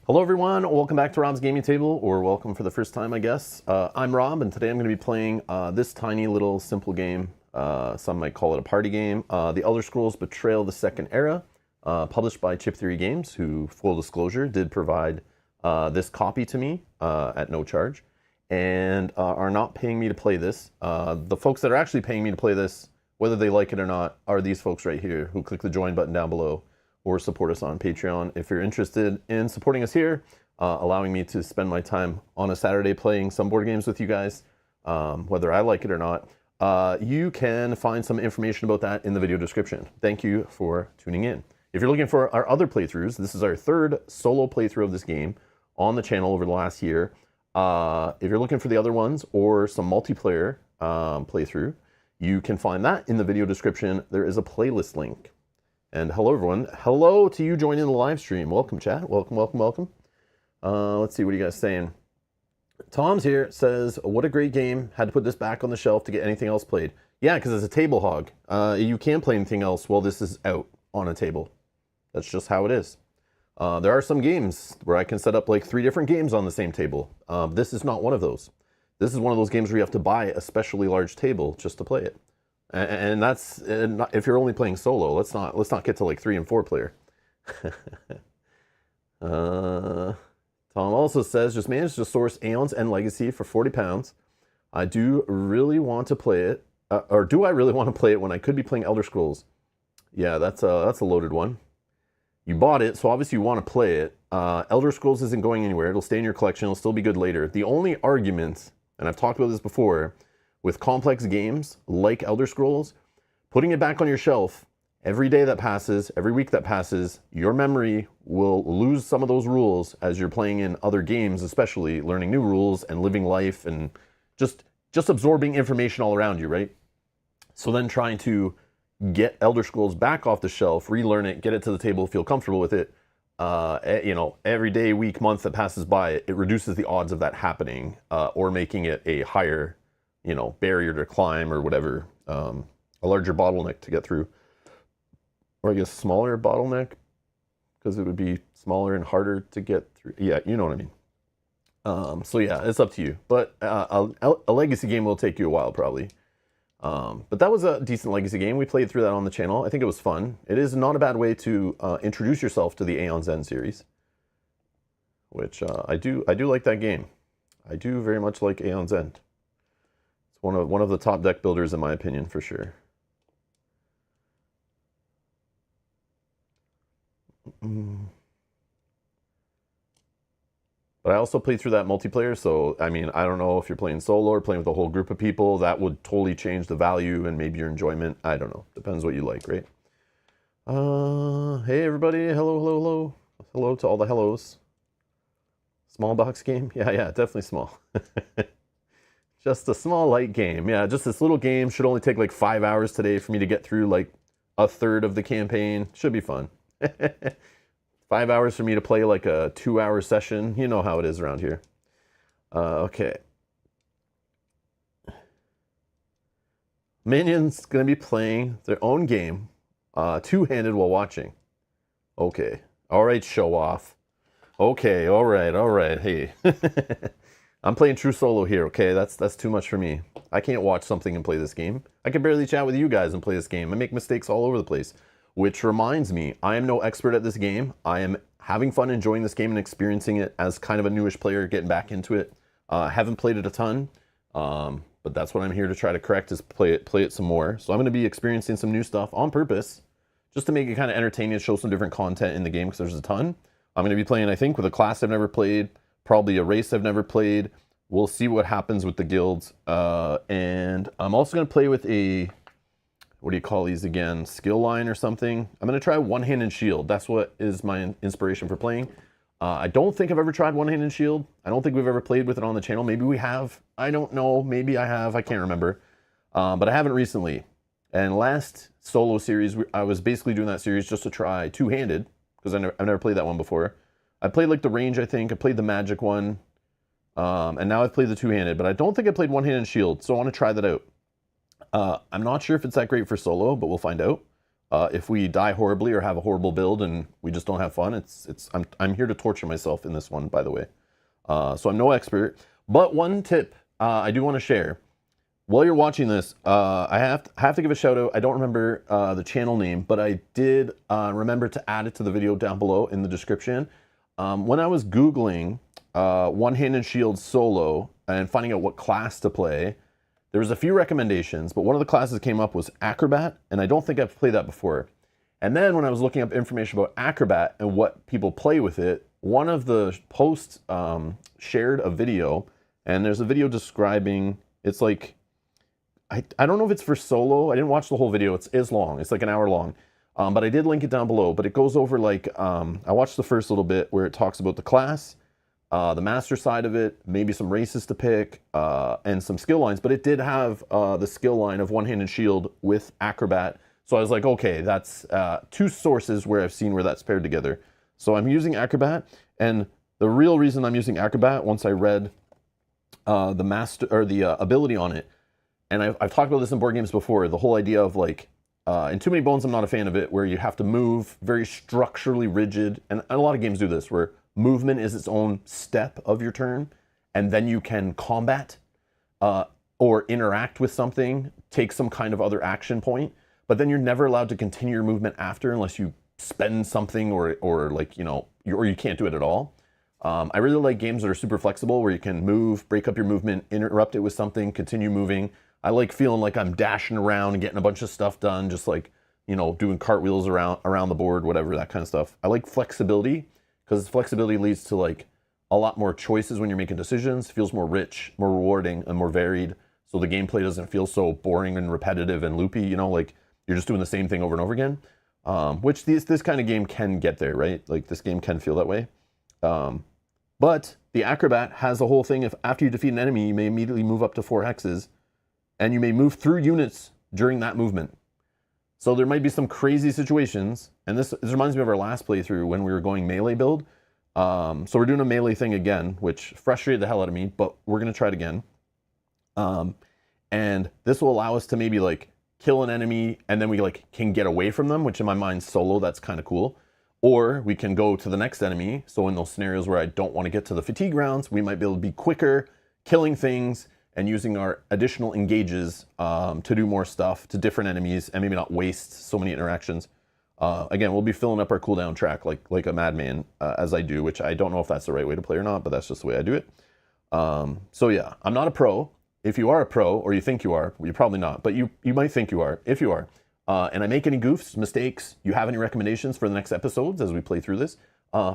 Hello everyone, welcome back to Rob's Gaming Table, or welcome for the first time, I guess. I'm Rob, and today I'm going to be playing this tiny little simple game. Some might call it a party game. The Elder Scrolls Betrayal: The Second Era, published by Chip Theory Games, who, full disclosure, did provide this copy to me at no charge, and are not paying me to play this. The folks that are actually paying me to play this, whether they like it or not, are these folks right here, who click the join button down below, or support us on Patreon. If you're interested in supporting us here, allowing me to spend my time on a Saturday playing some board games with you guys, whether I like it or not, you can find some information about that in the video description. Thank you for tuning in. If you're looking for our other playthroughs, this is our third solo playthrough of this game on the channel over the last year. If you're looking for the other ones or some multiplayer playthrough, you can find that in the video description. There is a playlist link. And hello everyone. Hello to you joining the live stream. Welcome chat. Welcome, welcome, welcome. Let's see, what are you guys saying? Tom's here, says, what a great game. Had to put this back on the shelf to get anything else played. Yeah, because it's a table hog. You can't play anything else while this is out on a table. That's just how it is. There are some games where I can set up like 3 different games on the same table. This is not one of those. This is one of those games where you have to buy a specially large table just to play it. And that's if you're only playing solo. Let's not get to like 3 and 4 player. Tom also says, just managed to source Aeon's End Legacy for £40. I do really want to play it, or do I really want to play it when I could be playing Elder Scrolls? Yeah, that's a loaded one. You bought it, so obviously you want to play it. Elder Scrolls isn't going anywhere. It'll stay in your collection. It'll still be good later. The only argument, and I've talked about this before, with complex games like Elder Scrolls, putting it back on your shelf, every day that passes, every week that passes, your memory will lose some of those rules as you're playing in other games, especially learning new rules and living life and just absorbing information all around you, right? So then trying to get Elder Scrolls back off the shelf, relearn it, get it to the table, feel comfortable with it, you know, every day, week, month that passes by, it reduces the odds of that happening, or making it a higher, you know, barrier to climb or whatever, a larger bottleneck to get through, or I guess smaller bottleneck, because it would be smaller and harder to get through. Yeah, you know what I mean. So yeah, it's up to you, but a legacy game will take you a while probably. But that was a decent legacy game. We played through that on the channel. I think it was fun. It is not a bad way to introduce yourself to the Aeon's End series, which I do like that game. I do very much like Aeon's End. One of the top deck builders in my opinion, for sure. But I also played through that multiplayer, so I mean, I don't know if you're playing solo or playing with a whole group of people, that would totally change the value and maybe your enjoyment. I don't know. Depends what you like, right? Hey everybody, hello, hello, hello. Hello to all the hellos. Small box game? Yeah, definitely small. Just a small light game. Yeah, just this little game. Should only take like 5 hours today for me to get through like a third of the campaign. Should be fun. 5 hours for me to play like a 2-hour session. You know how it is around here. Okay. Minion's going to be playing their own game, two-handed while watching. Okay. All right, show off. Okay, all right. Hey. I'm playing true solo here, okay? That's too much for me. I can't watch something and play this game. I can barely chat with you guys and play this game. I make mistakes all over the place. Which reminds me, I am no expert at this game. I am having fun enjoying this game and experiencing it as kind of a newish player, getting back into it. Haven't played it a ton, but that's what I'm here to try to correct, is play it some more. So I'm going to be experiencing some new stuff on purpose, just to make it kind of entertaining and show some different content in the game, because there's a ton. I'm going to be playing, I think, with a class I've never played, probably a race I've never played. We'll see what happens with the guilds. And I'm also going to play with a, what do you call these again? Skill line or something. I'm going to try one-handed shield. That's what is my inspiration for playing. I don't think I've ever tried one-handed shield. I don't think we've ever played with it on the channel. Maybe we have. I don't know. Maybe I have. I can't remember. But I haven't recently. And last solo series, I was basically doing that series just to try two-handed, because I've never played that one before. I played like the range, I think. I played the magic one. And now I've played the two-handed, but I don't think I played one-handed shield, so I want to try that out. I'm not sure if it's that great for solo, but we'll find out. If we die horribly or have a horrible build and we just don't have fun, I'm here to torture myself in this one, by the way. So I'm no expert, but one tip I do want to share. While you're watching this, I have to give a shout out. I don't remember the channel name, but I did remember to add it to the video down below in the description. When I was Googling one-handed shield solo and finding out what class to play, there was a few recommendations, but one of the classes that came up was Acrobat, and I don't think I've played that before. And then when I was looking up information about Acrobat and what people play with it, one of the posts shared a video, and there's a video describing, it's like, I don't know if it's for solo. I didn't watch the whole video. It's long. It's like an hour long. But I did link it down below. But it goes over like, I watched the first little bit where it talks about the class, the master side of it, maybe some races to pick, and some skill lines. But it did have the skill line of one-handed shield with Acrobat. So I was like, okay, that's two sources where I've seen where that's paired together. So I'm using Acrobat. And the real reason I'm using Acrobat, once I read the master or the ability on it, and I've talked about this in board games before, the whole idea of like, in Too Many Bones, I'm not a fan of it, where you have to move very structurally rigid. And a lot of games do this, where movement is its own step of your turn, and then you can combat or interact with something, take some kind of other action point, but then you're never allowed to continue your movement after unless you spend something or like, you know, or you can't do it at all. I really like games that are super flexible, where you can move, break up your movement, interrupt it with something, continue moving. I like feeling like I'm dashing around and getting a bunch of stuff done, just like, you know, doing cartwheels around the board, whatever, that kind of stuff. I like flexibility, because flexibility leads to like a lot more choices when you're making decisions. It feels more rich, more rewarding, and more varied. So the gameplay doesn't feel so boring and repetitive and loopy, you know, like you're just doing the same thing over and over again. Which this kind of game can get there, right? Like this game can feel that way. But the Acrobat has the whole thing, if after you defeat an enemy, you may immediately move up to 4 hexes, and you may move through units during that movement. So there might be some crazy situations, and this reminds me of our last playthrough when we were going melee build. So we're doing a melee thing again, which frustrated the hell out of me, but we're gonna try it again. And this will allow us to maybe like kill an enemy, and then we like can get away from them, which in my mind solo, that's kind of cool. Or we can go to the next enemy. So in those scenarios where I don't want to get to the fatigue rounds, we might be able to be quicker, killing things, and using our additional engages to do more stuff to different enemies, and maybe not waste so many interactions. Again, we'll be filling up our cooldown track like a madman as I do, which I don't know if that's the right way to play or not, but that's just the way I do it. So yeah, I'm not a pro. If you are a pro, or you think you are, well, you're probably not, but you might think you are, if you are. And I make any goofs, mistakes, you have any recommendations for the next episodes as we play through this,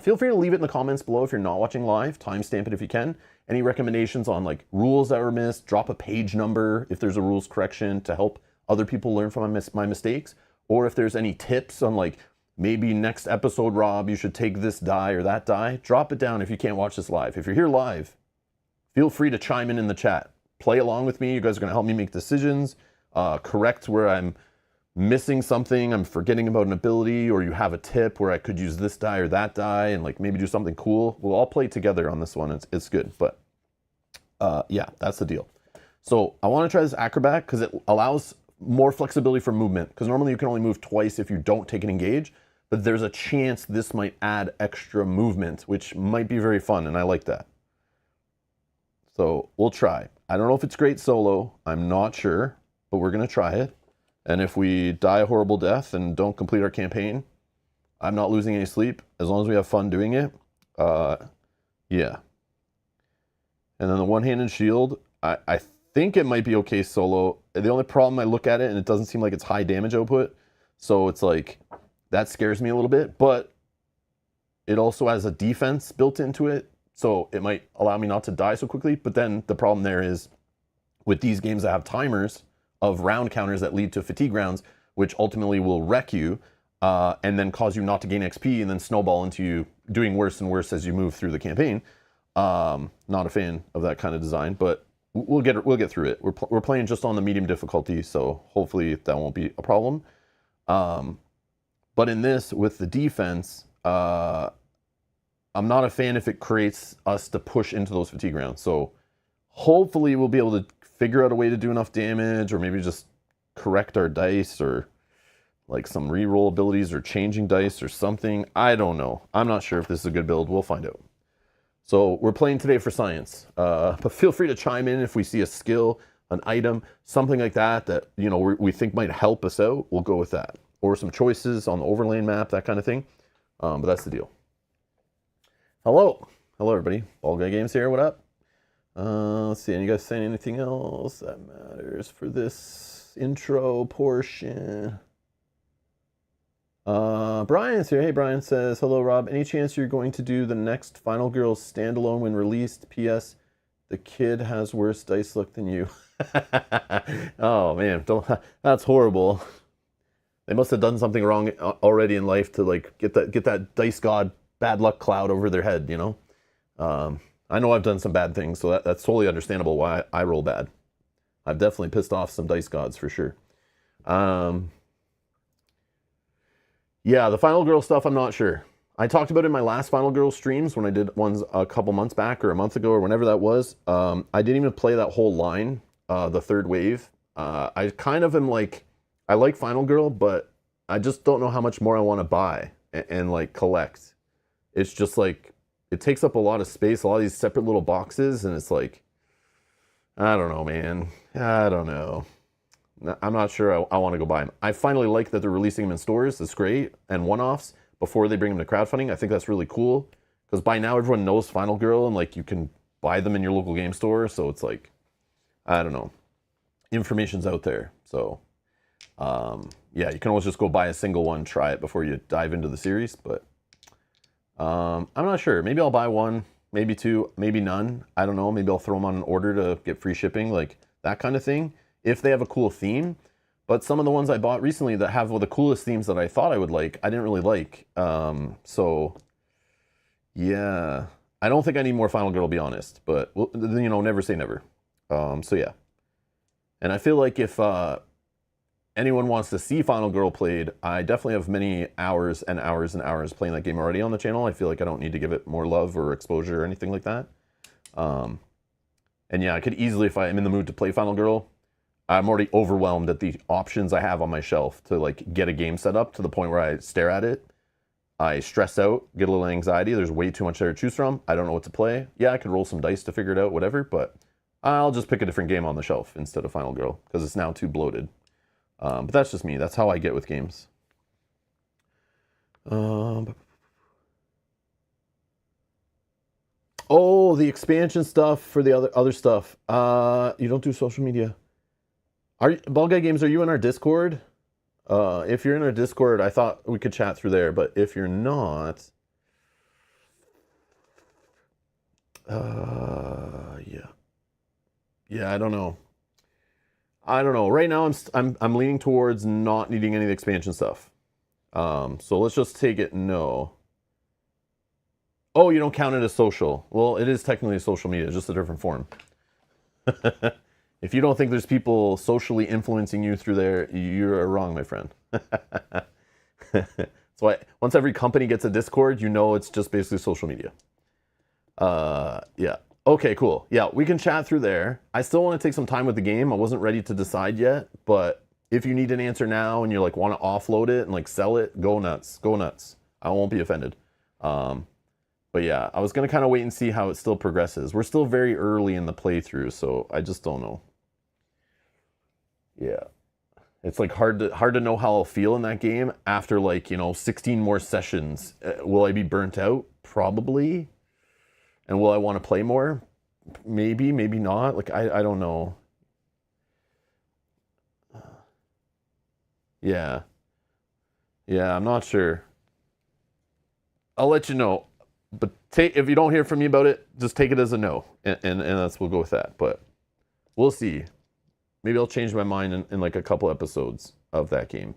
feel free to leave it in the comments below if you're not watching live. Timestamp it if you can. Any recommendations on like rules that were missed, drop a page number if there's a rules correction to help other people learn from my mistakes. Or if there's any tips on like, maybe next episode, Rob, you should take this die or that die, drop it down if you can't watch this live. If you're here live, feel free to chime in the chat. Play along with me. You guys are gonna help me make decisions, correct where I'm missing something, I'm forgetting about an ability, or you have a tip where I could use this die or that die and like maybe do something cool. We'll all play together on this one. It's good, but yeah, that's the deal. So I want to try this Acrobat because it allows more flexibility for movement, because normally you can only move twice if you don't take an engage, but there's a chance this might add extra movement, which might be very fun, and I like that. So we'll try. I don't know if it's great solo, I'm not sure, but we're gonna try it. And if we die a horrible death and don't complete our campaign, I'm not losing any sleep as long as we have fun doing it. Yeah. And then the one-handed shield, I think it might be okay solo. The only problem, I look at it and it doesn't seem like it's high damage output. So it's like, that scares me a little bit, but it also has a defense built into it. So it might allow me not to die so quickly. But then the problem there is with these games that have timers of round counters that lead to fatigue rounds, which ultimately will wreck you and then cause you not to gain XP and then snowball into you doing worse and worse as you move through the campaign. Not a fan of that kind of design, but we'll get through it. We're playing just on the medium difficulty, so hopefully that won't be a problem. But in this, with the defense, I'm not a fan if it creates us to push into those fatigue rounds. So hopefully we'll be able to figure out a way to do enough damage, or maybe just correct our dice, or like some reroll abilities or changing dice or something. I don't know. I'm not sure if this is a good build. We'll find out. So we're playing today for science, but feel free to chime in if we see a skill, an item, something like that that we think might help us out. We'll go with that, or some choices on the overlane map, that kind of thing. But that's the deal. Hello everybody. Ball Guy Games here. What up? Let's see. You guys saying anything else that matters for this intro portion? Brian's here. Hey, Brian says, hello, Rob. Any chance you're going to do the next Final Girls standalone when released? P.S. The kid has worse dice luck than you. Oh, man. That's horrible. They must have done something wrong already in life to like get that dice god bad luck cloud over their head, I know I've done some bad things, so that's totally understandable why I roll bad. I've definitely pissed off some dice gods for sure. Yeah, the Final Girl stuff, I'm not sure. I talked about it in my last Final Girl streams when I did ones a couple months back or a month ago or whenever that was. I didn't even play that whole line, the third wave. I kind of am like, I like Final Girl, but I just don't know how much more I want to buy and like collect. It's just like, it takes up a lot of space, a lot of these separate little boxes, and it's like, I don't know, man. I don't know. I'm not sure I want to go buy them. I finally like that they're releasing them in stores. That's great. And one-offs before they bring them to crowdfunding. I think that's really cool. Because by now everyone knows Final Girl and like you can buy them in your local game store. So it's like, I don't know. Information's out there. So yeah, you can always just go buy a single one, try it before you dive into the series. But I'm not sure. Maybe I'll buy one, maybe two, maybe none. I don't know. Maybe I'll throw them on an order to get free shipping, like that kind of thing. If they have a cool theme. But some of the ones I bought recently that have the coolest themes that I thought I would like, I didn't really like. So, yeah. I don't think I need more Final Girl, to be honest. But, never say never. So, yeah. And I feel like if anyone wants to see Final Girl played, I definitely have many hours and hours and hours playing that game already on the channel. I feel like I don't need to give it more love or exposure or anything like that. And, yeah, I could easily, if I am in the mood to play Final Girl, I'm already overwhelmed at the options I have on my shelf to like get a game set up to the point where I stare at it. I stress out, get a little anxiety. There's way too much there to choose from. I don't know what to play. Yeah, I could roll some dice to figure it out, whatever, but I'll just pick a different game on the shelf instead of Final Girl because it's now too bloated. But that's just me. That's how I get with games. Oh, the expansion stuff for the other stuff. You don't do social media. Ball Guy Games, are you in our Discord? If you're in our Discord, I thought we could chat through there, but if you're not, yeah, I don't know. Right now, I'm leaning towards not needing any of the expansion stuff. So let's just take it no. Oh, you don't count it as social. Well, it is technically social media, just a different form. If you don't think there's people socially influencing you through there, you're wrong, my friend. That's why once every company gets a Discord, it's just basically social media. Yeah. Okay, cool. Yeah, we can chat through there. I still want to take some time with the game. I wasn't ready to decide yet, but if you need an answer now and you like want to offload it and like sell it, go nuts. Go nuts. I won't be offended. But yeah, I was going to kind of wait and see how it still progresses. We're still very early in the playthrough, so I just don't know. Yeah. It's like hard to know how I'll feel in that game after 16 more sessions. Will I be burnt out? Probably. And will I want to play more? Maybe, maybe not. Like I don't know. Yeah. Yeah, I'm not sure. I'll let you know. But if you don't hear from me about it, just take it as a no. And we'll go with that. But we'll see. Maybe I'll change my mind in like a couple episodes of that game.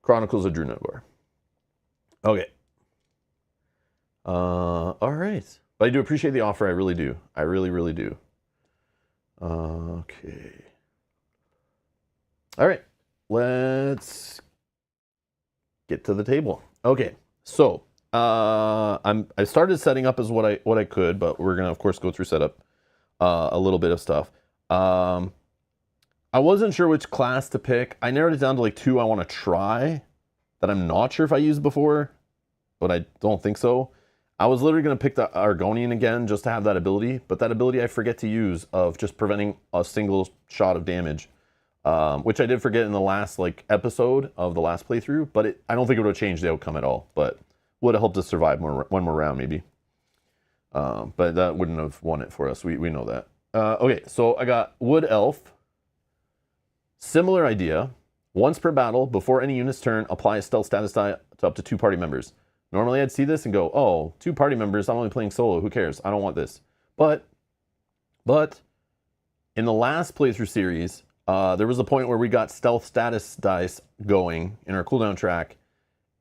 Chronicles of Drunagor. Okay. All right. But I do appreciate the offer. I really do. I really, really do. Okay. All right. Let's get to the table. Okay. So I started setting up as what I could, but we're gonna of course go through setup a little bit of stuff. I wasn't sure which class to pick. I narrowed it down to like 2 I want to try that I'm not sure if I used before, but I don't think so. I was literally going to pick the Argonian again just to have that ability, but that ability I forget to use of just preventing a single shot of damage, which I did forget in the last like episode of the last playthrough, but I don't think it would have changed the outcome at all, but would have helped us survive one more round maybe. But that wouldn't have won it for us. We know that. Okay, so I got Wood Elf. Similar idea. Once per battle, before any unit's turn, apply a stealth status die to up to 2 party members. Normally I'd see this and go, oh, 2 party members, I'm only playing solo, who cares? I don't want this. But in the last playthrough series, there was a point where we got stealth status dice going in our cooldown track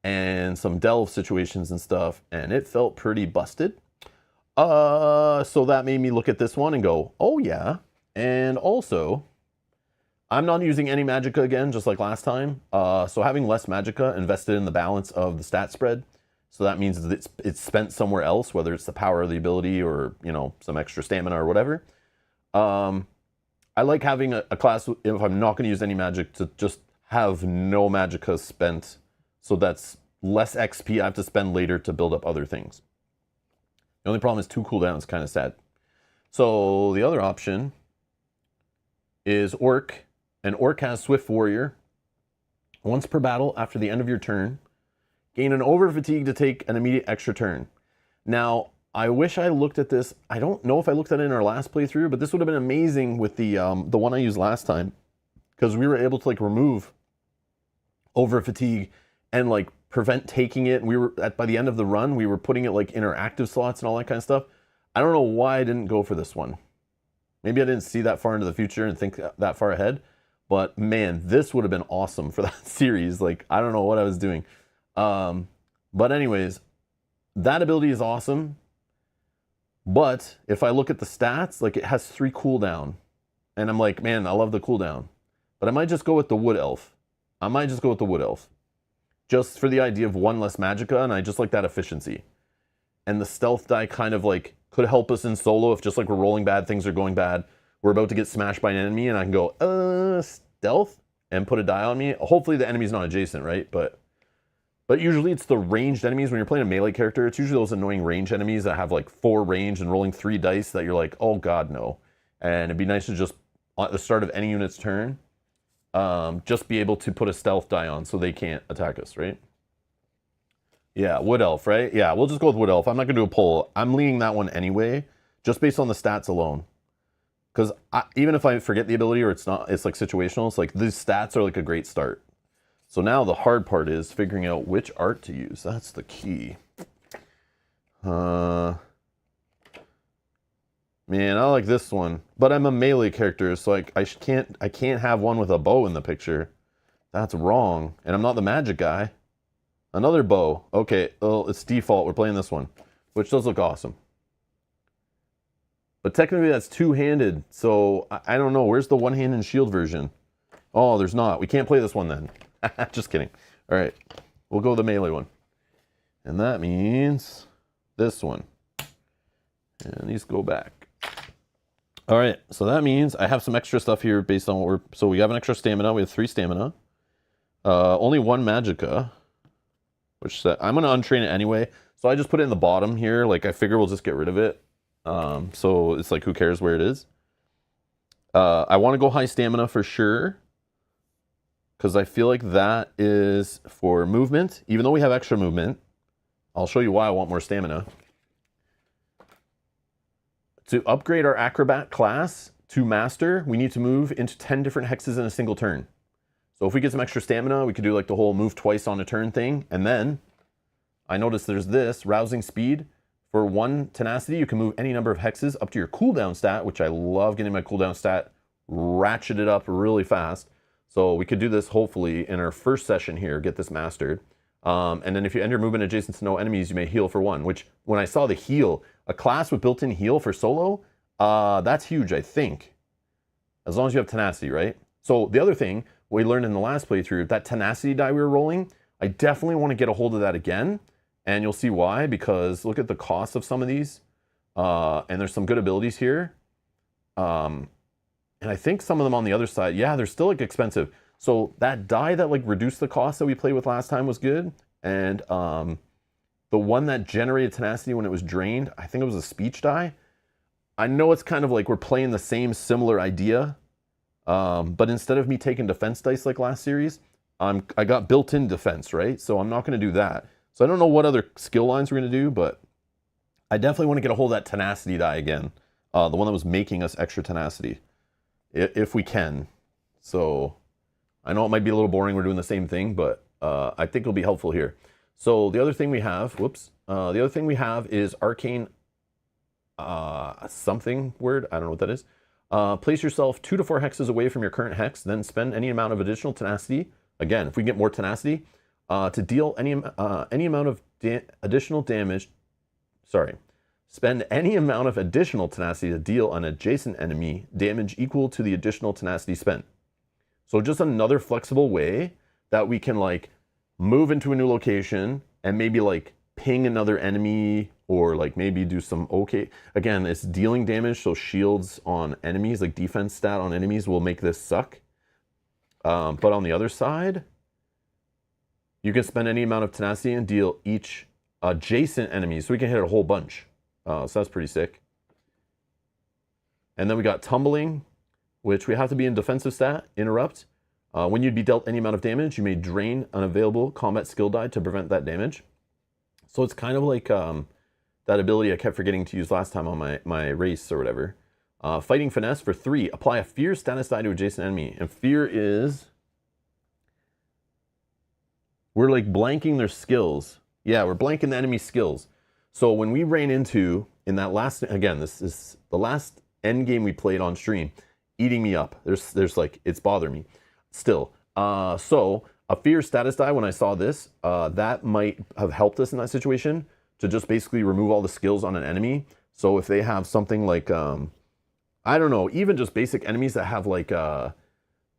and some delve situations and stuff, and it felt pretty busted. So that made me look at this one and go, oh yeah. And also, I'm not using any magicka again, just like last time. So having less magicka invested in the balance of the stat spread. So that means that it's spent somewhere else, whether it's the power of the ability or, you know, some extra stamina or whatever. I like having a class, if I'm not going to use any magic, to just have no magicka spent. So that's less XP I have to spend later to build up other things. The only problem is 2 cooldowns, kind of sad. So the other option is Orc. An Orc has Swift Warrior. Once per battle after the end of your turn, gain an over fatigue to take an immediate extra turn. Now, I wish I looked at this. I don't know if I looked at it in our last playthrough, but this would have been amazing with the one I used last time, because we were able to like remove over fatigue and like prevent taking it. We were by the end of the run, we were putting it like in our active slots and all that kind of stuff. I don't know why I didn't go for this one. Maybe I didn't see that far into the future and think that far ahead. But man, this would have been awesome for that series. Like, I don't know what I was doing. But anyways, that ability is awesome. But if I look at the stats, like it has 3 cooldown. And I'm like, man, I love the cooldown. But I might just go with the Wood Elf. Just for the idea of 1 less magicka, and I just like that efficiency. And the stealth die kind of like could help us in solo if just like we're rolling bad, things are going bad. We're about to get smashed by an enemy and I can go, stealth, and put a die on me. Hopefully the enemy's not adjacent, right? But usually it's the ranged enemies. When you're playing a melee character, it's usually those annoying ranged enemies that have like 4 range and rolling 3 dice that you're like, oh god, no. And it'd be nice to just, at the start of any unit's turn, just be able to put a stealth die on so they can't attack us, right? Yeah, Wood Elf, right? Yeah, we'll just go with Wood Elf. I'm not going to do a poll. I'm leaning that one anyway, just based on the stats alone. Because even if I forget the ability or it's like situational, it's like these stats are like a great start. So now the hard part is figuring out which art to use. That's the key. Man, I like this one, but I'm a melee character, so I can't have one with a bow in the picture. That's wrong, and I'm not the magic guy. Another bow. Okay, well, it's default. We're playing this one, which does look awesome. But technically that's 2-handed, so I don't know. Where's the one-handed shield version? Oh, there's not. We can't play this one then. Just kidding. All right, we'll go with the melee one. And that means this one. And these go back. All right, so that means I have some extra stuff here based on what we're... So we have an extra stamina. We have 3 stamina. Only 1 magicka, which I'm going to untrain it anyway. So I just put it in the bottom here. Like, I figure we'll just get rid of it. So it's like, who cares where it is? I want to go high stamina for sure, because I feel like that is for movement. Even though we have extra movement, I'll show you why I want more stamina. To upgrade our acrobat class to master, we need to move into 10 different hexes in a single turn. So if we get some extra stamina, we could do like the whole move twice on a turn thing. And then I noticed there's this rousing speed. For 1 tenacity, you can move any number of hexes up to your cooldown stat, which I love getting my cooldown stat ratcheted up really fast. So we could do this hopefully in our first session here, get this mastered. And then if you enter movement adjacent to no enemies, you may heal for 1, which when I saw the heal, a class with built-in heal for solo, that's huge, I think. As long as you have tenacity, right? So the other thing we learned in the last playthrough, that tenacity die we were rolling, I definitely want to get a hold of that again. And you'll see why, because look at the cost of some of these. And there's some good abilities here. And I think some of them on the other side, yeah, they're still like expensive. So that die that like reduced the cost that we played with last time was good. And the one that generated tenacity when it was drained, I think it was a speech die. I know it's kind of like we're playing the same similar idea. But instead of me taking defense dice like last series, I got built-in defense, right? So I'm not going to do that. So I don't know what other skill lines we're going to do, but I definitely want to get a hold of that tenacity die again. The one that was making us extra tenacity. If we can. So I know it might be a little boring. We're doing the same thing, but I think it'll be helpful here. So the other thing we have, whoops. The other thing we have is arcane something word. I don't know what that is. Place yourself 2 to 4 hexes away from your current hex, then spend any amount of additional tenacity. Again, if we get more tenacity, to deal any amount of additional damage. Sorry. Spend any amount of additional tenacity to deal an adjacent enemy damage equal to the additional tenacity spent. So just another flexible way that we can like move into a new location and maybe like ping another enemy or like maybe do some again, it's dealing damage, so shields on enemies, like defense stat on enemies will make this suck. But on the other side, you can spend any amount of tenacity and deal each adjacent enemy, so we can hit a whole bunch. So that's pretty sick. And then we got tumbling, which we have to be in defensive stat, interrupt. When you'd be dealt any amount of damage, you may drain an available combat skill die to prevent that damage. So it's kind of like that ability I kept forgetting to use last time on my race or whatever. Fighting finesse for 3. Apply a fear status die to adjacent enemy. And fear is... we're like blanking their skills. Yeah, we're blanking the enemy skills. So when we ran into, in that last, again, this is the last end game we played on stream, eating me up. There's like, it's bothering me still. So a fear status die, when I saw this, that might have helped us in that situation to just basically remove all the skills on an enemy. So if they have something like, I don't know, even just basic enemies that have like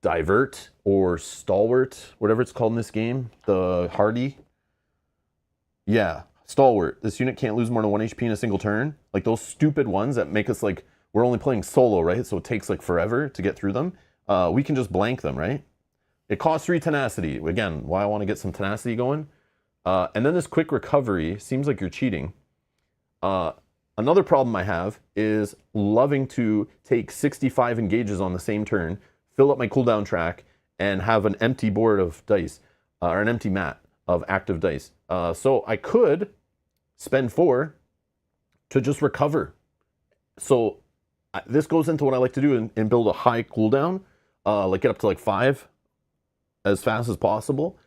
divert or stalwart, whatever it's called in this game, the hardy. Yeah. Stalwart. This unit can't lose more than 1 HP in a single turn. Like those stupid ones that make us like, we're only playing solo, right? So it takes like forever to get through them. We can just blank them, right? It costs 3 tenacity. Again, why I want to get some tenacity going. And then this quick recovery seems like you're cheating. Another problem I have is loving to take 65 engages on the same turn, fill up my cooldown track, and have an empty board of dice, or an empty mat of active dice. So I could spend 4 to just recover. So this goes into what I like to do and build a high cooldown, like get up to like 5 as fast as possible.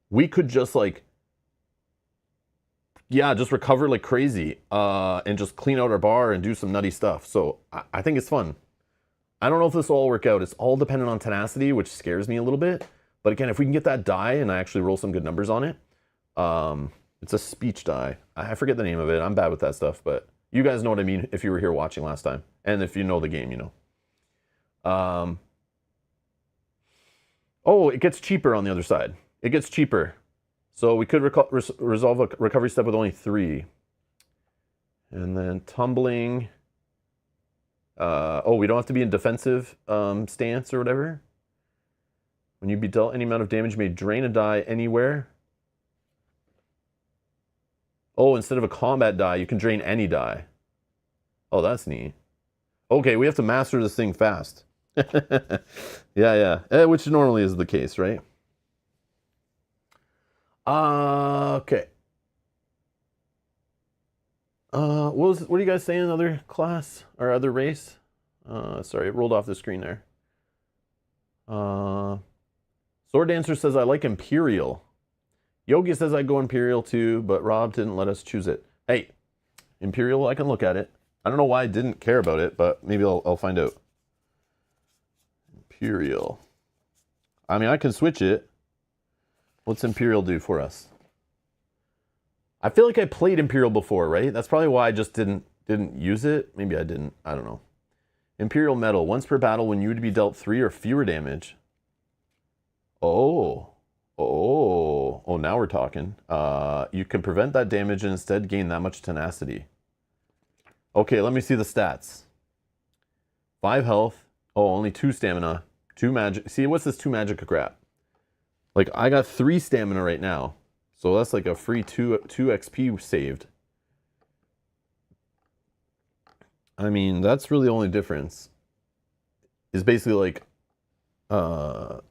We could just like, yeah, just recover like crazy and just clean out our bar and do some nutty stuff. So I think it's fun. I don't know if this will all work out. It's all dependent on tenacity, which scares me a little bit. But again, if we can get that die and I actually roll some good numbers on it, it's a speech die. I forget the name of it. I'm bad with that stuff, but you guys know what I mean if you were here watching last time. And if you know the game, you know. Oh, it gets cheaper on the other side. It gets cheaper. So we could resolve a recovery step with only 3. And then tumbling. Oh, we don't have to be in defensive stance or whatever. When you be dealt any amount of damage, you may drain a die anywhere. Oh, instead of a combat die, you can drain any die. Oh, that's neat. Okay, we have to master this thing fast. Yeah. Which normally is the case, right? Okay. What are you guys saying? Other class or other race? Sorry, it rolled off the screen there. Sword Dancer says I like Imperial. Yogi says I go Imperial too, but Rob didn't let us choose it. Hey, Imperial, I can look at it. I don't know why I didn't care about it, but maybe I'll find out. Imperial. I mean, I can switch it. What's Imperial do for us? I feel like I played Imperial before, right? That's probably why I just didn't use it. Maybe I didn't. I don't know. Imperial Metal. Once per battle, when you would be dealt 3 or fewer damage. Oh, now we're talking. You can prevent that damage and instead gain that much tenacity. Okay, let me see the stats. 5 health, Oh, only 2 stamina. 2 magic. See, what's this 2 magic crap? Like, I got 3 stamina right now. So that's like a free 2 XP saved. I mean, that's really the only difference. Is basically like,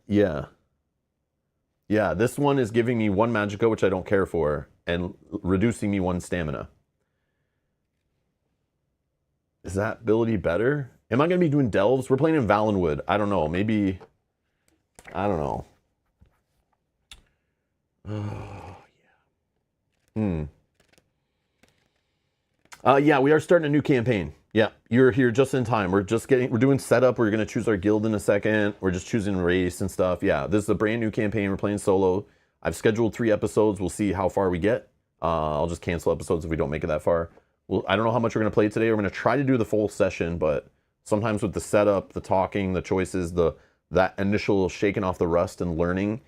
yeah. Yeah, this one is giving me 1 magicka, which I don't care for, and reducing me 1 stamina. Is that ability better? Am I going to be doing delves? We're playing in Valenwood. I don't know. Maybe, I don't know. Oh, yeah. Yeah, we are starting a new campaign. Yeah, you're here just in time. We're doing setup. We're going to choose our guild in a second. We're just choosing race and stuff. Yeah, this is a brand new campaign. We're playing solo. I've scheduled 3 episodes. We'll see how far we get. I'll just cancel episodes if we don't make it that far. Well, I don't know how much we're going to play today. We're going to try to do the full session, but sometimes with the setup, the talking, the choices, that initial shaking off the rust and learning,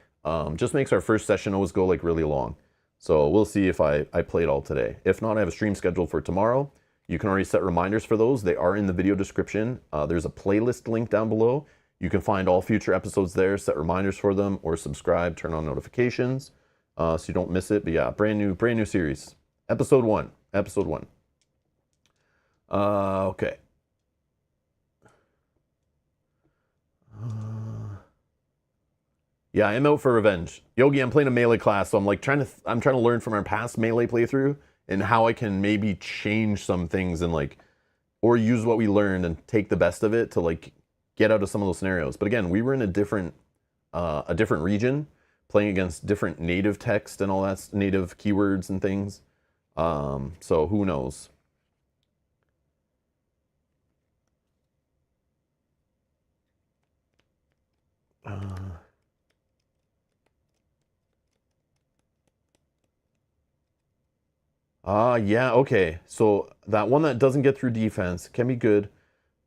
just makes our first session always go like really long. So we'll see if I play it all today. If not, I have a stream scheduled for tomorrow. You can already set reminders for those. They are in the video description. There's a playlist link down below. You can find all future episodes there, set reminders for them, or subscribe, turn on notifications, so you don't miss it. But yeah, brand new series. Episode 1. Okay. Yeah, I'm out for revenge. Yogi, I'm playing a melee class, so I'm like trying to learn from our past melee playthrough and how I can maybe change some things and like, or use what we learned and take the best of it to like get out of some of those scenarios. But again, we were in a different region, playing against different native text and all that, native keywords and things. So who knows? Yeah, okay. So that one that doesn't get through defense can be good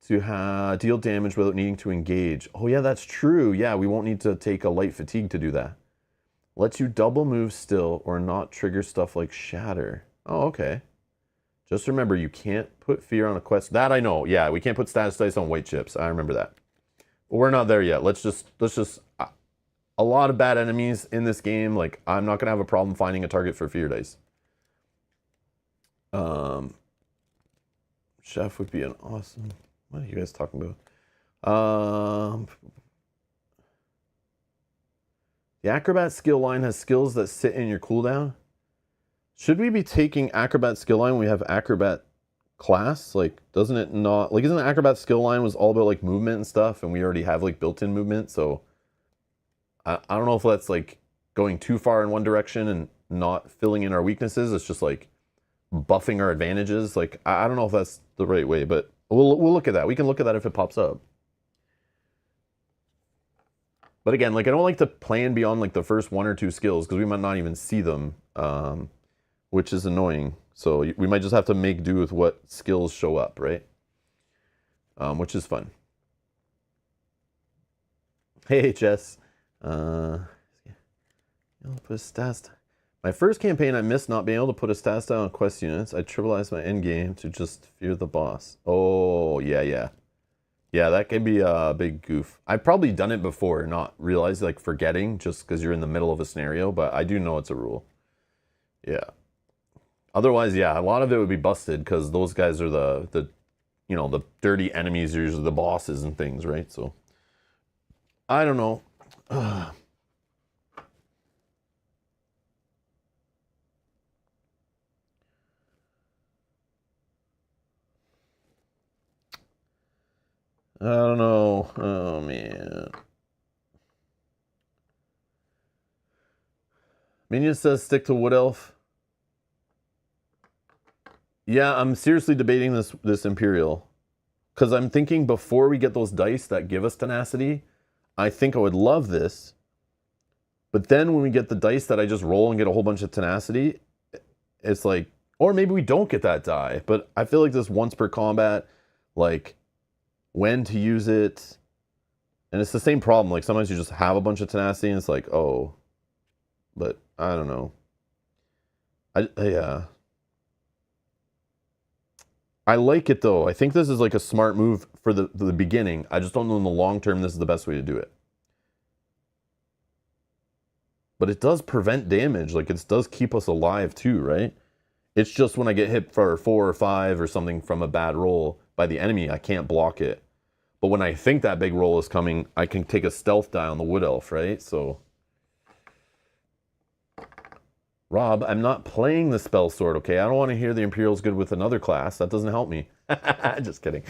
to deal damage without needing to engage. Oh yeah, that's true. Yeah, we won't need to take a light fatigue to do that. Lets you double move still or not trigger stuff like shatter. Oh, okay. Just remember, you can't put fear on a quest. That I know. Yeah, we can't put status dice on white chips. I remember that. But we're not there yet. Let's just a lot of bad enemies in this game. Like, I'm not gonna have a problem finding a target for fear dice. Chef would be an awesome. What are you guys talking about? The Acrobat skill line has skills that sit in your cooldown. Should we be taking Acrobat skill line when we have Acrobat class? Like, doesn't it not? Like, isn't the Acrobat skill line was all about like movement and stuff, and we already have like built-in movement, so I don't know if that's like going too far in one direction and not filling in our weaknesses. It's just like buffing our advantages. Like, I don't know if that's the right way, but we'll look at that. We can look at that if it pops up. But again, like, I don't like to plan beyond like the first 1 or 2 skills because we might not even see them, which is annoying. So we might just have to make do with what skills show up, right? Which is fun. Hey, Jess. Put a stats. My first campaign, I missed not being able to put a stats down on quest units. I trivialized my end game to just fear the boss. Oh, yeah. Yeah, that can be a big goof. I've probably done it before, not realized, like forgetting just because you're in the middle of a scenario, but I do know it's a rule. Yeah. Otherwise, yeah, a lot of it would be busted because those guys are the dirty enemies are usually the bosses and things, right? So, I don't know. I don't know. Oh, man. Minion says stick to Wood Elf. Yeah, I'm seriously debating this Imperial. Because I'm thinking before we get those dice that give us tenacity, I think I would love this. But then when we get the dice that I just roll and get a whole bunch of tenacity, it's like, or maybe we don't get that die. But I feel like this once per combat, like when to use it. And it's the same problem. Like sometimes you just have a bunch of tenacity and it's like, oh, but I don't know. Yeah. I like it though. I think this is like a smart move for the beginning. I just don't know in the long term this is the best way to do it. But it does prevent damage. Like it does keep us alive too, right? It's just when I get hit for 4 or 5 or something from a bad roll by the enemy, I can't block it. But when I think that big roll is coming, I can take a stealth die on the Wood Elf, right? So, Rob, I'm not playing the Spell Sword, okay? I don't want to hear the Imperial's good with another class. That doesn't help me. Just kidding.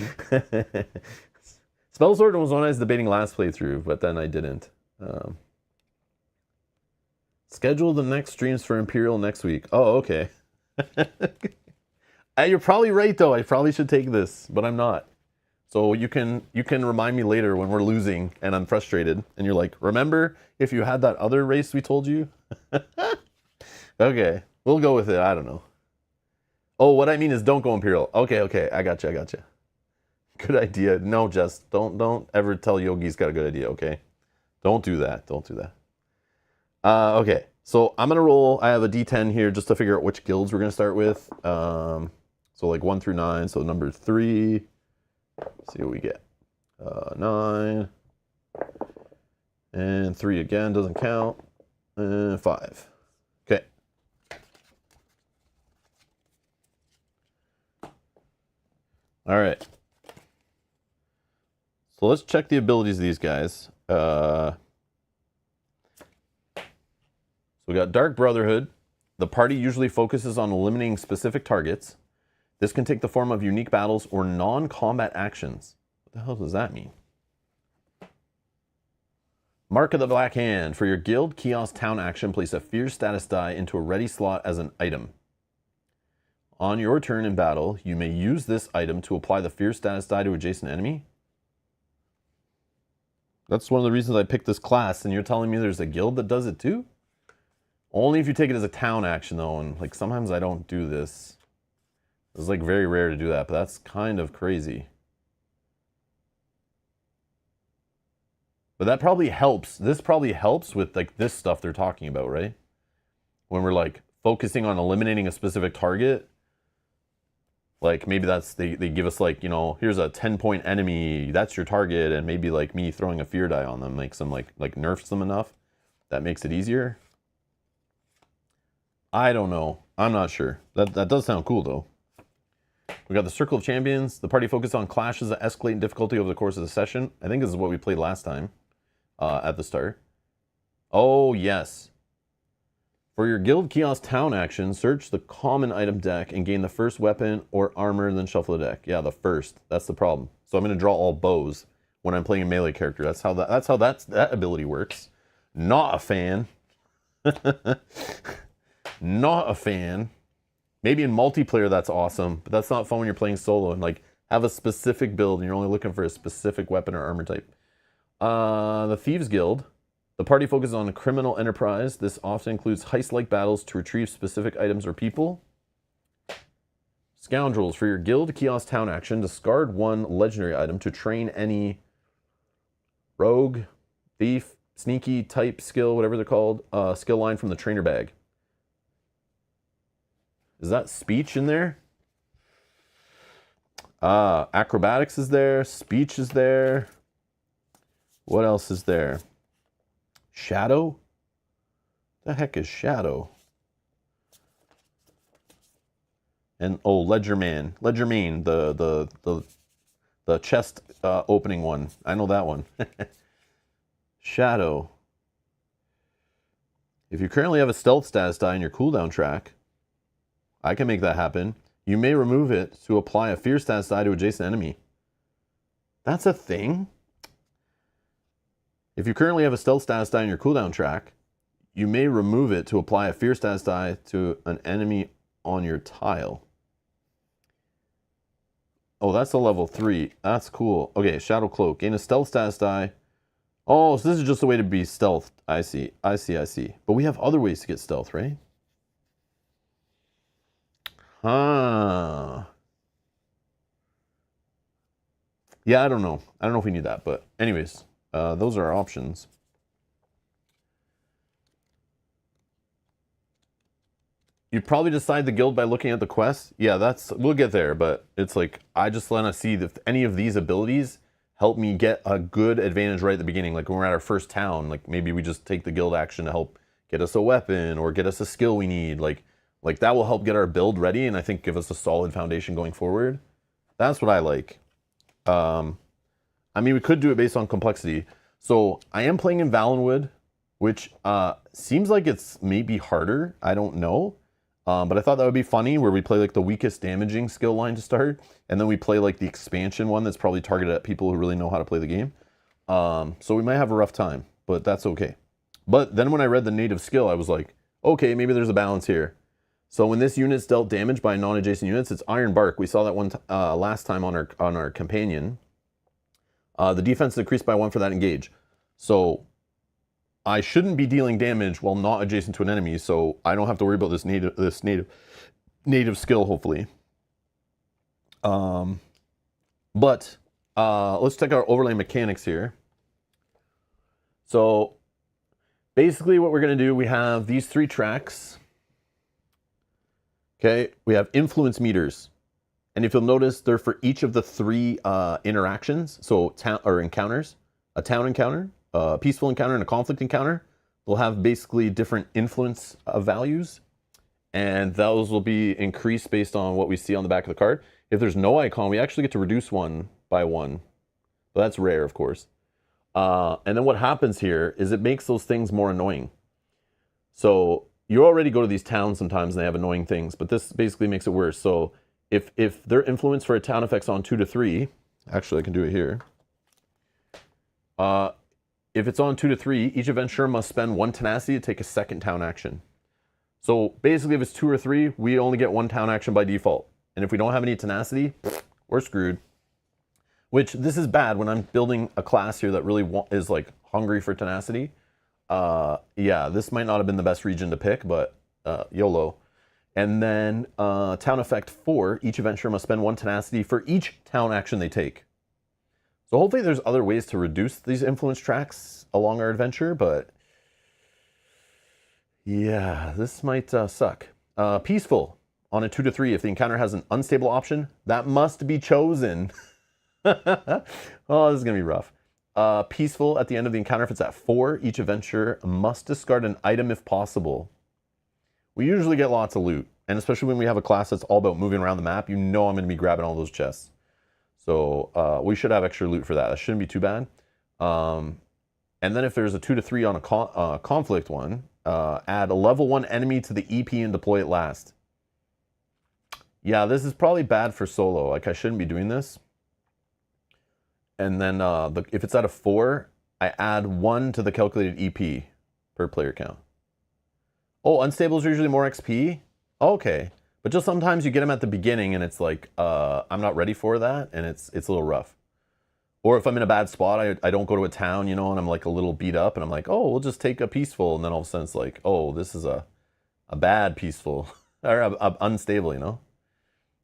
Spell Sword was one I was debating last playthrough, but then I didn't. Schedule the next streams for Imperial next week. Oh, okay. You're probably right, though. I probably should take this, but I'm not. So you can remind me later when we're losing and I'm frustrated, and you're like, remember if you had that other race we told you? Okay, we'll go with it. I don't know. Oh, what I mean is don't go Imperial. Okay, I got you. Good idea. No, Jess, don't ever tell Yogi's got a good idea, okay? Don't do that. Okay, so I'm gonna roll. I have a D10 here just to figure out which guilds we're gonna start with. So like 1 through 9. So number 3. Let's see what we get. 9 and 3 again doesn't count. And 5. Okay. All right. So let's check the abilities of these guys. So we got Dark Brotherhood. The party usually focuses on eliminating specific targets. This can take the form of unique battles or non-combat actions. What the hell does that mean? Mark of the Black Hand. For your guild kiosk town action, place a fierce status die into a ready slot as an item. On your turn in battle, you may use this item to apply the fierce status die to adjacent enemy. That's one of the reasons I picked this class, and you're telling me there's a guild that does it too? Only if you take it as a town action though, and like sometimes I don't do this. It's like very rare to do that, but that's kind of crazy. But that probably helps. This probably helps with like this stuff they're talking about, right? When we're like focusing on eliminating a specific target. Like maybe that's, they give us like, you know, here's a 10-point enemy, that's your target, and maybe like me throwing a fear die on them makes them like nerfs them enough. That makes it easier. I don't know. I'm not sure. That does sound cool though. We got the Circle of Champions. The party focuses on clashes that escalate in difficulty over the course of the session. I think this is what we played last time at the start. Oh, yes. For your guild kiosk town action, search the common item deck and gain the first weapon or armor, then shuffle the deck. Yeah, the first. That's the problem. So I'm going to draw all bows when I'm playing a melee character. That's how that ability works. Not a fan. Not a fan. Maybe in multiplayer that's awesome, but that's not fun when you're playing solo and like have a specific build and you're only looking for a specific weapon or armor type. The Thieves Guild. The party focuses on a criminal enterprise. This often includes heist-like battles to retrieve specific items or people. Scoundrels. For your guild kiosk town action, discard 1 legendary item to train any rogue, thief, sneaky type skill, whatever they're called, skill line from the trainer bag. Is that speech in there? Acrobatics is there. Speech is there. What else is there? Shadow? The heck is Shadow? And oh, Ledgerman. Ledgerman, the chest opening one. I know that one. Shadow. If you currently have a stealth status die in your cooldown track, I can make that happen. You may remove it to apply a fear status die to adjacent enemy. That's a thing? If you currently have a stealth status die in your cooldown track, you may remove it to apply a fear status die to an enemy on your tile. Oh, that's a level 3. That's cool. Okay, Shadow Cloak. Gain a stealth status die. Oh, so this is just a way to be stealth. I see. But we have other ways to get stealth, right? Yeah, I don't know. I don't know if we need that, but anyways, those are our options. you probably decide the guild by looking at the quest. Yeah, we'll get there, but it's like, I just want to see if any of these abilities help me get a good advantage right at the beginning. Like when we're at our first town, like maybe we just take the guild action to help get us a weapon or get us a skill we need. Like that will help get our build ready and I think give us a solid foundation going forward. That's what I like. I mean, we could do it based on complexity. So I am playing in Valenwood, which seems like it's maybe harder. I don't know. But I thought that would be funny where we play like the weakest damaging skill line to start. And then we play like the expansion one that's probably targeted at people who really know how to play the game. So we might have a rough time, but that's okay. But then when I read the native skill, I was like, okay, maybe there's a balance here. So when this unit's dealt damage by non-adjacent units, it's Iron Bark. We saw that one last time on our companion. The defense is increased by 1 for that engage. So I shouldn't be dealing damage while not adjacent to an enemy, so I don't have to worry about this native skill, hopefully. But let's check our overlay mechanics here. So basically what we're going to do, we have these 3 tracks. Okay, we have influence meters. And if you'll notice, they're for each of the 3 interactions, so encounters, a town encounter, a peaceful encounter, and a conflict encounter. They'll have basically different influence values, and those will be increased based on what we see on the back of the card. If there's no icon, we actually get to reduce 1 by 1, but that's rare, of course. And then what happens here is it makes those things more annoying. So you already go to these towns sometimes and they have annoying things, but this basically makes it worse. So if their influence for a town effect's on 2 to 3, actually I can do it here. If it's on 2 to 3, each adventurer must spend 1 tenacity to take a second town action. So basically if it's 2 or 3, we only get 1 town action by default. And if we don't have any tenacity, we're screwed. Which, this is bad when I'm building a class here that really is like hungry for tenacity. Yeah, this might not have been the best region to pick, but YOLO. And then town effect 4, each adventurer must spend 1 tenacity for each town action they take. So hopefully there's other ways to reduce these influence tracks along our adventure, but yeah, this might suck. Peaceful on a 2 to 3, if the encounter has an unstable option, that must be chosen. Oh, this is gonna be rough. Peaceful at the end of the encounter, if it's at 4, each adventurer must discard an item if possible. We usually get lots of loot, and especially when we have a class that's all about moving around the map, you know I'm gonna be grabbing all those chests. So we should have extra loot for that. That shouldn't be too bad. And then if there's a 2 to 3 on a conflict one, add a level 1 enemy to the EP and deploy it last. Yeah, this is probably bad for solo. Like, I shouldn't be doing this. And then if it's at a 4, I add 1 to the calculated EP per player count. Oh, unstable is usually more XP? Okay. But just sometimes you get them at the beginning and it's like, I'm not ready for that, and it's a little rough. Or if I'm in a bad spot, I don't go to a town, you know, and I'm like a little beat up, and I'm like, oh, we'll just take a peaceful, and then all of a sudden it's like, oh, this is a bad peaceful, or a unstable, you know?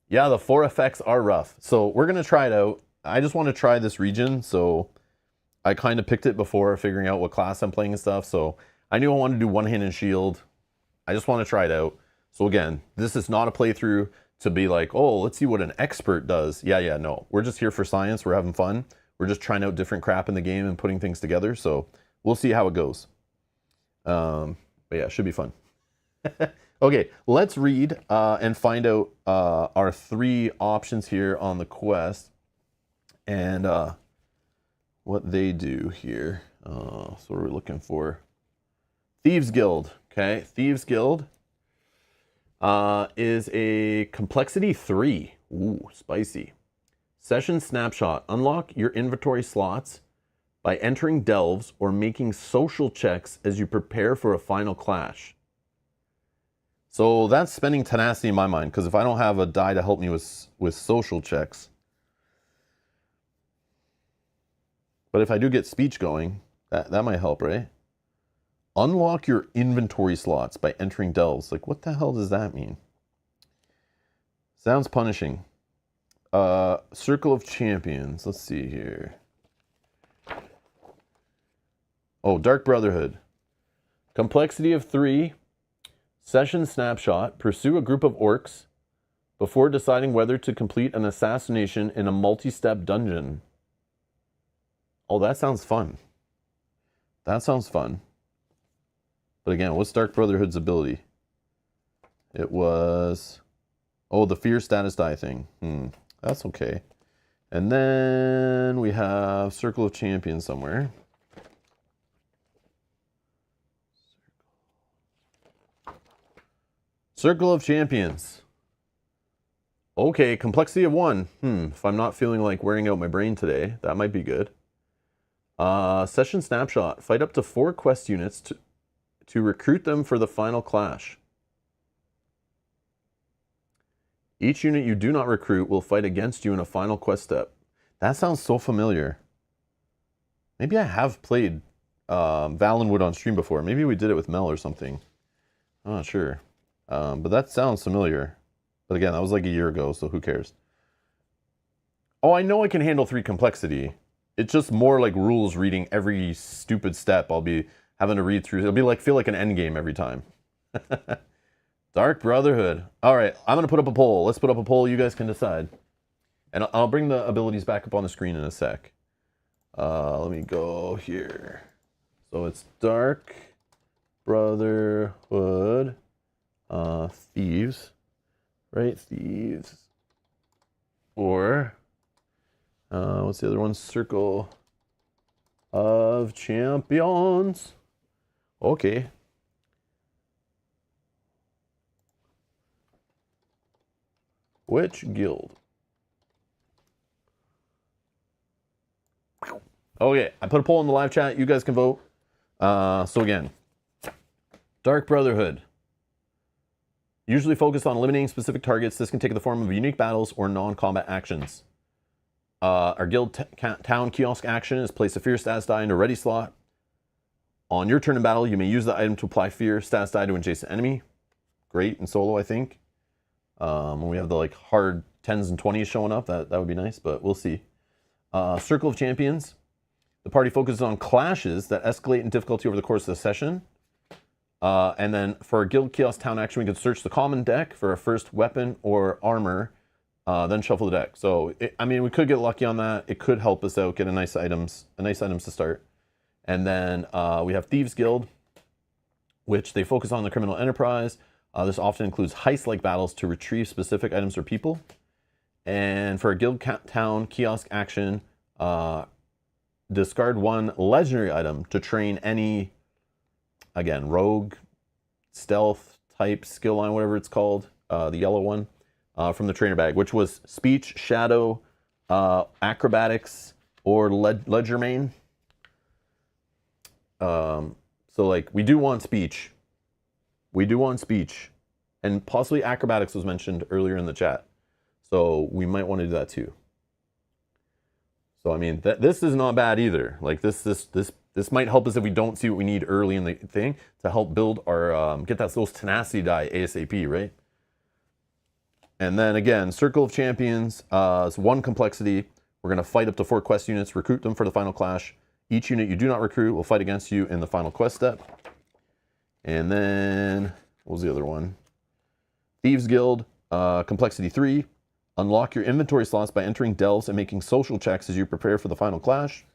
Yeah, the 4 effects are rough. So we're going to try it out. I just want to try this region, so I kind of picked it before figuring out what class I'm playing and stuff, so I knew I wanted to do one-handed shield. I just want to try it out. So again, this is not a playthrough to be like, oh, let's see what an expert does. Yeah, no. We're just here for science. We're having fun. We're just trying out different crap in the game and putting things together, so we'll see how it goes. But yeah, it should be fun. Okay, let's read and find out our 3 options here on the quest and what they do here. So what are we looking for? Thieves Guild. Okay, Thieves Guild is a complexity 3. Ooh, spicy. Session snapshot. Unlock your inventory slots by entering delves or making social checks as you prepare for a final clash. So that's spending tenacity in my mind, because if I don't have a die to help me with social checks. But if I do get speech going, that might help, right? Unlock your inventory slots by entering delves. Like, what the hell does that mean? Sounds punishing. Circle of Champions. Let's see here. Oh, Dark Brotherhood. Complexity of 3. Session snapshot. Pursue a group of orcs before deciding whether to complete an assassination in a multi-step dungeon. Oh, that sounds fun. That sounds fun. But again, what's Dark Brotherhood's ability? It was... Oh, the fear status die thing. That's okay. And then we have Circle of Champions somewhere. Circle of Champions. Okay, complexity of 1. If I'm not feeling like wearing out my brain today, that might be good. Session snapshot. Fight up to 4 quest units to recruit them for the final clash. Each unit you do not recruit will fight against you in a final quest step. That sounds so familiar. Maybe I have played Valenwood on stream before. Maybe we did it with Mel or something. I'm not sure. But that sounds familiar. But again, that was like a year ago, so who cares? Oh, I know I can handle 3 complexity. It's just more like rules reading every stupid step I'll be having to read through. It'll be like, feel like an end game every time. Dark Brotherhood. All right, I'm going to put up a poll. Let's put up a poll. You guys can decide. And I'll bring the abilities back up on the screen in a sec. Let me go here. So it's Dark Brotherhood. Thieves. Right? Thieves. Or, what's the other one? Circle of Champions. Okay. Which guild? Okay, I put a poll in the live chat. You guys can vote. So again, Dark Brotherhood. Usually focused on eliminating specific targets. This can take the form of unique battles or non-combat actions. Our guild town kiosk action is place a fear status die into ready slot. On your turn in battle, you may use the item to apply fear status die to an adjacent enemy. Great in solo, I think. When we have the like hard 10s and 20s showing up, that would be nice, but we'll see. Circle of Champions. The party focuses on clashes that escalate in difficulty over the course of the session. And then for a guild kiosk town action, we can search the common deck for a first weapon or armor, then shuffle the deck. So, I mean, we could get lucky on that. It could help us out, get a nice items to start. And then we have Thieves Guild, which they focus on the criminal enterprise. This often includes heist-like battles to retrieve specific items or people. And for a guild town kiosk action, discard 1 legendary item to train any, again, rogue, stealth type, skill line, whatever it's called, the yellow one, from the trainer bag, which was speech, shadow, acrobatics, or legerdemain. So like, we do want speech. We do want speech. And possibly acrobatics was mentioned earlier in the chat. So we might want to do that too. So I mean, this is not bad either. Like this might help us if we don't see what we need early in the thing to help build our get those tenacity die ASAP, right? And then again, Circle of Champions. It's 1 complexity. We're gonna fight up to 4 quest units, recruit them for the final clash. Each unit you do not recruit will fight against you in the final quest step. And then what was the other one? Thieves Guild, complexity 3. Unlock your inventory slots by entering delves and making social checks as you prepare for the final clash.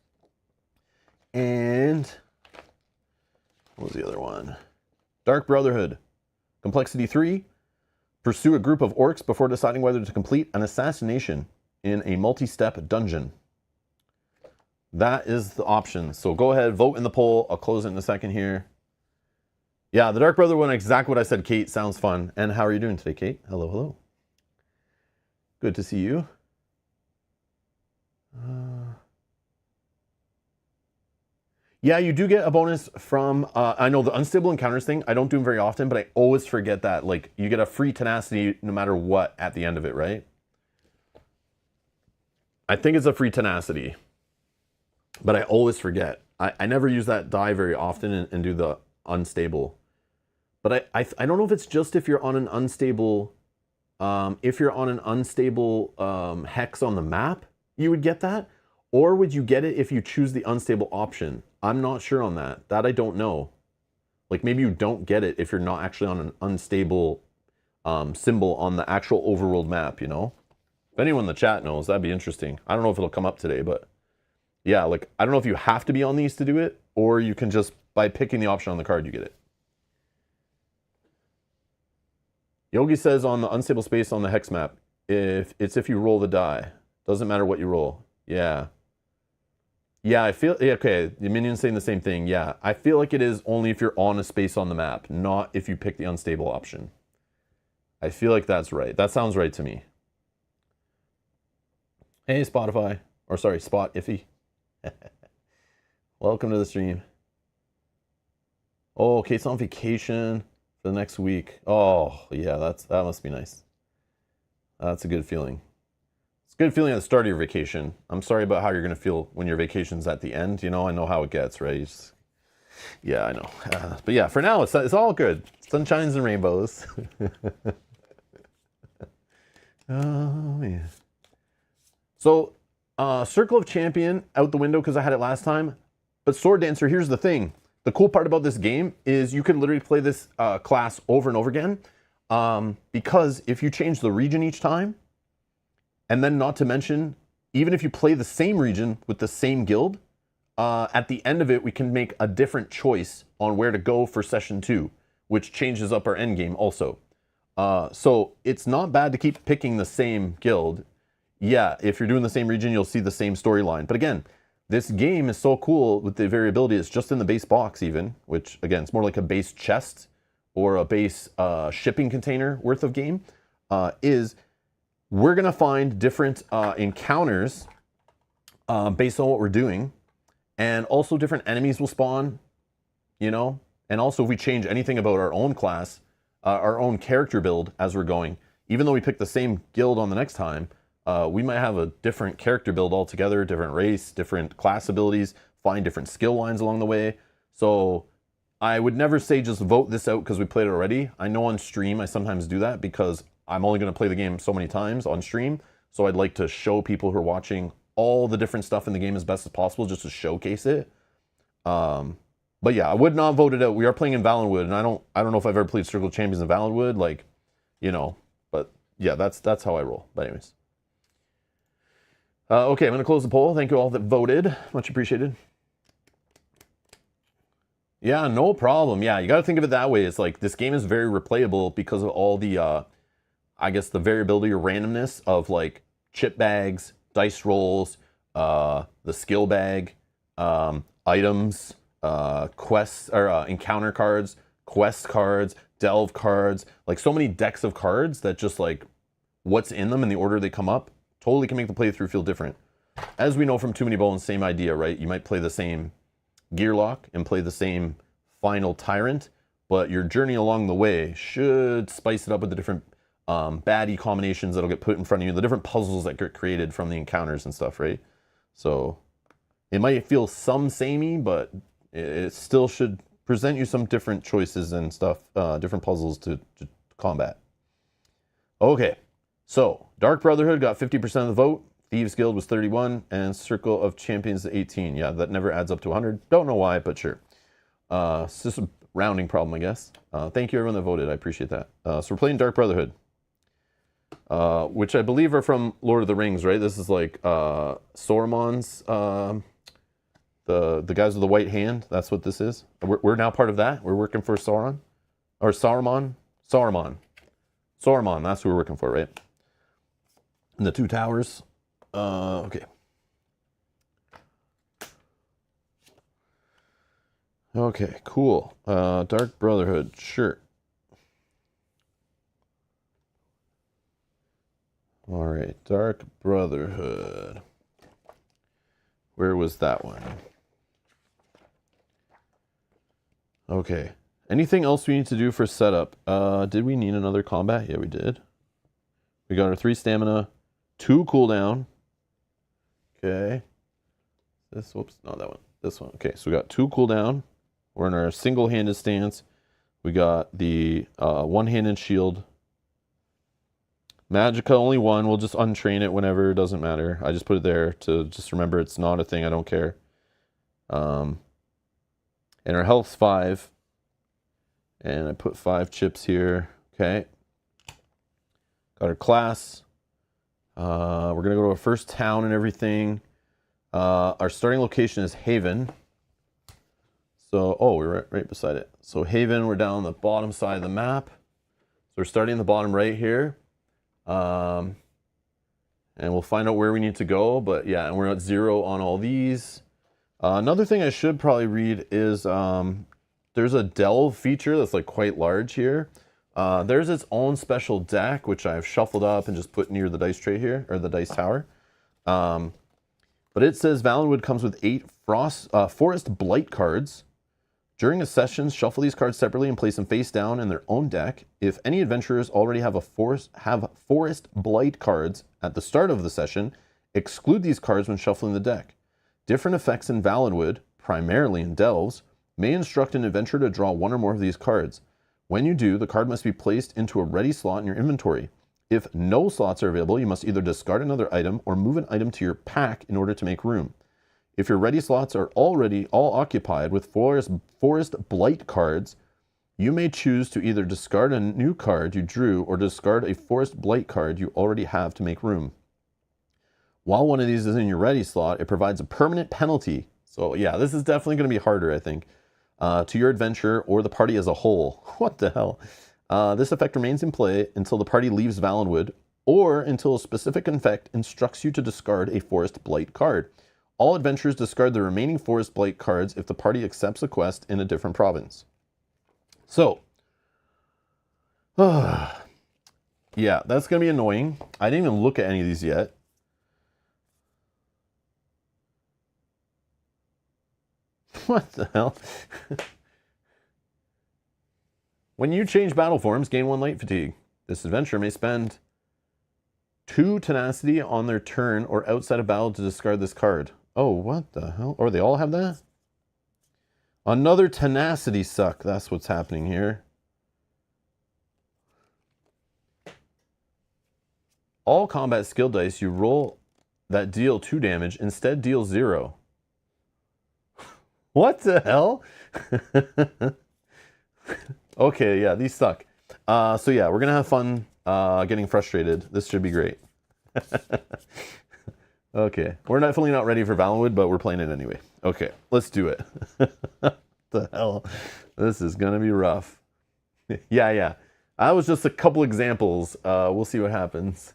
And what was the other one? Dark Brotherhood, complexity 3. Pursue a group of orcs before deciding whether to complete an assassination in a multi-step dungeon. That is the option. So go ahead, vote in the poll. I'll close it in a second here. Yeah, the Dark Brother one, exactly what I said, Kate. Sounds fun. And how are you doing today, Kate? Hello, hello. Good to see you. Yeah, you do get a bonus from, I know the unstable encounters thing, I don't do them very often, but I always forget that. Like, you get a free tenacity no matter what at the end of it, right? I think it's a free tenacity, but I always forget. I never use that die very often and do the unstable. But I don't know if it's just if you're on an unstable, hex on the map, you would get that. Or would you get it if you choose the unstable option? I'm not sure on that. That I don't know. Like maybe you don't get it if you're not actually on an unstable symbol on the actual overworld map, you know? If anyone in the chat knows, that'd be interesting. I don't know if it'll come up today, but yeah, like I don't know if you have to be on these to do it, or you can just, by picking the option on the card, you get it. Yogi says on the unstable space on the hex map, if you roll the die. Doesn't matter what you roll. Yeah. Yeah, I feel, yeah, okay, the minion's saying the same thing. Yeah, I feel like it is only if you're on a space on the map, not if you pick the unstable option. I feel like that's right. That sounds right to me. Hey, Spotify. Or sorry, Spot Iffy. Welcome to the stream. Oh, Kate's on vacation for the next week. Oh, yeah, that must be nice. That's a good feeling. It's a good feeling at the start of your vacation. I'm sorry about how you're going to feel when your vacation's at the end. You know, I know how it gets, right? Just, yeah, I know. But yeah, for now, it's all good. Sunshines and rainbows. Oh, yeah. So, Circle of Champion out the window because I had it last time. But Sword Dancer, here's the thing. The cool part about this game is you can literally play this class over and over again. Because if you change the region each time, and then not to mention, even if you play the same region with the same guild, at the end of it, we can make a different choice on where to go for session 2, which changes up our end game also. So it's not bad to keep picking the same guild. Yeah, if you're doing the same region, you'll see the same storyline. But again, this game is so cool with the variability. It's just in the base box even, which again, it's more like a base chest or a base shipping container worth of game, is we're going to find different encounters based on what we're doing. And also different enemies will spawn, you know. And also if we change anything about our own class, our own character build as we're going, even though we pick the same guild on the next time, we might have a different character build altogether, different race, different class abilities, find different skill lines along the way. So I would never say just vote this out because we played it already. I know on stream I sometimes do that because I'm only going to play the game so many times on stream. So I'd like to show people who are watching all the different stuff in the game as best as possible just to showcase it. But yeah, I would not vote it out. We are playing in Valenwood, and I don't know if I've ever played Circle of Champions in Valenwood, like, you know, but yeah, that's how I roll. But anyways. Okay, I'm going to close the poll. Thank you all that voted. Much appreciated. Yeah, no problem. Yeah, you got to think of it that way. It's like this game is very replayable because of all the, I guess, the variability or randomness of like chip bags, dice rolls, the skill bag, items, quests or encounter cards, quest cards, delve cards, like so many decks of cards that just like what's in them and the order they come up totally can make the playthrough feel different. As we know from Too Many Bones, same idea, right? You might play the same Gearlock and play the same Final Tyrant, but your journey along the way should spice it up with the different baddie combinations that'll get put in front of you, the different puzzles that get created from the encounters and stuff, right? So it might feel some samey, but it still should present you some different choices and stuff, different puzzles to combat. Okay, so Dark Brotherhood got 50% of the vote, Thieves Guild was 31, and Circle of Champions 18. Yeah, that never adds up to 100. Don't know why, but sure. It's just a rounding problem, I guess. Thank you everyone that voted, I appreciate that. So we're playing Dark Brotherhood, which I believe are from Lord of the Rings, right? This is like Sauron's, the guys with the white hand. That's what this is. We're now part of that. We're working for Sauron, or Saruman. Saruman, that's who we're working for, right? And the Two Towers. Okay. Okay, cool. Dark Brotherhood, sure. All right, Dark Brotherhood. Where was that one? Okay. Anything else we need to do for setup? Did we need another combat? Yeah, we did. We got our 3 stamina, 2 cooldown. Okay. Whoops, not that one. This one. Okay, so we got 2 cooldown. We're in our single-handed stance. We got the one-handed shield. Magicka, only 1. We'll just untrain it whenever. It doesn't matter. I just put it there to just remember it's not a thing. I don't care. And our health's 5. And I put 5 chips here. Okay. Got our class. We're going to go to our first town and everything. Our starting location is Haven. So, oh, we're right beside it. So Haven, we're down the bottom side of the map. So we're starting in the bottom right here. And we'll find out where we need to go. But yeah, and we're at 0 on all these. Another thing I should probably read is there's a delve feature that's like quite large here. There's its own special deck, which I've shuffled up and just put near the dice tray here, or the dice tower. But it says Valenwood comes with 8 Forest Blight cards. During a session, shuffle these cards separately and place them face down in their own deck. If any adventurers already have Forest Blight cards at the start of the session, exclude these cards when shuffling the deck. Different effects in Valenwood, primarily in delves, may instruct an adventurer to draw 1 or more of these cards. When you do, the card must be placed into a ready slot in your inventory. If no slots are available, you must either discard another item or move an item to your pack in order to make room. If your ready slots are already all occupied with Forest Blight cards, you may choose to either discard a new card you drew or discard a Forest Blight card you already have to make room. While one of these is in your ready slot, it provides a permanent penalty. So yeah, this is definitely going to be harder, I think, to your adventure or the party as a whole. What the hell? This effect remains in play until the party leaves Valenwood or until a specific effect instructs you to discard a Forest Blight card. All adventurers discard the remaining Forest Blight cards if the party accepts a quest in a different province. So, yeah, that's going to be annoying. I didn't even look at any of these yet. What the hell? When you change battle forms, gain 1 light fatigue. This adventurer may spend 2 tenacity on their turn or outside of battle to discard this card. Oh, what the hell? Or they all have that? Another tenacity suck. That's what's happening here. All combat skill dice you roll that deal 2 damage instead deal 0. What the hell? Okay, yeah, these suck. So yeah, we're gonna have fun getting frustrated. This should be great. Okay, we're definitely not ready for Valenwood, but we're playing it anyway. Okay, let's do it. The hell? This is gonna be rough. Yeah. That was just a couple examples. We'll see what happens.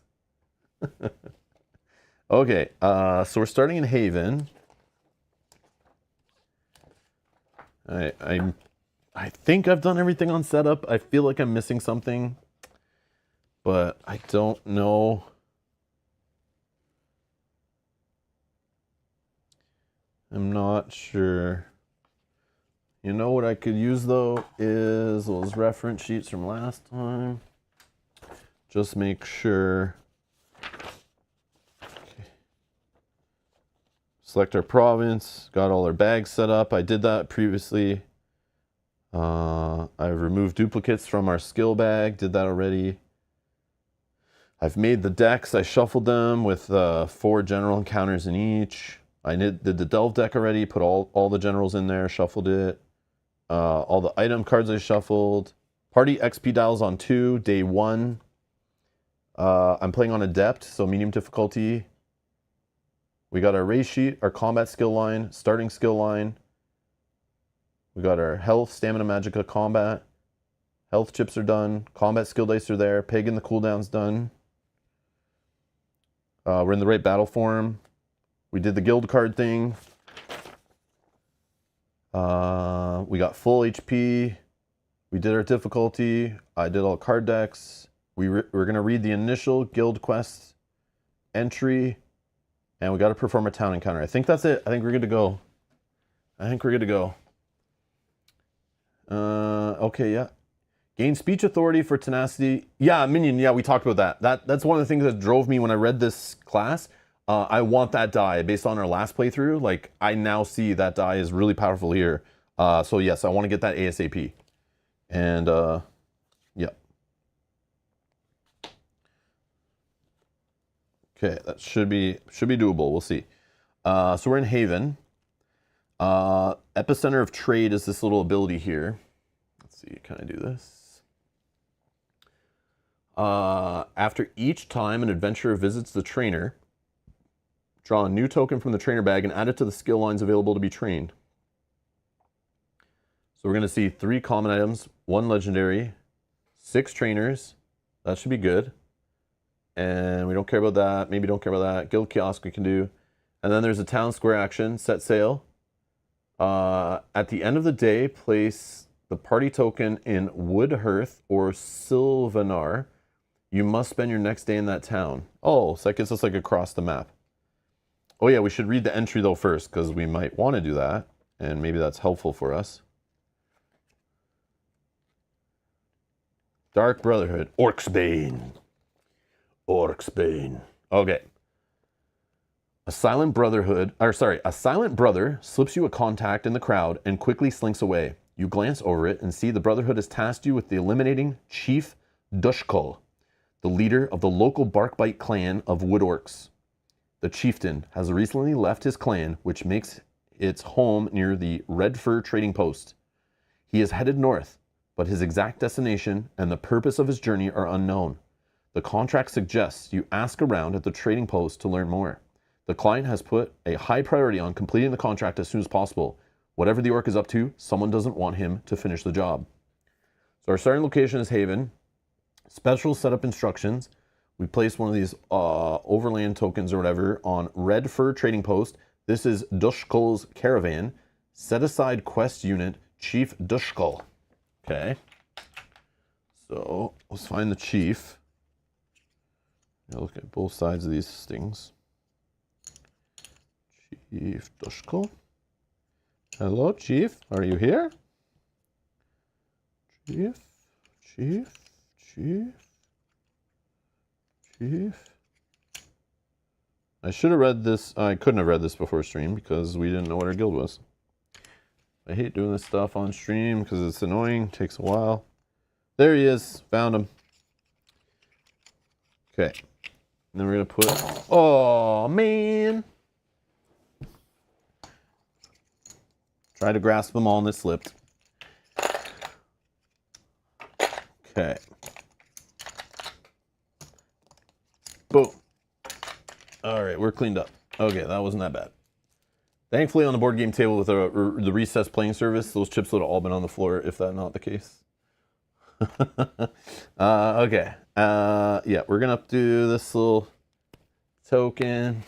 Okay, so we're starting in Haven. I think I've done everything on setup. I feel like I'm missing something, but I don't know. I'm not sure. You know what I could use though is those reference sheets from last time. Just make sure. Okay. Select our province, got all our bags set up. I did that previously. I've removed duplicates from our skill bag, did that already. I've made the decks, I shuffled them with 4 general encounters in each. I did the delve deck already, put all the generals in there, shuffled it. All the item cards I shuffled. Party XP dials on 2, day 1. I'm playing on Adept, so medium difficulty. We got our race sheet, our combat skill line, starting skill line. We got our health, stamina, magicka, combat. Health chips are done. Combat skill dice are there. Pagan, the cooldown's done. We're in the right battle form. We did the guild card thing. We got full HP. We did our difficulty. I did all card decks. We're going to read the initial guild quest entry. And we got to perform a town encounter. I think that's it. I think we're good to go. Okay, yeah. Gain speech authority for tenacity. Yeah, minion. Yeah, we talked about that. That's one of the things that drove me when I read this class. I want that die based on our last playthrough. Like, I now see that die is really powerful here. So yes, I want to get that ASAP. And yeah. Okay, that should be doable. We'll see. So we're in Haven. Epicenter of Trade is this little ability here. Let's see, can I do this? After each time an adventurer visits the trainer, draw a new token from the trainer bag and add it to the skill lines available to be trained. So we're going to see 3 common items, 1 legendary, 6 trainers. That should be good. And we don't care about that. Maybe don't care about that. Guild kiosk we can do. And then there's a town square action, set sail. At the end of the day, place the party token in Woodhearth or Sylvanar. You must spend your next day in that town. Oh, so that gets us like across the map. Oh yeah, we should read the entry though first, because we might want to do that. And maybe that's helpful for us. Dark Brotherhood. Orcsbane. Orcsbane. Okay. A silent brother slips you a contact in the crowd and quickly slinks away. You glance over it and see the Brotherhood has tasked you with eliminating Chief Dushkull, the leader of the local Barkbite clan of Wood Orcs. The chieftain has recently left his clan, which makes its home near the Red Fur trading post. He is headed north, but his exact destination and the purpose of his journey are unknown. The contract suggests you ask around at the trading post to learn more. The client has put a high priority on completing the contract as soon as possible. Whatever the orc is up to, someone doesn't want him to finish the job. So our starting location is Haven. Special setup instructions. We place one of these overland tokens or whatever on Red Fur Trading Post. This is Dushkull's caravan. Set aside quest unit, Chief Dushkull. Okay. So let's find the chief. Now look at both sides of these things. Chief Dushkull. Hello, Chief. Are you here? Chief. I should have read this. I couldn't have read this before stream because we didn't know what our guild was. I hate doing this stuff on stream because it's annoying. Takes a while. There he is. Found him. Okay. And then we're going to put... Oh, man. Tried to grasp them all and it slipped. Okay. Boom. All right, we're cleaned up. Okay, that wasn't that bad. Thankfully, on the board game table with the recessed playing service, those chips would have all been on the floor if that's not the case. Okay. Yeah, we're going to do this little token.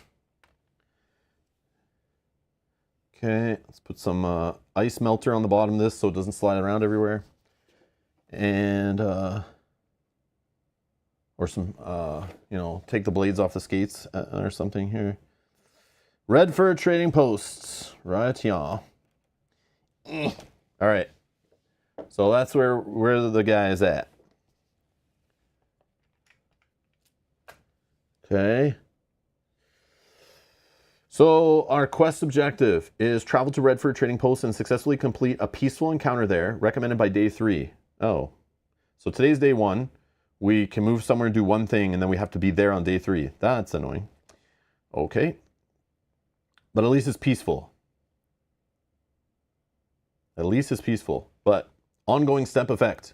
Okay, let's put some ice melter on the bottom of this so it doesn't slide around everywhere. And, or some, you know, take the blades off the skates or something here. Red Fur Trading Posts, right, y'all. All right, so that's where the guy is at. Okay. So our quest objective is travel to Red Fur Trading Post and successfully complete a peaceful encounter there, recommended by day 3. Oh, so today's day 1. We can move somewhere and do one thing, and then we have to be there on day 3. That's annoying. Okay. But at least it's peaceful. At least it's peaceful. But ongoing step effect.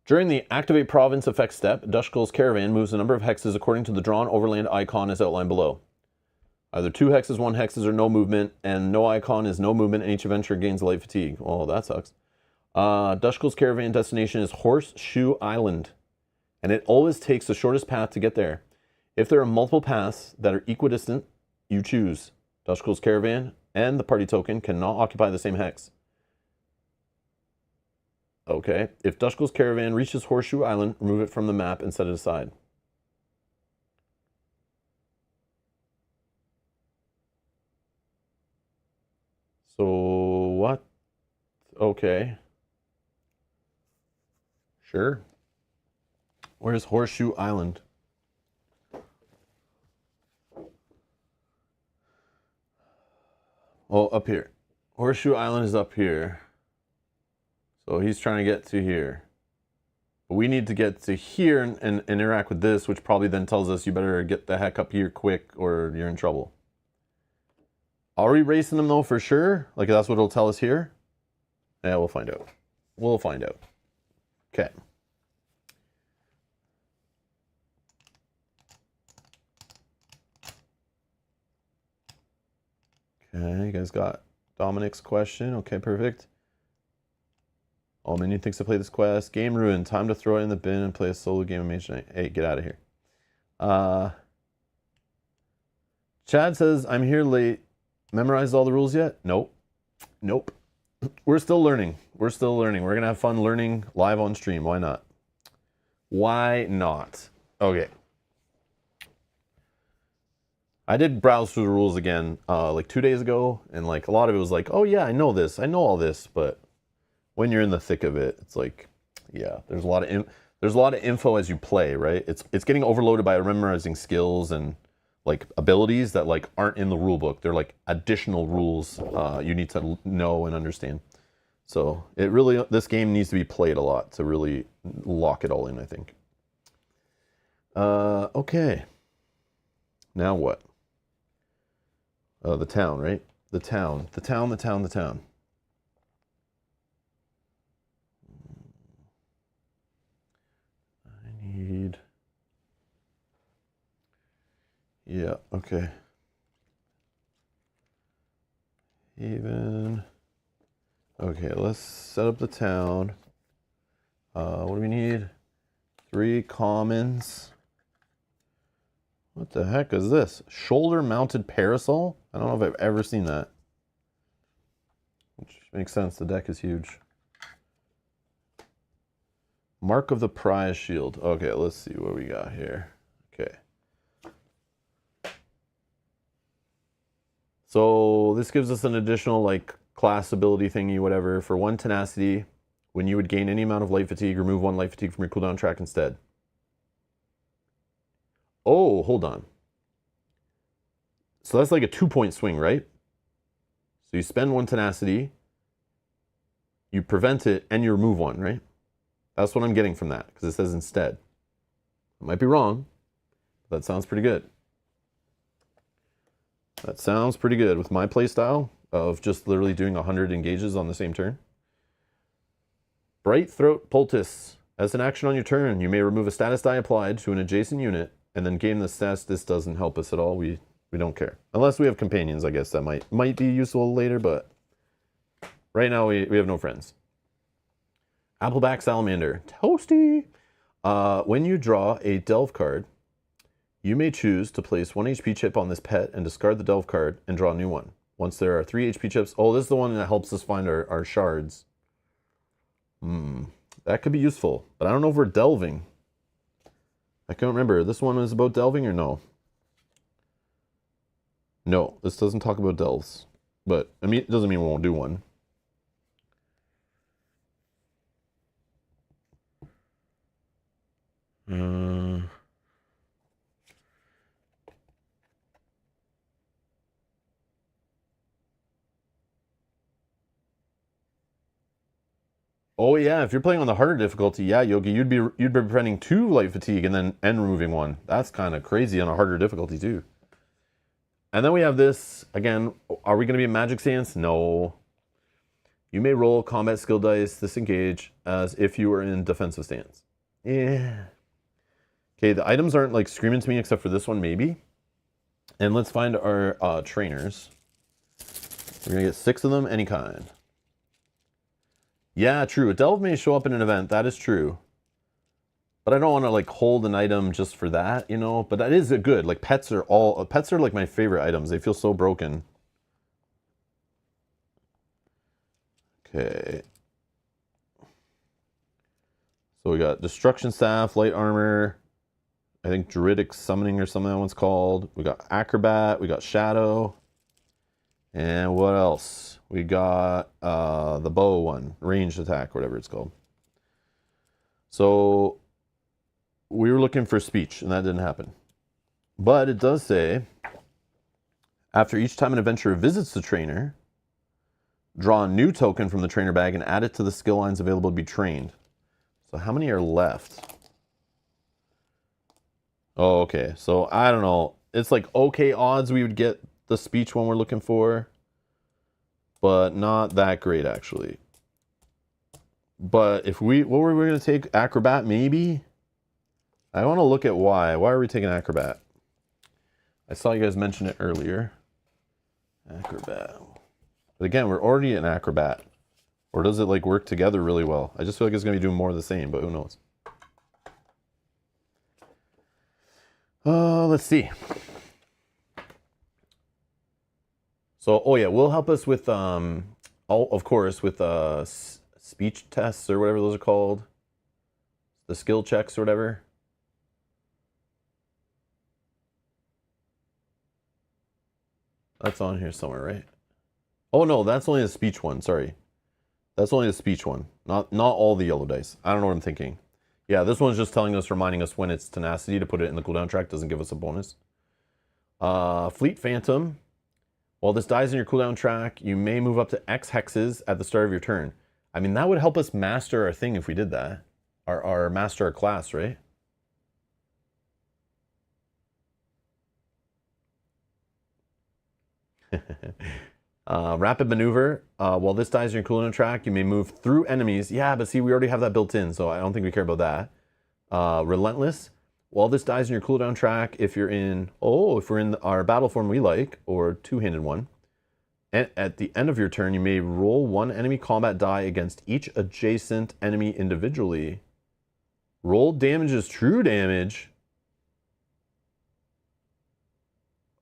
During the Activate Province effect step, Dushkull's caravan moves a number of hexes according to the drawn overland icon as outlined below. Either 2 hexes, 1 hexes, or no movement, and no icon is no movement, and each adventurer gains light fatigue. Oh, that sucks. Dushkull's caravan destination is Horseshoe Island, and it always takes the shortest path to get there. If there are multiple paths that are equidistant, you choose. Dushkull's caravan and the party token cannot occupy the same hex. Okay, if Dushkull's caravan reaches Horseshoe Island, remove it from the map and set it aside. So what? Okay. Sure. Where's Horseshoe Island? Oh, up here. Horseshoe Island is up here. So he's trying to get to here. But we need to get to here and interact with this, which probably then tells us you better get the heck up here quick or you're in trouble. Are we racing them though for sure? Like that's what it'll tell us here? Yeah, we'll find out. We'll find out. Okay. Okay, you guys got Dominic's question. Okay, perfect. All minion thinks to play this quest. Game ruined. Time to throw it in the bin and play a solo game of Mage Knight. Hey, get out of here. Chad says, I'm here late. Memorized all the rules yet? Nope. Nope. We're still learning. We're still learning. We're going to have fun learning live on stream. Why not? Why not? Okay. I did browse through the rules again like 2 days ago, and like a lot of it was like, oh yeah, I know this. I know all this, but when you're in the thick of it, it's like, yeah, there's a lot of info as you play, right? It's getting overloaded by memorizing skills and like abilities that like aren't in the rule book. They're like additional rules you need to know and understand. So this game needs to be played a lot to really lock it all in, I think. Okay. Now what? The town, right? The town. I need... Yeah, okay. Even... Okay, let's set up the town. What do we need? 3 commons. What the heck is this? Shoulder-mounted parasol? I don't know if I've ever seen that. Which makes sense, the deck is huge. Mark of the Prize Shield. Okay, let's see what we got here. Okay. So this gives us an additional like class ability thingy, whatever. For 1 tenacity, when you would gain any amount of light fatigue, remove 1 light fatigue from your cooldown track instead. Oh, hold on. So that's like a 2-point swing, right? So you spend 1 tenacity, you prevent it, and you remove 1, right? That's what I'm getting from that, because it says instead. I might be wrong, but that sounds pretty good. That sounds pretty good with my playstyle of just literally doing 100 engages on the same turn. Bright Throat Poultice. As an action on your turn, you may remove a status die applied to an adjacent unit and then gain the status. This doesn't help us at all. We don't care. Unless we have companions, I guess that might be useful later, but right now we have no friends. Appleback Salamander. Toasty! When you draw a Delve card, you may choose to place 1 HP chip on this pet and discard the Delve card and draw a new one. Once there are 3 HP chips... Oh, this is the one that helps us find our shards. That could be useful, but I don't know if we're delving. I can't remember. This one is about delving or no? No, this doesn't talk about delves. But, I mean, it doesn't mean we won't do one. Oh yeah, if you're playing on the harder difficulty, yeah, Yogi, you'd be preventing 2 light fatigue and removing 1. That's kind of crazy on a harder difficulty too. And then we have this again. Are we going to be a magic stance? No. You may roll combat skill dice disengage as if you were in defensive stance. Yeah. Okay, the items aren't like screaming to me except for this one maybe. And let's find our trainers. We're gonna get 6 of them, any kind. Yeah, true. A delve may show up in an event. That is true. But I don't want to like hold an item just for that, you know. But that is a good. Like pets are like my favorite items. They feel so broken. Okay. So we got Destruction Staff, Light Armor. I think Druidic Summoning or something that one's called. We got Acrobat. We got Shadow. And what else? We got the bow one, ranged attack, whatever it's called. So we were looking for speech, and that didn't happen. But it does say, after each time an adventurer visits the trainer, draw a new token from the trainer bag and add it to the skill lines available to be trained. So how many are left? Oh, okay. So I don't know. It's like okay odds we would get the speech one we're looking for, but not that great actually. But if what were we going to take? Acrobat, maybe? I want to look at why. Why are we taking Acrobat? I saw you guys mention it earlier. Acrobat. But again, we're already in Acrobat. Or does it like work together really well? I just feel like it's going to be doing more of the same, but who knows? Let's see. So, oh yeah, will help us with, of course, with speech tests or whatever those are called. The skill checks or whatever. That's on here somewhere, right? Oh no, that's only the speech one, sorry. That's only the speech one, not all the yellow dice. I don't know what I'm thinking. Yeah, this one's just telling us, reminding us when it's tenacity to put it in the cooldown track, doesn't give us a bonus. Fleet Phantom. While this dies in your cooldown track, you may move up to X hexes at the start of your turn. I mean, that would help us master our thing if we did that. Our master our class, right? Rapid maneuver. While this dies in your cooldown track, you may move through enemies. Yeah, but see, we already have that built in, so I don't think we care about that. Relentless. While this dies in your cooldown track, if we're in our battle form we like, or two-handed one, and at the end of your turn, you may roll one enemy combat die against each adjacent enemy individually. Rolled damage is true damage.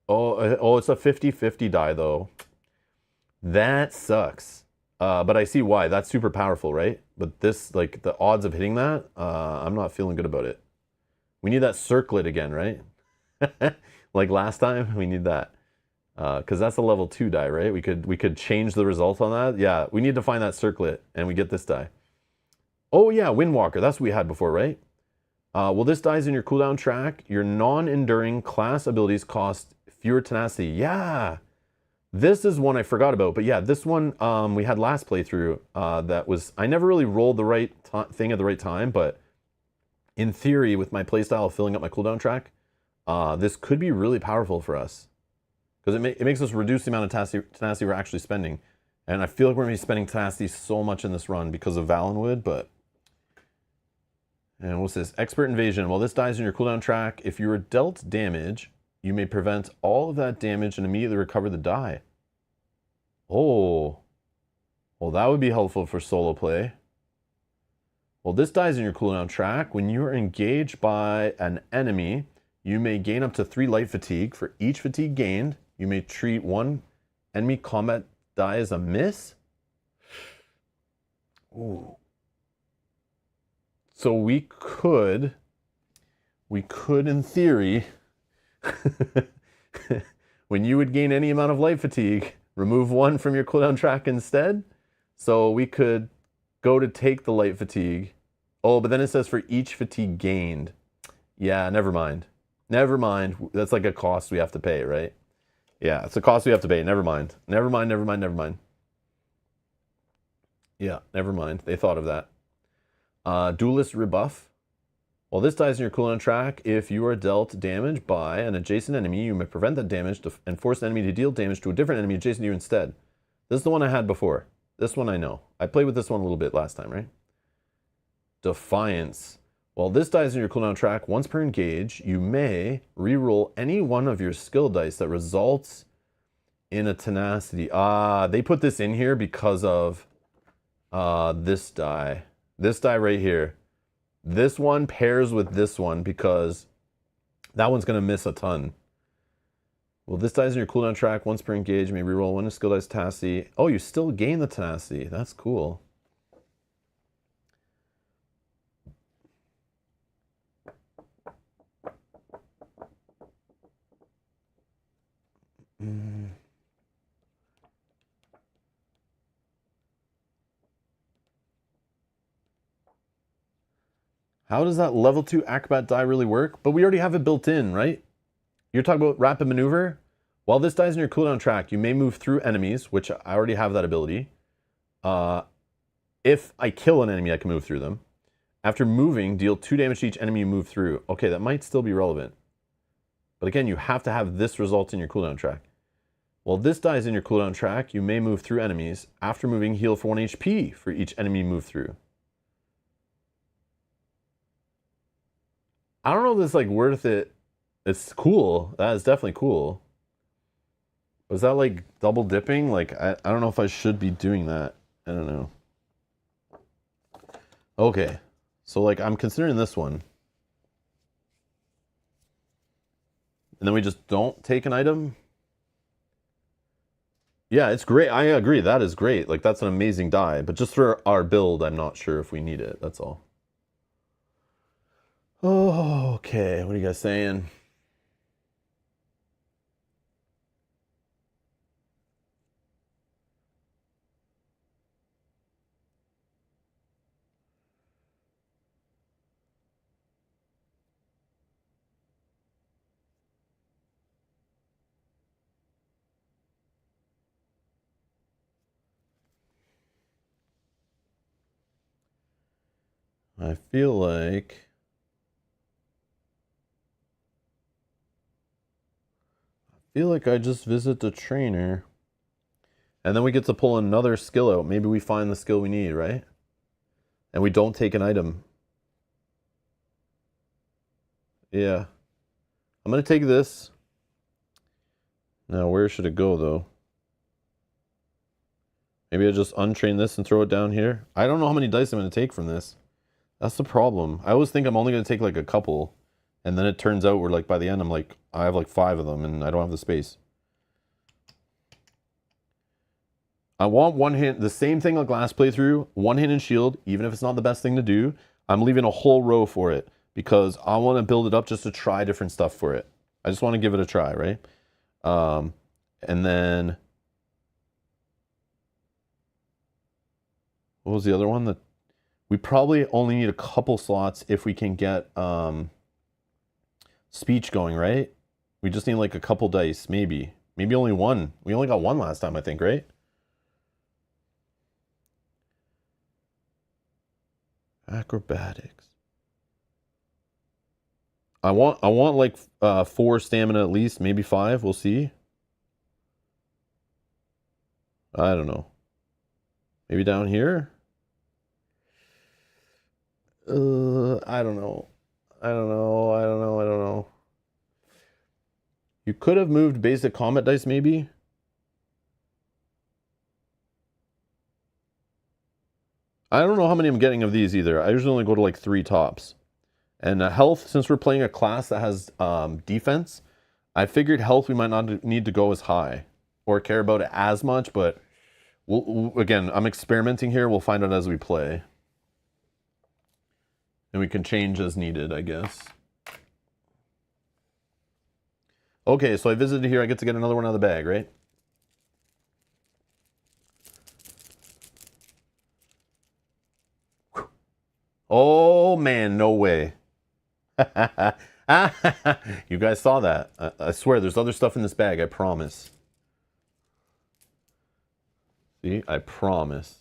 Oh, it's a 50-50 die, though. That sucks. But I see why. That's super powerful, right? But this, like, the odds of hitting that, I'm not feeling good about it. We need that circlet again, right? Like last time, we need that. Because that's a level 2 die, right? We could change the result on that. Yeah, we need to find that circlet, and we get this die. Oh yeah, Windwalker. That's what we had before, right? Well, this dies in your cooldown track. Your non-enduring class abilities cost fewer tenacity. Yeah, this is one I forgot about. But yeah, this one we had last playthrough. That was, I never really rolled the right thing at the right time, but in theory, with my playstyle of filling up my cooldown track, this could be really powerful for us. Because it makes us reduce the amount of tenacity we're actually spending. And I feel like we're going to be spending tenacity so much in this run because of Valenwood, but... And what's this? Expert Invasion. While this dies in your cooldown track, if you are dealt damage, you may prevent all of that damage and immediately recover the die. Oh. Well, that would be helpful for solo play. Well, this dies in your cooldown track. When you are engaged by an enemy, you may gain up to 3 light fatigue. For each fatigue gained, you may treat one enemy combat die as a miss. Ooh. So we could in theory, when you would gain any amount of light fatigue, remove 1 from your cooldown track instead. So we could go to take the light fatigue. Oh, but then it says for each fatigue gained. Yeah, never mind. Never mind. That's like a cost we have to pay, right? Yeah, it's a cost we have to pay. Never mind. Never mind, never mind, never mind. Yeah, never mind. They thought of that. Duelist rebuff. While this dies in your cooldown track, if you are dealt damage by an adjacent enemy, you may prevent that damage and force the enemy to deal damage to a different enemy adjacent to you instead. This is the one I had before. This one I know. I played with this one a little bit last time, right? Defiance. While this dies in your cooldown track, once per engage, you may reroll any one of your skill dice that results in a tenacity. They put this in here because of this die. This die right here. This one pairs with this one because that one's going to miss a ton. Well, this dies in your cooldown track. Once per engage, you may reroll one skill dice tenacity. Oh, you still gain the tenacity. That's cool. How does that level 2 acrobat die really work? But we already have it built in, right? You're talking about rapid maneuver? While this dies in your cooldown track, you may move through enemies, which I already have that ability. If I kill an enemy, I can move through them. After moving, deal 2 damage to each enemy you move through. Okay, that might still be relevant. But again, you have to have this result in your cooldown track. While this dies in your cooldown track, you may move through enemies. After moving, heal for 1 HP for each enemy you move through. I don't know if this is like worth it. It's cool. That is definitely cool. Was that like double dipping? Like, I don't know if I should be doing that. I don't know. Okay. So like I'm considering this one. And then we just don't take an item. Yeah, it's great. I agree. That is great. Like that's an amazing die. But just for our build, I'm not sure if we need it. That's all. Oh, okay. What are you guys saying? I feel like I just visit the trainer. And then we get to pull another skill out. Maybe we find the skill we need, right? And we don't take an item. Yeah. I'm going to take this. Now, where should it go, though? Maybe I just untrain this and throw it down here. I don't know how many dice I'm going to take from this. That's the problem. I always think I'm only going to take like a couple. And then it turns out we're like, by the end, I'm like, I have like 5 of them and I don't have the space. I want one hand, the same thing like last playthrough, one hand and shield, even if it's not the best thing to do. I'm leaving a whole row for it because I want to build it up just to try different stuff for it. I just want to give it a try, right? And then, what was the other one? That we probably only need a couple slots if we can get speech going, right? We just need like a couple dice, maybe. Maybe only one. We only got one last time, I think, right? Acrobatics. I want like 4 stamina at least, maybe 5. We'll see. I don't know. Maybe down here. I don't know. I don't know. I don't know. I don't know. You could have moved basic combat dice, maybe. I don't know how many I'm getting of these either. I usually only go to like 3 tops. And health, since we're playing a class that has defense, I figured health we might not need to go as high or care about it as much, but again, I'm experimenting here. We'll find out as we play. And we can change as needed, I guess. Okay, so I visited here. I get to get another one out of the bag, right? Oh, man, no way. You guys saw that. I swear, there's other stuff in this bag, I promise. See, I promise.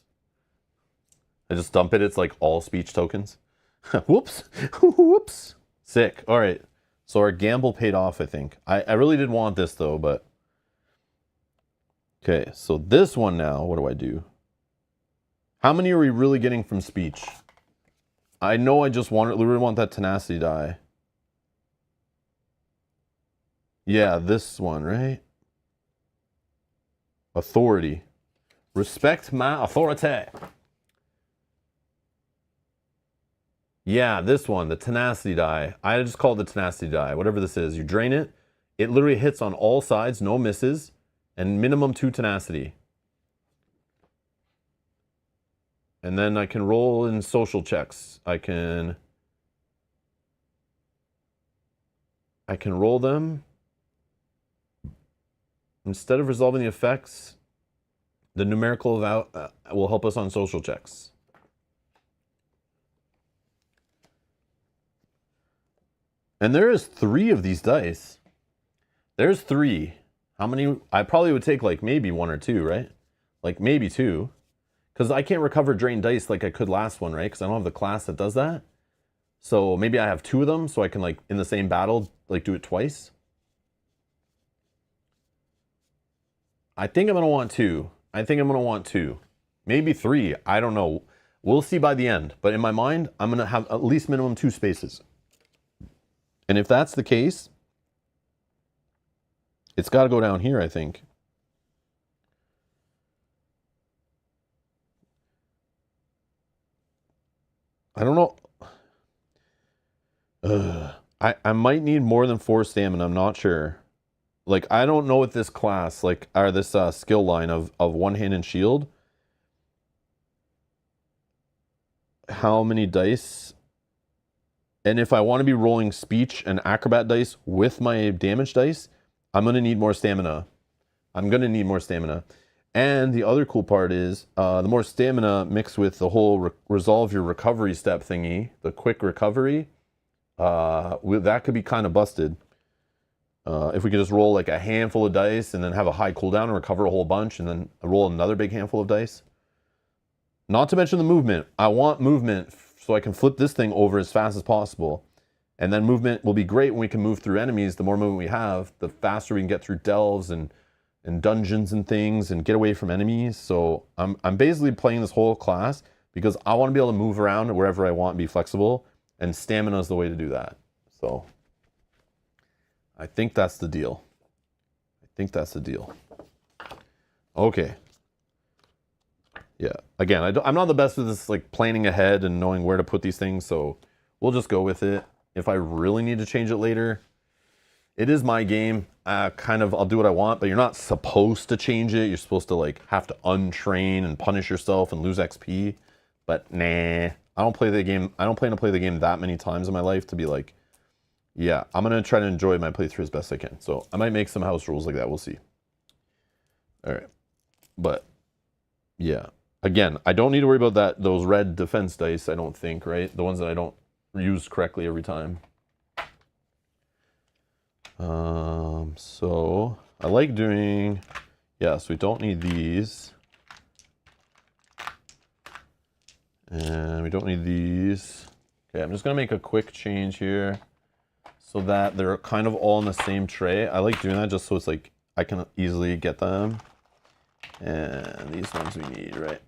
I just dump it, it's like all speech tokens. Whoops. Whoops. Sick. All right. So our gamble paid off, I think. I really did want this, though, but... Okay, so this one now, what do I do? How many are we really getting from speech? I know I just really want that tenacity die. Yeah, this one, right? Authority. Respect my authority. Yeah, this one, the tenacity die. I just call it the tenacity die, whatever this is. You drain it. It literally hits on all sides, no misses, and minimum 2 tenacity. And then I can roll in social checks. I can roll them. Instead of resolving the effects, the numerical will help us on social checks. And there is 3 of these dice. There's 3. How many? I probably would take like maybe 1 or 2, right? Like maybe 2. Because I can't recover drained dice like I could last one, right? Because I don't have the class that does that. So maybe I have 2 of them, so I can like in the same battle, like do it twice. I think I'm going to want 2. I think I'm going to want 2. Maybe 3. I don't know. We'll see by the end. But in my mind, I'm going to have at least minimum 2 spaces. And if that's the case, it's got to go down here, I think. I don't know. I might need more than 4 stamina. I'm not sure. Like, I don't know what this class, like, or this skill line of one hand and shield. How many dice? And if I want to be rolling speech and acrobat dice with my damage dice, I'm going to need more stamina. I'm going to need more stamina. And the other cool part is the more stamina mixed with the whole resolve your recovery step thingy, the quick recovery, that could be kind of busted. If we could just roll like a handful of dice and then have a high cooldown and recover a whole bunch and then roll another big handful of dice. Not to mention the movement. I want movement so I can flip this thing over as fast as possible. And then movement will be great when we can move through enemies. The more movement we have, the faster we can get through delves and dungeons and things and get away from enemies. So I'm basically playing this whole class because I want to be able to move around wherever I want and be flexible. And stamina is the way to do that. So I think that's the deal. Okay. Yeah. Again, I'm not the best with this, like planning ahead and knowing where to put these things. So we'll just go with it. If I really need to change it later, it is my game. I'll do what I want, but you're not supposed to change it. You're supposed to like have to untrain and punish yourself and lose XP. But nah, I don't play the game. I don't plan to play the game that many times in my life to be like, yeah, I'm going to try to enjoy my playthrough as best I can. So I might make some house rules like that. We'll see. All right. But yeah, again, I don't need to worry about those red defense dice, I don't think, right? The ones that I don't use correctly every time. So I like doing, yes, we don't need these. And we don't need these. Okay, I'm just going to make a quick change here so that they're kind of all in the same tray. I like doing that just so it's like I can easily get them. And these ones we need, right?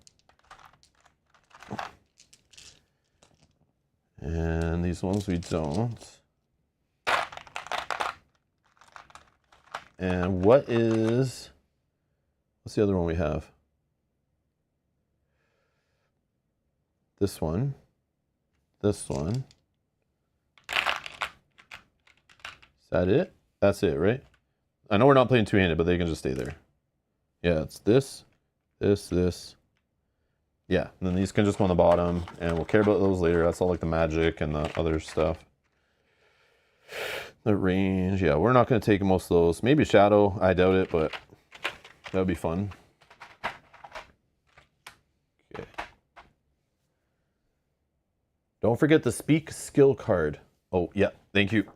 And these ones we don't. And what's the other one we have? This one. This one. Is that it? That's it, right? I know we're not playing two-handed, but they can just stay there. Yeah, it's this. Yeah, and then these can just go on the bottom, and we'll care about those later. That's all like the magic and the other stuff. The range, yeah, we're not going to take most of those. Maybe shadow, I doubt it, but that would be fun. Okay. Don't forget the speak skill card. Oh, yeah, thank you.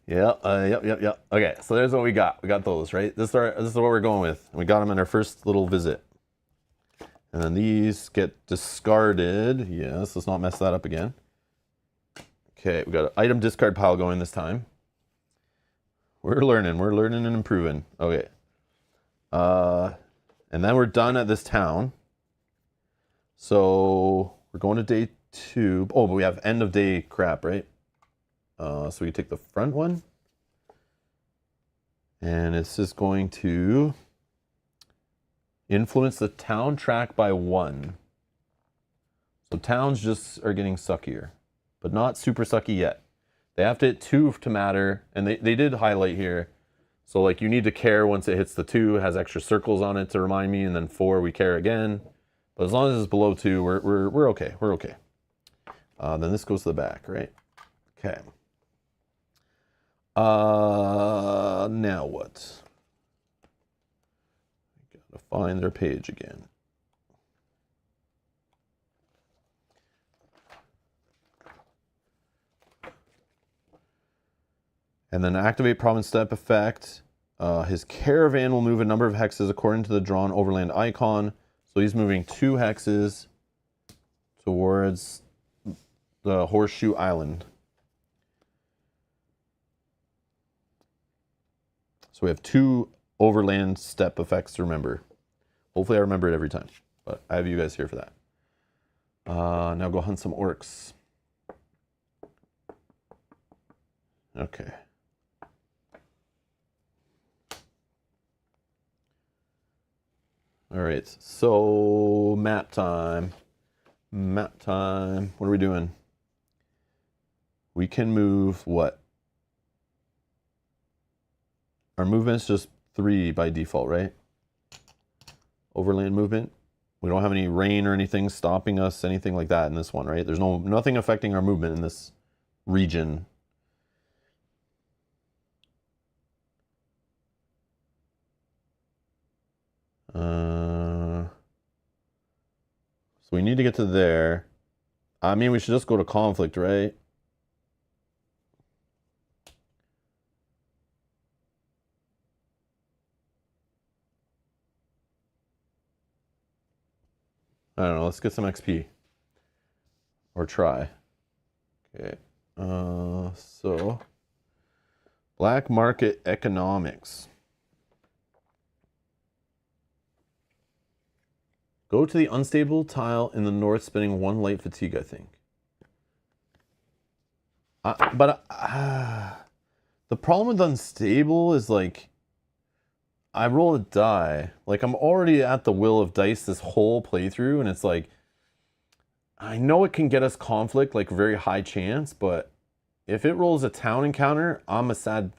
Yep. Okay, so there's what we got. We got those, right? This is what we're going with. We got them in our first little visit. And then these get discarded. Yes, let's not mess that up again. Okay, we got an item discard pile going this time. We're learning and improving. Okay. And then we're done at this town. So we're going to day 2. Oh, but we have end of day crap, right? So we take the front one. And it's just going to influence the town track by 1. So towns just are getting suckier, but not super sucky yet. They have to hit 2 to matter, and they did highlight here. So like you need to care once it hits the 2, it has extra circles on it to remind me, and then 4 we care again. But as long as it's below 2, we're okay. We're okay. Then this goes to the back, right? Okay. Now what? Gotta find their page again. And then activate province step effect. His caravan will move a number of hexes according to the drawn overland icon. So he's moving 2 hexes towards the Horseshoe Island. So we have 2 overland step effects to remember. Hopefully I remember it every time, but I have you guys here for that. Now go hunt some orcs. Okay. All right, so map time. Map time. What are we doing? We can move what? Our movement's just 3 by default, right? Overland movement. We don't have any rain or anything stopping us, anything like that in this one, right? There's nothing affecting our movement in this region. So we need to get to there. I mean, we should just go to conflict, right? I don't know. Let's get some XP. Or try. Okay. So black market economics. Go to the unstable tile in the north, spending 1 light fatigue, I think. The problem with unstable is like, I roll a die. Like, I'm already at the will of dice this whole playthrough, and it's like, I know it can get us conflict, like very high chance, but if it rolls a town encounter, I'm a sad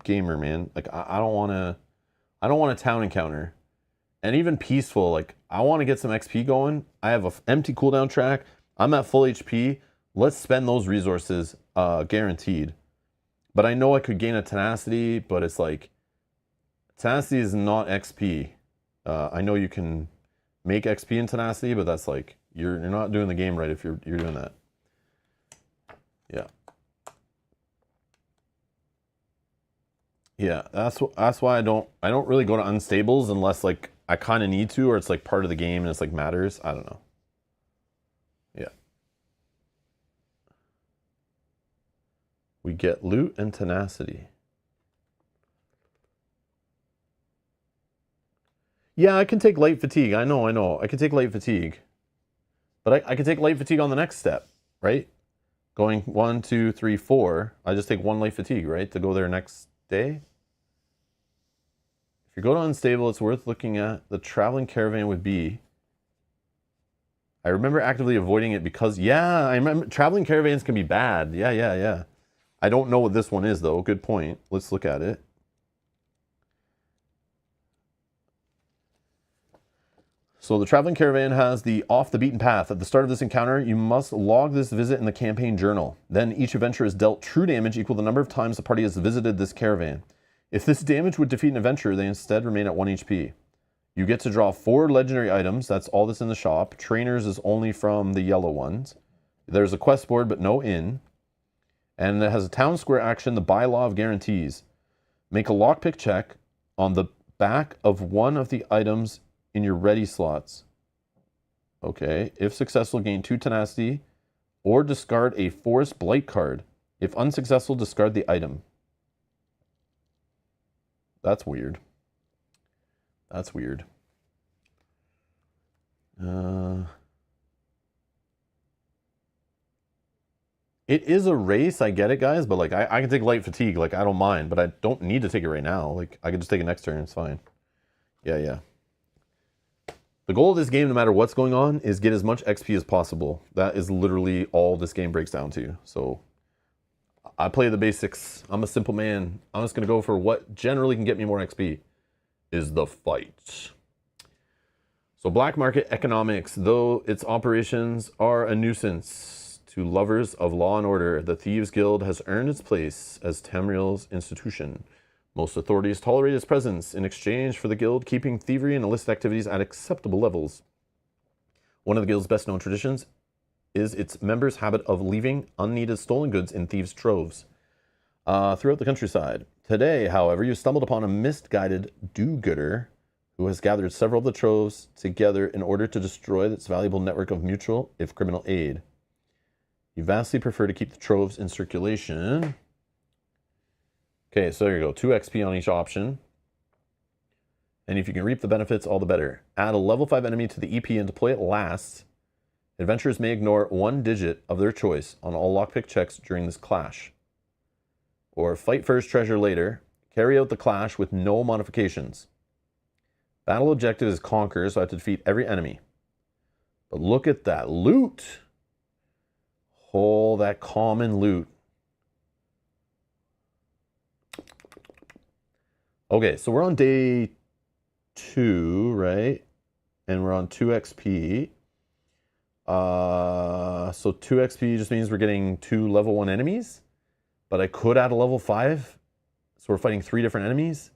gamer, man. Like, I don't want a town encounter. And even peaceful, like, I want to get some XP going. I have an empty cooldown track. I'm at full HP. Let's spend those resources, guaranteed. But I know I could gain a tenacity, but it's like, tenacity is not XP. I know you can make XP in tenacity, but that's like, you're not doing the game right if you're doing that. Yeah. Yeah, that's why I don't really go to unstables unless like I kind of need to, or it's like part of the game and it's like matters. I don't know. Yeah. We get loot and tenacity. Yeah, I can take light fatigue. I know. I can take light fatigue. But I can take light fatigue on the next step, right? Going 1, 2, 3, 4. I just take 1 light fatigue, right? To go there next day. If you go to unstable, it's worth looking at. The traveling caravan would be. I remember actively avoiding it because, yeah, I remember traveling caravans can be bad. Yeah. I don't know what this one is, though. Good point. Let's look at it. So the traveling caravan has the off the beaten path. At the start of this encounter, you must log this visit in the campaign journal. Then each adventurer is dealt true damage equal to the number of times the party has visited this caravan. If this damage would defeat an adventurer, they instead remain at 1 HP. You get to draw 4 legendary items. That's all that's in the shop. Trainers is only from the yellow ones. There's a quest board, but no inn. And it has a town square action, the bylaw of guarantees. Make a lockpick check on the back of one of the items in your ready slots. Okay. If successful, gain 2 tenacity or discard a forest blight card. If unsuccessful, discard the item. That's weird. That's weird. It is a race, I get it, guys, but like I can take light fatigue, like I don't mind, but I don't need to take it right now. Like I can just take it next turn, it's fine. Yeah. The goal of this game, no matter what's going on, is get as much XP as possible. That is literally all this game breaks down to. So I play the basics. I'm a simple man. I'm just going to go for what generally can get me more XP, is the fight. So black market economics, though its operations are a nuisance to lovers of law and order, the Thieves Guild has earned its place as Tamriel's institution. Most authorities tolerate its presence in exchange for the guild keeping thievery and illicit activities at acceptable levels. One of the guild's best known traditions is its members' habit of leaving unneeded stolen goods in thieves' troves throughout the countryside. Today, however, you stumbled upon a misguided do-gooder who has gathered several of the troves together in order to destroy its valuable network of mutual, if criminal, aid. You vastly prefer to keep the troves in circulation. Okay, so there you go. 2 XP on each option. And if you can reap the benefits, all the better. Add a level 5 enemy to the EP and deploy it last. Adventurers may ignore 1 digit of their choice on all lockpick checks during this clash. or fight first, treasure later. Carry out the clash with no modifications. Battle objective is conquer, so I have to defeat every enemy. But look at that loot. Oh, that common loot. Okay, so we're on day 2, right? And we're on 2 XP. So 2 XP just means we're getting 2 level 1 enemies. But I could add a level 5. So we're fighting 3 different enemies.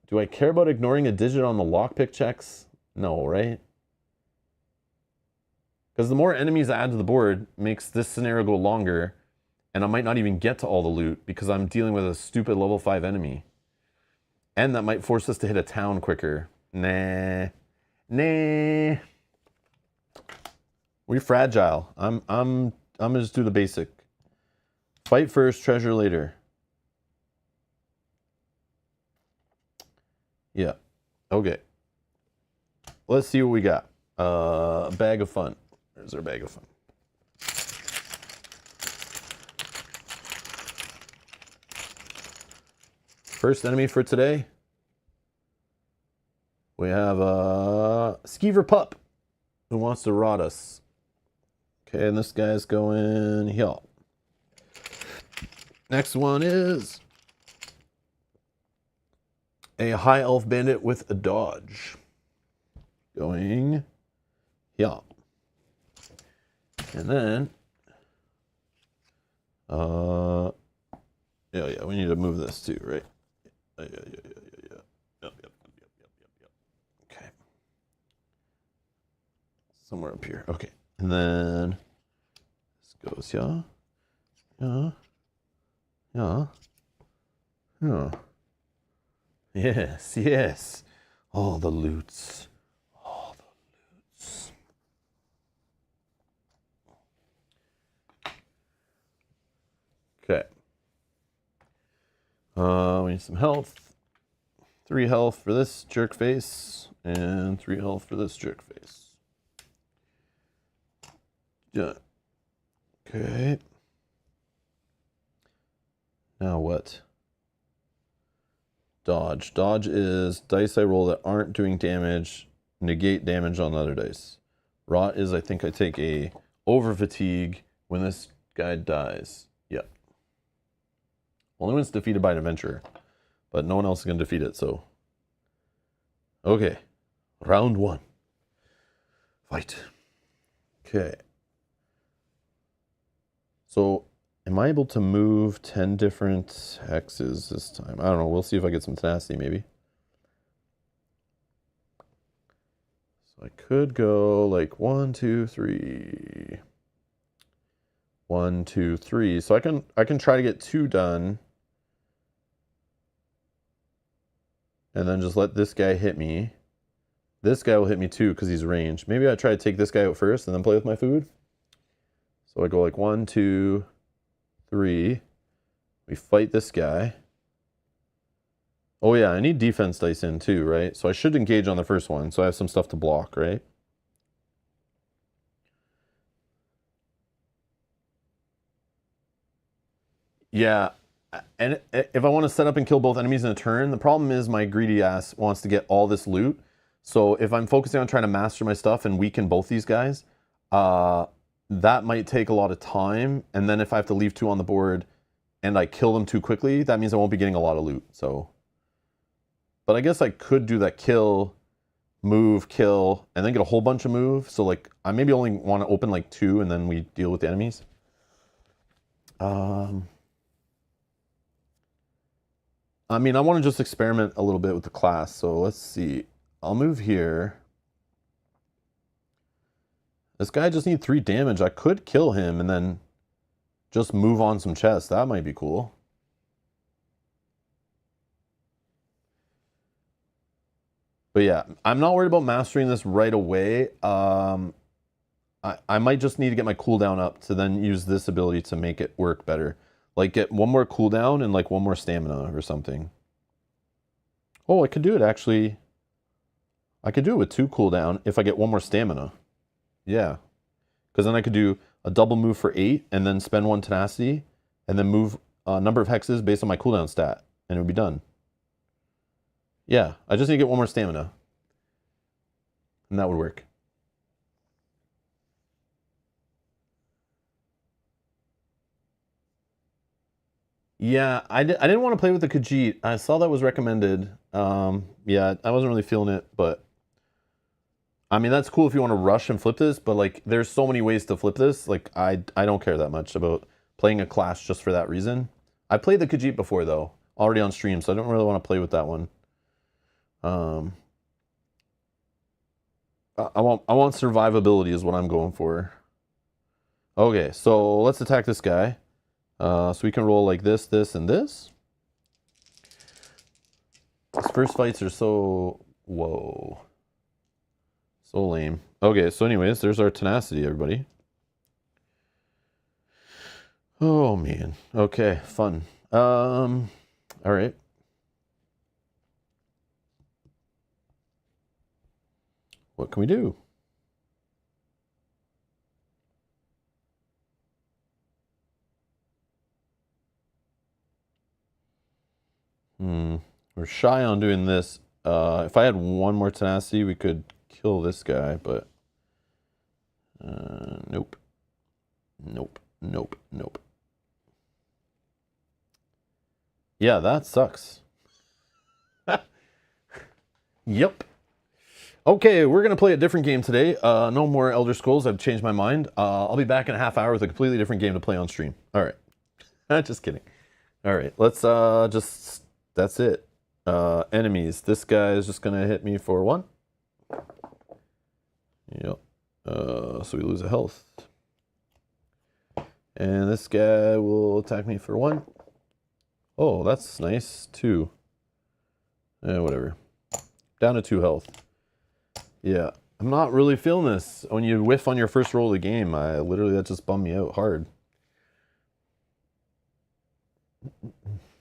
Do I care about ignoring a digit on the lockpick checks? No, right? Because the more enemies I add to the board makes this scenario go longer. And I might not even get to all the loot because I'm dealing with a stupid level 5 enemy. And that might force us to hit a town quicker. Nah. We're fragile. I'm gonna just do the basic. Fight first, treasure later. Yeah. Okay. Let's see what we got. A bag of fun. There's our bag of fun. First enemy for today. We have a Skeever Pup who wants to rot us. Okay, and this guy's going here. Next one is a High Elf Bandit with a dodge. Going here. And then, yeah, we need to move this too, right? Yeah. Yep. Okay. Somewhere up here. Okay. And then this goes, yeah. Yes. All the loots. Okay. We need some health. 3 health for this jerk face, and 3 health for this jerk face. Yeah. Okay. Now what? Dodge. Dodge is dice I roll that aren't doing damage, negate damage on the other dice. Rot is I think I take a over fatigue when this guy dies. Yeah. Only when it's defeated by an adventurer. But no one else is going to defeat it, so. Okay. Round 1. Fight. Okay. So, am I able to move 10 different hexes this time? I don't know. We'll see if I get some tenacity, maybe. So, I could go like 1, 2, 3. 1, 2, 3. So, I can try to get 2 done. And then just let this guy hit me. This guy will hit me too because he's ranged. Maybe I try to take this guy out first and then play with my food. So I go like 1, 2, 3. We fight this guy. Oh yeah, I need defense dice in too, right? So I should engage on the first one. So I have some stuff to block, right? Yeah. And if I want to set up and kill both enemies in a turn, the problem is my greedy ass wants to get all this loot. So if I'm focusing on trying to master my stuff and weaken both these guys, that might take a lot of time. And then if I have to leave 2 on the board and I kill them too quickly, that means I won't be getting a lot of loot. So, but I guess I could do that kill, move, kill, and then get a whole bunch of move. So like I maybe only want to open like 2 and then we deal with the enemies. I mean, I want to just experiment a little bit with the class. So let's see. I'll move here. This guy just needs 3 damage. I could kill him and then just move on some chests. That might be cool. But yeah, I'm not worried about mastering this right away. I might just need to get my cooldown up to then use this ability to make it work better. Like get 1 more cooldown and like 1 more stamina or something. Oh, I could do it actually. I could do it with 2 cooldown if I get 1 more stamina. Yeah. Because then I could do a double move for 8, and then spend 1 tenacity, and then move a number of hexes based on my cooldown stat, and it would be done. Yeah, I just need to get 1 more stamina. And that would work. Yeah, I didn't want to play with the Khajiit. I saw that was recommended. Yeah, I wasn't really feeling it, but I mean, that's cool if you want to rush and flip this, but like there's so many ways to flip this. Like I don't care that much about playing a class just for that reason. I played the Khajiit before though, already on stream, so I don't really want to play with that one. I want survivability is what I'm going for. Okay, so let's attack this guy. So we can roll like this, this, and this. These first fights are so... Whoa. So lame. Okay, so anyways, there's our tenacity, everybody. Oh, man. Okay, fun. All right. What can we do? We're shy on doing this. If I had 1 more tenacity, we could kill this guy, but nope. Nope. Nope. Nope. Yeah, that sucks. Yep. Okay, we're going to play a different game today. No more Elder Scrolls. I've changed my mind. I'll be back in a half hour with a completely different game to play on stream. All right. Just kidding. All right, let's just... That's it. Enemies. This guy is just going to hit me for 1. Yep. So we lose a health. And this guy will attack me for 1. Oh, that's nice. 2. Whatever. Down to 2 health. Yeah. I'm not really feeling this. When you whiff on your first roll of the game, that just bummed me out hard.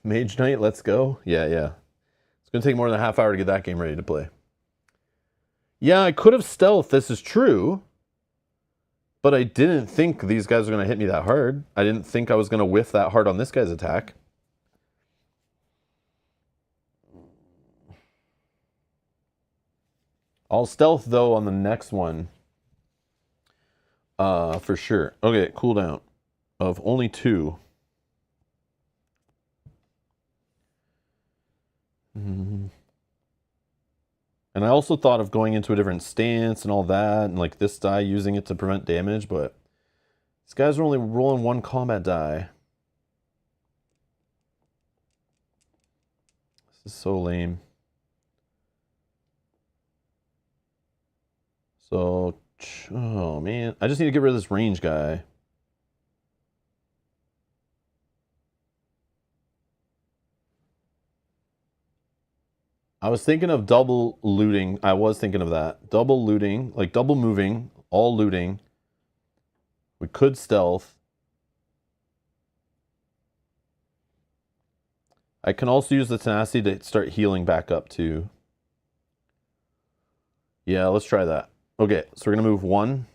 Mage Knight, let's go. Yeah. It's going to take more than a half hour to get that game ready to play. Yeah, I could have stealth. This is true. But I didn't think these guys were going to hit me that hard. I didn't think I was going to whiff that hard on this guy's attack. I'll stealth, though, on the next one. For sure. Okay, cooldown of only 2. And I also thought of going into a different stance and all that, and like this die, using it to prevent damage, but these guys are only rolling 1 combat die. This is so lame. So, oh man, I just need to get rid of this range guy. I was thinking of double looting. I was thinking of that. Double looting, like double moving, all looting. We could stealth. I can also use the tenacity to start healing back up too. Yeah, let's try that. Okay, so we're gonna move 1.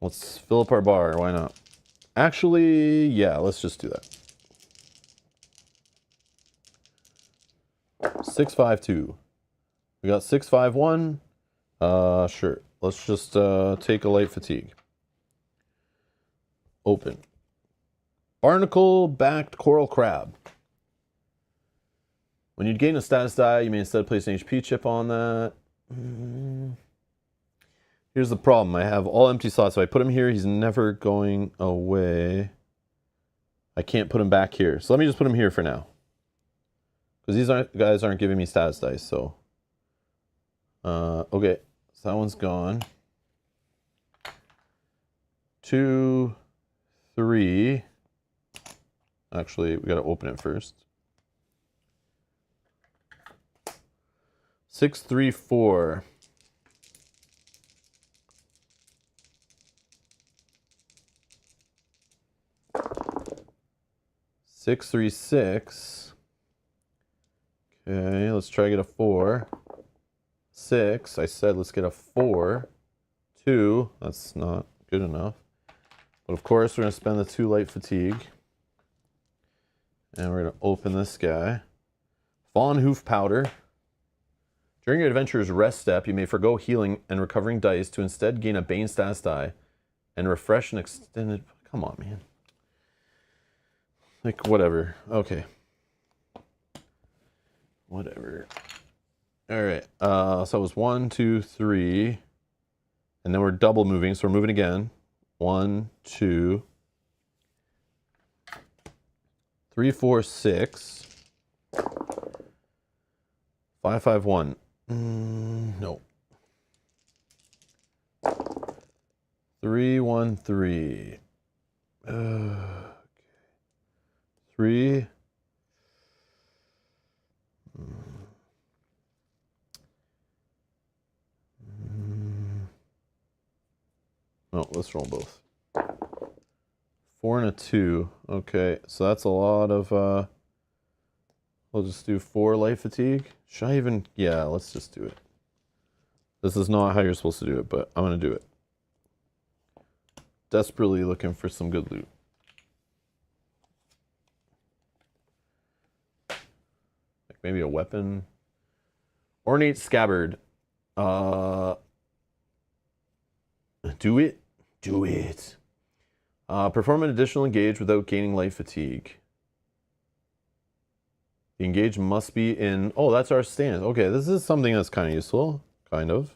Let's fill up our bar, why not? Actually, yeah, let's just do that. 652. We got 651. Sure. Let's just take a light fatigue. Open. Barnacle-backed coral crab. When you gain a status die, you may instead place an HP chip on that. Here's the problem. I have all empty slots. So I put him here. He's never going away. I can't put him back here. So let me just put him here for now. Because these guys aren't giving me status dice, so. Okay, so that one's gone. 2, 3. Actually, we gotta open it first. 6, 3, 4. Six, 3, 6. Okay, let's try to get a 4. 6. I said let's get a 4. 2. That's not good enough. But of course, we're going to spend the 2 light fatigue. And we're going to open this guy. Fawn Hoof Powder. During your adventure's rest step, you may forgo healing and recovering dice to instead gain a Bane status die and refresh an extended... Come on, man. Like, whatever. Okay. Whatever. All right. So it was 1, 2, 3. And then we're double moving, so we're moving again. 1, 2, 3, 4, 6. 5, 5, 1. No. 3, 1, 3. Okay. 3. No, let's roll both. 4 and a 2. Okay, so that's a lot of... we'll just do 4 light fatigue. Should I even... Yeah, let's just do it. This is not how you're supposed to do it, but I'm going to do it. Desperately looking for some good loot. Like maybe a weapon. Ornate Scabbard. Do it. Do it. Perform an additional engage without gaining light fatigue. The engage must be in... Oh, that's our stance. Okay, this is something that's kind of useful. Kind of.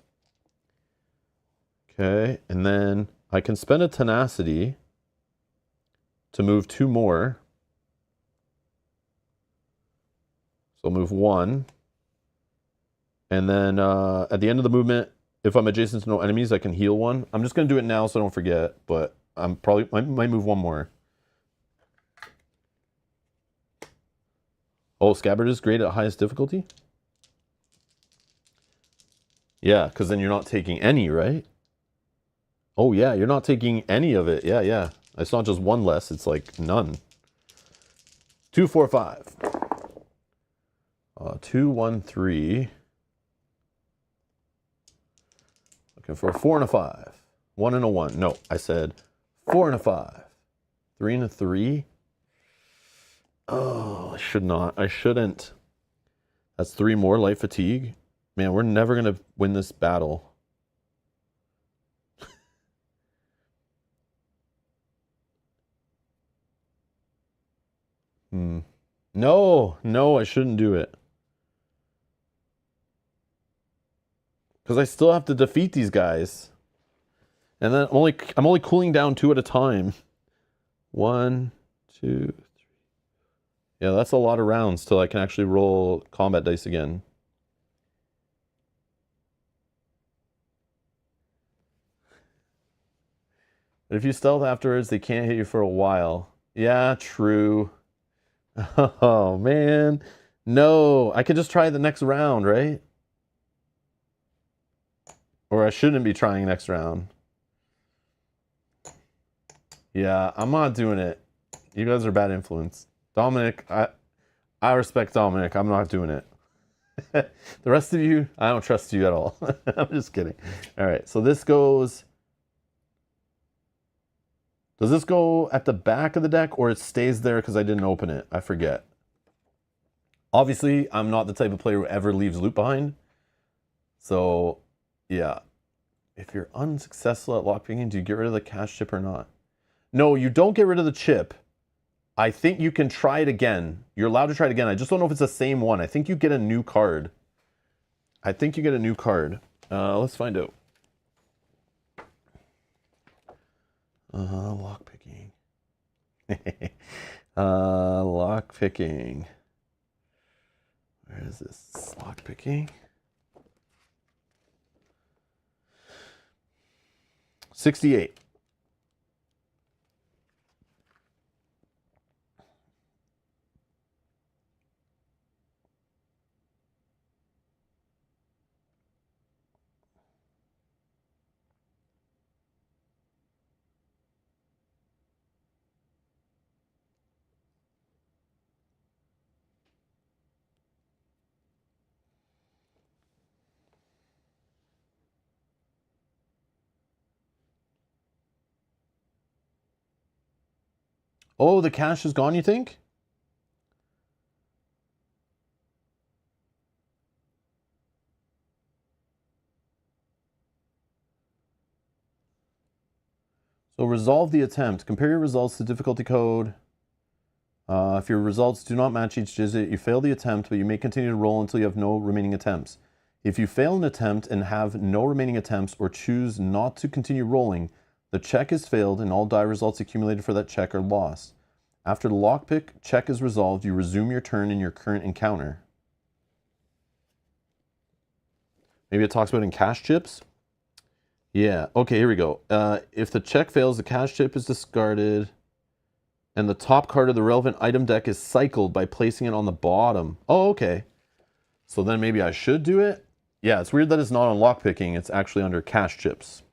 Okay, and then I can spend a tenacity to move 2 more. So I'll move 1. And then at the end of the movement, if I'm adjacent to no enemies, I can heal 1. I'm just going to do it now so I don't forget, but I'm probably might move 1 more. Oh, Scabbard is great at highest difficulty? Yeah, because then you're not taking any, right? Oh, yeah, you're not taking any of it. Yeah, yeah. It's not just 1 less, it's like none. 2, 4, 5. 2, 1, 3. Looking for a 4 and a 5. 1 and a 1. No, I said 4 and a 5. 3 and a 3. Oh, I should not. I shouldn't. That's 3 more light fatigue. Man, we're never going to win this battle. No, no, I shouldn't do it. Because I still have to defeat these guys. And then I'm only cooling down 2 at a time. 1, 2, 3. Yeah, that's a lot of rounds till I can actually roll combat dice again. But if you stealth afterwards, they can't hit you for a while. Yeah, true. Oh, man. No, I could just try the next round, right? Or I shouldn't be trying next round. Yeah, I'm not doing it. You guys are bad influence. Dominic, I respect Dominic. I'm not doing it. The rest of you, I don't trust you at all. I'm just kidding. All right, so this goes... Does this go at the back of the deck or it stays there because I didn't open it? I forget. Obviously, I'm not the type of player who ever leaves loot behind. So, yeah. If you're unsuccessful at lockpicking, do you get rid of the cash chip or not? No, you don't get rid of the chip. I think you can try it again. You're allowed to try it again. I just don't know if it's the same one. I think you get a new card. I think you get a new card. Let's find out. Lockpicking. Lockpicking. Where is this? Lockpicking. 68. Oh, the cash is gone, you think? So resolve the attempt. Compare your results to difficulty code. If your results do not match each digit, you fail the attempt, but you may continue to roll until you have no remaining attempts. If you fail an attempt and have no remaining attempts or choose not to continue rolling, the check is failed and all die results accumulated for that check are lost. After the lockpick check is resolved, you resume your turn in your current encounter. Maybe it talks about in cash chips? Yeah, okay, here we go. If the check fails, the cash chip is discarded, and the top card of the relevant item deck is cycled by placing it on the bottom. Oh, okay. So then maybe I should do it? Yeah, it's weird that it's not on lockpicking. It's actually under cash chips.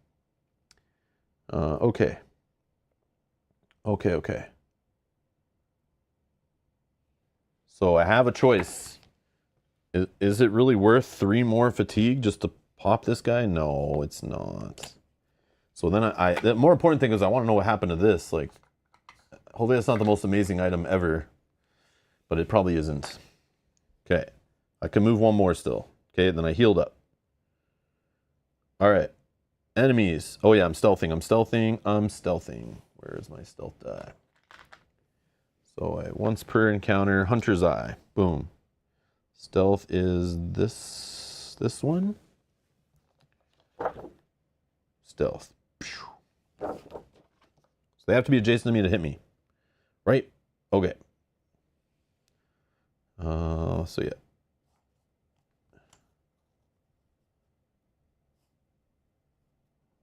Okay. Okay. So I have a choice. Is it really worth 3 more fatigue just to pop this guy? No, it's not. So then the more important thing is I want to know what happened to this. Like, hopefully it's not the most amazing item ever, but it probably isn't. Okay, I can move 1 more still. Okay, then I healed up. All right, enemies. Oh yeah, I'm stealthing. Where is my stealth die? So once per encounter, Hunter's Eye. Boom. Stealth is this one. Stealth. So they have to be adjacent to me to hit me, right? Okay. So yeah.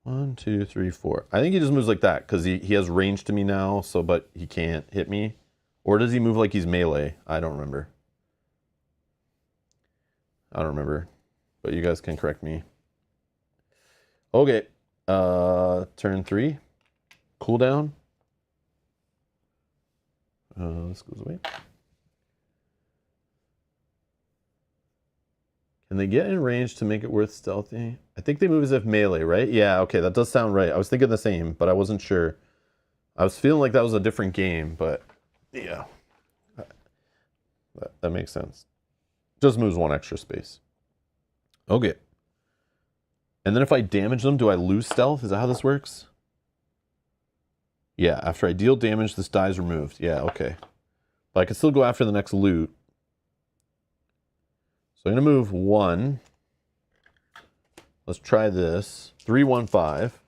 One, two, three, four. I think he just moves like that because he has range to me now. So, but he can't hit me, or does he move like he's melee? I don't remember. But you guys can correct me. Okay. Turn 3. Cooldown. This goes away. Can they get in range to make it worth stealthy? I think they move as if melee, right? Yeah, okay, that does sound right. I was thinking the same, but I wasn't sure. I was feeling like that was a different game, but yeah. That makes sense. Just moves 1 extra space. Okay. And then if I damage them, do I lose stealth? Is that how this works? Yeah, after I deal damage, this die is removed. Yeah, okay. But I can still go after the next loot. So I'm going to move 1. Let's try this. 3, 1, 5.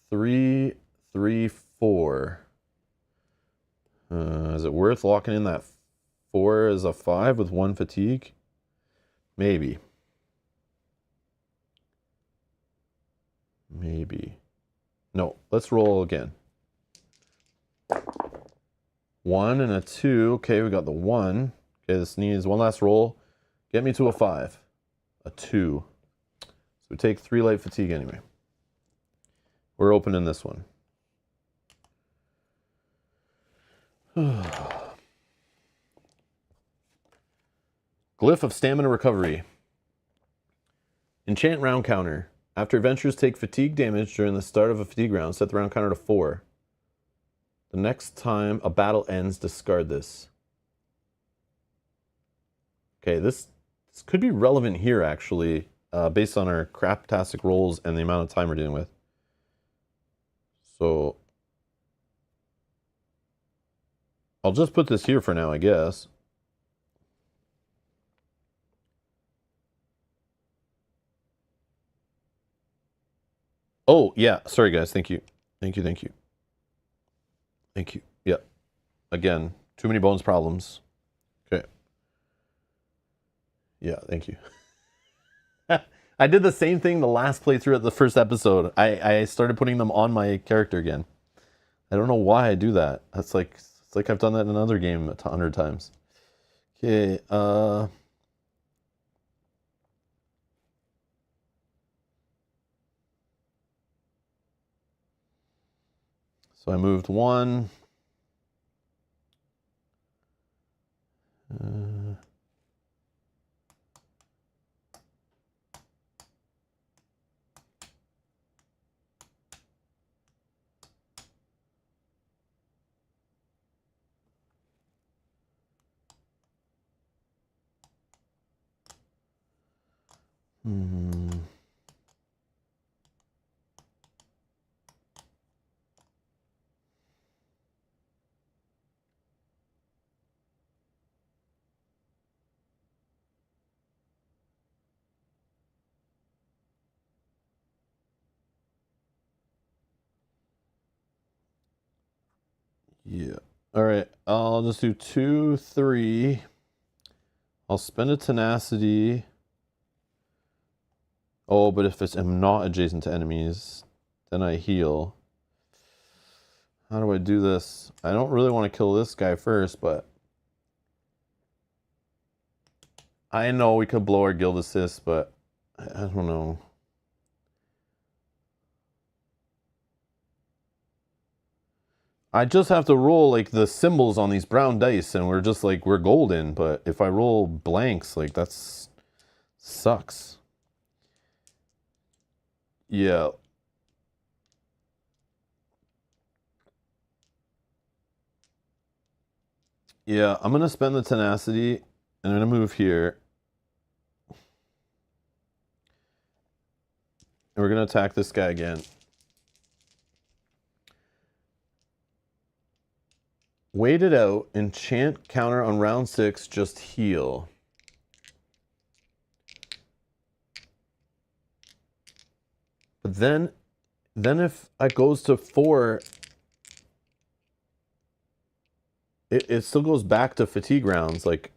3, 3, 4. Is it worth locking in that 4 as a 5 with 1 fatigue? Maybe. No, let's roll again. 1 and a 2. Okay, we got the 1. Okay, this needs 1 last roll. Get me to a 5. A 2. So we take 3 light fatigue anyway. We're opening this one. Glyph of Stamina Recovery. Enchant round counter. After adventurers take fatigue damage during the start of a fatigue round, set the round counter to 4. The next time a battle ends, discard this. Okay, this could be relevant here, actually, based on our craptastic rolls and the amount of time we're dealing with. So I'll just put this here for now, I guess. Oh, yeah. Sorry, guys. Thank you. Thank you. Yeah. Again, too many bones problems. Okay. Yeah, thank you. I did the same thing the last playthrough at the first episode. I started putting them on my character again. I don't know why I do that. It's like I've done that in another game 100 times. Okay, so I moved 1. Hmm. Yeah. All right. I'll just do 2, 3. I'll spend a tenacity. Oh, but if I'm not adjacent to enemies, then I heal. How do I do this? I don't really want to kill this guy first, but I know we could blow our guild assist, but I don't know. I just have to roll like the symbols on these brown dice and we're just like, we're golden. But if I roll blanks, like that's sucks. Yeah. Yeah, I'm going to spend the tenacity and I'm going to move here. And we're going to attack this guy again. Wait it out. Enchant counter on round 6. Just heal. But then if it goes to 4, it still goes back to fatigue rounds. Like,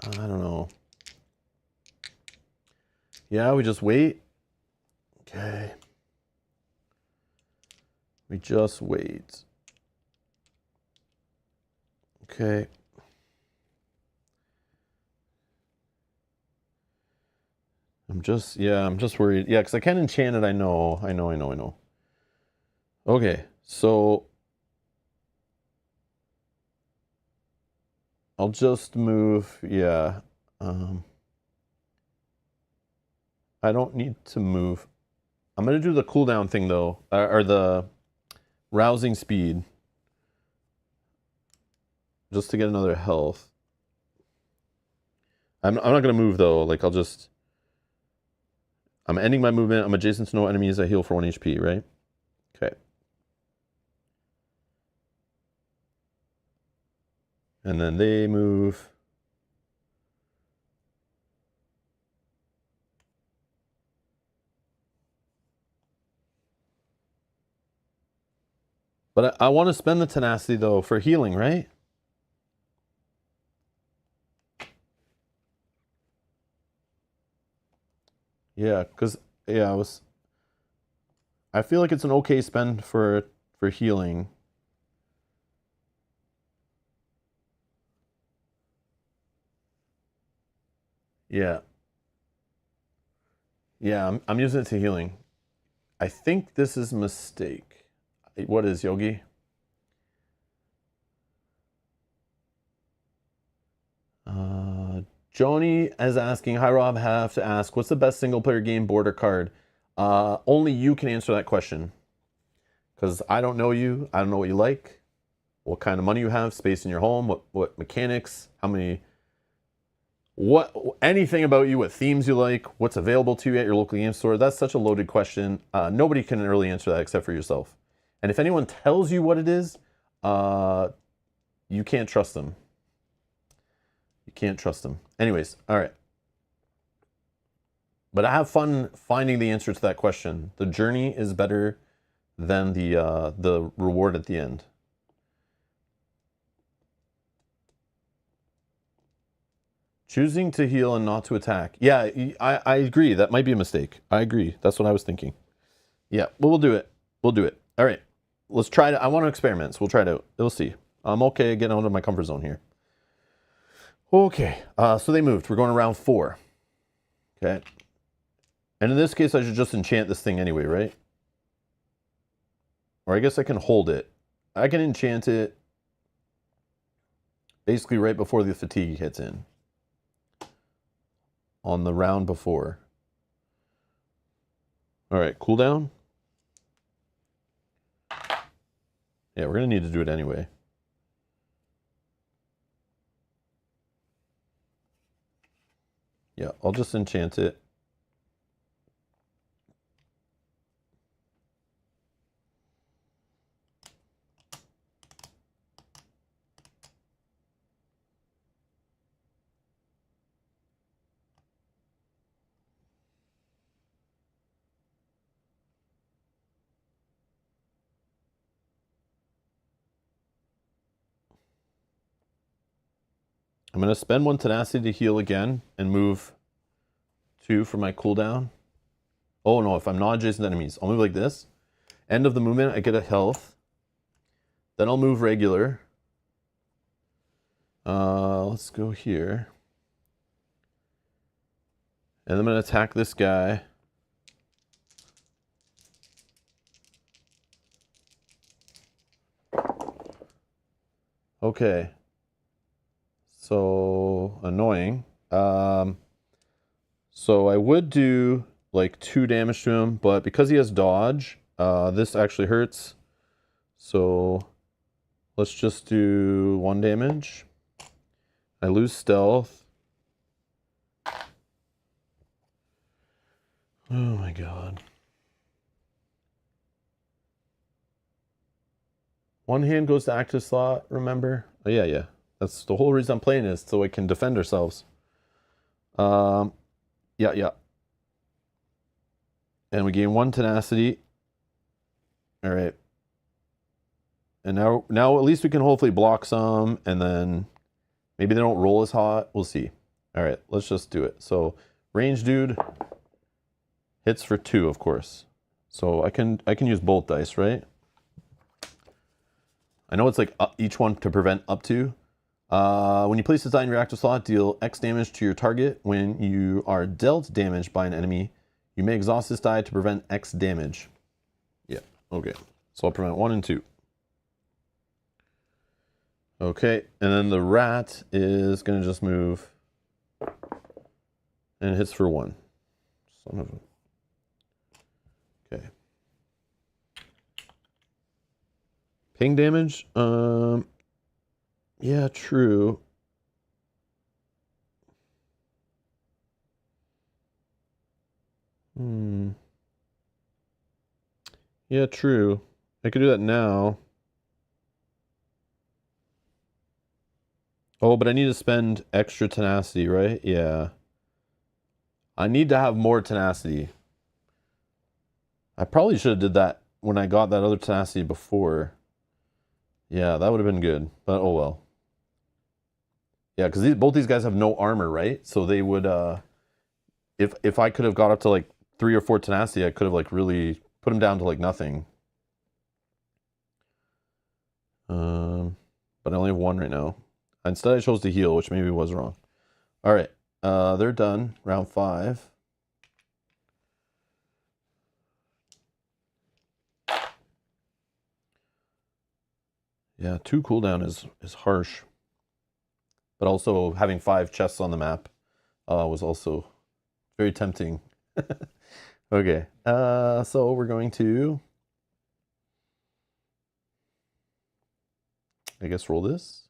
I don't know. Yeah, we just wait. Okay. We just wait. Okay. I'm just worried. Yeah, because I can enchant it. I know. Okay, so I'll just move. Yeah. I don't need to move. I'm going to do the cooldown thing, though, or the rousing speed, just to get another health. I'm not going to move, though. Like, I'm ending my movement. I'm adjacent to no enemies. I heal for 1 HP, right? Okay. And then they move. But I want to spend the tenacity, though, for healing, right? Yeah, because, yeah, I feel like it's an okay spend for healing. Yeah. Yeah, I'm using it to healing. I think this is a mistake. What is, Yogi? Joni is asking, hi Rob, have to ask, what's the best single player game, board or card? Only you can answer that question. Because I don't know you. I don't know what you like, what kind of money you have, space in your home, what mechanics, how many, anything about you, what themes you like, what's available to you at your local game store. That's such a loaded question. Nobody can really answer that except for yourself. And if anyone tells you what it is, you can't trust them. You can't trust them. Anyways, all right. But I have fun finding the answer to that question. The journey is better than the reward at the end. Choosing to heal and not to attack. Yeah, I agree. That might be a mistake. I agree. That's what I was thinking. Yeah, well, we'll do it. We'll do it. All right. Let's try it. I want to experiment, so we'll try it out. We'll see. I'm okay getting out of my comfort zone here. Okay, so they moved. We're going to round 4. Okay. And in this case, I should just enchant this thing anyway, right? Or I guess I can hold it. I can enchant it basically right before the fatigue hits in. On the round before. All right, cooldown. Yeah, we're going to need to do it anyway. Yeah, I'll just enchant it. I'm going to spend 1 tenacity to heal again and move 2 for my cooldown. Oh no, if I'm not adjacent to enemies, I'll move like this. End of the movement, I get a health. Then I'll move regular. Let's go here. And I'm going to attack this guy. Okay. So annoying. So I would do like 2 damage to him, but because he has dodge, this actually hurts. So let's just do 1 damage. I lose stealth. Oh my god. One hand goes to active slot, remember? Oh, yeah. That's the whole reason I'm playing is so we can defend ourselves. Yeah. And we gain 1 tenacity. All right. And now at least we can hopefully block some, and then maybe they don't roll as hot. We'll see. All right, let's just do it. So range dude hits for 2, of course. So I can use both dice, right? I know it's like each one to prevent up to. When you place this die in your active slot, deal X damage to your target. When you are dealt damage by an enemy, you may exhaust this die to prevent X damage. Yeah, okay. So I'll prevent 1 and 2. Okay, and then the rat is going to just move and hits for 1. Son of a... Okay. Ping damage? Yeah, true. Yeah, true. I could do that now. Oh, but I need to spend extra tenacity, right? Yeah. I need to have more tenacity. I probably should have did that when I got that other tenacity before. Yeah, that would have been good, but oh well. Yeah, because both these guys have no armor, right? So they would, if I could have got up to like 3 or 4 tenacity, I could have like really put them down to like nothing. But I only have 1 right now. Instead, I chose to heal, which maybe was wrong. All right, they're done. Round 5. Yeah, 2 cooldown is harsh. But also having 5 chests on the map was also very tempting. Okay, so we're going to, I guess, roll this.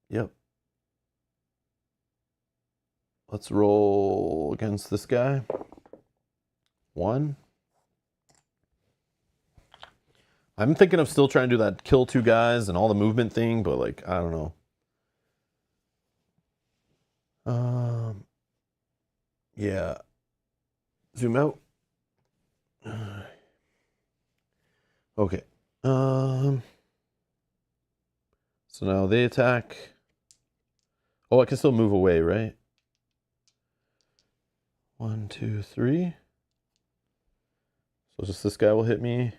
Yep. Let's roll against this guy. 1. I'm thinking of still trying to do that kill 2 guys and all the movement thing, but like, I don't know. Yeah. Zoom out. Okay. So now they attack. Oh, I can still move away, right? 1, 2, 3. So just this guy will hit me.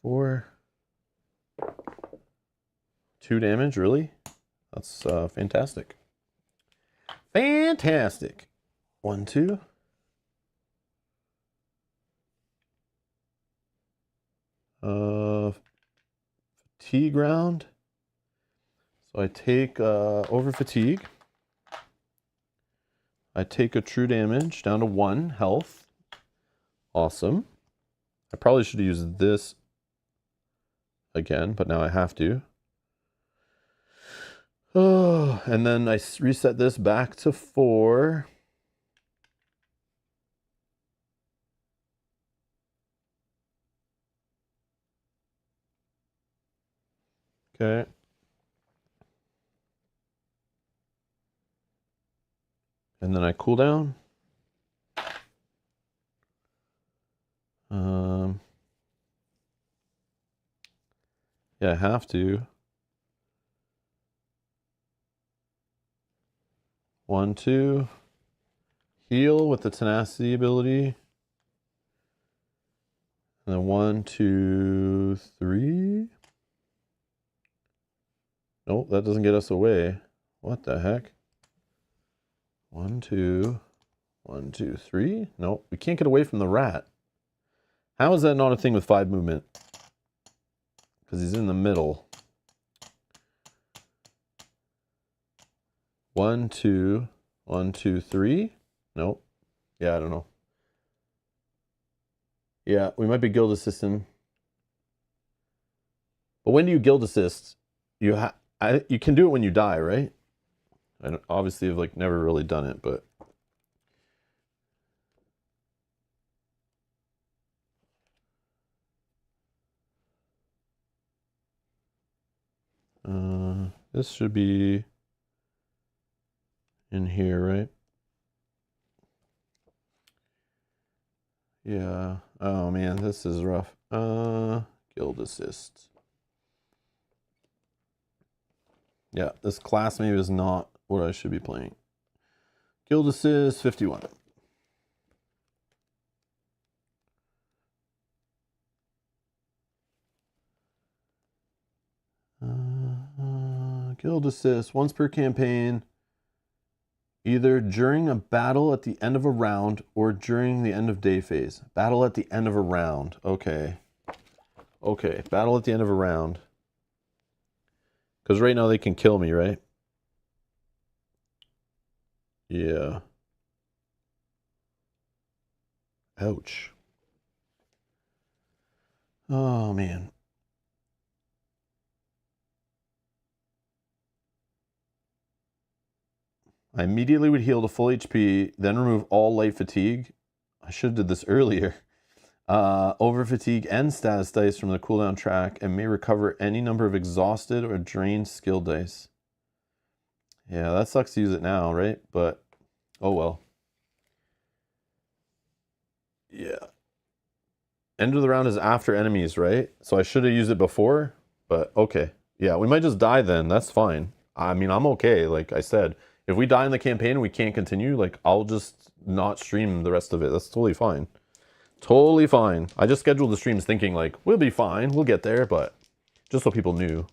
4. 2 damage, really? That's fantastic. Fantastic. 1, 2. Fatigue round. So I take over fatigue. I take a true damage down to 1 health. Awesome. I probably should have used this again, but now I have to. Oh, and then I reset this back to 4. Okay. And then I cool down. Yeah, I have to. 1, 2. Heal with the tenacity ability. And then 1, 2, 3. Nope, that doesn't get us away. What the heck? 1, 2. 1, 2, 3. Nope, we can't get away from the rat. How is that not a thing with 5 movement? Because he's in the middle. 1, 2. 1, 2, 3. Nope. Yeah, I don't know. Yeah, we might be guild assisting. But when do you guild assist? You can do it when you die, right? I obviously have like never really done it, but this should be in here, right? Yeah. Oh man, this is rough. Guild assist. Yeah, this class maybe is not what I should be playing. Guild assist 51. Guild assist once per campaign, either during a battle at the end of a round or during the end of day phase. Battle at the end of a round. Okay. Okay, battle at the end of a round. Because right now they can kill me, right? Yeah. Ouch. Oh, man. I immediately would heal to full HP, then remove all light fatigue. I should have did this earlier. Over fatigue and status dice from the cooldown track, and may recover any number of exhausted or drained skill dice. Yeah, that sucks to use it now, right? But, oh well. Yeah. End of the round is after enemies, right? So I should have used it before, but okay. Yeah, we might just die then. That's fine. I mean, I'm okay. Like I said, if we die in the campaign and we can't continue, like I'll just not stream the rest of it. That's totally fine. Totally fine. I just scheduled the streams thinking like, we'll be fine. We'll get there, but just so people knew.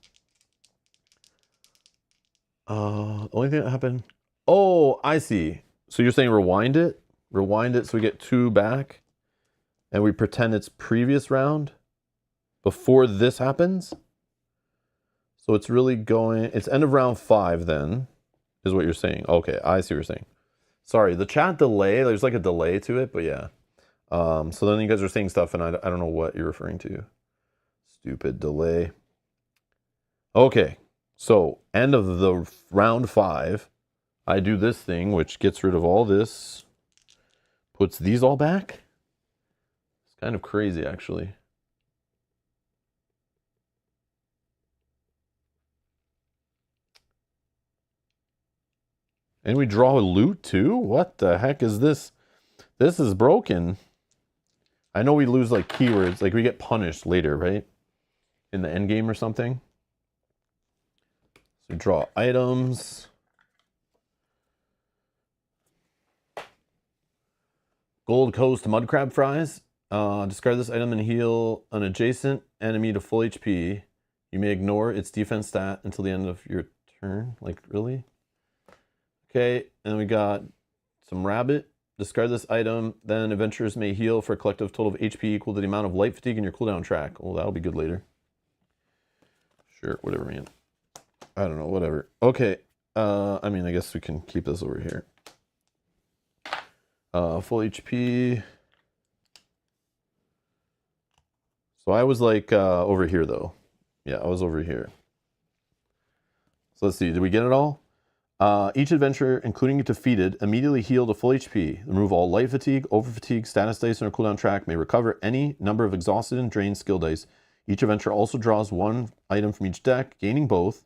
Only thing that happened. Oh, I see. So you're saying rewind it? Rewind it so we get 2 back? And we pretend it's previous round before this happens. So it's really going, it's end of round 5 then, is what you're saying. Okay, I see what you're saying. Sorry, the chat delay, there's like a delay to it, but yeah. So then you guys are saying stuff and I don't know what you're referring to. Stupid delay. Okay, so end of the round 5, I do this thing, which gets rid of all this, puts these all back. Kind of crazy, actually. And we draw a loot too? What the heck is this? This is broken. I know we lose like keywords, like we get punished later, right? In the end game or something. So draw items. Gold Coast mud crab fries. Discard this item and heal an adjacent enemy to full HP. You may ignore its defense stat until the end of your turn. Like, really? Okay, and we got some rabbit. Discard this item, then adventurers may heal for a collective total of HP equal to the amount of light fatigue in your cooldown track. Well, that'll be good later. Sure, whatever, man. I don't know, whatever. Okay, I mean, I guess we can keep this over here. Full HP. So I was like over here though. Yeah, I was over here. So let's see, did we get it all? Each adventurer, including if defeated, immediately heal to full HP. Remove all light fatigue, over fatigue, status dice on a cooldown track, may recover any number of exhausted and drained skill dice. Each adventurer also draws 1 item from each deck, gaining both,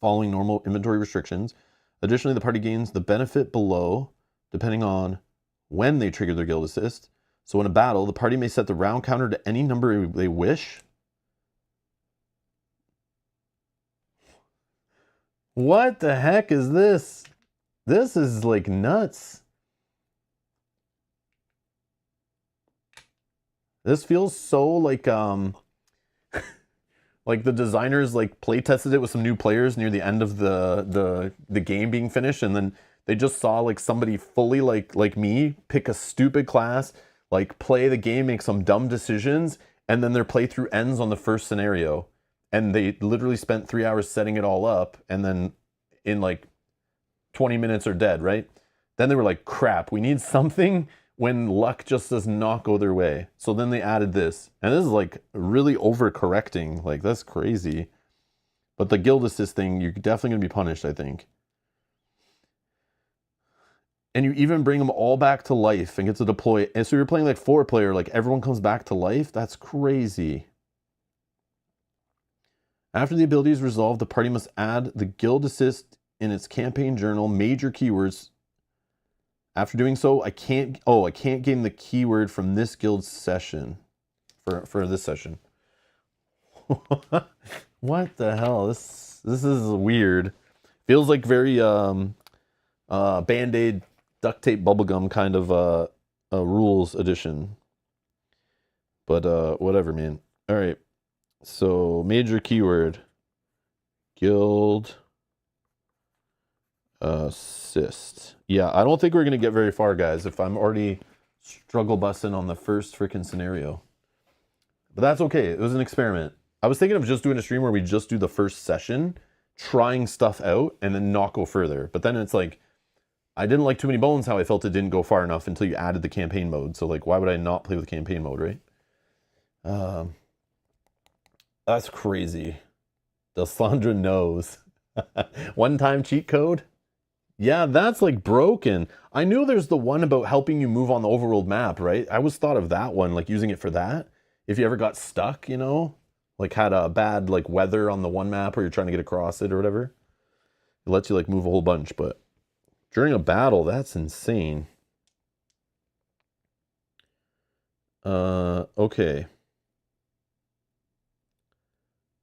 following normal inventory restrictions. Additionally, the party gains the benefit below, depending on when they trigger their guild assist. So in a battle, the party may set the round counter to any number they wish. What the heck is this? This is like nuts. This feels so like like the designers like play tested it with some new players near the end of the game being finished, and then they just saw like somebody fully like me pick a stupid class, like play the game, make some dumb decisions, and then their playthrough ends on the first scenario. And they literally spent 3 hours setting it all up, and then in like 20 minutes are dead, right? Then they were like, crap, we need something when luck just does not go their way. So then they added this. And this is like really overcorrecting. Like, that's crazy. But the guild assist thing, you're definitely going to be punished, I think. And you even bring them all back to life and get to deploy. And so you're playing like 4-player, like everyone comes back to life. That's crazy. After the ability is resolved, the party must add the guild assist in its campaign journal, major keywords. After doing so, I can't gain the keyword from this guild session for this session. What the hell? This is weird. Feels like very Band-Aid duct tape bubblegum kind of rules edition. But whatever, man. All right. So, major keyword, guild assist. Yeah, I don't think we're going to get very far, guys, if I'm already struggle busting on the first freaking scenario. But that's okay. It was an experiment. I was thinking of just doing a stream where we just do the first session, trying stuff out, and then not go further. But then it's like, I didn't like Too Many Bones how I felt it didn't go far enough until you added the campaign mode. So, like, why would I not play with campaign mode, right? That's crazy. Deslandra knows. One-time cheat code? Yeah, that's like broken. I knew there's the one about helping you move on the overworld map, right? I always thought of that one, like using it for that. If you ever got stuck, you know, like had a bad like weather on the one map or you're trying to get across it or whatever. It lets you like move a whole bunch, but during a battle, that's insane. Okay.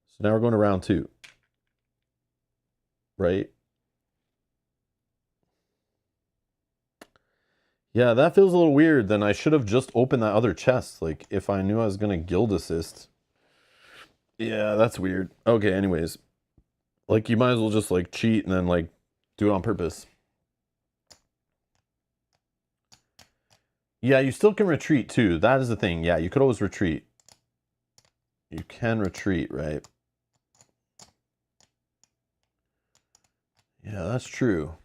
So now we're going to round 2. Right? Yeah, that feels a little weird. Then I should have just opened that other chest. Like, if I knew I was going to guild assist. Yeah, that's weird. Okay, anyways. Like, you might as well just, like, cheat and then, like, do it on purpose. Yeah, you still can retreat, too. That is the thing. Yeah, you could always retreat. You can retreat, right? Yeah, that's true.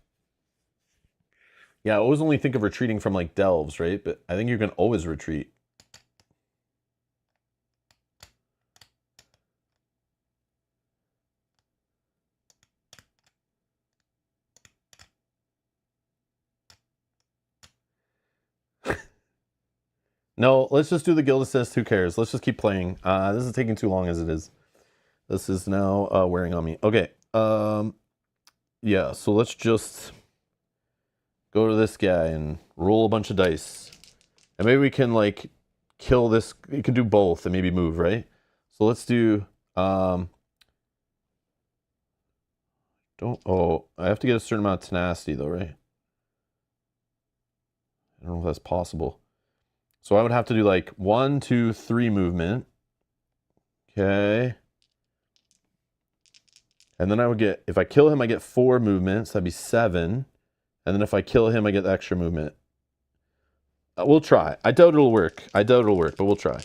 Yeah, I always only think of retreating from, like, delves, right? But I think you can always retreat. No, let's just do the guild assist. Who cares? Let's just keep playing. This is taking too long as it is. This is now wearing on me. Okay. Yeah, so let's just go to this guy and roll a bunch of dice. And maybe we can, like, kill this. You can do both and maybe move, right? So let's do... I have to get a certain amount of tenacity, though, right? I don't know if that's possible. So I would have to do, like, 1, 2, 3 movement. Okay. And then I would get... If I kill him, I get 4 movements. That'd be 7. And then if I kill him, I get the extra movement. We'll try. I doubt it'll work. But we'll try.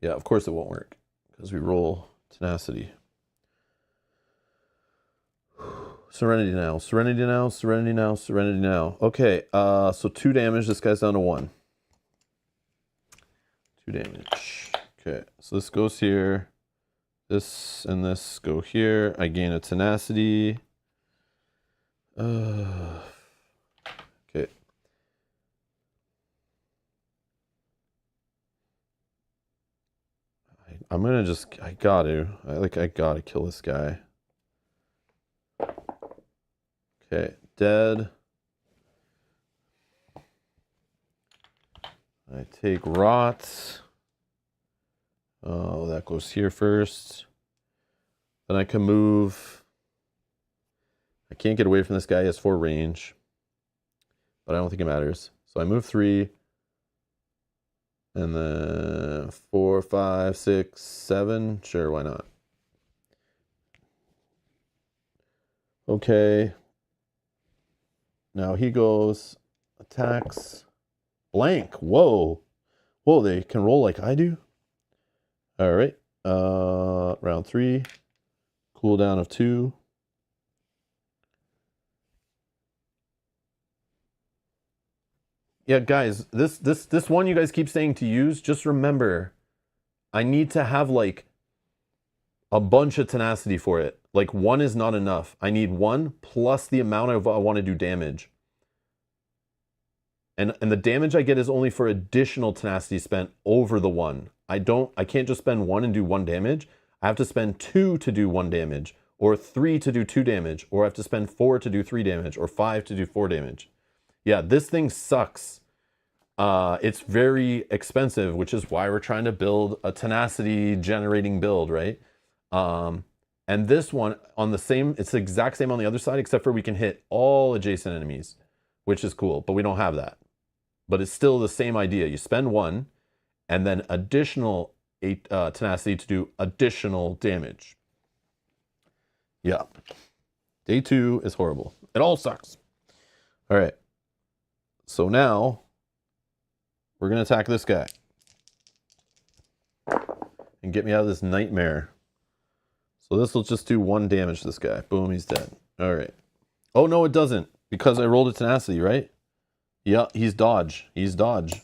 Yeah, of course it won't work. Because we roll tenacity. Serenity now. Okay, so 2 damage. This guy's down to 1. 2 damage. Okay, so this goes here. This and this go here. I gain a tenacity. Okay. I'm gonna just, I gotta kill this guy. Okay, dead. I take rot. Oh, that goes here first. Then I can move. I can't get away from this guy. He has 4 range. But I don't think it matters. So I move 3. And then 4, 5, 6, 7. Sure, why not? Okay. Now he goes, attacks, blank. Whoa. Whoa, they can roll like I do? All right. Round 3. Cooldown of 2. Yeah, guys, this one you guys keep saying to use, just remember, I need to have like a bunch of tenacity for it. Like 1 is not enough. I need 1 plus the amount I want to do damage. And the damage I get is only for additional tenacity spent over the 1. I can't just spend 1 and do 1 damage. I have to spend 2 to do 1 damage, or 3 to do 2 damage, or I have to spend 4 to do 3 damage, or 5 to do 4 damage. Yeah, this thing sucks. It's very expensive, which is why we're trying to build a tenacity generating build, right? And this one on the same, it's the exact same on the other side, except for we can hit all adjacent enemies, which is cool, but we don't have that. But it's still the same idea. You spend 1 and then additional tenacity to do additional damage. Yeah. Day 2 is horrible. It all sucks. All right. So now we're going to attack this guy and get me out of this nightmare. So this will just do 1 damage to this guy. Boom, he's dead. All right. Oh, no, it doesn't, because I rolled a tenacity, right? Yeah, he's dodge. He's dodge.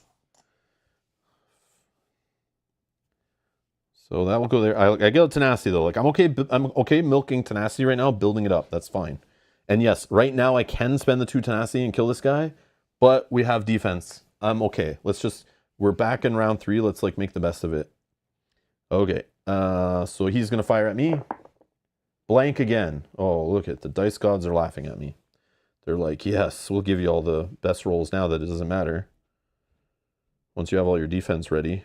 So that will go there. I get a tenacity though. Like I'm okay milking tenacity right now, building it up. That's fine. And yes, right now I can spend the 2 tenacity and kill this guy, but we have defense. I'm okay. We're back in round 3. Let's like make the best of it. Okay. So he's gonna fire at me. Blank again. Oh, look at the dice gods are laughing at me. They're like, yes, we'll give you all the best rolls now that it doesn't matter. Once you have all your defense ready.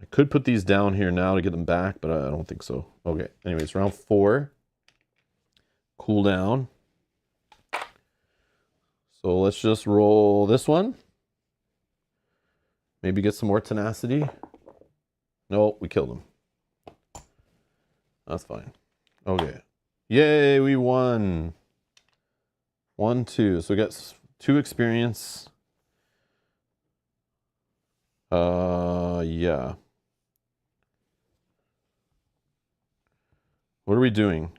I could put these down here now to get them back, but I don't think so. Okay, anyways, round 4. Cooldown. So let's just roll this one. Maybe get some more tenacity. No, we killed him. That's fine. Okay. Yay, we won. 1, 2. So we got 2 experience. Yeah. What are we doing?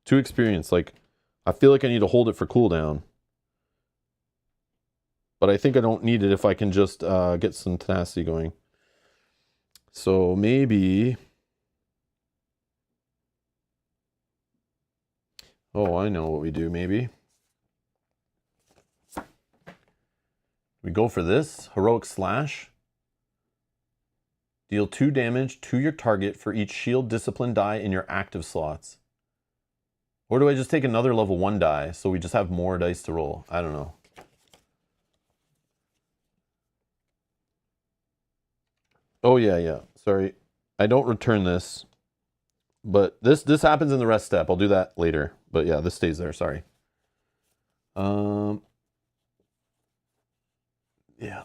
2 experience. Like, I feel like I need to hold it for cooldown. But I think I don't need it if I can just get some tenacity going. So maybe... Oh, I know what we do, maybe. We go for this. Heroic Slash. Deal 2 damage to your target for each shield discipline die in your active slots. Or do I just take another level 1 die so we just have more dice to roll? I don't know. Oh, yeah. Sorry. I don't return this. But this happens in the rest step. I'll do that later. But yeah, this stays there. Sorry. Yeah.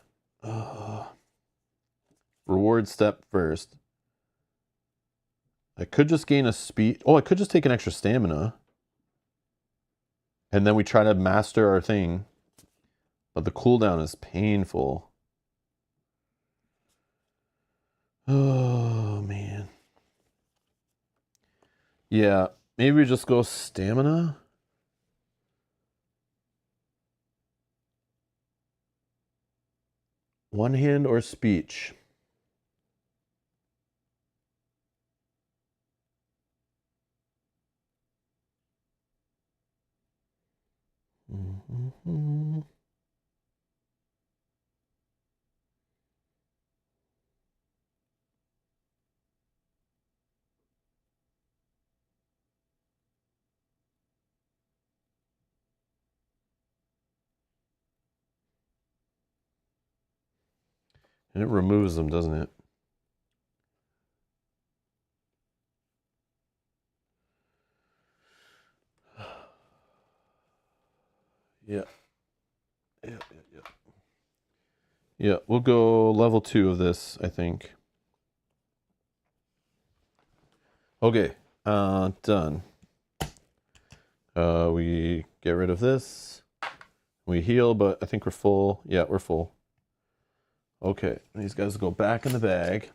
Reward step first. I could just gain a speed. Oh, I could just take an extra stamina. And then we try to master our thing. But the cooldown is painful. Oh, man. Yeah, maybe we just go stamina. One hand or speech. Mm-hmm. And it removes them, doesn't it? Yeah. Yeah. Yeah, we'll go level 2 of this, I think. Okay, done. We get rid of this. We heal, but I think we're full. Yeah, we're full. Okay, these guys go back in the bag.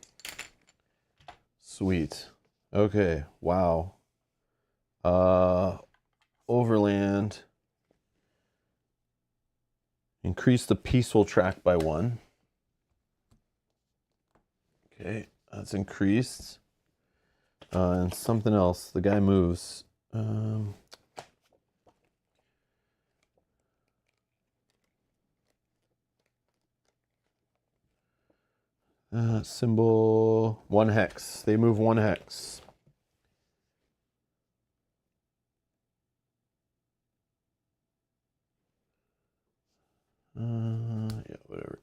Sweet. Okay, wow. Overland. Increase the peaceful track by 1. Okay, that's increased. And something else. The guy moves. Symbol 1 hex. They move 1 hex. Yeah, whatever.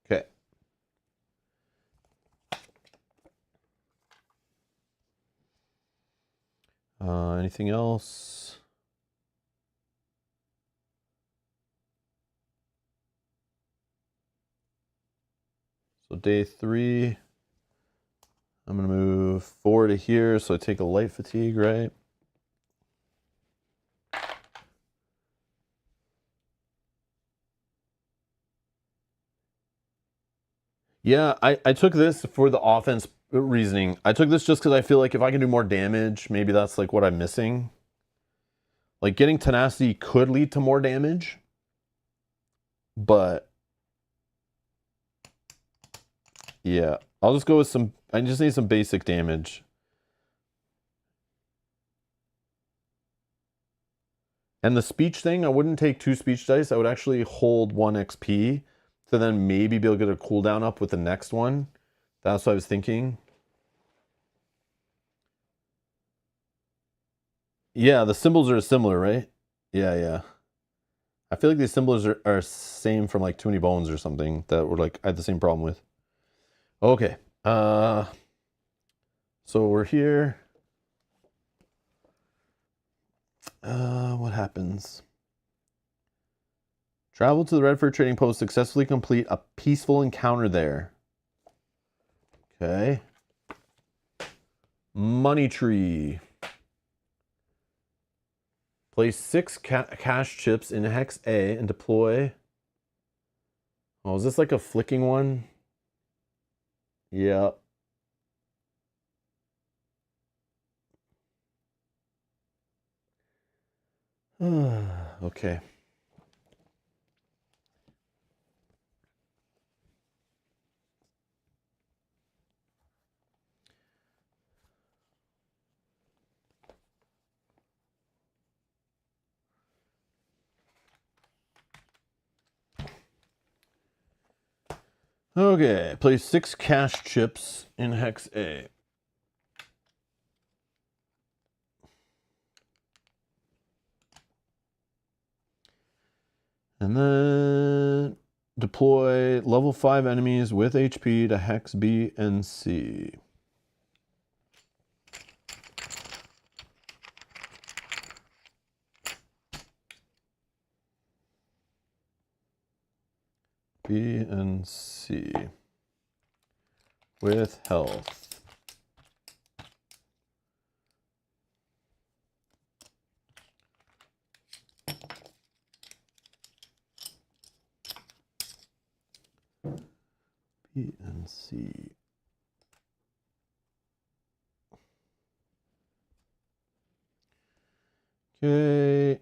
Okay. Anything else? So day 3, I'm gonna move 4 to here, so I take a light fatigue, right? Yeah, I took this for the offense reasoning. I took this just because I feel like if I can do more damage, maybe that's like what I'm missing. Like getting tenacity could lead to more damage, but yeah, I'll just go with some, I just need some basic damage. And the speech thing, I wouldn't take 2 speech dice. I would actually hold 1 XP to then maybe be able to get a cooldown up with the next one. That's what I was thinking. Yeah, the symbols are similar, right? Yeah. I feel like these symbols are same from like Too Many Bones or something that were like I had the same problem with. Okay. So we're here. What happens? Travel to the Redford trading post, successfully complete a peaceful encounter there. Okay. Money tree. Place 6 cash chips in hex A and deploy. Oh, is this like a flicking one? Yeah. Okay. Okay, place 6 cash chips in hex A. And then deploy level 5 enemies with HP to hex B and C. B and C with health. B and C. Okay.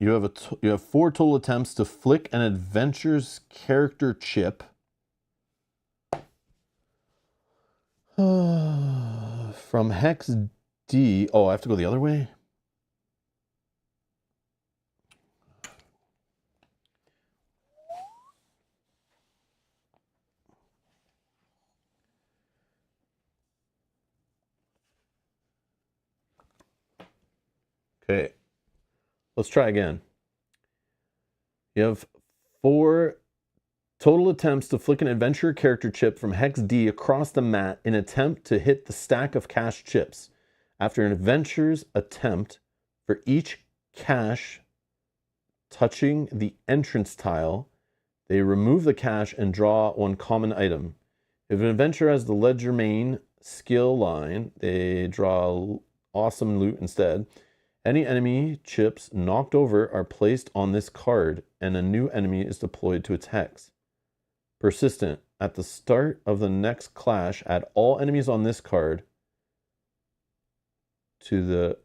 You have 4 total attempts to flick an adventure's character chip. From hex D. Oh, I have to go the other way? Okay. Let's try again. You have 4 total attempts to flick an adventurer character chip from hex D across the mat in attempt to hit the stack of cash chips. After an adventurer's attempt, for each cash touching the entrance tile, they remove the cash and draw one common item. If an adventurer has the ledger main skill line, they draw awesome loot instead. Any enemy chips knocked over are placed on this card, and a new enemy is deployed to its hex. Persistent. At the start of the next clash, add all enemies on this card to the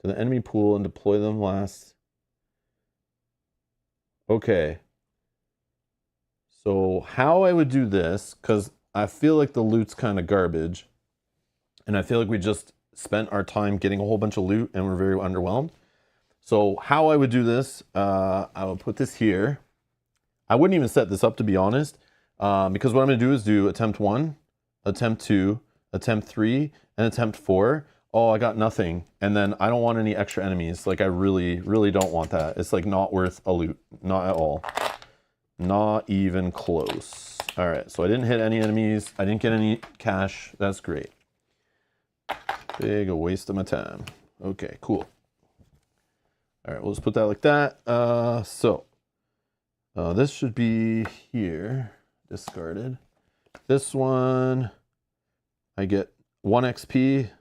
enemy pool and deploy them last. Okay. So how I would do this, because I feel like the loot's kind of garbage, and I feel like we just spent our time getting a whole bunch of loot and we're very underwhelmed. So how I would do this, I would put this here. I wouldn't even set this up, to be honest, because what I'm going to do is do attempt 1, attempt 2, attempt 3, and attempt 4. Oh, I got nothing. And then I don't want any extra enemies. Like, I really, really don't want that. It's like not worth a loot. Not at all. Not even close. All right, so I didn't hit any enemies. I didn't get any cash. That's great. Big a waste of my time. Okay, cool. All right, we'll just put that like that. This should be here, discarded. This one, I get 1 XP.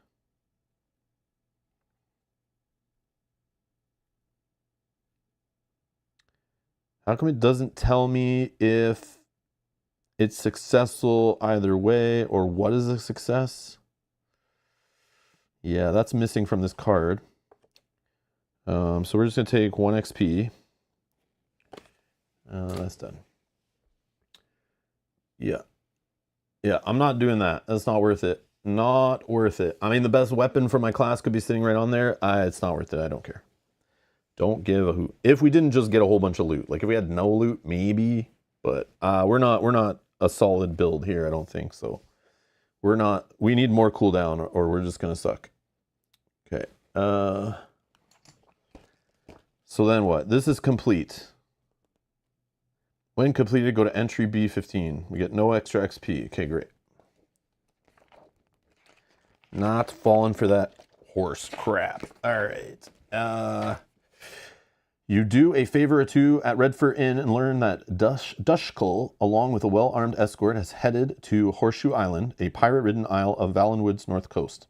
How come it doesn't tell me if it's successful either way or what is a success? Yeah, that's missing from this card. So we're just going to take 1 XP. That's done. Yeah. Yeah, I'm not doing that. That's not worth it. Not worth it. I mean, the best weapon for my class could be sitting right on there. It's not worth it. I don't care. Don't give a hoot. If we didn't just get a whole bunch of loot, like if we had no loot, maybe, but we're not a solid build here, I don't think. So we need more cooldown or we're just gonna suck. Okay. So then what? This is complete. When completed, go to entry B15. We get no extra XP. Okay, great. Not falling for that horse crap. All right. You do a favor or two at Redford Inn and learn that Dushkull, along with a well-armed escort, has headed to Horseshoe Island, a pirate-ridden isle of Valenwood's north coast.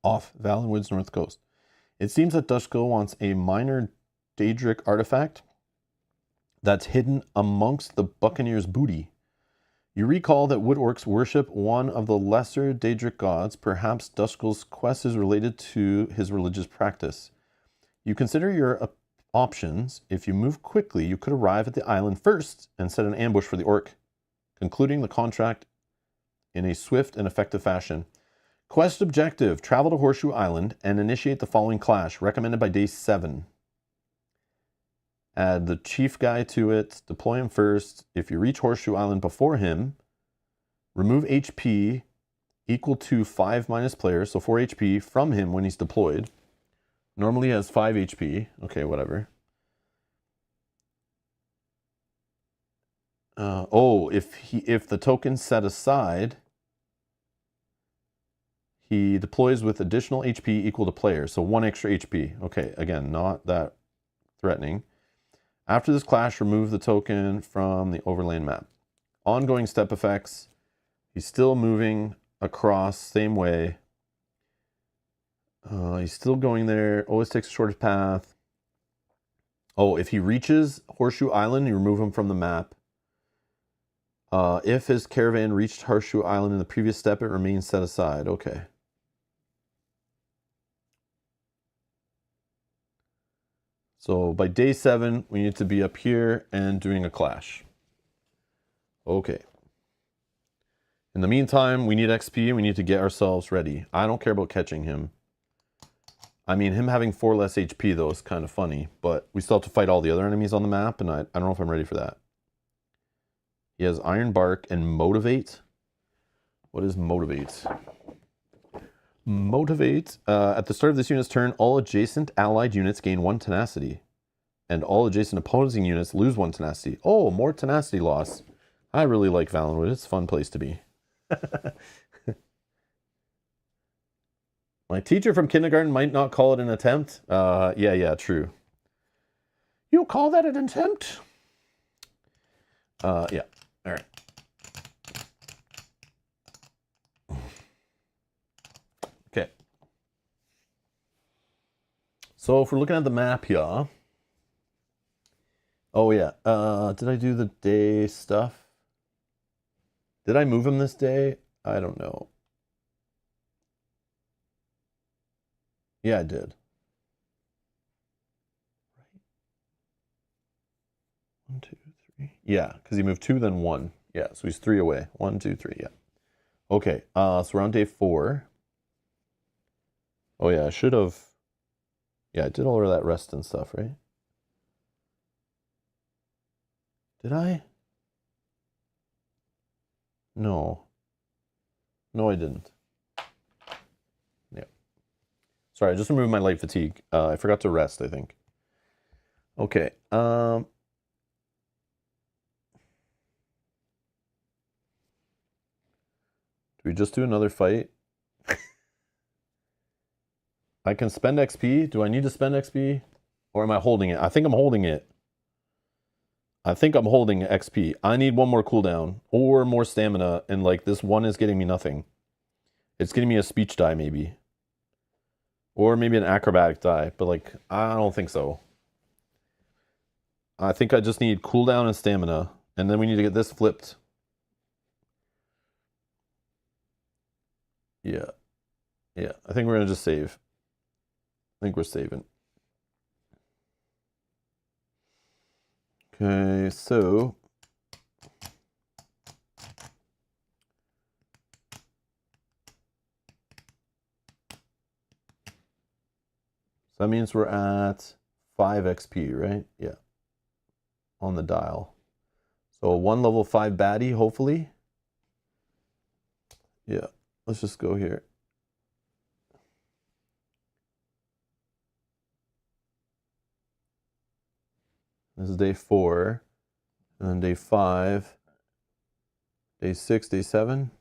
Off Valenwood's north coast. It seems that Dushkull wants a minor Daedric artifact that's hidden amongst the Buccaneer's booty. You recall that wood orcs worship one of the lesser Daedric gods. Perhaps Dushkull's quest is related to his religious practice. You consider your options. If you move quickly, you could arrive at the island first and set an ambush for the orc, concluding the contract in a swift and effective fashion. Quest objective: travel to Horseshoe Island and initiate the following clash, recommended by day 7. Add the chief guy to it, deploy him first. If you reach Horseshoe Island before him, remove HP equal to 5 minus player, so 4 HP from him when he's deployed. Normally he has 5 HP. Okay, whatever. If the token's set aside, he deploys with additional HP equal to player, so 1 extra HP. Okay, again, not that threatening. After this clash, remove the token from the overland map. Ongoing step effects. He's still moving across, same way. He's still going there. Always takes the shortest path. Oh, if he reaches Horseshoe Island, you remove him from the map. If his caravan reached Horseshoe Island in the previous step, it remains set aside. Okay. So by day 7, we need to be up here and doing a clash. Okay. In the meantime, we need XP and we need to get ourselves ready. I don't care about catching him. I mean, him having 4 less HP, though, is kind of funny. But we still have to fight all the other enemies on the map, and I don't know if I'm ready for that. He has Iron Bark and Motivate. What is Motivate? Motivate. At the start of this unit's turn, all adjacent allied units gain 1 tenacity. And all adjacent opposing units lose 1 tenacity. Oh, more tenacity loss. I really like Valenwood. It's a fun place to be. My teacher from kindergarten might not call it an attempt. Yeah, true. You call that an attempt? Yeah. All right. Okay. So if we're looking at the map here. Oh yeah. Did I do the day stuff? Did I move him this day? I don't know. Yeah, I did. One, two, three. Yeah, because he moved 2, then 1. Yeah, so he's 3 away. 1, 2, 3. Yeah. Okay. So we're on day 4. Oh yeah, I should have. Yeah, I did all of that rest and stuff, right? Did I? No. No, I didn't. Yeah. Sorry, I just removed my light fatigue. I forgot to rest, I think. Okay. Do we just do another fight? I can spend XP. Do I need to spend XP? Or am I holding it? I think I'm holding it. I think I'm holding XP. I need 1 more cooldown or more stamina, and like this 1 is getting me nothing. It's getting me a speech die maybe. Or maybe an acrobatic die, but like I don't think so. I think I just need cooldown and stamina, and then we need to get this flipped. Yeah. Yeah, I think we're gonna just save. I think we're saving. Okay, so that means we're at 5 XP, right? Yeah. On the dial. So 1 level 5 baddie, hopefully. Yeah, let's just go here. This is day 4, and then day 5, day 6, day 7.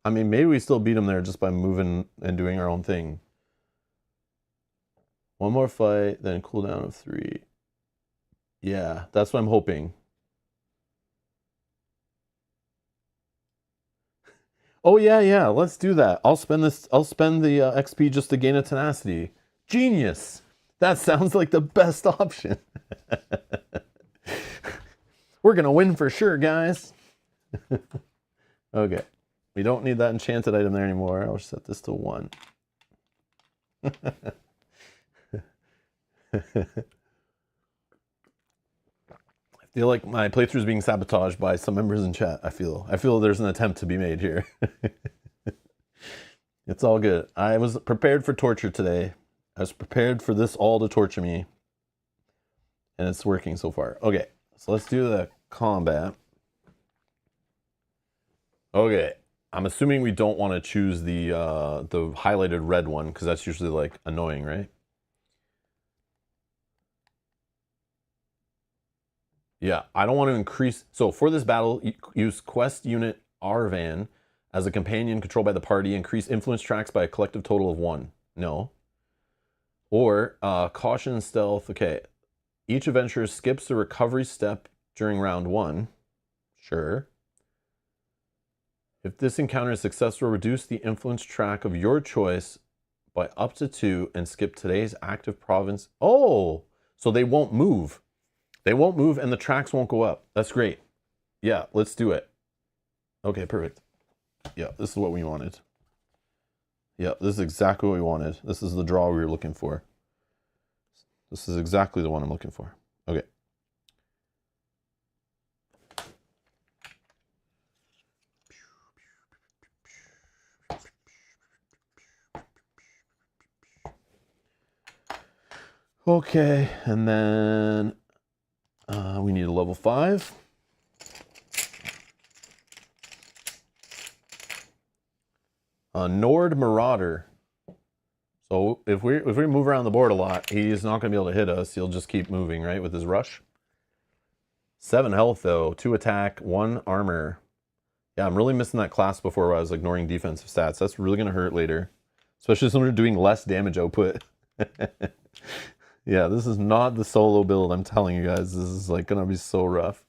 I mean, maybe we still beat him there just by moving and doing our own thing. 1 more fight, then cooldown of 3. Yeah, that's what I'm hoping. Oh yeah, let's do that. I'll spend the XP just to gain a tenacity. Genius. That sounds like the best option. We're gonna win for sure, guys. Okay. We don't need that enchanted item there anymore. I'll set this to 1. I feel like my playthrough is being sabotaged by some members in chat. I feel there's an attempt to be made here. It's all good. I was prepared for torture today. I was prepared for this all to torture me. And it's working so far. Okay, so let's do the combat. Okay, I'm assuming we don't want to choose the highlighted red one, because that's usually like annoying, right? Yeah, I don't want to increase. So for this battle, use quest unit Arvan as a companion controlled by the party. Increase influence tracks by a collective total of 1. No. Or caution stealth. Okay. Each adventurer skips a recovery step during round 1. Sure. If this encounter is successful, reduce the influence track of your choice by up to 2 and skip today's active province. Oh, so they won't move. They won't move and the tracks won't go up. That's great. Yeah, let's do it. Okay, perfect. Yeah, this is what we wanted. Yeah, this is exactly what we wanted. This is the draw we were looking for. This is exactly the one I'm looking for. Okay. Okay, and then we need a level 5. Nord Marauder. So if we move around the board a lot, he's not going to be able to hit us. He'll just keep moving, right, with his rush. 7 health, though. 2 attack, 1 armor. Yeah, I'm really missing that class before where I was ignoring defensive stats. That's really going to hurt later. Especially since we're doing less damage output. Yeah, this is not the solo build, I'm telling you guys. This is like gonna be so rough.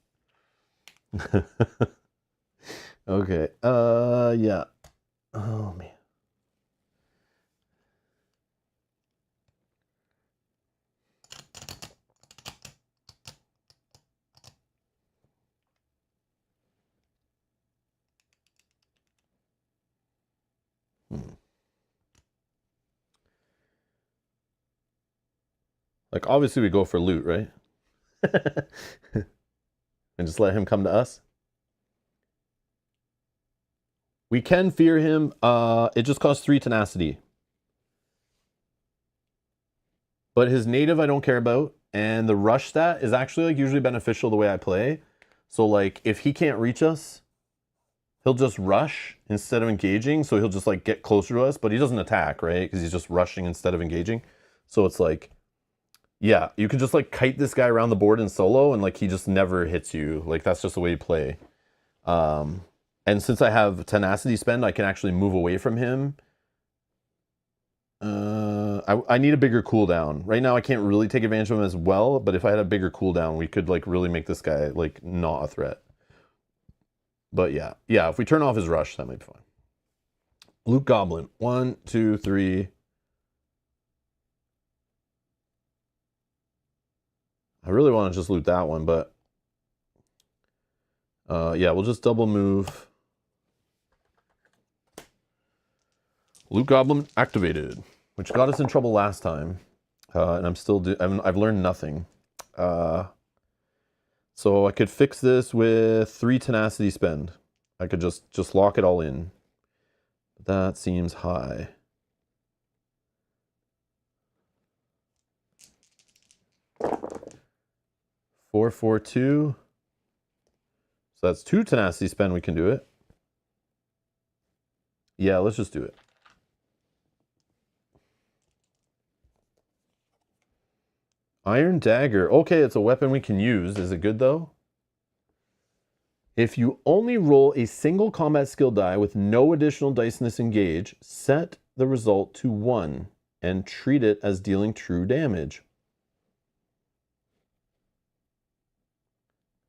Okay, yeah. Oh, man. Like, obviously we go for loot, right? And just let him come to us. We can fear him. It just costs 3 tenacity. But his native I don't care about. And the rush stat is actually like usually beneficial the way I play. So like if he can't reach us, he'll just rush instead of engaging. So he'll just like get closer to us, but he doesn't attack, right? Because he's just rushing instead of engaging. So it's like, yeah, you can just like kite this guy around the board in solo and like he just never hits you. Like that's just the way you play. And since I have tenacity spend, I can actually move away from him. I need a bigger cooldown. Right now I can't really take advantage of him as well, but if I had a bigger cooldown, we could like really make this guy like not a threat. But yeah, if we turn off his rush, that might be fine. Loot Goblin, 1, 2, 3. I really want to just loot that one, but yeah, we'll just double move. Loot Goblin activated, which got us in trouble last time, and I've learned nothing. So I could fix this with 3 tenacity spend. I could just lock it all in. But that seems high. Four, 4, 2. So that's 2 tenacity spend. We can do it. Yeah, let's just do it. Iron Dagger. Okay, it's a weapon we can use. Is it good though? If you only roll a single combat skill die with no additional dice in this engage, set the result to 1 and treat it as dealing true damage.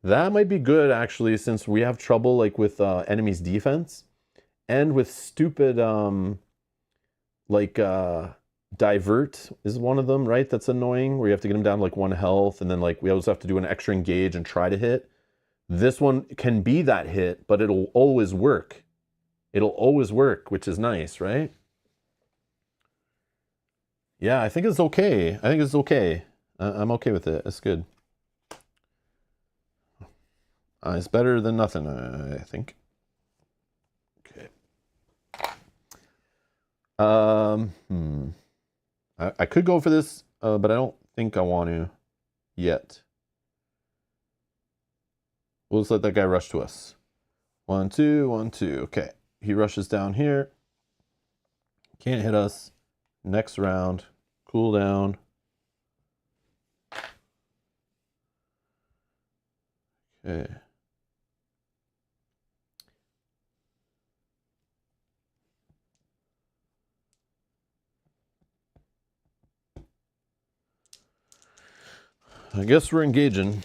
That might be good actually, since we have trouble like with enemies' defense and with stupid Divert is one of them, right? That's annoying, where you have to get them down to like 1 health, and then like we always have to do an extra engage and try to hit. This one can be that hit, but it'll always work. It'll always work, which is nice, right? Yeah, I think it's okay. I think it's okay. I'm okay with it. It's good. It's better than nothing, I think. Okay. I could go for this, but I don't think I want to yet. We'll just let that guy rush to us. 1, 2, 1, 2. Okay. He rushes down here. Can't hit us. Next round. Cool down. Okay. I guess we're engaging.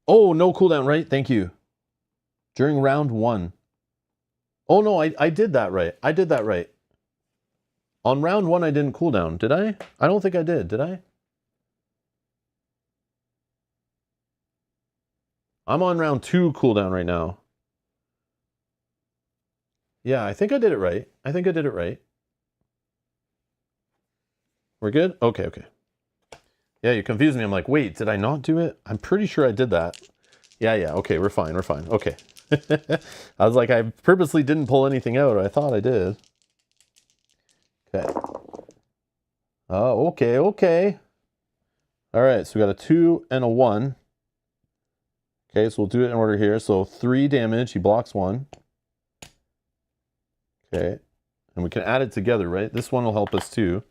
Oh, no cooldown, right? Thank you. During round 1. Oh, no, I did that right. I did that right. On round 1, I didn't cooldown, did I? I don't think I did I? I'm on round 2 cooldown right now. Yeah, I think I did it right. I think I did it right. We're good? Okay, okay. Yeah, you confused me. I'm like, wait, did I not do it? I'm pretty sure I did that. Yeah, okay, we're fine, Okay. I was like, I purposely didn't pull anything out. I thought I did. Okay. Oh, okay. All right, so we got a 2 and a 1. Okay, so we'll do it in order here. So 3 damage, he blocks 1. Okay, and we can add it together, right? This one will help us too.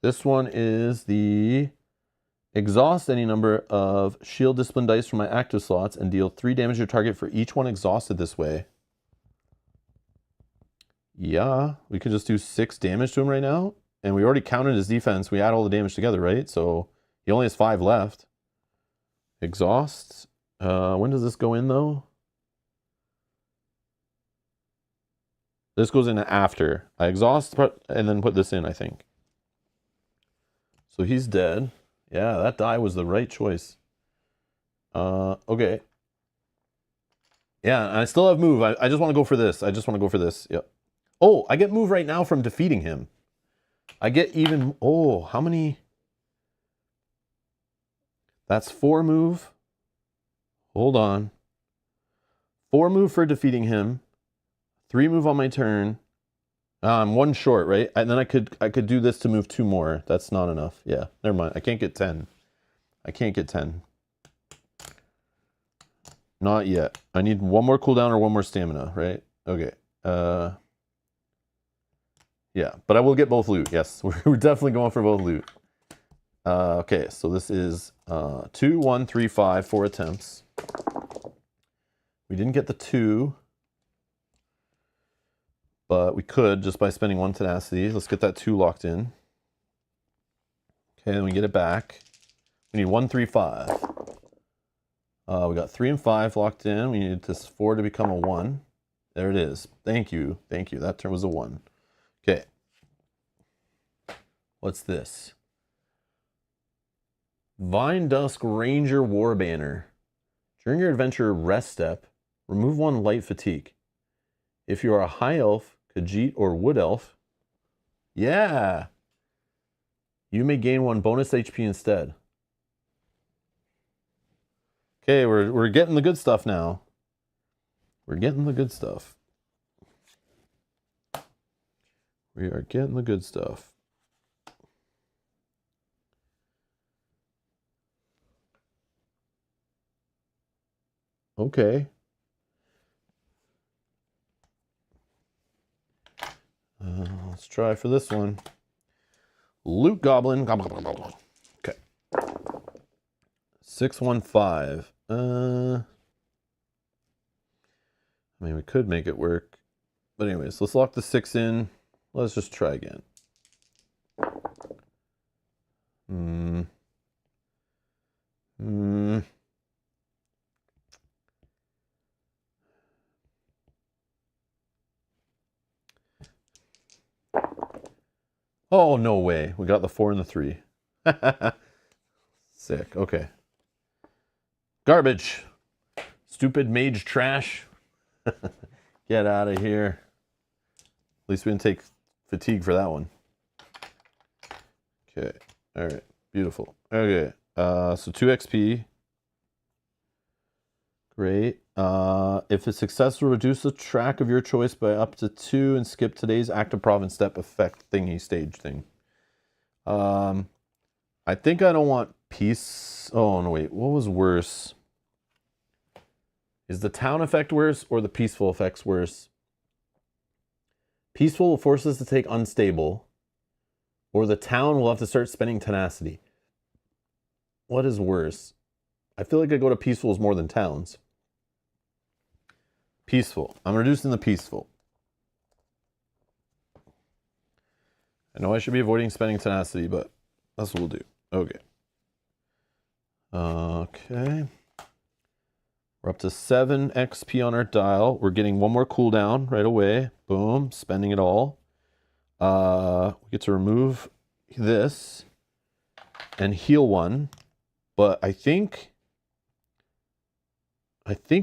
This one is the exhaust any number of shield discipline dice from my active slots and deal 3 damage to your target for each one exhausted this way. Yeah, we could just do 6 damage to him right now. And we already counted his defense. We add all the damage together, right? So he only has 5 left. Exhaust. When does this go in, though? This goes in after. I exhaust and then put this in, I think. So he's dead. Yeah, that die was the right choice. Okay. Yeah, I still have move. I just want to go for this. I just want to go for this. Yep. Oh, I get move right now from defeating him. I get even... Oh, how many... That's 4 move. Hold on. 4 move for defeating him. 3 move on my turn. I'm 1 short, right? And then I could do this to move 2 more. That's not enough. Yeah, never mind. I can't get 10. I can't get 10. Not yet. I need 1 more cooldown or 1 more stamina, right? Okay. Yeah, but I will get both loot. Yes, we're definitely going for both loot. Okay, so this is 2, 1, 3, 5, 4 attempts. We didn't get the 2, but we could just by spending 1 tenacity. Let's get that 2 locked in. Okay, then we get it back. We need 1, 3, 5. We got 3 and 5 locked in. We need this 4 to become a 1. There it is. Thank you. Thank you. That turn was a 1. Okay. What's this? Vine Dusk Ranger War Banner. During your adventure rest step, remove 1 light fatigue. If you are a high elf, Khajiit, or wood elf, yeah, you may gain 1 bonus HP instead. Okay, we're getting the good stuff now. We're getting the good stuff. We are getting the good stuff. Okay. Let's try for this one. Loot Goblin. Okay. 615. I mean, we could make it work. But anyways, let's lock the 6 in. Let's just try again. Oh, no way. We got the 4 and the 3. Sick. Okay. Garbage. Stupid mage trash. Get out of here. At least we didn't take fatigue for that one. Okay. All right. Beautiful. Okay. So 2 XP. Great. If a success will reduce the track of your choice by up to 2 and skip today's active province step effect thingy stage thing. I think I don't want peace. Oh, no, wait. What was worse? Is the town effect worse or the peaceful effects worse? Peaceful will force us to take unstable, or the town will have to start spending tenacity. What is worse? I feel like I go to peaceful's more than towns. Peaceful. I'm reducing the peaceful. I know I should be avoiding spending tenacity, but that's what we'll do. Okay. Okay. We're up to 7 XP on our dial. We're getting 1 more cooldown right away. Boom. Spending it all. We get to remove this and heal 1. But I think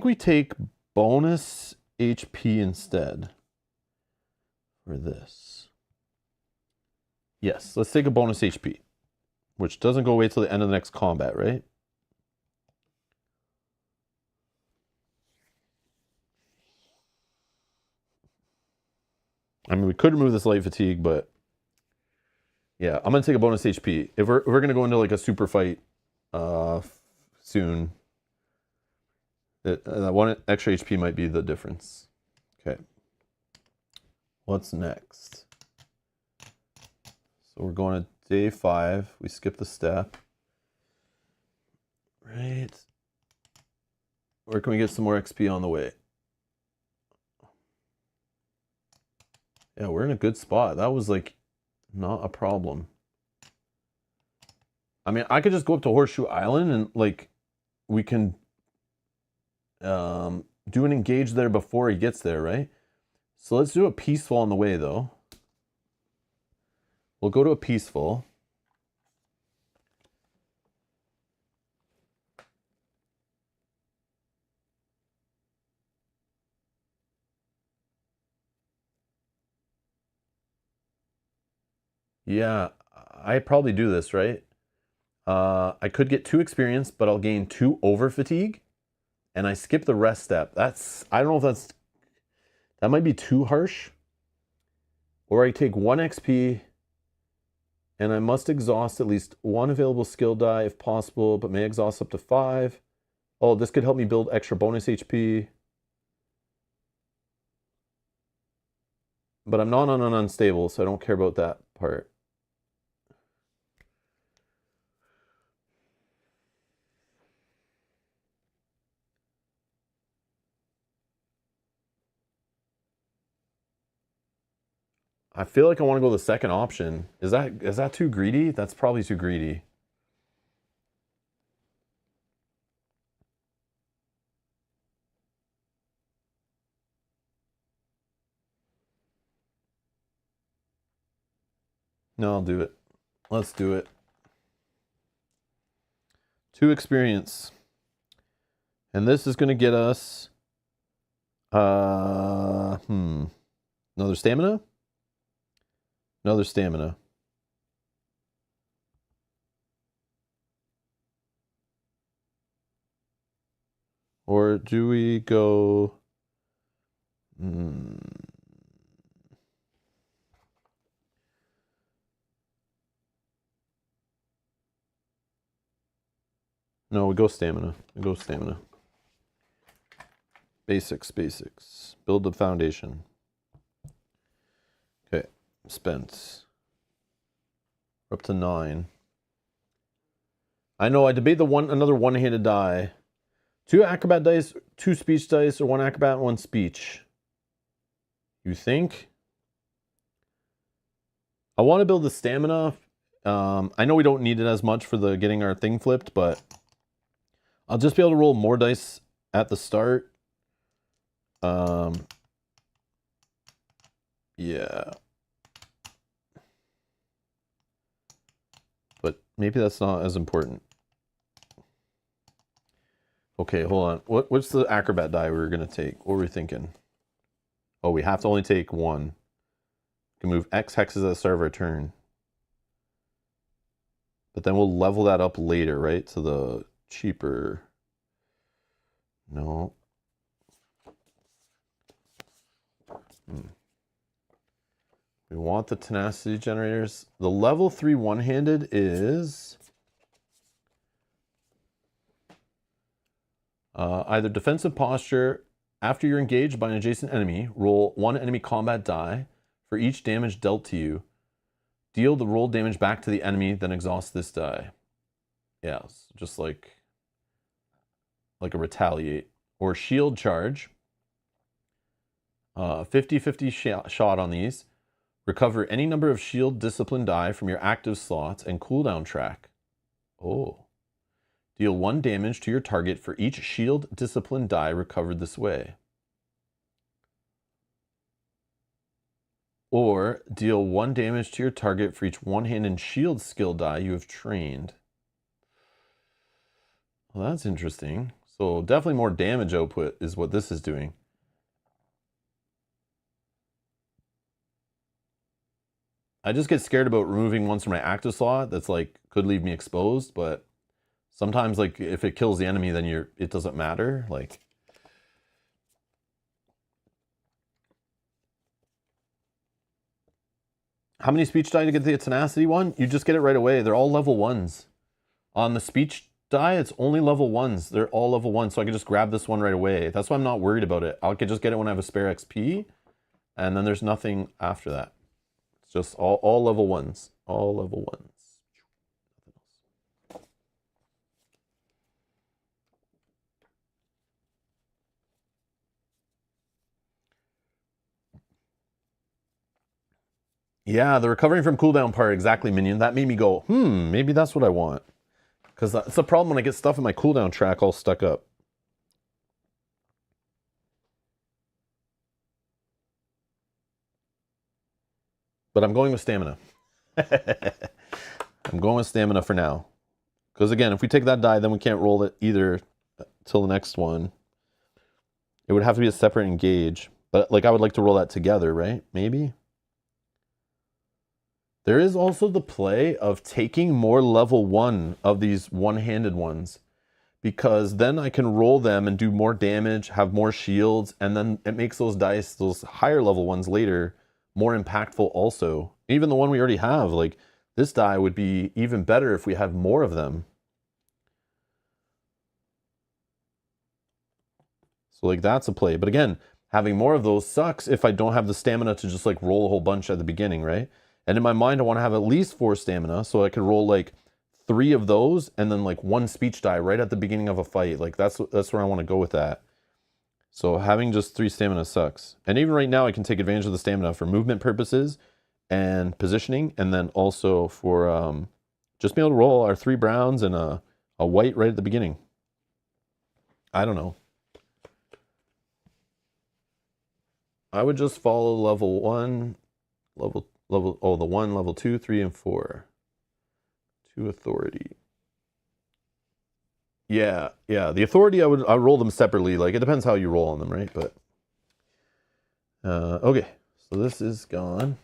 we take bonus HP instead for this. Yes, let's take a bonus HP, which doesn't go away till the end of the next combat, right? I mean, we could remove this light fatigue, but yeah, I'm gonna take a bonus HP. If we're gonna go into like a super fight soon, that 1 extra HP might be the difference. Okay. What's next? So we're going to day 5. We skip the step. Right. Where can we get some more XP on the way? Yeah, we're in a good spot. That was like not a problem. I mean, I could just go up to Horseshoe Island and like we can do an engage there before he gets there, right? So let's do a peaceful on the way though. We'll go to a peaceful. Yeah, I probably do this, right? I could get 2 experience, but I'll gain 2 over fatigue, and I skip the rest step. I don't know if that might be too harsh. Or I take 1 XP, and I must exhaust at least 1 available skill die if possible, but may exhaust up to 5. Oh, this could help me build extra bonus HP. But I'm not on an unstable, so I don't care about that part. I feel like I want to go the second option. Is that too greedy? That's probably too greedy. No, I'll do it. Let's do it. 2 experience. And this is going to get us another stamina? Another stamina. Or do we go No, we go stamina. We go stamina. Basics, basics. Build the foundation. Okay, spent. We're up to 9. I know, I debate another one-handed die. 2 acrobat dice, 2 speech dice, or 1 acrobat, 1 speech. You think? I want to build the stamina. I know we don't need it as much for the getting our thing flipped, but I'll just be able to roll more dice at the start. Yeah. But maybe that's not as important. Okay, hold on. What's the acrobat die we were going to take? What were we thinking? Oh, we have to only take 1. We can move X hexes at the start of our turn. But then we'll level that up later, right? To the cheaper. No. We want the tenacity generators. The level 3 one-handed is either defensive posture. After you're engaged by an adjacent enemy, roll 1 enemy combat die for each damage dealt to you. Deal the rolled damage back to the enemy, then exhaust this die. Yeah, just like a retaliate. Or shield charge. 50-50 shot on these. Recover any number of shield discipline die from your active slots and cooldown track. Oh. Deal 1 damage to your target for each shield discipline die recovered this way. Or deal 1 damage to your target for each one-hand and shield skill die you have trained. Well, that's interesting. So definitely more damage output is what this is doing. I just get scared about removing ones from my active slot that's like could leave me exposed, but sometimes like if it kills the enemy then it doesn't matter. Like how many speech die to get the tenacity one? You just get it right away. They're all level 1s. On the speech die, it's only level 1s. They're all level 1, so I can just grab this one right away. That's why I'm not worried about it. I could just get it when I have a spare XP, and then there's nothing after that. It's just all level 1s. All level 1s. Yeah, the recovering from cooldown part, exactly, Minion. That made me go, maybe that's what I want. Because it's a problem when I get stuff in my cooldown track all stuck up. But I'm going with stamina. I'm going with stamina for now. Because again, if we take that die, then we can't roll it either till the next one. It would have to be a separate engage. But like I would like to roll that together, right? Maybe? There is also the play of taking more level 1 of these one-handed ones. Because then I can roll them and do more damage, have more shields, and then it makes those dice, those higher level ones later, more impactful also. Even the one we already have, like, this die would be even better if we had more of them. So, like, that's a play. But again, having more of those sucks if I don't have the stamina to just, like, roll a whole bunch at the beginning, right? And in my mind, I want to have at least 4 stamina, so I could roll, like, 3 of those, and then, like, 1 speech die right at the beginning of a fight. Like, that's where I want to go with that. So having just 3 stamina sucks. And even right now, I can take advantage of the stamina for movement purposes and positioning, and then also for just being able to roll our 3 browns and a white right at the beginning. I don't know. I would just follow level 1, the 1, level 2, 3, and 4. 2 authority. Yeah. The authority, I roll them separately. Like, it depends how you roll on them, right? But okay, so this is gone.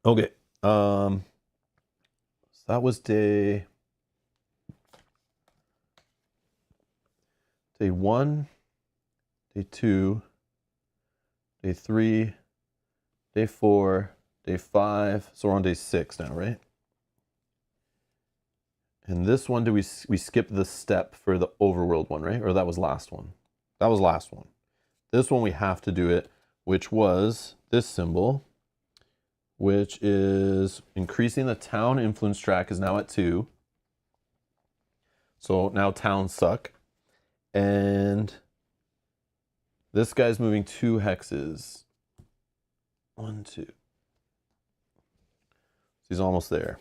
Okay. So that was day 1, day 2, day 3, day 4, day 5. So we're on day 6 now, right? And this one, we skip the step for the overworld one, right? Or that was last one. That was last one. This one we have to do it, which was this symbol, which is increasing the town influence track is now at 2. So now towns suck. And this guy's moving 2 hexes. 1, 2. He's almost there.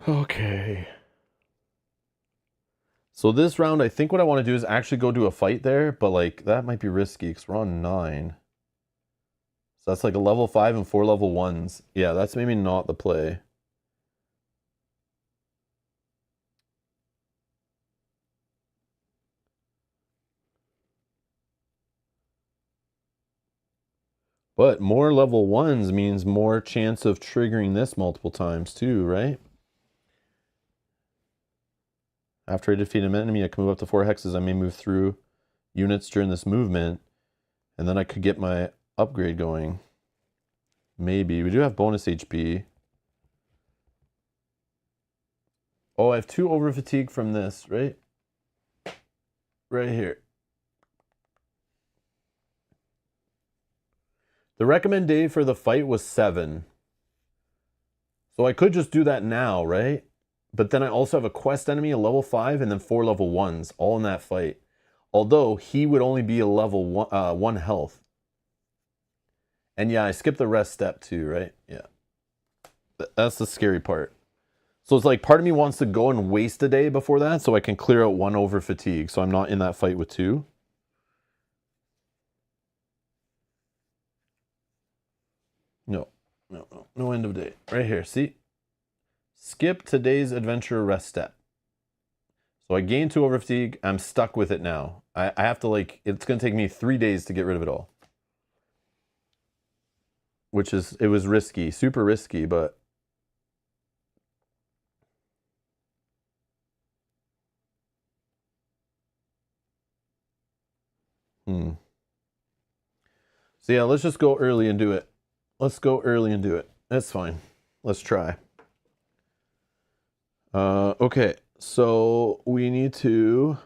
Okay. So this round, I think what I want to do is actually go do a fight there, but like that might be risky because we're on 9. So that's like a level 5 and 4 level 1s. Yeah, that's maybe not the play. But more level 1s means more chance of triggering this multiple times too, right? After I defeat an enemy, I can move up to 4 hexes. I may move through units during this movement, and then I could get my upgrade going. Maybe. We do have bonus HP. Oh, I have 2 over fatigue from this, right? Right here. The recommend day for the fight was 7. So I could just do that now, right? But then I also have a quest enemy, a level 5, and then 4 level 1s, all in that fight. Although he would only be a level 1 health. And yeah, I skipped the rest step too, right? Yeah. That's the scary part. So it's like part of me wants to go and waste a day before that so I can clear out 1 over fatigue. So I'm not in that fight with 2. No end of day. Right here, see? Skip today's adventure rest step. So I gained 2 over fatigue. I'm stuck with it now. I have to like, it's going to take me 3 days to get rid of it all. Which is, it was risky, super risky, but. So yeah, let's just go early and do it. Let's go early and do it. That's fine. Let's try. Okay, so we need to.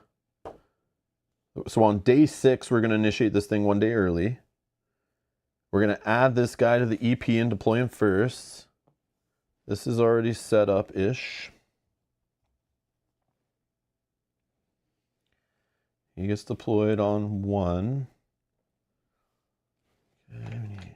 So on day 6, we're going to initiate this thing 1 day early. We're going to add this guy to the EP and deploy him first. This is already set up-ish. He gets deployed on 1. Okay, we need...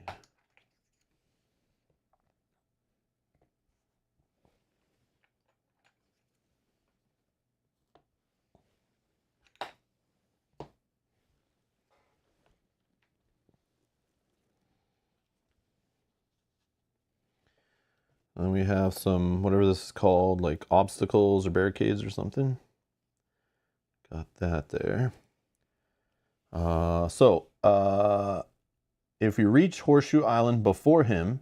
And we have some, whatever this is called, like obstacles or barricades or something. Got that there. If we reach Horseshoe Island before him,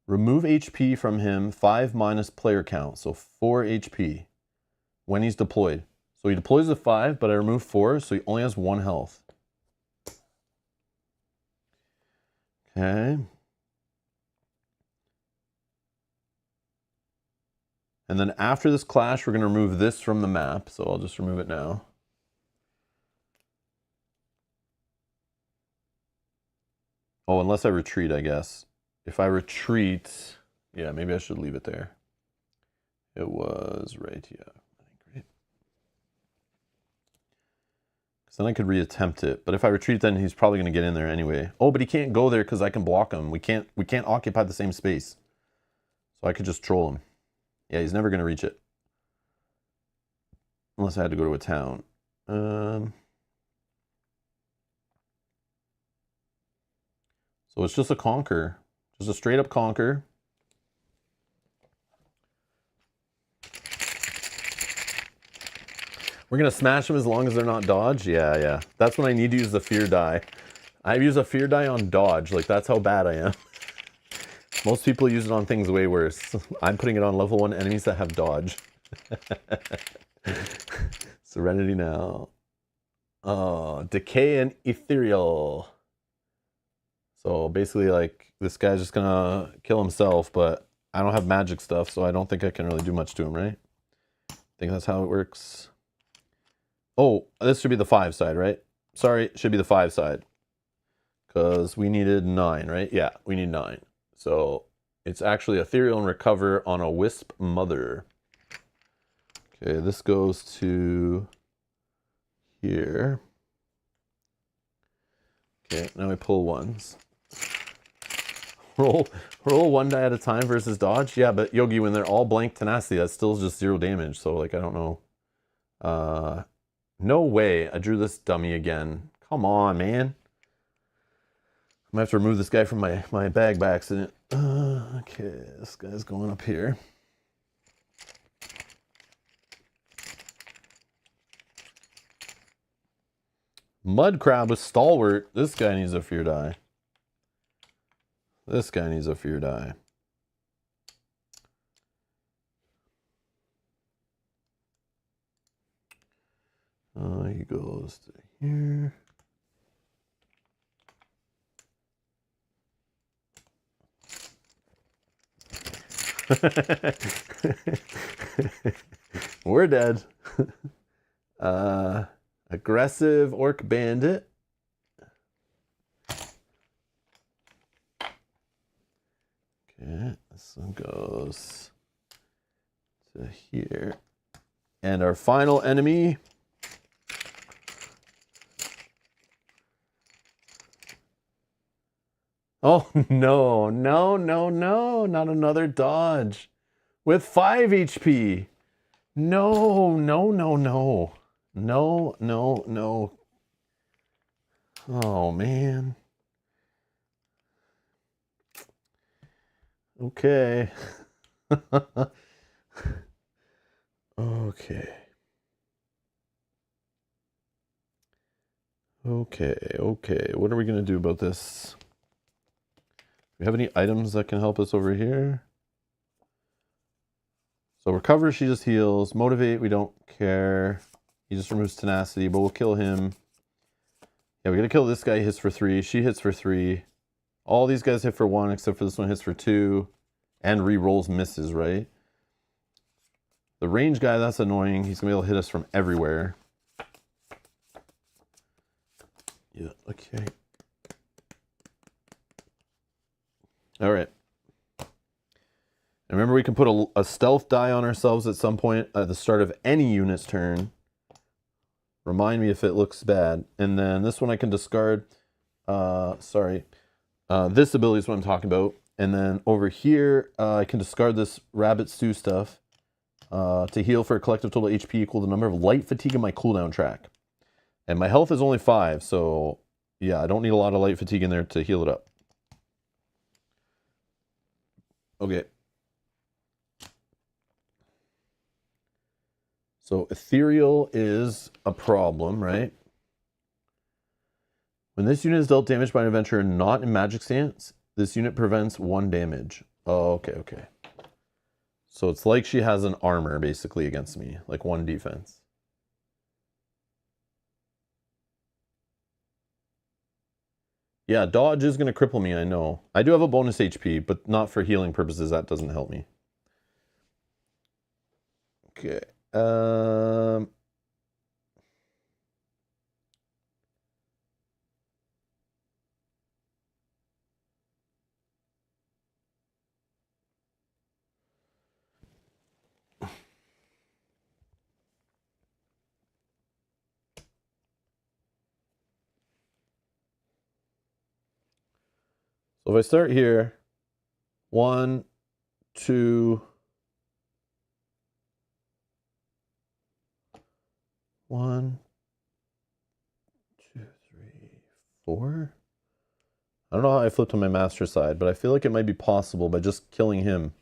remove HP from him 5 minus player count. So 4 HP when he's deployed. So he deploys with 5, but I remove 4, so he only has 1 health. Okay. And then after this clash, we're going to remove this from the map. So I'll just remove it now. Oh, unless I retreat, I guess. If I retreat, yeah, maybe I should leave it there. It was right here. Great. Because then I could reattempt it. But if I retreat, then he's probably going to get in there anyway. Oh, but he can't go there because I can block him. We can't occupy the same space. So I could just troll him. Yeah, he's never going to reach it. Unless I had to go to a town. So it's just a conquer. Just a straight up conquer. We're going to smash them as long as they're not dodge. Yeah. That's when I need to use the fear die. I use a fear die on dodge. Like, that's how bad I am. Most people use it on things way worse. I'm putting it on level 1 enemies that have dodge. Serenity now. Oh, decay and ethereal. So basically, like, this guy's just gonna kill himself, but I don't have magic stuff, so I don't think I can really do much to him, right? I think that's how it works. Oh, this should be the 5 side, right? Sorry, it should be the 5 side. Because we needed 9, right? Yeah, we need 9. So it's actually ethereal and recover on a wisp mother. Okay, this goes to here. Okay, now we pull 1s. Roll 1 die at a time versus dodge. Yeah, but Yogi, when they're all blank tenacity, that's still just 0 damage. So, like, I don't know. No way I drew this dummy again. Come on, man. I'm gonna have to remove this guy from my bag by accident. Okay, this guy's going up here. Mud crab with stalwart. This guy needs a fear die. This guy needs a fear die. He goes to here. We're dead. Aggressive orc bandit. Okay, this one goes to here. And our final enemy. Oh, no, not another dodge. With 5 HP. No. No. Oh, man. Okay. Okay. What are we going to do about this? Do we have any items that can help us over here? So recover, she just heals. Motivate, we don't care. He just removes tenacity, but we'll kill him. Yeah, we gotta kill this guy. He hits for 3. She hits for 3. All these guys hit for 1, except for this one hits for 2. And re-rolls misses, right? The range guy, that's annoying. He's gonna be able to hit us from everywhere. Yeah, okay. All right. And remember, we can put a stealth die on ourselves at some point at the start of any unit's turn. Remind me if it looks bad. And then this one I can discard. Sorry. This ability is what I'm talking about. And then over here, I can discard this rabbit stew stuff to heal for a collective total HP equal to the number of light fatigue in my cooldown track. And my health is only 5, so yeah, I don't need a lot of light fatigue in there to heal it up. Okay. So ethereal is a problem, right? When this unit is dealt damage by an adventurer not in magic stance, this unit prevents 1 damage. Oh, okay, okay. So it's like she has an armor, basically, against me. Like 1 defense. Yeah, dodge is going to cripple me, I know. I do have a bonus HP, but not for healing purposes. That doesn't help me. Okay. So if I start here, 1, 2, 1, 2, 3, 4. I don't know how I flipped on my master side, but I feel like it might be possible by just killing him.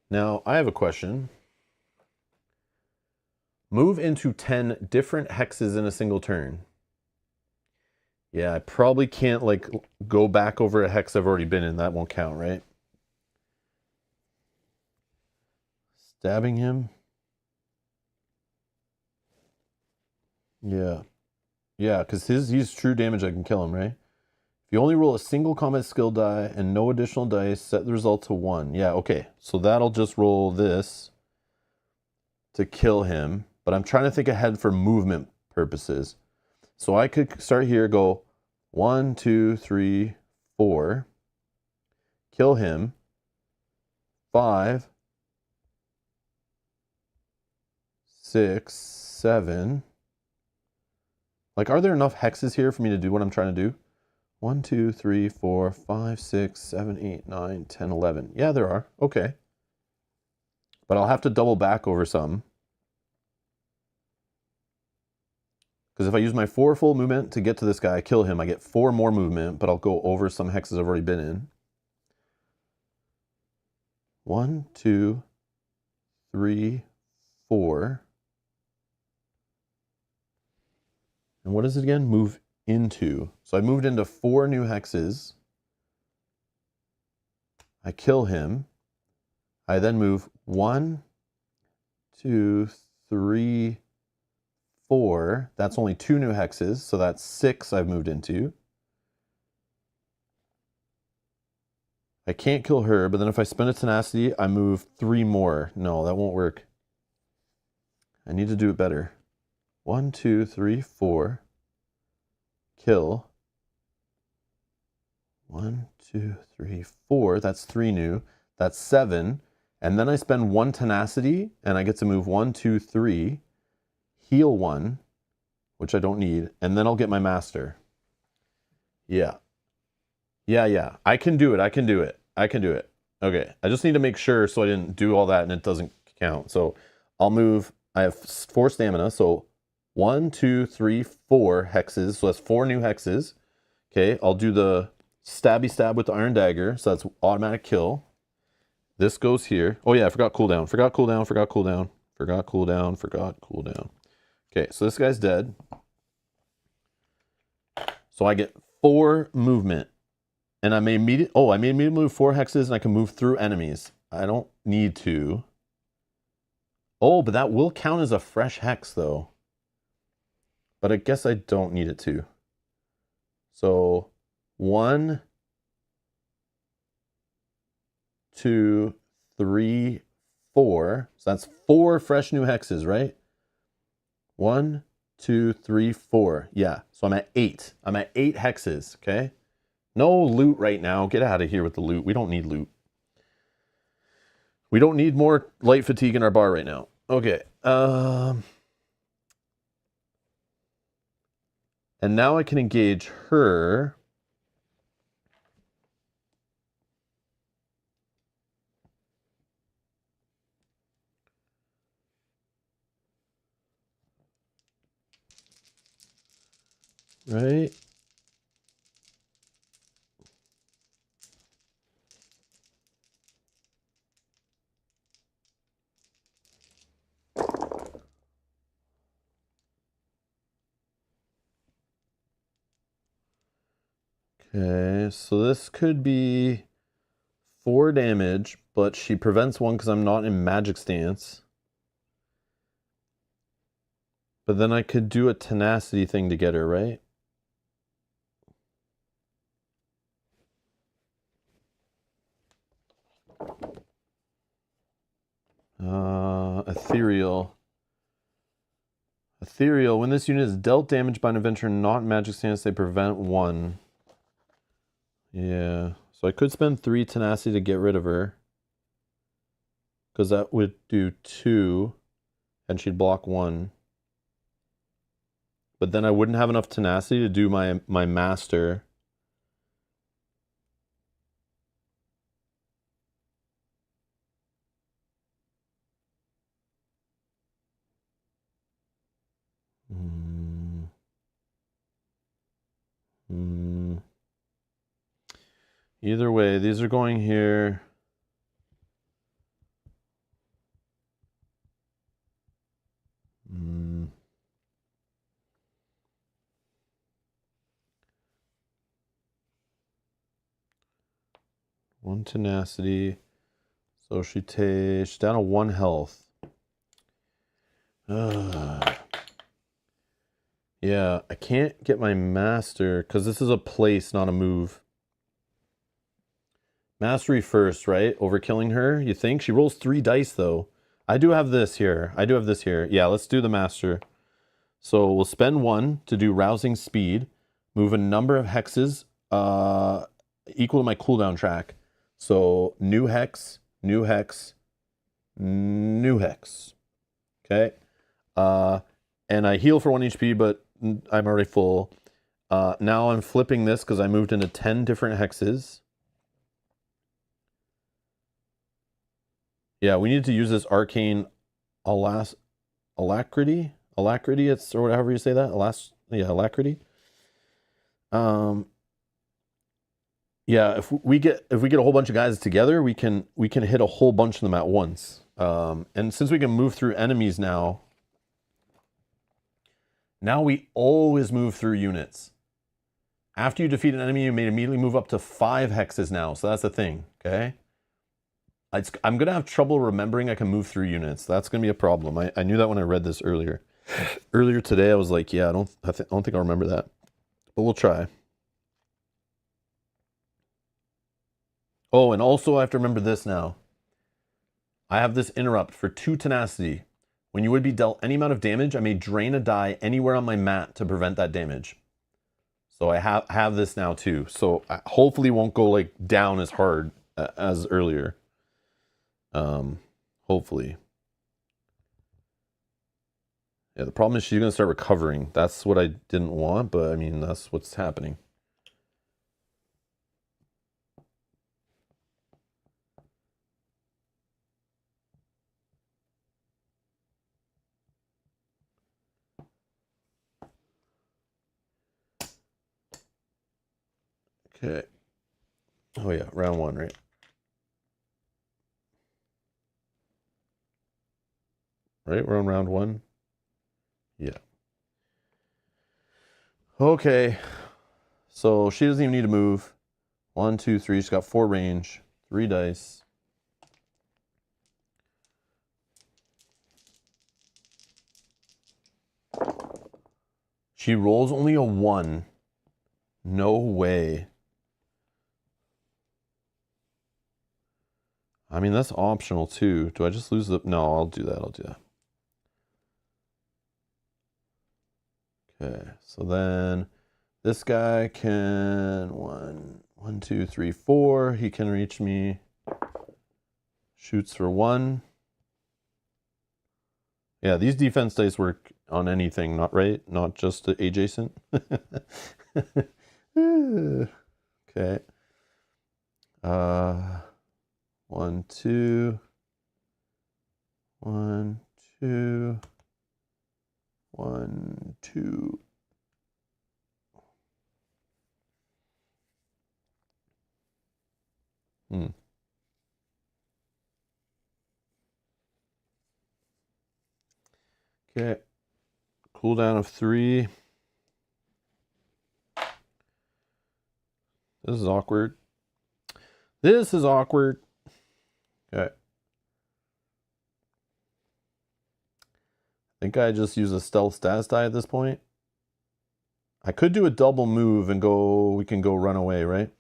Now, I have a question. Move into 10 different hexes in a single turn. Yeah, I probably can't like go back over a hex I've already been in. That won't count, right? Stabbing him. Yeah. Yeah, because he's true damage, I can kill him, right? If you only roll a single combat skill die and no additional dice, set the result to 1. Yeah, okay. So that'll just roll this to kill him. But I'm trying to think ahead for movement purposes. So I could start here, go 1, 2, 3, 4. Kill him. 5, 6, 7. Like, are there enough hexes here for me to do what I'm trying to do? 1, 2, 3, 4, 5, 6, 7, 8, 9, 10, 11. Yeah, there are. Okay. But I'll have to double back over some. Because if I use my 4 full movement to get to this guy, kill him, I get 4 more movement, but I'll go over some hexes I've already been in. 1, 2, 3, 4. And what is it again? Move into. So I moved into 4 new hexes. I kill him. I then move 1, 2, 3, 4. That's only 2 new hexes, so that's 6 I've moved into. I can't kill her, but then if I spend a tenacity, I move 3 more. No, that won't work. I need to do it better. 1, 2, 3, 4. Kill. 1, 2, 3, 4. That's 3 new. That's 7. And then I spend 1 tenacity, and I get to move 1, 2, 3. Heal 1, which I don't need, and then I'll get my master. Yeah. Yeah. I can do it. I can do it. Okay. I just need to make sure so I didn't do all that and it doesn't count. So I'll move. I have 4 stamina. So 1, 2, 3, 4 hexes. So that's 4 new hexes. Okay. I'll do the stabby stab with the iron dagger. So that's automatic kill. This goes here. Oh yeah, I forgot cooldown. Forgot cooldown. Okay, so this guy's dead. So I get 4 movement. And I may immediately move 4 hexes and I can move through enemies. I don't need to. Oh, but that will count as a fresh hex though. But I guess I don't need it to. So 1, 2, 3, 4. So that's 4 fresh new hexes, right? 1, 2, 3, 4. Yeah. So I'm at 8. I'm at 8 hexes. Okay. No loot right now. Get out of here with the loot. We don't need loot. We don't need more light fatigue in our bar right now. Okay. And now I can engage her. Right? Okay, so this could be 4 damage, but she prevents 1 because I'm not in magic stance. But then I could do a tenacity thing to get her, right? Ethereal. Ethereal. When this unit is dealt damage by an adventurer not in magic stance, they prevent 1. Yeah. So I could spend 3 tenacity to get rid of her. Because that would do 2. And she'd block 1. But then I wouldn't have enough tenacity to do my master. Either way, these are going here. One tenacity. So she's down to 1 health. Yeah, I can't get my master because this is a place, not a move. Mastery first, right? Overkilling her, you think? She rolls 3 dice, though. I do have this here. Yeah, let's do the master. So we'll spend 1 to do rousing speed. Move a number of hexes equal to my cooldown track. So new hex, new hex, new hex. Okay. And I heal for 1 HP, but I'm already full. Now I'm flipping this because I moved into 10 different hexes. Yeah, we need to use this arcane alacrity. Alacrity, it's, or however you say that. Alacrity. Yeah, if we get a whole bunch of guys together, we can hit a whole bunch of them at once. And since we can move through enemies now we always move through units. After you defeat an enemy, you may immediately move up to 5 hexes now. So that's the thing, okay? I'm going to have trouble remembering I can move through units. That's going to be a problem. I knew that when I read this earlier. Earlier today, I was like, yeah, I don't think I'll remember that. But we'll try. Oh, and also I have to remember this now. I have this interrupt for 2 tenacity. When you would be dealt any amount of damage, I may drain a die anywhere on my mat to prevent that damage. So I have this now too. So I hopefully won't go like down as hard as earlier. Hopefully. Yeah, the problem is she's going to start recovering. That's what I didn't want, but I mean, that's what's happening. Okay. Oh yeah, round 1, right? Right, we're on round 1. Yeah. Okay. So she doesn't even need to move. 1, 2, 3. She's got 4 range. 3 dice. She rolls only a 1. No way. I mean, that's optional too. Do I just lose the... No, I'll do that. Okay, so then This guy can 1, 2, 3, 4. He can reach me. Shoots for 1. Yeah, these defense dice work on anything, not right? Not just adjacent. Okay. 1, 2. 1, 2. 1, 2. Okay. Cooldown of 3. This is awkward. This is awkward. Okay. I think I just use a stealth status die at this point. I could do a double move and go, we can go run away, right?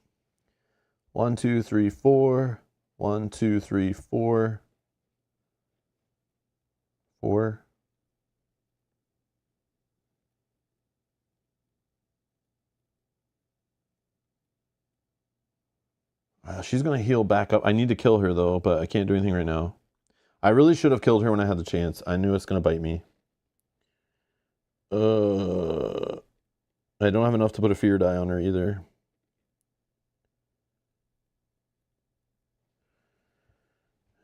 1, 2, 3, 4. 1, 2, 3, 4. 4. She's going to heal back up. I need to kill her, though, but I can't do anything right now. I really should have killed her when I had the chance. I knew it's going to bite me. I don't have enough to put a fear die on her either.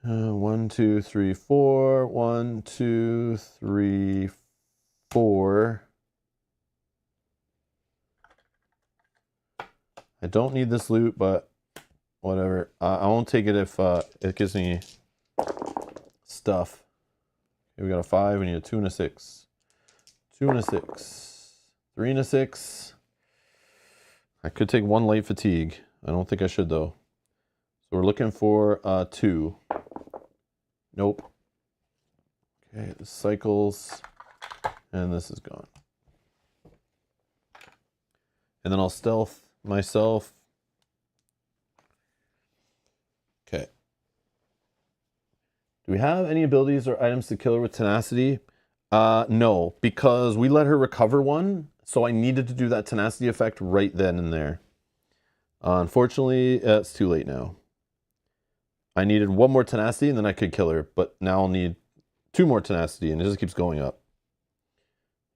One, 2, 3, 4. 1, 2, 3, 4. I don't need this loot, but whatever. I won't take it if it gives me stuff. Okay, we got a 5. We need a 2 and a 6. 2 and a 6. 3 and a 6. I could take 1 light fatigue. I don't think I should, though. So we're looking for 2. Nope. Okay, this cycles. And this is gone. And then I'll stealth myself. Okay. Do we have any abilities or items to kill her with tenacity? No, because we let her recover 1, so I needed to do that tenacity effect right then and there. Unfortunately, it's too late now. I needed 1 more tenacity and then I could kill her, but now I'll need 2 more tenacity and it just keeps going up.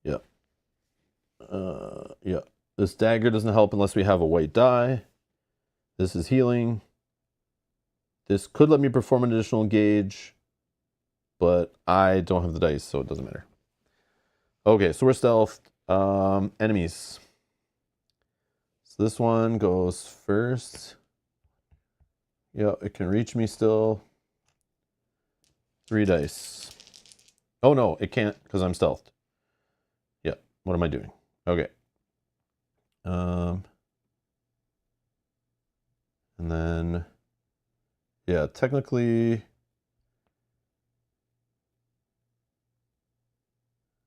Yeah. Yeah. This dagger doesn't help unless we have a white die. This is healing. This could let me perform an additional gauge, but I don't have the dice, so it doesn't matter. Okay, so we're stealthed. Enemies. So this one goes first. Yeah, it can reach me still. 3 dice. Oh no, it can't because I'm stealthed. Yeah, what am I doing? Okay. And then, yeah, technically,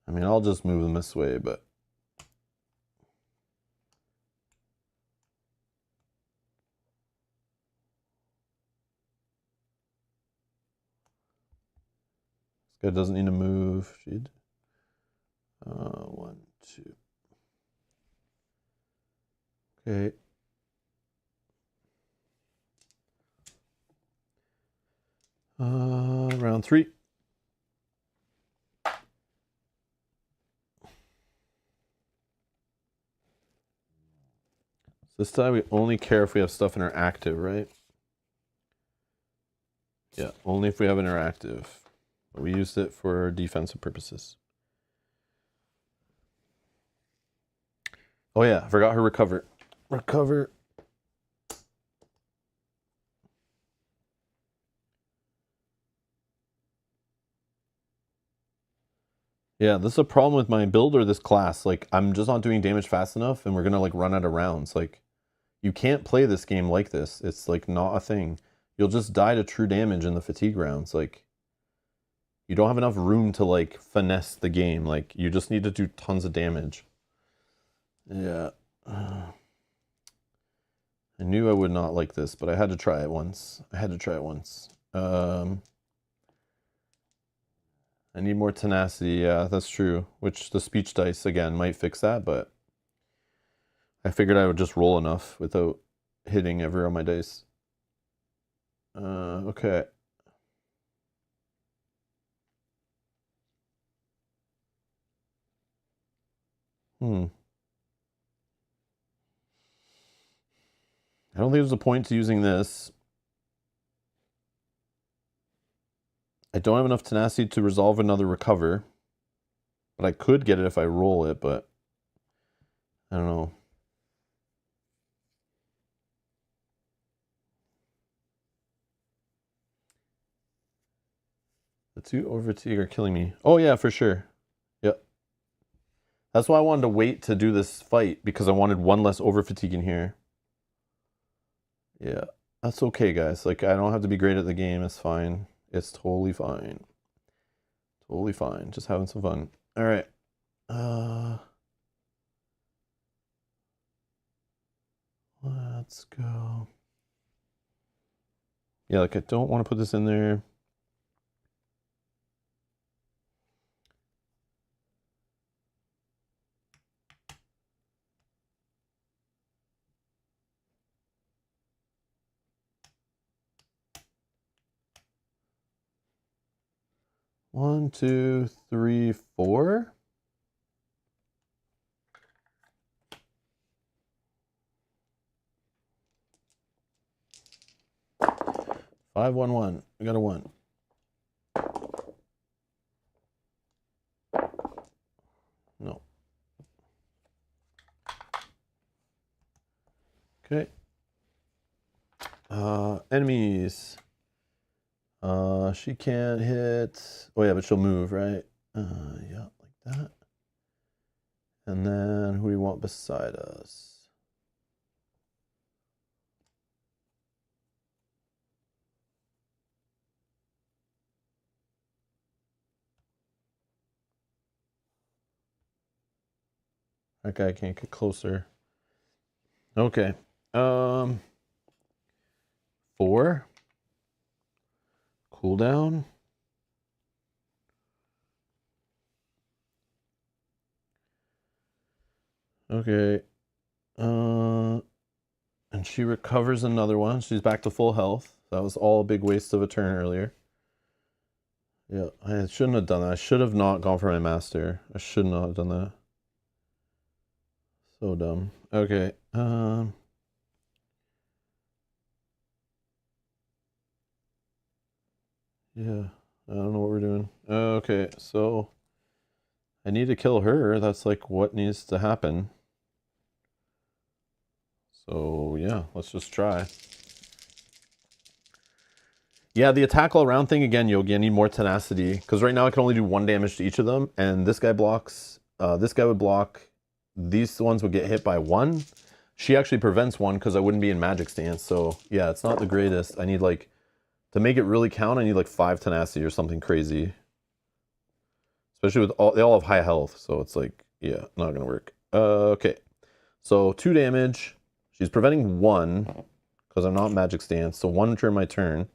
I mean, I'll just move them this way, but this guy doesn't need to move. She'd 1, 2. Okay. Round 3. This time we only care if we have stuff in our active, right? Yeah, only if we have interactive. We used it for defensive purposes. Oh yeah, I forgot her recover. Recover. Yeah, this is a problem with my build or this class. Like, I'm just not doing damage fast enough and we're gonna like run out of rounds. Like, you can't play this game like this. It's like not a thing. You'll just die to true damage in the fatigue rounds. Like, you don't have enough room to like finesse the game. Like, you just need to do tons of damage. Yeah. I knew I would not like this, but I had to try it once. I need more tenacity. Yeah, that's true. Which the speech dice, again, might fix that, but I figured I would just roll enough without hitting ever on my dice. Okay. I don't think there's a point to using this. I don't have enough tenacity to resolve another recover. But I could get it if I roll it, but I don't know. The 2 over fatigue are killing me. Oh yeah, for sure. Yep. That's why I wanted to wait to do this fight, because I wanted 1 less over fatigue in here. Yeah. That's okay, guys. Like, I don't have to be great at the game. It's fine. It's totally fine. Totally fine. Just having some fun. All right. Let's go. Yeah, like I don't want to put this in there. One, two, three, 4. Five, 1, 1. We got a 1. No. Okay. Enemies. She can't hit. Oh yeah, but she'll move, right? Yeah, like that. And then who do we want beside us? That guy can't get closer. Okay. 4. Cooldown. Okay. And she recovers another one. She's back to full health. That was all a big waste of a turn earlier. Yeah, I shouldn't have done that. I should have not gone for my master. I should not have done that. So dumb. Okay. Yeah, I don't know what we're doing. Okay, so I need to kill her. That's like what needs to happen. So yeah, let's just try. Yeah, the attack all around thing again, Yogi. I need more tenacity because right now I can only do 1 damage to each of them, and this guy blocks. This guy would block. These ones would get hit by 1. She actually prevents 1 because I wouldn't be in magic stance. So yeah, it's not the greatest. I need like to make it really count. I need like 5 tenacity or something crazy. Especially with they all have high health, so it's like yeah, not gonna work. Okay, so 2 damage. She's preventing 1 because I'm not magic stance. So 1 during my turn.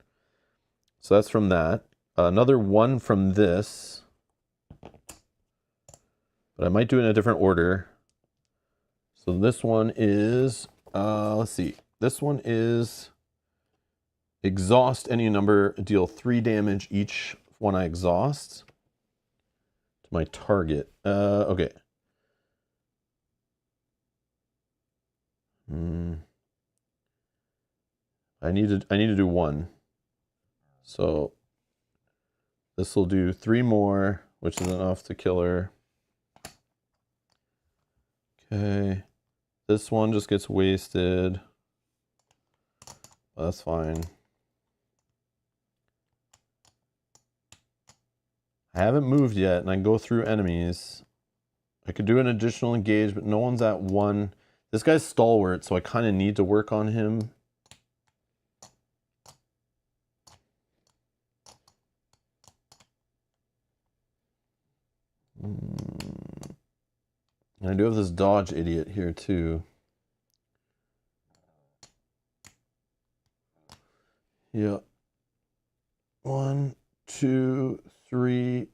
So that's from that. Another 1 from this. But I might do it in a different order. So this one is, let's see. This one is exhaust any number, deal 3 damage each when I exhaust to my target. Okay. I need to do 1. So this will do 3 more, which is enough to kill her. Okay. This one just gets wasted. That's fine. I haven't moved yet, and I can go through enemies. I could do an additional engage, but no one's at 1. This guy's stalwart, so I kind of need to work on him. And I do have this dodge idiot here too. Yeah. 1, 2, 3.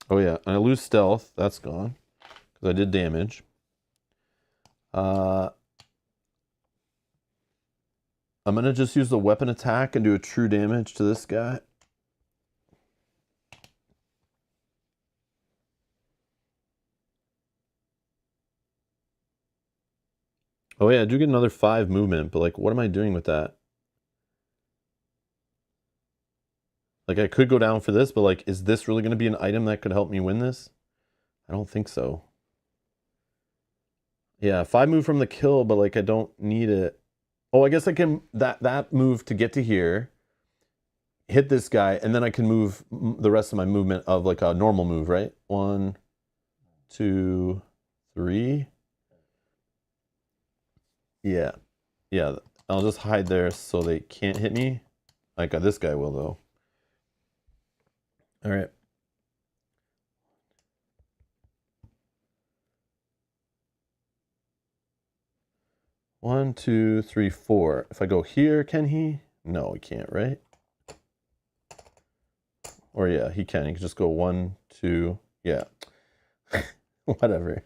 Oh yeah, and I lose stealth. That's gone because I did damage. I'm going to just use the weapon attack and do a true damage to this guy. Oh yeah, I do get another 5 movement, but like, what am I doing with that? Like, I could go down for this, but like, is this really going to be an item that could help me win this? I don't think so. Yeah, 5 move from the kill, but like, I don't need it. Oh, I guess I can, that move to get to here, hit this guy, and then I can move the rest of my movement of like a normal move, right? 1, 2, 3. Yeah. Yeah, I'll just hide there so they can't hit me. Like, this guy will, though. All right. One, two, three, 4. If I go here, can he? No, he can't, right? Or yeah, he can. He can just go 1, 2. Yeah. Whatever.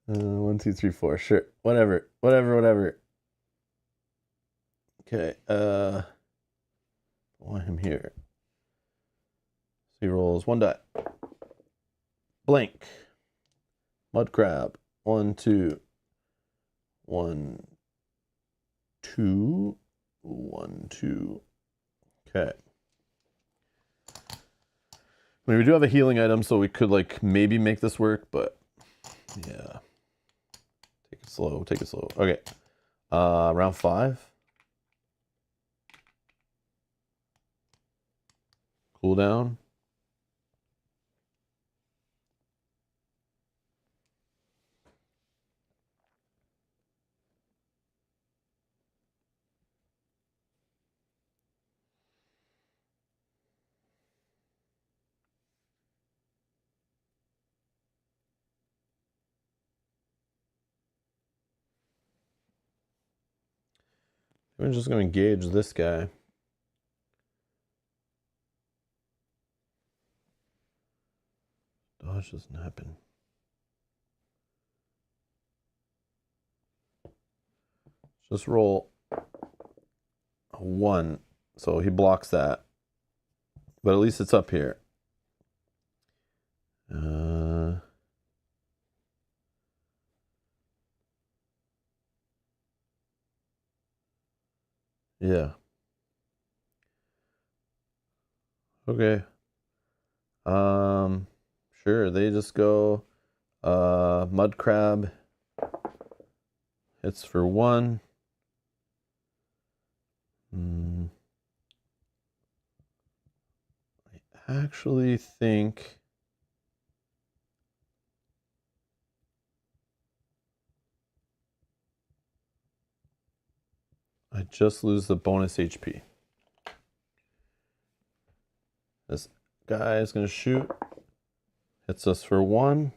1, 2, 3, 4. Sure. Whatever. Whatever. Okay. I want him here. So he rolls 1 die. Blank. Mud crab. 1, 2. 1, 2. 1, 2. Okay. I mean, we do have a healing item, so we could like maybe make this work, but yeah. Take it slow. Okay. Round 5. Cooldown. We're just going to engage this guy. Dodge doesn't happen. Just roll a 1. So he blocks that. But at least it's up here. Yeah. Okay. Sure, they just go mud crab hits for 1. I actually think I just lose the bonus HP. This guy is going to shoot. Hits us for 1.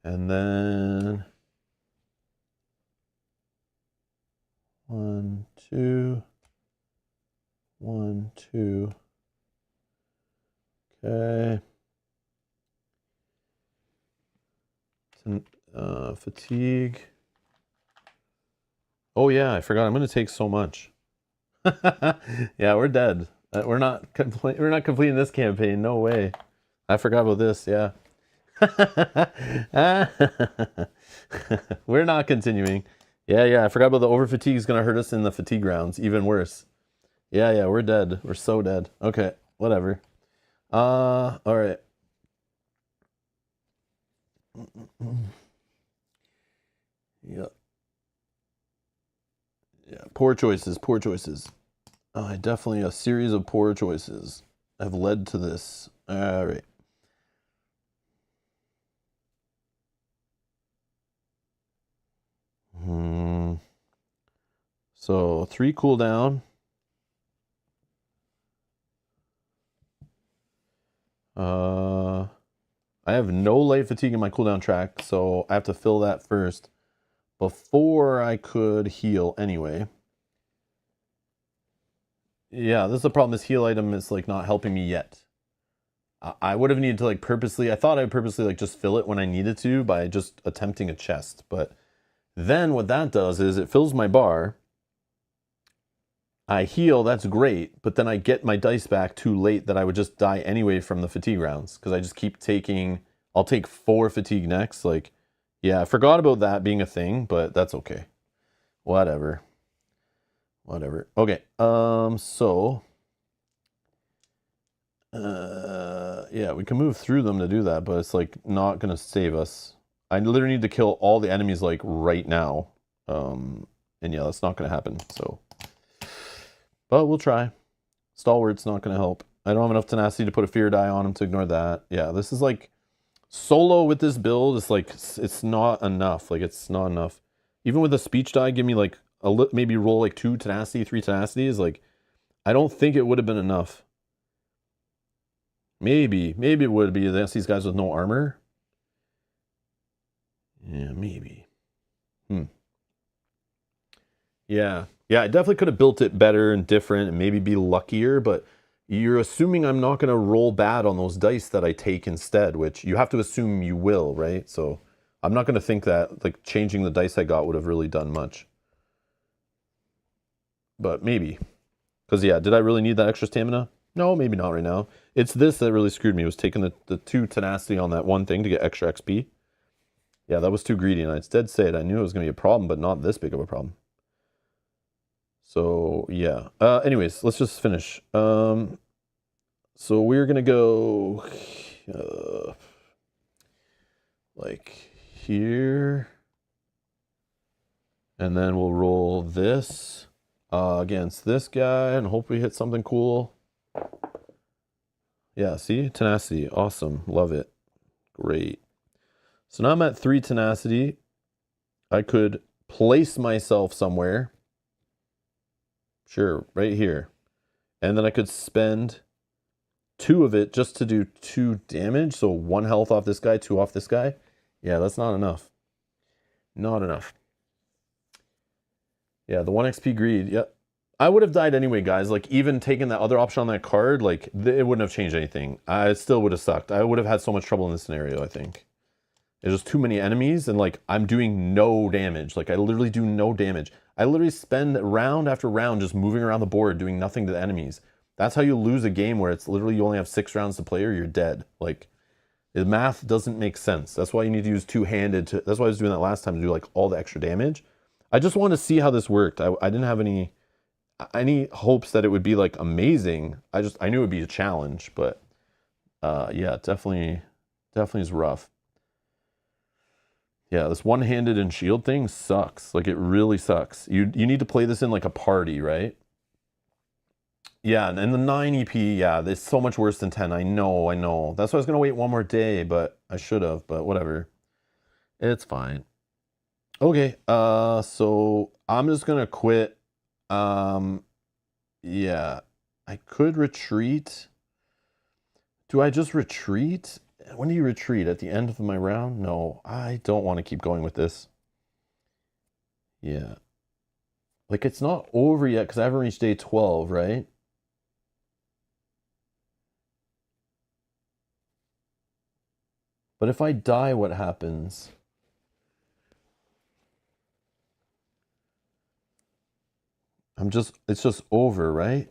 And then 1, 2. 1, 2. Okay. Fatigue. Oh yeah, I forgot. I'm going to take so much. Yeah, we're dead. We're not completing this campaign. No way. I forgot about this. Yeah. We're not continuing. Yeah. I forgot about the over fatigue is going to hurt us in the fatigue rounds. Even worse. Yeah. We're dead. We're so dead. Okay. Whatever. All right. Yeah. Poor choices. Definitely a series of poor choices have led to this. All right. So 3 cooldown. I have no light fatigue in my cooldown track, so I have to fill that first before I could heal anyway. Yeah, this is the problem. This heal item is like not helping me yet. I would have needed to like purposely, I thought I'd purposely like just fill it when I needed to by just attempting a chest. But then what that does is it fills my bar. I heal, that's great, but then I get my dice back too late that I would just die anyway from the fatigue rounds because I just keep taking, I'll take 4 fatigue next. Like, yeah, I forgot about that being a thing, but that's okay. Whatever. Whatever. Okay, so, yeah, we can move through them to do that, but it's like not gonna save us. I literally need to kill all the enemies like right now. And yeah, that's not gonna happen, so. But we'll try. Stalwart's not going to help. I don't have enough tenacity to put a fear die on him to ignore that. Yeah, this is like solo with this build. It's like it's not enough. Like it's not enough. Even with a speech die, give me like maybe roll like 2 tenacity, 3 tenacity is like I don't think it would have been enough. Maybe it would be against these guys with no armor. Yeah, maybe. Yeah. Yeah, I definitely could have built it better and different and maybe be luckier, but you're assuming I'm not going to roll bad on those dice that I take instead, which you have to assume you will, right? So I'm not going to think that like changing the dice I got would have really done much. But maybe. Because yeah, did I really need that extra stamina? No, maybe not right now. It's this that really screwed me. It was taking the 2 tenacity on that one thing to get extra XP. Yeah, that was too greedy, and I instead said I knew it was going to be a problem, but not this big of a problem. So yeah. Anyways, let's just finish. So we're gonna go like here, and then we'll roll this against this guy, and hope we hit something cool. Yeah, see, tenacity, awesome, love it, great. So now I'm at 3 tenacity. I could place myself somewhere. Sure, right here. And then I could spend 2 of it just to do 2 damage. So 1 health off this guy, 2 off this guy. Yeah, that's not enough. Not enough. Yeah, the 1 XP greed. Yep. I would have died anyway, guys. Like, even taking that other option on that card, like, it wouldn't have changed anything. I still would have sucked. I would have had so much trouble in this scenario, I think. There's just too many enemies, and, like, I'm doing no damage. Like, I literally do no damage. I literally spend round after round just moving around the board, doing nothing to the enemies. That's how you lose a game where it's literally you only have 6 rounds to play or you're dead. Like, the math doesn't make sense. That's why you need to use two-handed. That's why I was doing that last time, to do, like, all the extra damage. I just wanted to see how this worked. I didn't have any hopes that it would be, like, amazing. I knew it would be a challenge, but, yeah, definitely is rough. Yeah, this one-handed and shield thing sucks. Like, it really sucks. You need to play this in, like, a party, right? Yeah, and the 9 EP, yeah, it's so much worse than 10. I know. That's why I was going to wait one more day, but I should have, but whatever. It's fine. Okay, so I'm just going to quit. Yeah, I could retreat. Do I just retreat? When do you retreat? At the end of my round? No, I don't want to keep going with this. Yeah. Like, it's not over yet because I haven't reached day 12, right? But if I die, what happens? It's just over, right?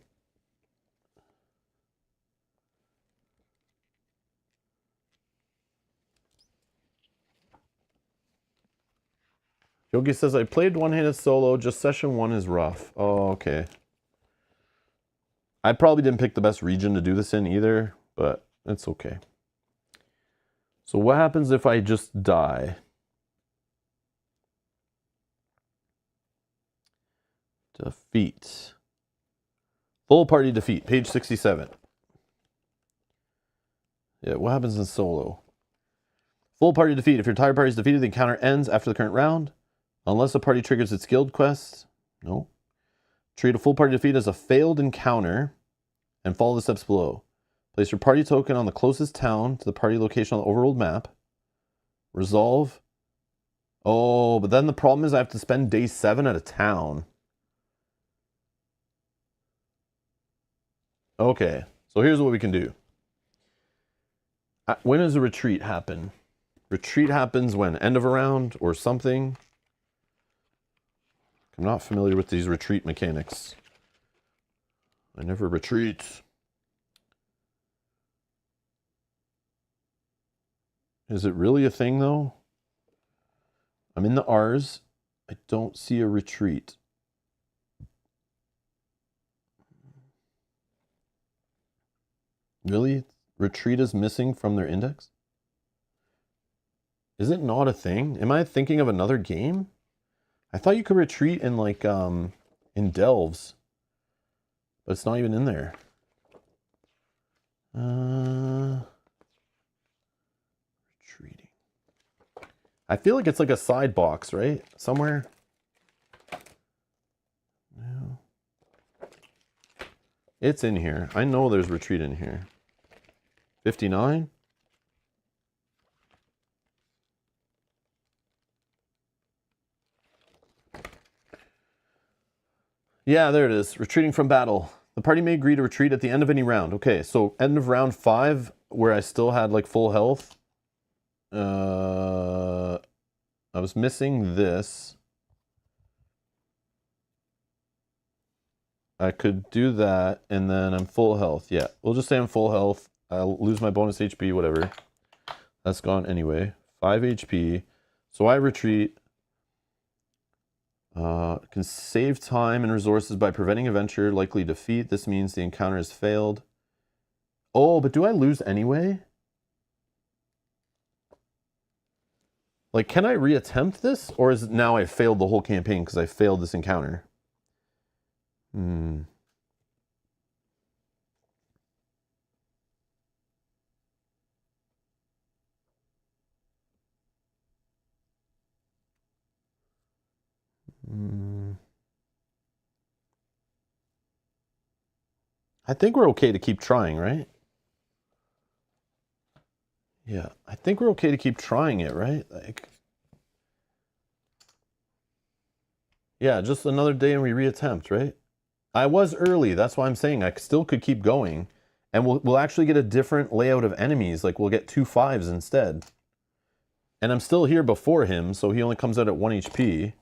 Yogi says, I played one-handed solo, just session 1 is rough. Oh, okay. I probably didn't pick the best region to do this in either, but it's okay. So what happens if I just die? Defeat. Full party defeat, page 67. Yeah, what happens in solo? Full party defeat. If your entire party is defeated, the encounter ends after the current round. Unless the party triggers its guild quest. No. Treat a full party defeat as a failed encounter and follow the steps below. Place your party token on the closest town to the party location on the overworld map. Resolve. Oh, but then the problem is I have to spend day 7 at a town. Okay, so here's what we can do. When does a retreat happen? Retreat happens when? End of a round or something? I'm not familiar with these retreat mechanics. I never retreat. Is it really a thing, though? I'm in the R's. I don't see a retreat. Really? Retreat is missing from their index? Is it not a thing? Am I thinking of another game? I thought you could retreat in like in delves, but it's not even in there. Retreating. I feel like it's like a side box, right? Somewhere. No. It's in here. I know there's retreat in here. 59. Yeah, there it is. Retreating from battle. The party may agree to retreat at the end of any round. Okay, so end of round 5, where I still had like full health. I was missing this. I could do that, and then I'm full health. Yeah, we'll just say I'm full health. I'll lose my bonus HP, whatever. That's gone anyway. 5 HP. So I retreat. Can save time and resources by preventing a venture likely defeat. This means the encounter has failed. Oh, but do I lose anyway? Like, can I reattempt this? Or is it now I failed the whole campaign because I failed this encounter? I think we're okay to keep trying, right? Yeah, I think we're okay to keep trying it, right? Like, yeah, just another day and we reattempt, right? I was early. That's why I'm saying I still could keep going. And we'll actually get a different layout of enemies. Like, we'll get 2 5s instead. And I'm still here before him, so he only comes out at 1 HP.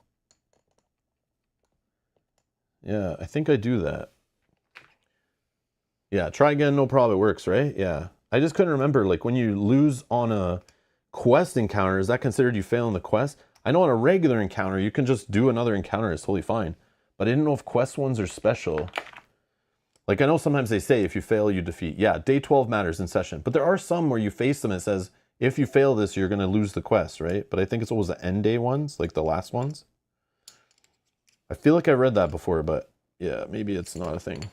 Yeah, I think I do that. Yeah, try again, no problem. It works, right? Yeah. I just couldn't remember, like, when you lose on a quest encounter, is that considered you fail in the quest? I know on a regular encounter, you can just do another encounter. It's totally fine. But I didn't know if quest ones are special. Like, I know sometimes they say if you fail, you defeat. Yeah, day 12 matters in session. But there are some where you face them and it says, if you fail this, you're going to lose the quest, right? But I think it's always the end day ones, like the last ones. I feel like I read that before, but yeah, maybe it's not a thing.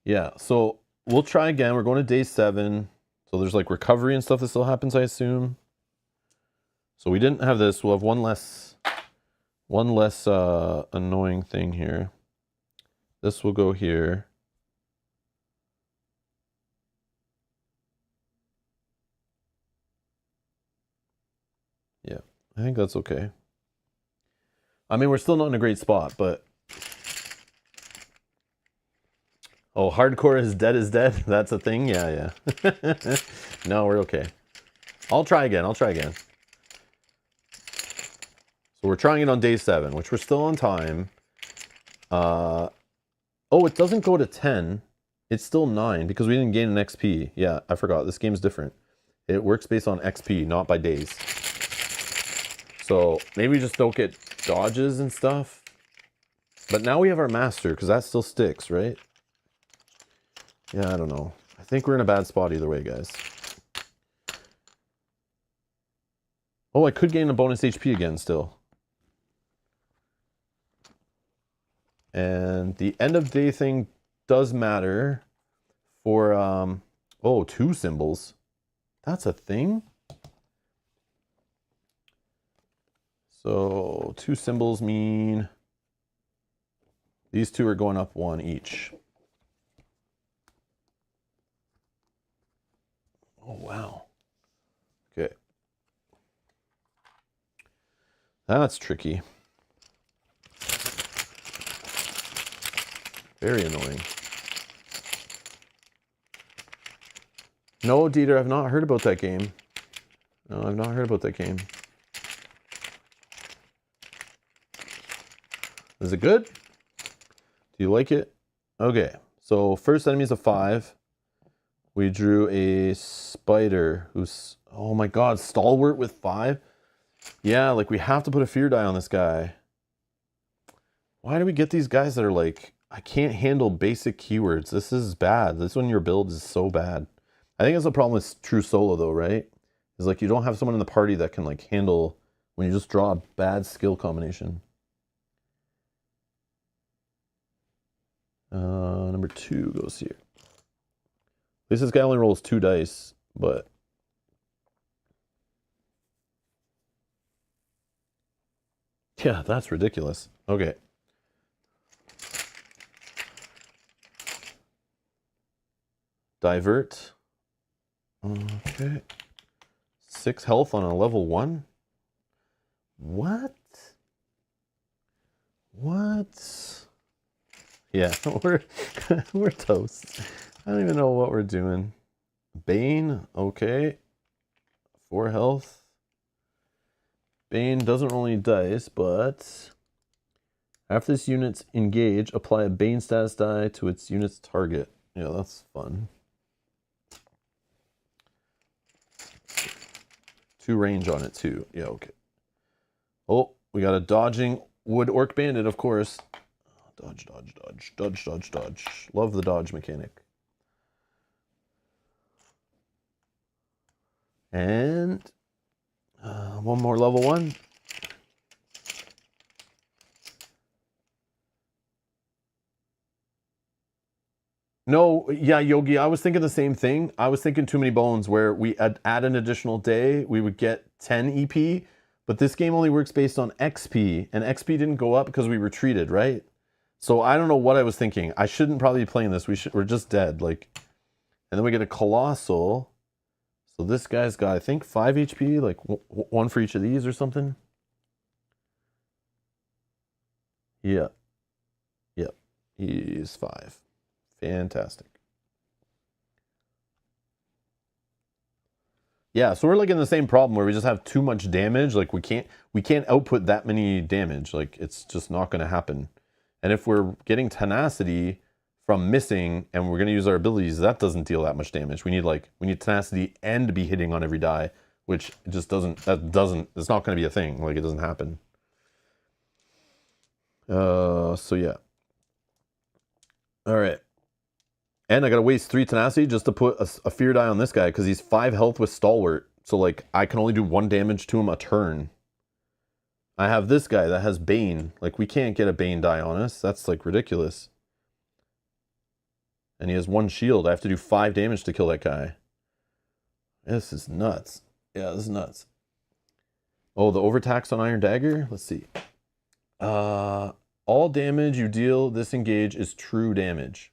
Yeah, so we'll try again. We're going to day 7. So there's like recovery and stuff that still happens, I assume. So we didn't have this. We'll have one less annoying thing here. This will go here. Yeah, I think that's okay. I mean, we're still not in a great spot, but... Oh, hardcore is dead. That's a thing? Yeah. No, we're okay. I'll try again. So we're trying it on day 7, which we're still on time. Oh, it doesn't go to 10. It's still 9 because we didn't gain an XP. Yeah, I forgot. This game's different. It works based on XP, not by days. So maybe we just don't get dodges and stuff. But now we have our master because that still sticks, right? Yeah, I don't know. I think we're in a bad spot either way, guys. Oh, I could gain a bonus HP again still. And the end of day thing does matter for, oh, 2 symbols. That's a thing? So 2 symbols mean these 2 are going up 1 each. Oh, wow. Okay. That's tricky. Very annoying. No, Dieter, I've not heard about that game. No, I've not heard about that game. Is it good? Do you like it? Okay, so first enemy is a 5. We drew a spider who's, oh my god, stalwart with 5? Yeah, like we have to put a fear die on this guy. Why do we get these guys that are like, I can't handle basic keywords? This is bad. This one, your build is so bad. I think that's the problem with true solo though, right? Is like you don't have someone in the party that can like handle when you just draw a bad skill combination. Number 2 goes here. At least this guy only rolls 2 dice, but yeah, that's ridiculous. Okay. Divert. Okay. 6 health on a level 1? What? What? Yeah, we're toast. I don't even know what we're doing. Bane, okay. 4 health. Bane doesn't roll any dice, but after this unit's engage, apply a Bane status die to its unit's target. Yeah, that's fun. 2 range on it too. Yeah, okay. Oh, we got a dodging wood orc bandit, of course. Dodge, dodge, dodge, dodge, dodge, dodge. Love the dodge mechanic. And one more level 1. No, yeah, Yogi, I was thinking the same thing. I was thinking Too Many Bones, where we add an additional day, we would get 10 EP, but this game only works based on XP, and XP didn't go up because we retreated, right? So I don't know what I was thinking. I shouldn't probably be playing this. We're just dead, like. And then we get a Colossal. So this guy's got, I think, 5 HP, like 1 for each of these or something. Yeah. Yep. He's 5. Fantastic. Yeah, so we're like in the same problem where we just have too much damage. Like we can't output that many damage. Like it's just not going to happen. And if we're getting tenacity from missing and we're going to use our abilities, that doesn't deal that much damage. We need tenacity and to be hitting on every die, which just doesn't, it's not going to be a thing. Like it doesn't happen. So yeah. All right. And I got to waste 3 tenacity just to put a fear die on this guy because he's 5 health with stalwart. So like I can only do 1 damage to him a turn. I have this guy that has Bane. Like we can't get a Bane die on us. That's like ridiculous. And he has 1 shield. I have to do 5 damage to kill that guy. This is nuts. Yeah, this is nuts. Oh, the overtax on Iron Dagger? Let's see. All damage you deal this engage is true damage.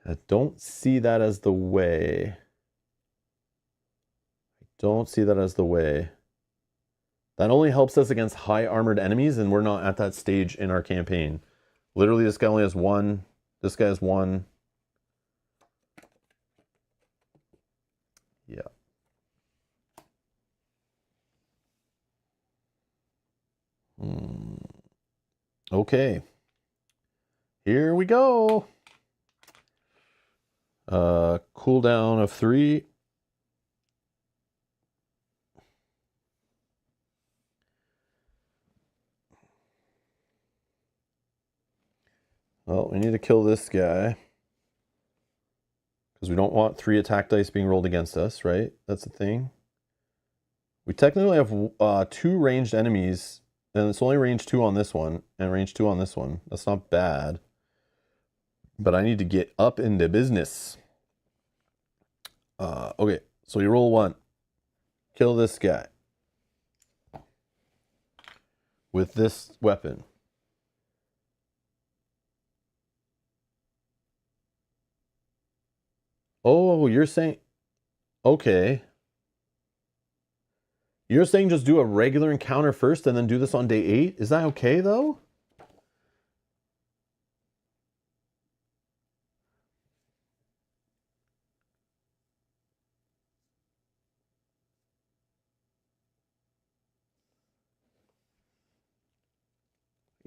I don't see that as the way. Don't see that as the way. That only helps us against high armored enemies, and we're not at that stage in our campaign. Literally, this guy only has 1. This guy has 1. Yeah. Okay. Here we go. Cooldown of 3. Well, we need to kill this guy. Because we don't want 3 attack dice being rolled against us, right? That's the thing. We technically have 2 ranged enemies, and it's only range 2 on this one, and range 2 on this one. That's not bad. But I need to get up into business. Okay, so you roll 1. Kill this guy. With this weapon. Oh, you're saying... Okay. You're saying just do a regular encounter first and then do this on day 8? Is that okay, though?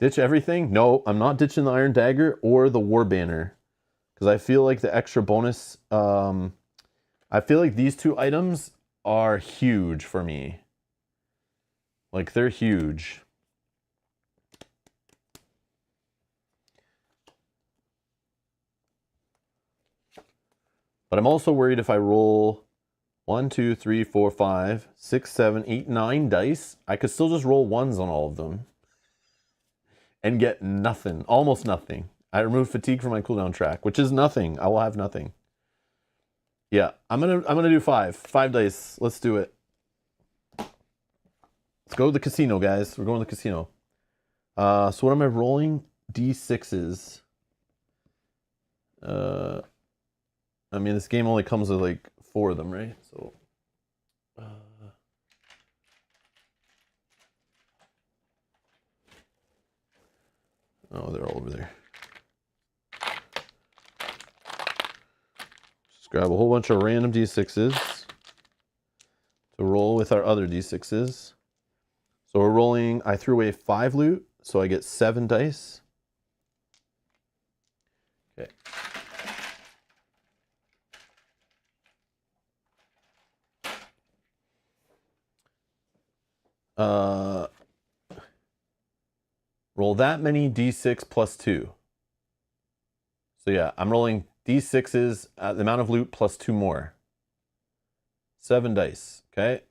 Ditch everything? No, I'm not ditching the Iron Dagger or the War Banner. Because I feel like the extra bonus... I feel like these two items are huge for me. Like, they're huge. But I'm also worried if I roll 1, 2, 3, 4, 5, 6, 7, 8, 9 dice, I could still just roll ones on all of them. And get nothing. Almost nothing. I removed fatigue from my cooldown track, which is nothing. I will have nothing. Yeah, I'm gonna do 5. 5 dice. Let's do it. Let's go to the casino, guys. We're going to the casino. So what am I rolling? D6s. I mean, this game only comes with like 4 of them, right? So, oh, they're all over there. Just grab a whole bunch of random D6s to roll with our other D6s. So we're rolling, I threw away 5 loot, so I get 7 dice. Okay. Roll that many D6 plus 2. So yeah, I'm rolling D6s at the amount of loot plus 2 more. 7 dice, okay?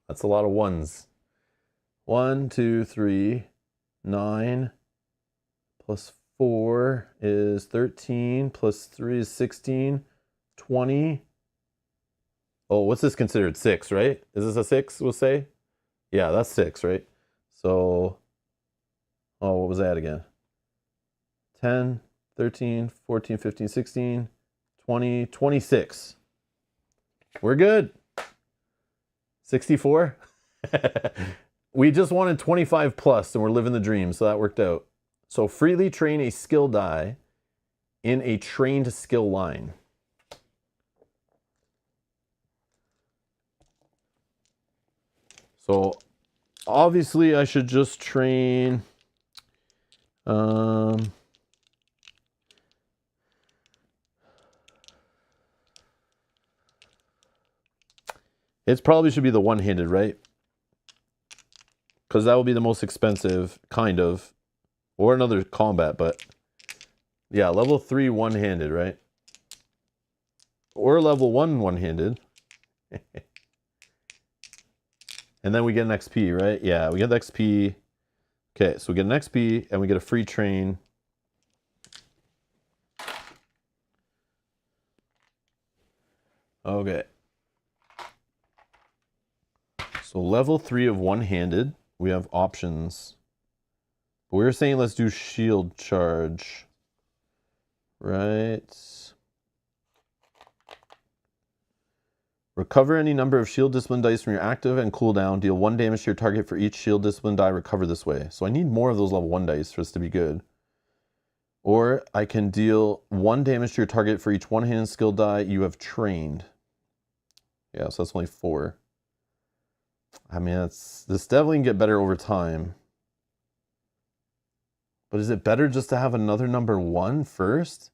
That's a lot of ones. 1, 2, 3, 9, plus 4 is 13, plus 3 is 16, 20. Oh, what's this considered? 6, right? Is this a 6, we'll say? Yeah, that's 6, right? So, oh, what was that again? 10, 13, 14, 15, 16, 20, 26. We're good. 64? We just wanted 25 plus and we're living the dream, so that worked out. So freely train a skill die in a trained skill line. So obviously I should just train it probably should be the one-handed, right? Because that will be the most expensive, kind of. Or another combat, but... yeah, level 3 one-handed, right? Or level 1 one-handed. And then we get an XP, right? Yeah, we get the XP. Okay, so we get an XP, and we get a free train. Okay. So level 3 of one-handed, we have options. But we were saying let's do shield charge. Right. Recover any number of shield discipline dice from your active and cooldown. Deal 1 damage to your target for each shield discipline die recover this way. So I need more of those level 1 dice for this to be good. Or I can deal 1 damage to your target for each one-handed skill die you have trained. Yeah, so that's only 4. I mean, this definitely can get better over time. But is it better just to have another number 1 first?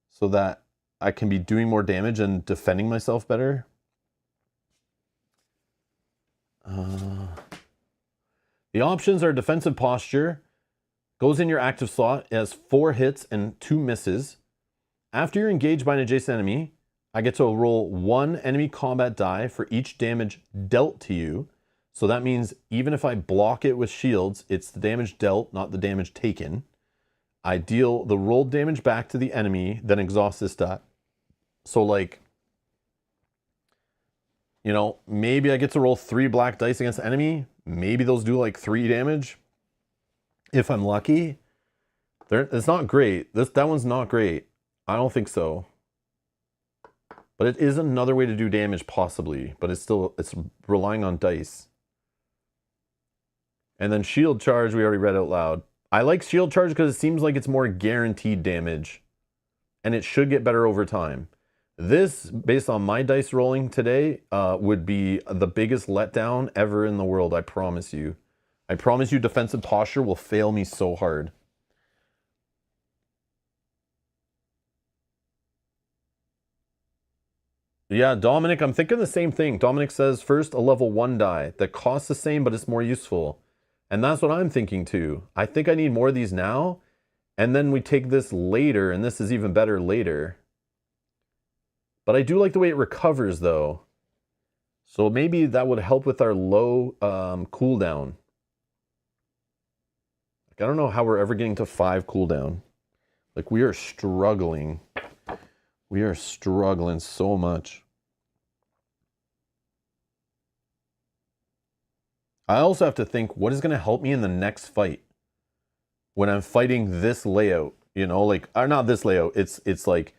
So that I can be doing more damage and defending myself better? The options are defensive posture. Goes in your active slot. It has 4 hits and 2 misses. After you're engaged by an adjacent enemy, I get to roll 1 enemy combat die for each damage dealt to you. So that means even if I block it with shields, it's the damage dealt, not the damage taken. I deal the rolled damage back to the enemy, then exhaust this die. So like, you know, maybe I get to roll 3 black dice against the enemy. Maybe those do like 3 damage. If I'm lucky. It's not great. That one's not great. I don't think so. But it is another way to do damage, possibly. But it's relying on dice. And then shield charge, we already read out loud. I like shield charge because it seems like it's more guaranteed damage. And it should get better over time. This, based on my dice rolling today, would be the biggest letdown ever in the world, I promise you. I promise you defensive posture will fail me so hard. Yeah, Dominic, I'm thinking the same thing. Dominic says, first, a level 1 die that costs the same, but it's more useful. And that's what I'm thinking too. I think I need more of these now, and then we take this later, and this is even better later. But I do like the way it recovers, though. So maybe that would help with our low cooldown. Like, I don't know how we're ever getting to 5 cooldown. Like, we are struggling. We are struggling so much. I also have to think, what is going to help me in the next fight? When I'm fighting this layout, you know, like, or not this layout, it's like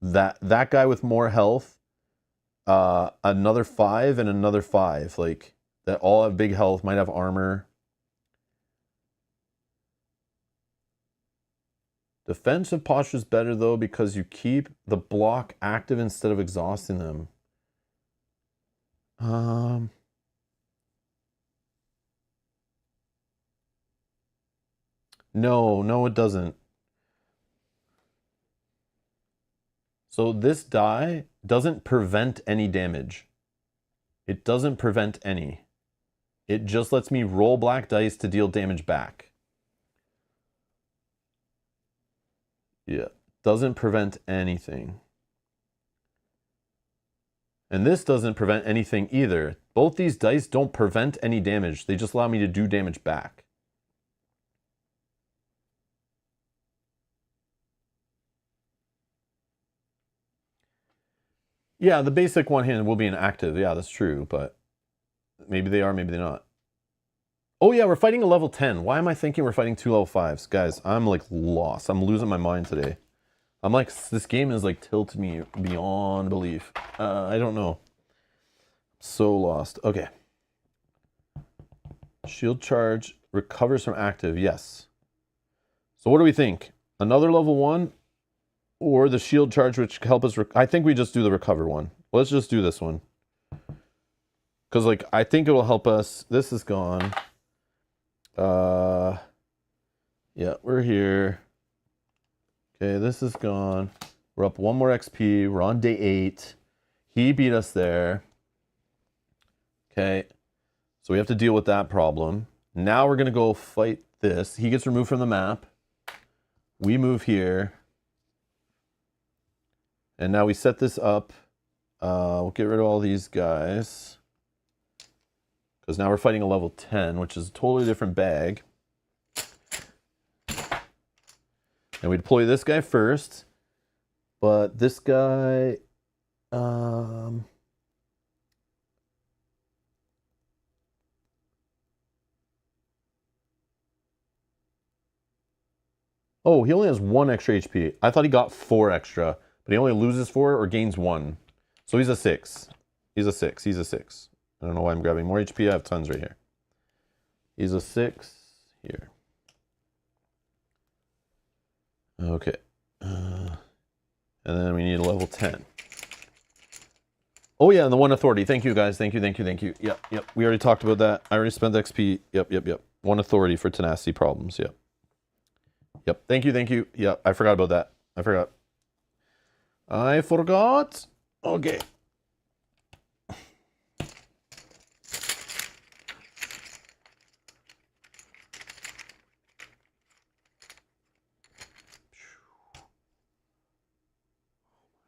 that guy with more health, another 5 and another 5, like, that all have big health, might have armor. Defensive posture is better, though, because you keep the block active instead of exhausting them. No, it doesn't. So this die doesn't prevent any damage. It doesn't prevent any. It just lets me roll black dice to deal damage back. Yeah, doesn't prevent anything. And this doesn't prevent anything either. Both these dice don't prevent any damage. They just allow me to do damage back. Yeah, the basic one-handed will be inactive. Yeah, that's true, but maybe they are, maybe they're not. Oh yeah, we're fighting a level 10. Why am I thinking we're fighting 2 level 5s? Guys, I'm like lost. I'm losing my mind today. I'm like, this game is like tilted me beyond belief. I don't know. So lost. Okay. Shield charge recovers from active. Yes. So what do we think? Another level 1 or the shield charge, which help us? I think we just do the recover one. Let's just do this one. Because like, I think it will help us. This is gone. Yeah, we're here. Okay, this is gone. We're up 1 more XP. We're on day 8. He beat us there. Okay, so we have to deal with that problem. Now we're gonna go fight this. He gets removed from the map. We move here. And now we set this up. We'll get rid of all these guys. Because now we're fighting a level 10, which is a totally different bag. And we deploy this guy first. But this guy... Oh, he only has 1 extra HP. I thought he got 4 extra. But he only loses 4 or gains 1. So he's a 6. He's a 6. He's a 6. I don't know why I'm grabbing more HP. I have tons right here. He's a 6 here. Okay. And then we need a level 10. Oh yeah, and the 1 authority. Thank you guys. Thank you, thank you, thank you. Yep. We already talked about that. I already spent XP. Yep. 1 authority for tenacity problems. Yep. Thank you. Yep, I forgot about that. I forgot. Okay.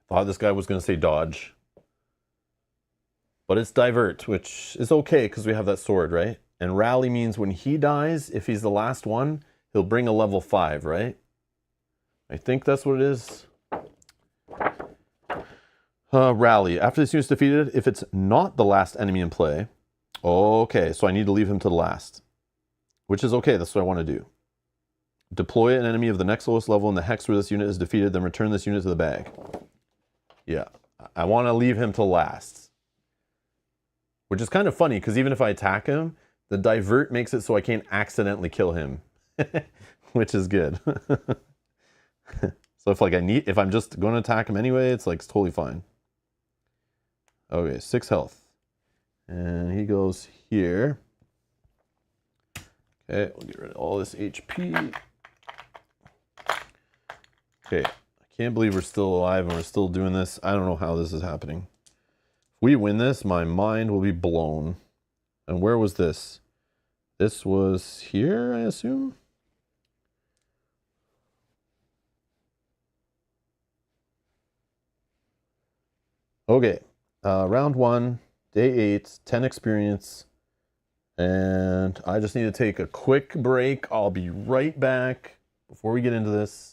Thought this guy was going to say dodge. But it's divert, which is okay because we have that sword, right? And rally means when he dies, if he's the last one, he'll bring a level 5, right? I think that's what it is. Rally. After this unit's defeated, if it's not the last enemy in play. Okay, so I need to leave him to the last. Which is okay, that's what I want to do. Deploy an enemy of the next lowest level in the hex where this unit is defeated, then return this unit to the bag. Yeah, I want to leave him to last. Which is kind of funny, because even if I attack him, The divert makes it so I can't accidentally kill him, which is good. So if I'm just going to attack him anyway, it's like totally fine. Okay, 6 health. And he goes here. Okay, we'll get rid of all this HP. Okay, I can't believe we're still alive and we're still doing this. I don't know how this is happening. If we win this, my mind will be blown. And where was this? This was here, I assume? Okay, round 1, day 8, 10 experience. And I just need to take a quick break. I'll be right back before we get into this.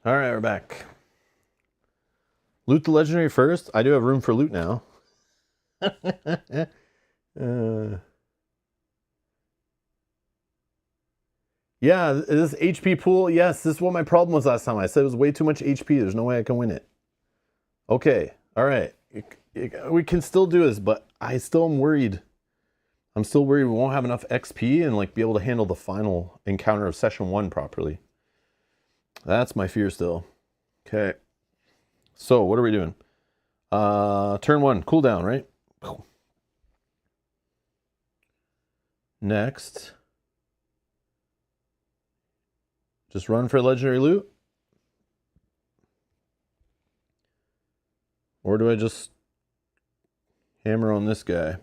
All right, we're back. Loot the legendary first. I do have room for loot now. Yeah, this HP pool. Yes, this is what my problem was last time. I said it was way too much HP. There's no way I can win it. Okay, all right. We can still do this, but I still am worried. I'm still worried we won't have enough XP and like be able to handle the final encounter of session 1 properly. That's my fear still. Okay. So what are we doing? Turn 1, cooldown, right? Next. Just run for legendary loot? Or do I just hammer on this guy?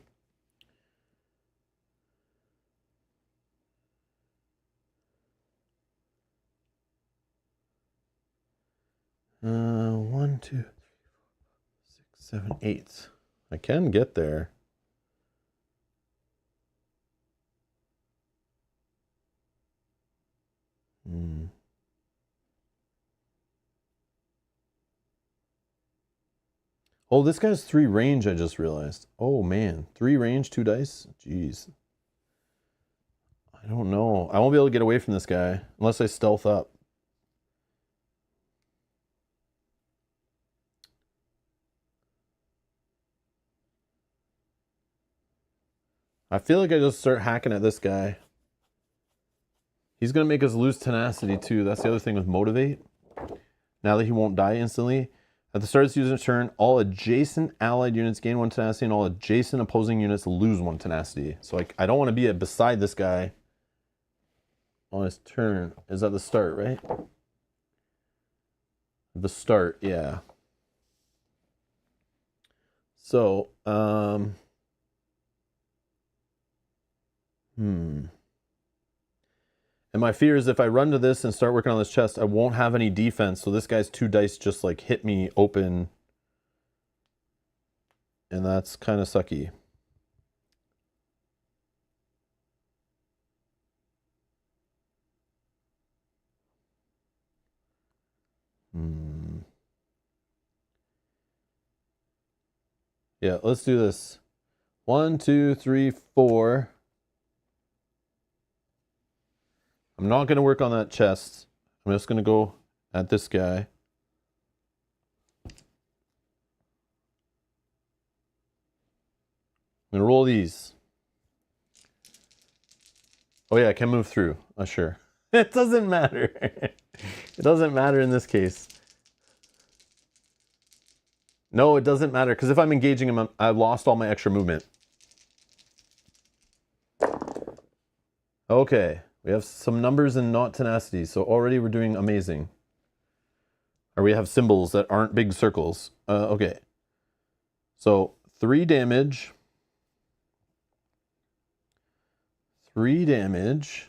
One, 2, 3, 4, 6, 7, 8. I can get there. Oh, this guy's 3 range, I just realized. Oh, man. 3 range, 2 dice? Jeez. I don't know. I won't be able to get away from this guy unless I stealth up. I feel like I just start hacking at this guy. He's going to make us lose tenacity too. That's the other thing with motivate. Now that he won't die instantly. At the start of this user's turn, all adjacent allied units gain 1 tenacity and all adjacent opposing units lose 1 tenacity. So I don't want to be beside this guy on his turn. Is at the start, right? The start, yeah. So, And my fear is if I run to this and start working on this chest, I won't have any defense. So this guy's 2 dice just like hit me open. And that's kind of sucky. Yeah, let's do this. 1, 2, 3, 4. I'm not going to work on that chest. I'm just going to go at this guy. I'm going to roll these. Oh yeah, I can move through. Sure. It doesn't matter. It doesn't matter in this case. No, it doesn't matter, because if I'm engaging him, I've lost all my extra movement. Okay, we have some numbers and not tenacity, so already we're doing amazing. Or we have symbols that aren't big circles. Okay. So 3 damage. 3 damage.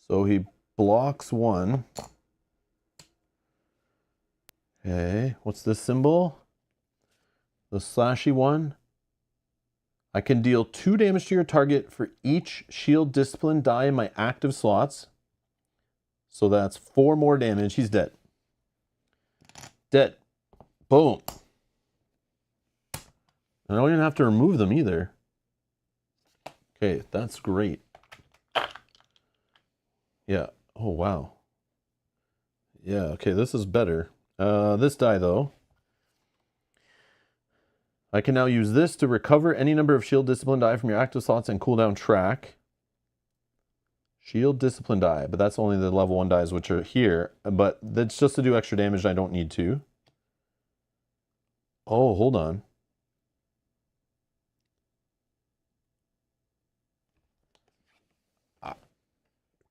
So he blocks 1. Okay, what's this symbol? The slashy one. I can deal 2 damage to your target for each shield discipline die in my active slots. So that's 4 more damage. He's dead. Dead. Boom. I don't even have to remove them either. Okay, that's great. Yeah. Oh, wow. Yeah, okay, this is better. This die, though. I can now use this to recover any number of shield discipline die from your active slots and cooldown track. Shield discipline die, but that's only the level 1 dies, which are here. But that's just to do extra damage, and I don't need to. Oh, hold on.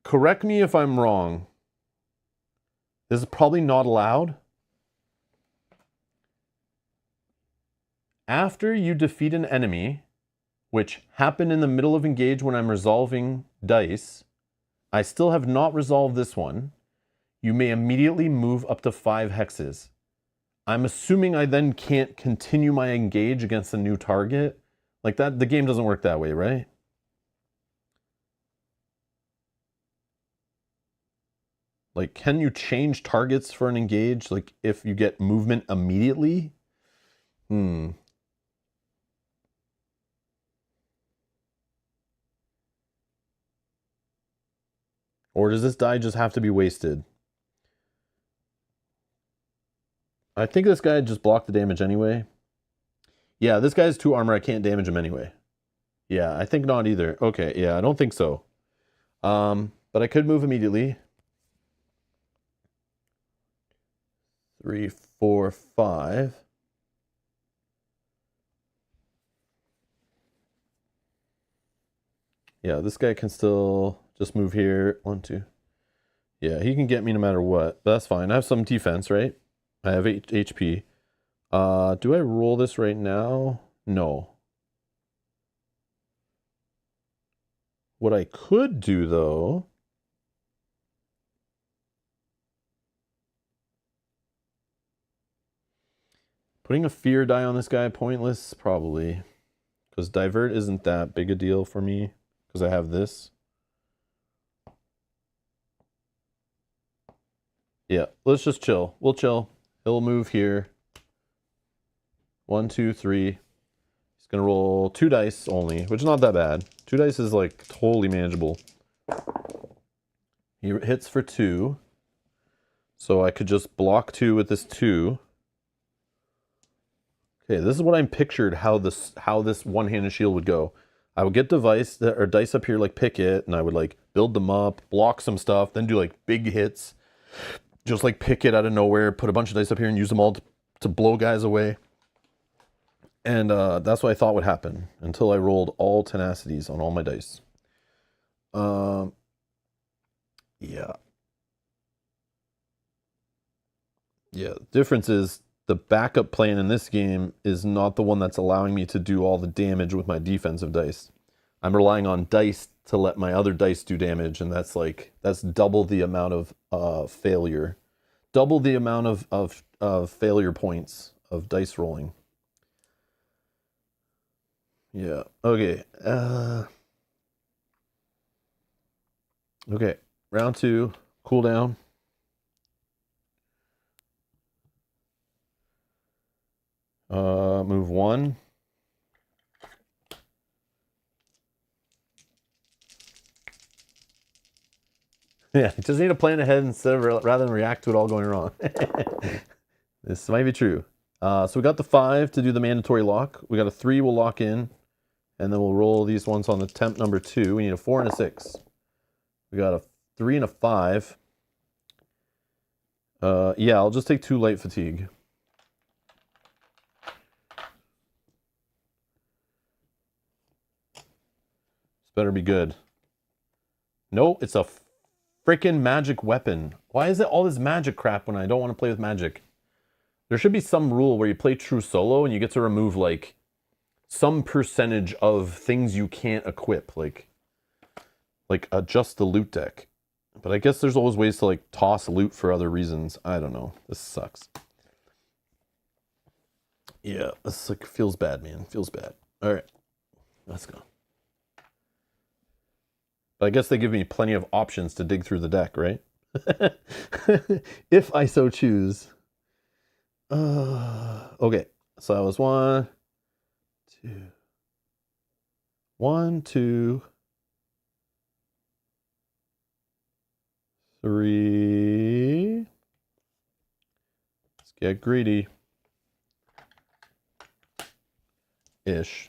Correct me if I'm wrong. This is probably not allowed. After you defeat an enemy, which happened in the middle of engage when I'm resolving dice, I still have not resolved this one. You may immediately move up to 5 hexes. I'm assuming I then can't continue my engage against a new target. Like that, the game doesn't work that way, right? Like, can you change targets for an engage? Like, if you get movement immediately? Or does this die just have to be wasted? I think this guy just blocked the damage anyway. Yeah, this guy has 2 armor. I can't damage him anyway. Yeah, I think not either. Okay, yeah, I don't think so. But I could move immediately. 3, 4, 5. Yeah, this guy can still just move here. 1, 2. Yeah, he can get me no matter what. But that's fine. I have some defense, right? I have 8 HP. Do I roll this right now? No. What I could do, though... Putting a fear die on this guy, pointless? Probably. Because divert isn't that big a deal for me. Because I have this. Yeah, let's just chill. We'll chill. He'll move here. 1, 2, 3. He's going to roll 2 dice only, which is not that bad. 2 dice is like totally manageable. He hits for 2. So I could just block 2 with this 2. Okay, this is what I'm pictured how this one-handed shield would go. I would get dice up here like Picket, and I would like build them up, block some stuff, then do like big hits. Just like pick it out of nowhere, put a bunch of dice up here and use them all to to blow guys away. And that's what I thought would happen until I rolled all tenacities on all my dice. Yeah. Yeah, the difference is the backup plan in this game is not the one that's allowing me to do all the damage with my defensive dice. I'm relying on dice to let my other dice do damage, and that's double the amount of failure. Double the amount of failure points of dice rolling. Yeah, okay. Okay, round 2, cooldown. Move 1. Yeah, you just need to plan ahead instead of rather than react to it all going wrong. This might be true. So we got the 5 to do the mandatory lock. We got a 3 we'll lock in. And then we'll roll these ones on the temp number 2. We need a 4 and a 6. We got a 3 and a 5. Yeah, I'll just take 2 light fatigue. This better be good. No, it's a freaking magic weapon. Why is it all this magic crap when I don't want to play with magic? There should be some rule where you play true solo and you get to remove like some percentage of things you can't equip, like adjust the loot deck. But I guess there's always ways to like toss loot for other reasons. I don't know. This sucks. Yeah, this like feels bad, man. Feels bad. All right, let's go. But I guess they give me plenty of options to dig through the deck, right? If I so choose. Okay, so that was 1, 2, 1, 2, 3. Let's get greedy. Ish.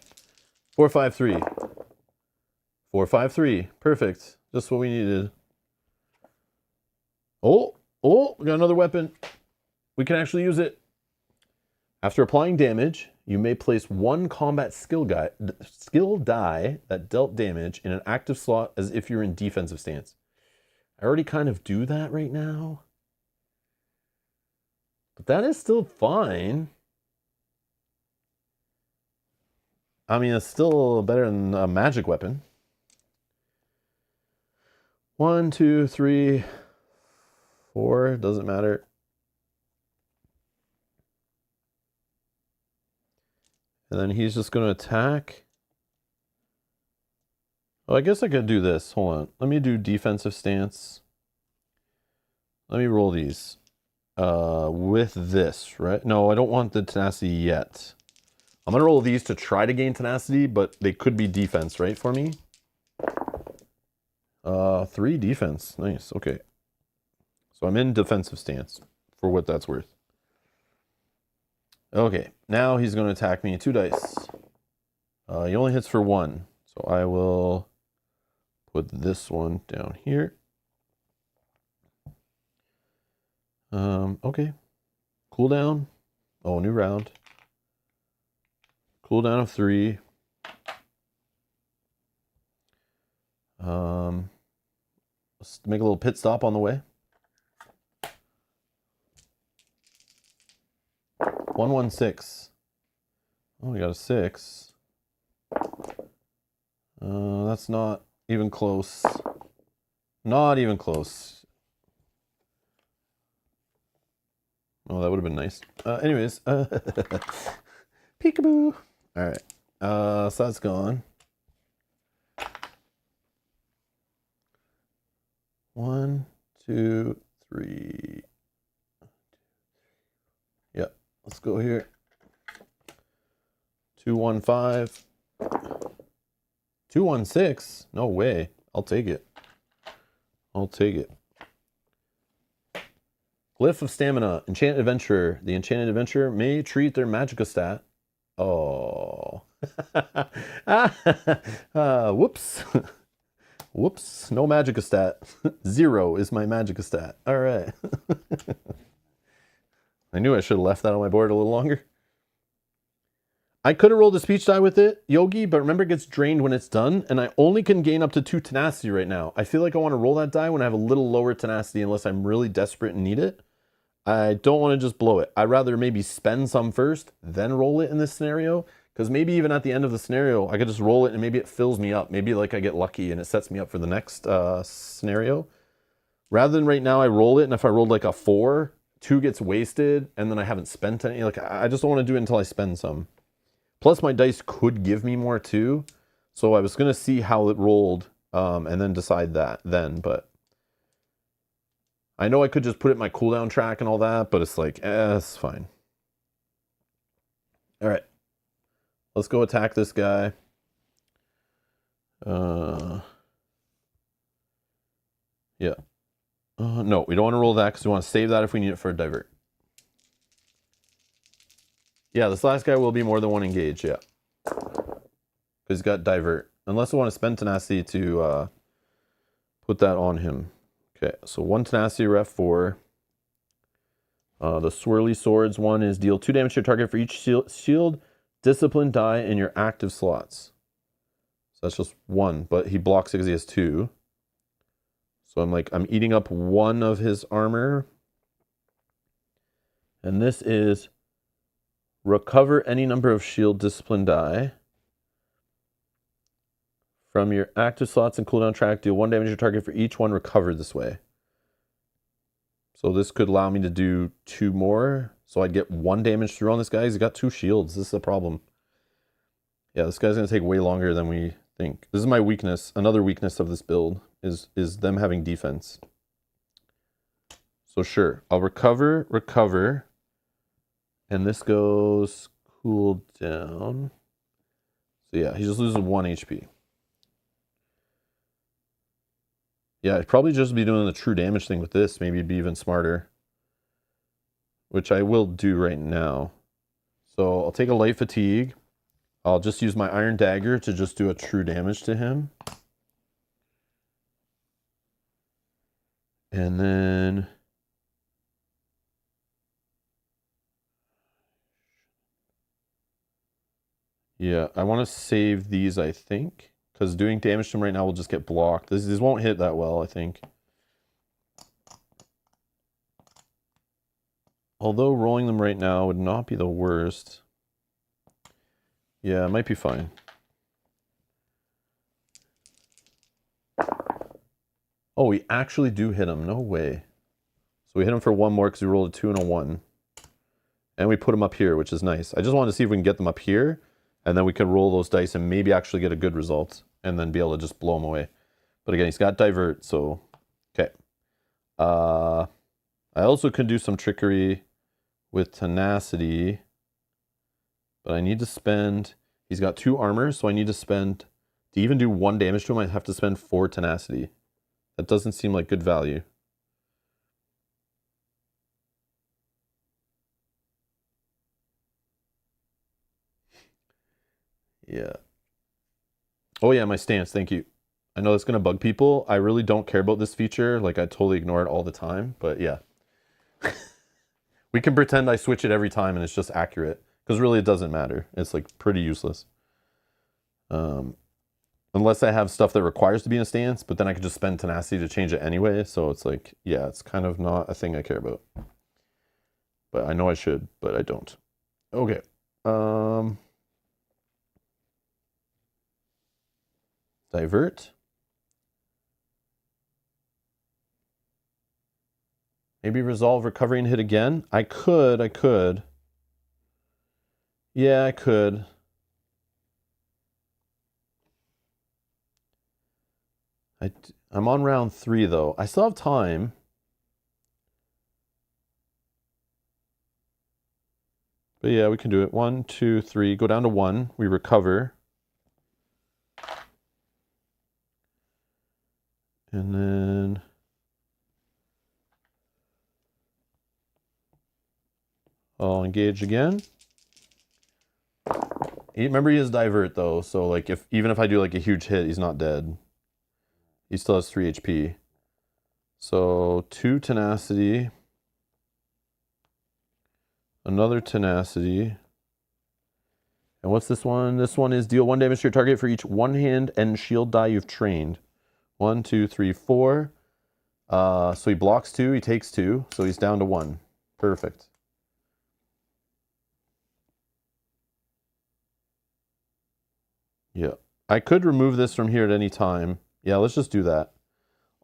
4, 5, 3. 4, 5, 3. Perfect. Just what we needed. Oh, we got another weapon. We can actually use it. After applying damage, you may place 1 combat skill die that dealt damage in an active slot as if you're in defensive stance. I already kind of do that right now. But that is still fine. I mean, it's still better than a magic weapon. 1, 2, 3, 4, doesn't matter. And then he's just going to attack. Oh, I guess I could do this. Hold on. Let me do defensive stance. Let me roll these. With this, right? No, I don't want the tenacity yet. I'm going to roll these to try to gain tenacity, but they could be defense, right, for me? 3 defense. Nice. Okay. So I'm in defensive stance for what that's worth. Okay. Now he's going to attack me. 2 dice. He only hits for 1. So I will put this one down here. Okay. Cooldown. Oh, new round. Cooldown of 3. Let's make a little pit stop on the way. 116. Oh, we got a 6. That's not even close. Not even close. Oh, that would have been nice. Anyways, peekaboo. All right. So that's gone. 1, 2, 3. Yep. Let's go here. 215. 216. No way. I'll take it. I'll take it. Glyph of Stamina. Enchanted Adventurer. The Enchanted Adventurer may treat their Magicka stat. Oh. Whoops. Whoops. No Magicka stat. 0 is my Magicka stat. All right. I knew I should have left that on my board a little longer. I could have rolled a speech die with it, Yogi, but remember it gets drained when it's done, and I only can gain up to 2 tenacity right now. I feel like I want to roll that die when I have a little lower tenacity unless I'm really desperate and need it. I don't want to just blow it. I'd rather maybe spend some first, then roll it in this scenario, because maybe even at the end of the scenario, I could just roll it and maybe it fills me up. Maybe like I get lucky and it sets me up for the next scenario. Rather than right now, I roll it, and if I rolled like a 4, 2 gets wasted, and then I haven't spent any. Like I just don't want to do it until I spend some. Plus, my dice could give me more too. So I was going to see how it rolled and then decide that then. But I know I could just put it in my cooldown track and all that, but it's like, it's fine. All right. Let's go attack this guy. Yeah. No, we don't want to roll that because we want to save that if we need it for a divert. Yeah, this last guy will be more than 1 engage, yeah. Because he's got divert. Unless I want to spend tenacity to put that on him. Okay, so 1 tenacity, ref 4. The swirly swords one is deal 2 damage to your target for each shield discipline die in your active slots. So that's just 1, but he blocks it because he has 2. So I'm eating up 1 of his armor. And this is recover any number of shield discipline die from your active slots and cooldown track. Deal 1 damage to your target for each one recovered this way. So this could allow me to do 2 more. So I'd get 1 damage through on this guy. He's got 2 shields. This is a problem. Yeah, this guy's going to take way longer than we think. This is my weakness. Another weakness of this build is them having defense. So sure, I'll recover. And this goes cool down. So yeah, he just loses 1 HP. Yeah, I'd probably just be doing the true damage thing with this. Maybe it'd be even smarter. Which I will do right now. So I'll take a light fatigue. I'll just use my iron dagger to just do a true damage to him. And then... yeah, I want to save these, I think. Because doing damage to him right now will just get blocked. These won't hit that well, I think. Although rolling them right now would not be the worst. Yeah, it might be fine. Oh, we actually do hit him. No way. So we hit him for 1 more because we rolled a 2 and a 1. And we put him up here, which is nice. I just wanted to see if we can get them up here. And then we could roll those dice and maybe actually get a good result. And then be able to just blow him away. But again, he's got divert, so... okay. I also can do some trickery with tenacity. But I need to spend... he's got 2 armor, so I need to spend... to even do 1 damage to him, I have to spend 4 tenacity. That doesn't seem like good value. Yeah. Oh yeah, my stance, thank you. I know that's going to bug people. I really don't care about this feature. Like, I totally ignore it all the time. But yeah. We can pretend I switch it every time and it's just accurate. Because really it doesn't matter. It's like pretty useless. Unless I have stuff that requires to be in a stance, but then I could just spend tenacity to change it anyway. So it's like, yeah, it's kind of not a thing I care about. But I know I should, but I don't. Okay. Divert. Maybe resolve, recovery, and hit again. I could. Yeah, I could. I'm on round 3, though. I still have time. But yeah, we can do it. 1, 2, 3. Go down to 1. We recover. And then... I'll engage again. Remember, he has divert, though. So, like, even if I do, like, a huge hit, he's not dead. He still has 3 HP. So 2 tenacity. Another tenacity. And what's this one? This one is deal 1 damage to your target for each 1 hand and shield die you've trained. 1, 2, 3, 4. So he blocks 2, he takes 2, so he's down to 1. Perfect. Yeah. I could remove this from here at any time. Yeah, let's just do that.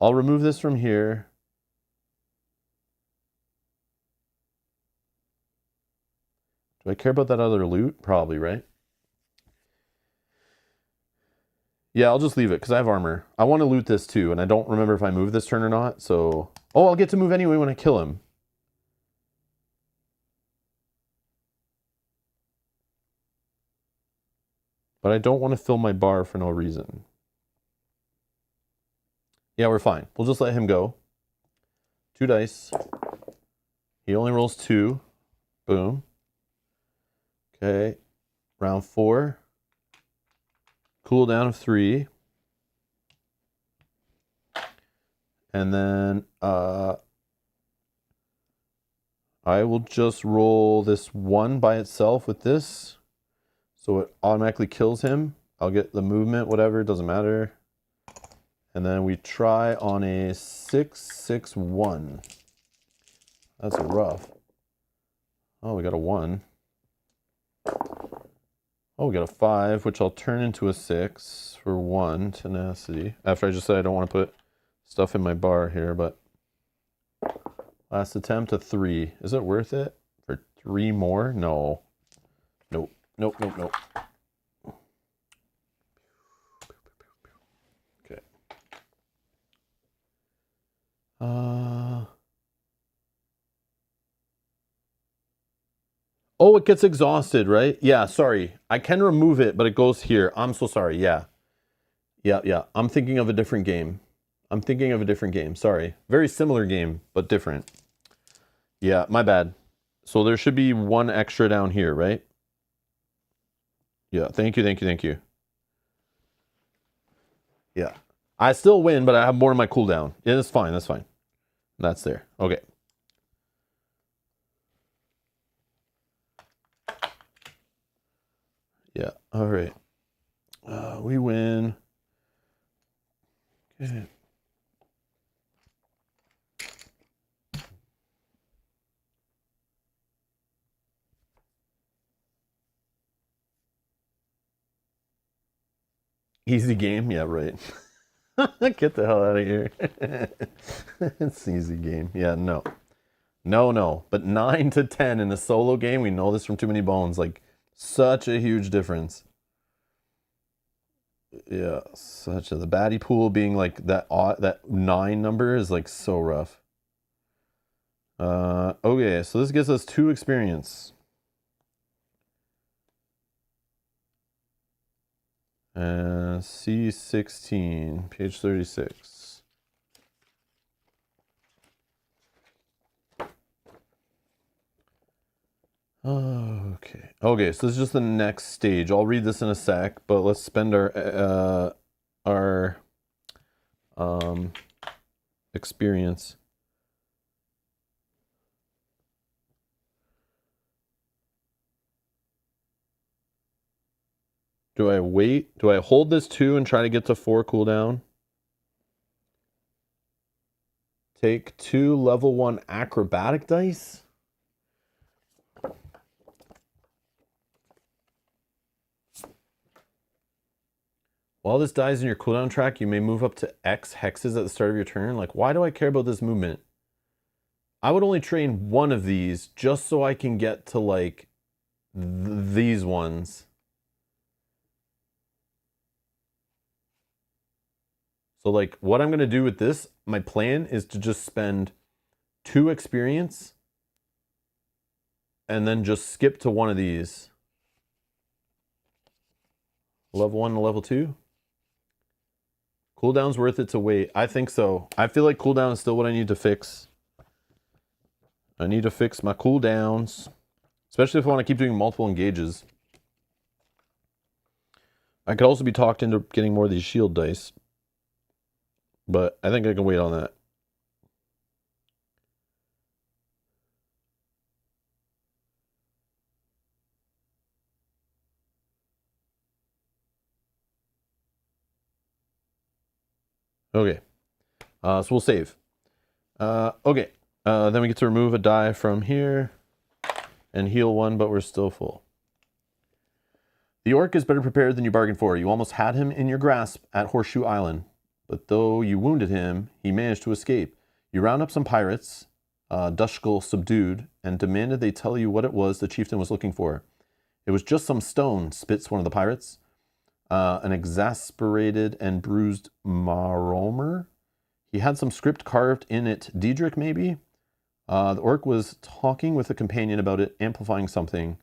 I'll remove this from here. Do I care about that other loot? Probably, right? Yeah, I'll just leave it because I have armor. I want to loot this too, and I don't remember if I move this turn or not, so... Oh, I'll get to move anyway when I kill him. But I don't want to fill my bar for no reason. Yeah, we're fine. We'll just let him go. 2 dice. He only rolls 2. Boom. Okay. Round 4. Cooldown of 3. And then I will just roll this 1 by itself with this. So it automatically kills him. I'll get the movement, whatever, it doesn't matter. And then we try on a 6-6-1. That's rough. Oh, we got a 1. Oh, we got a 5, which I'll turn into a 6 for 1 tenacity. After I just said I don't want to put stuff in my bar here, but last attempt, a 3. Is it worth it for 3 more? No. Nope. Nope, nope, nope. Okay. Oh, it gets exhausted, right? Yeah, sorry. I can remove it, but it goes here. I'm so sorry. Yeah. Yeah. I'm thinking of a different game. Sorry. Very similar game, but different. Yeah, my bad. So there should be 1 extra down here, right? Yeah, thank you. Yeah. I still win, but I have more in my cooldown. Yeah, that's fine. That's there. Okay. Yeah, all right. We win. Okay. Easy game? Yeah, right. Get the hell out of here. It's easy game. Yeah, no. No. But 9 to 10 in a solo game, we know this from Too Many Bones. Like, such a huge difference. Yeah, the baddie pool being like that 9 number is like so rough. Okay, so this gives us 2 experience. C16, page 36. Okay, so this is just the next stage. I'll read this in a sec, but let's spend our experience. Do I wait? Do I hold this 2 and try to get to 4 cooldown? Take 2 level 1 acrobatic dice? While this dies in your cooldown track, you may move up to X hexes at the start of your turn. Like, why do I care about this movement? I would only train 1 of these just so I can get to, like, these ones. So, like, what I'm going to do with this, my plan is to just spend 2 experience and then just skip to 1 of these. Level 1 to level 2. Cooldown's worth it to wait. I think so. I feel like cooldown is still what I need to fix. I need to fix my cooldowns. Especially if I want to keep doing multiple engages. I could also be talked into getting more of these shield dice. But I think I can wait on that. Okay. So we'll save. Okay. Then we get to remove a die from here and heal one, but we're still full. The orc is better prepared than you bargained for. You almost had him in your grasp at Horseshoe Island, but though you wounded him, he managed to escape. You round up some pirates, Dushkull subdued, and demanded they tell you what it was the chieftain was looking for. It was just some stone, spits one of the pirates. An exasperated and bruised Maromer. He had some script carved in it. Diedrich, maybe? The orc was talking with a companion about it, amplifying something.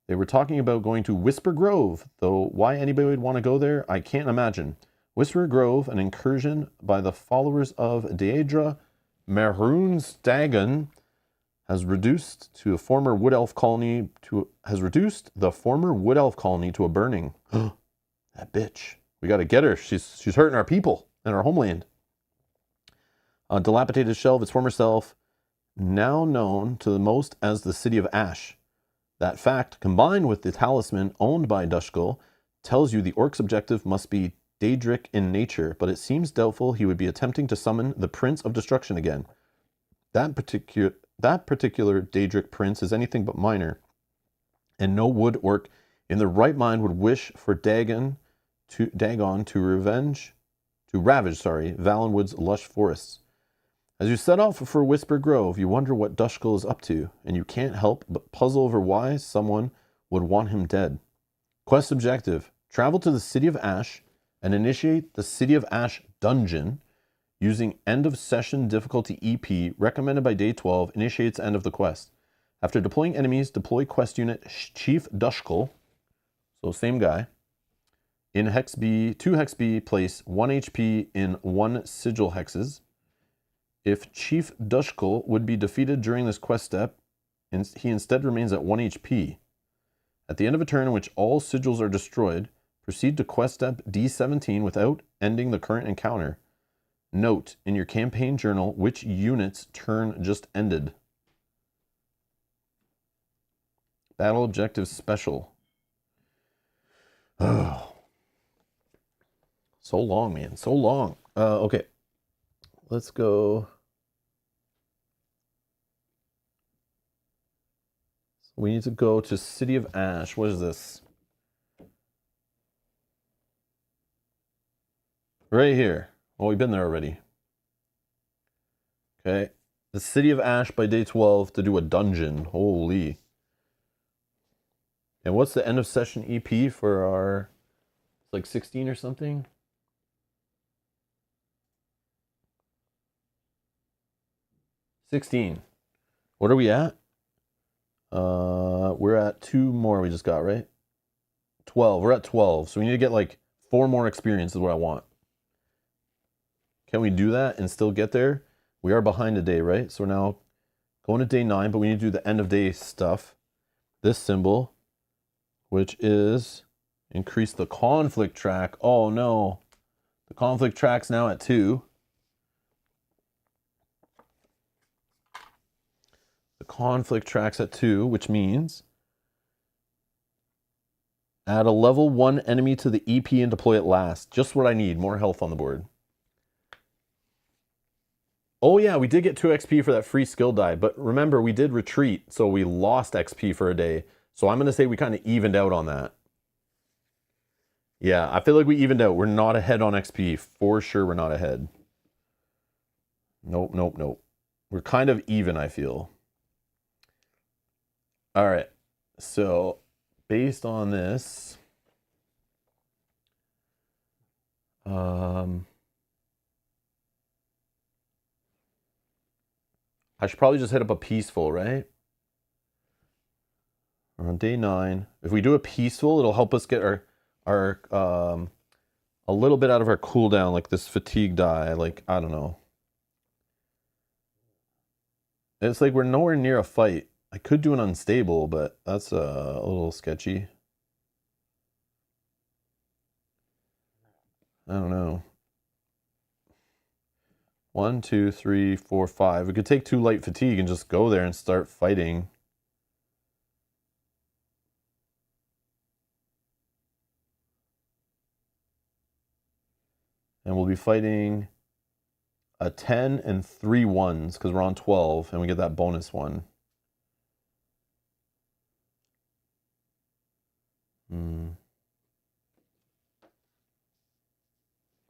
They were talking about going to Whisper Grove, though why anybody would want to go there, I can't imagine. Whisper Grove, an incursion by the followers of Daedra Merhunstagen, has reduced the former wood elf colony to a burning. That bitch. We got to get her. She's hurting our people and our homeland. A dilapidated shell of its former self, now known to the most as the City of Ash. That fact, combined with the talisman owned by Dushkull, tells you the orc's objective must be Daedric in nature, but it seems doubtful he would be attempting to summon the Prince of Destruction again. That particular Daedric prince is anything but minor, and no wood orc in their right mind would wish for Dagon to ravage Valenwood's lush forests. As you set off for Whisper Grove, you wonder what Dushkull is up to, and you can't help but puzzle over why someone would want him dead. Quest objective: travel to the City of Ash and initiate the City of Ash dungeon using end of session difficulty EP recommended by day 12 initiates end of the quest. After deploying enemies, deploy quest unit Chief Dushkull, so same guy. In Hex B, 2 Hex B, place 1 HP in 1 sigil hexes. If Chief Dushkull would be defeated during this quest step, he instead remains at 1 HP. At the end of a turn in which all sigils are destroyed, proceed to quest step D17 without ending the current encounter. Note in your campaign journal which unit's turn just ended. Battle objective special. Oh. So long, man. So long. Okay. Let's go. We need to go to City of Ash. What is this? Right here. Oh, we've been there already. Okay. The City of Ash by day 12 to do a dungeon. Holy. And what's the end of session EP for our, it's like 16 or something? $16. What are we at? We're at 2 more we just got, right? 12. We're at 12. So we need to get like 4 more experience is what I want. Can we do that and still get there? We are behind a day, right? So we're now going to day 9, but we need to do the end of day stuff. This symbol, which is increase the conflict track. Oh no. The conflict track's now at 2. The conflict track's at 2, which means add a level 1 enemy to the EP and deploy it last. Just what I need. More health on the board. Oh yeah, we did get 2 XP for that free skill die, but remember we did retreat, so we lost XP for a day. So I'm going to say we kind of evened out on that. Yeah, I feel like we evened out. We're not ahead on XP. For sure we're not ahead. Nope, nope, nope. We're kind of even, I feel. All right. So based on this, I should probably just hit up a peaceful, right? We're on day 9. If we do a peaceful, it'll help us get our a little bit out of our cooldown, like this fatigue die. Like, I don't know. It's like we're nowhere near a fight. I could do an unstable, but that's a little sketchy. I don't know. 1, 2, 3, 4, 5. We could take 2 light fatigue and just go there and start fighting. And we'll we'll be fighting a 10 and 3 ones because we're on 12 and we get that bonus one.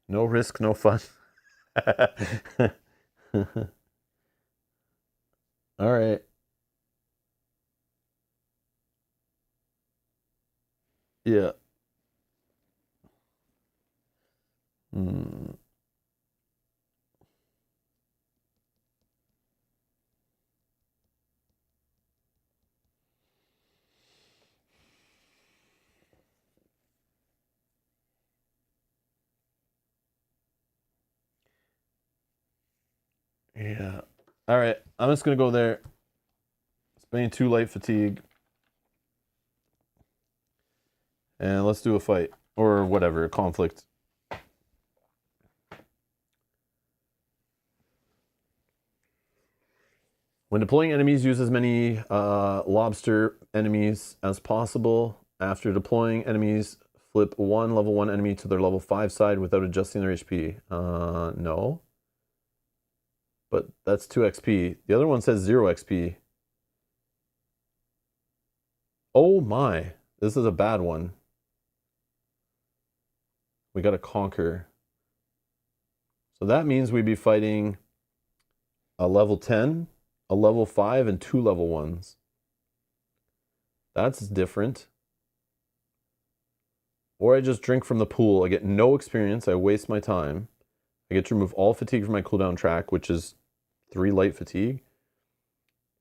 No risk, no fun. All right. Yeah. Yeah. All right. I'm just going to go there. Spending 2 light fatigue. And let's do a fight. Or whatever, conflict. When deploying enemies, use as many lobster enemies as possible. After deploying enemies, flip one level 1 enemy to their level 5 side without adjusting their HP. No. But that's 2 XP. The other one says 0 XP. Oh my. This is a bad one. We got to conquer. So that means we'd be fighting a level 10, a level 5, and 2 level 1s. That's different. Or I just drink from the pool. I get no experience. I waste my time. I get to remove all fatigue from my cooldown track, which is 3 light fatigue.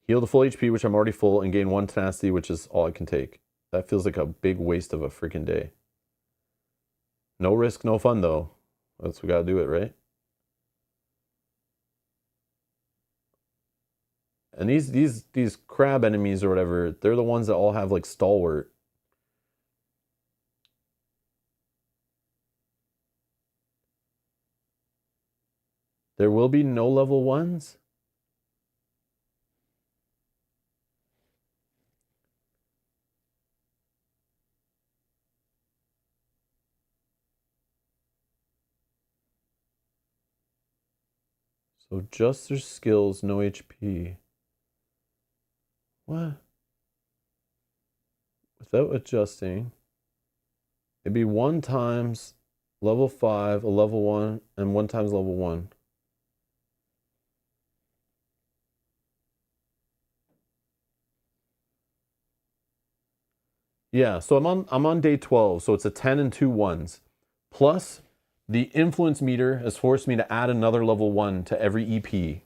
Heal to full HP, which I'm already full, and gain 1 tenacity, which is all I can take. That feels like a big waste of a freaking day. No risk, no fun, though. That's we gotta do it, right? And these crab enemies or whatever, they're the ones that all have like stalwart. There will be no level 1s? So just their skills, no HP. What? Without adjusting, it'd be 1 times level 5, a level 1, and 1 times level 1. Yeah, so I'm on day 12, so it's a 10 and 2 1s. Plus, the influence meter has forced me to add another level 1 to every EP.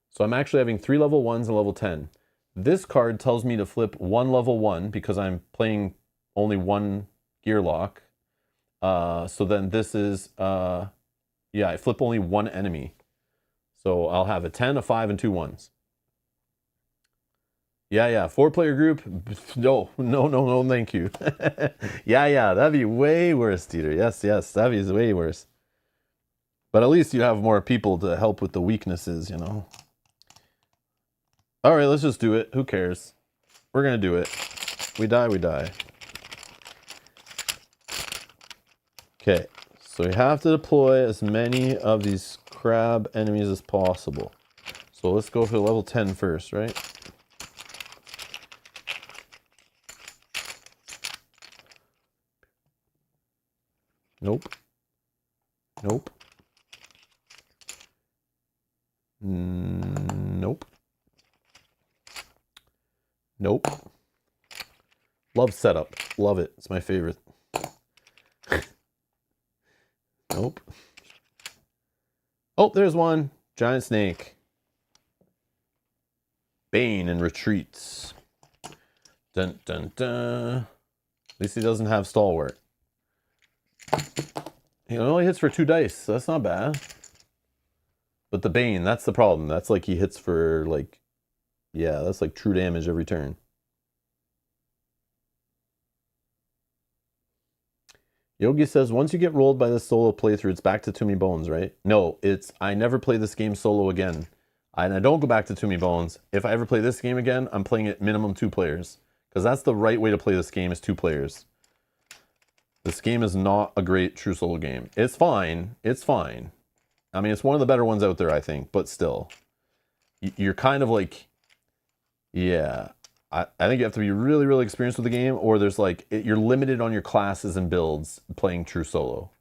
So I'm actually having 3 level 1s and level 10. This card tells me to flip 1 level 1 because I'm playing only 1 gear lock. So then this is, yeah, I flip only 1 enemy. So I'll have a 10, a 5, and 2 1s. Yeah, 4-player group. No, thank you. yeah, that'd be way worse, Dieter. Yes, that'd be way worse. But at least you have more people to help with the weaknesses, you know. All right, let's just do it. Who cares? We're gonna do it. We die, we die. Okay, so we have to deploy as many of these crab enemies as possible. So let's go for level 10 first, right? Nope. Nope. Nope. Nope. Love setup. Love it. It's my favorite. Nope. Oh, there's one. Giant snake. Bane and retreats. Dun dun dun. At least he doesn't have stalwart. He only hits for 2 dice, so that's not bad. But the Bane, that's the problem. That's like he hits for like, yeah, that's like true damage every turn. Yogi says, once you get rolled by this solo playthrough, it's back to Too Many Bones, right? No, it's, I never play this game solo again. And I don't go back to Too Many Bones. If I ever play this game again, I'm playing it minimum 2 players. Because that's the right way to play this game, is 2 players. This game is not a great true solo game. It's fine. It's fine. I mean, it's one of the better ones out there, I think, but still. You're kind of like, yeah. I think you have to be really, really experienced with the game, or there's like, you're limited on your classes and builds playing true solo.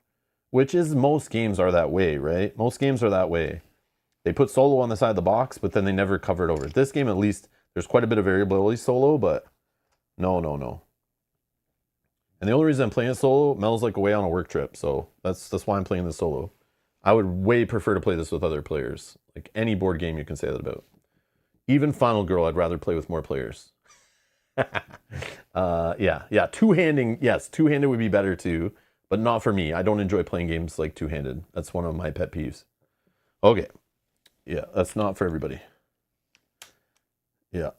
Which is, most games are that way, right? Most games are that way. They put solo on the side of the box, but then they never cover it over. This game, at least, there's quite a bit of variability solo, but no. And the only reason I'm playing it solo, Mel's like away on a work trip, so that's why I'm playing this solo. I would way prefer to play this with other players. Like any board game you can say that about. Even Final Girl, I'd rather play with more players. Yeah. Two-handing, yes, two-handed would be better too, but not for me. I don't enjoy playing games like two-handed. That's one of my pet peeves. Okay. Yeah, that's not for everybody. Yeah.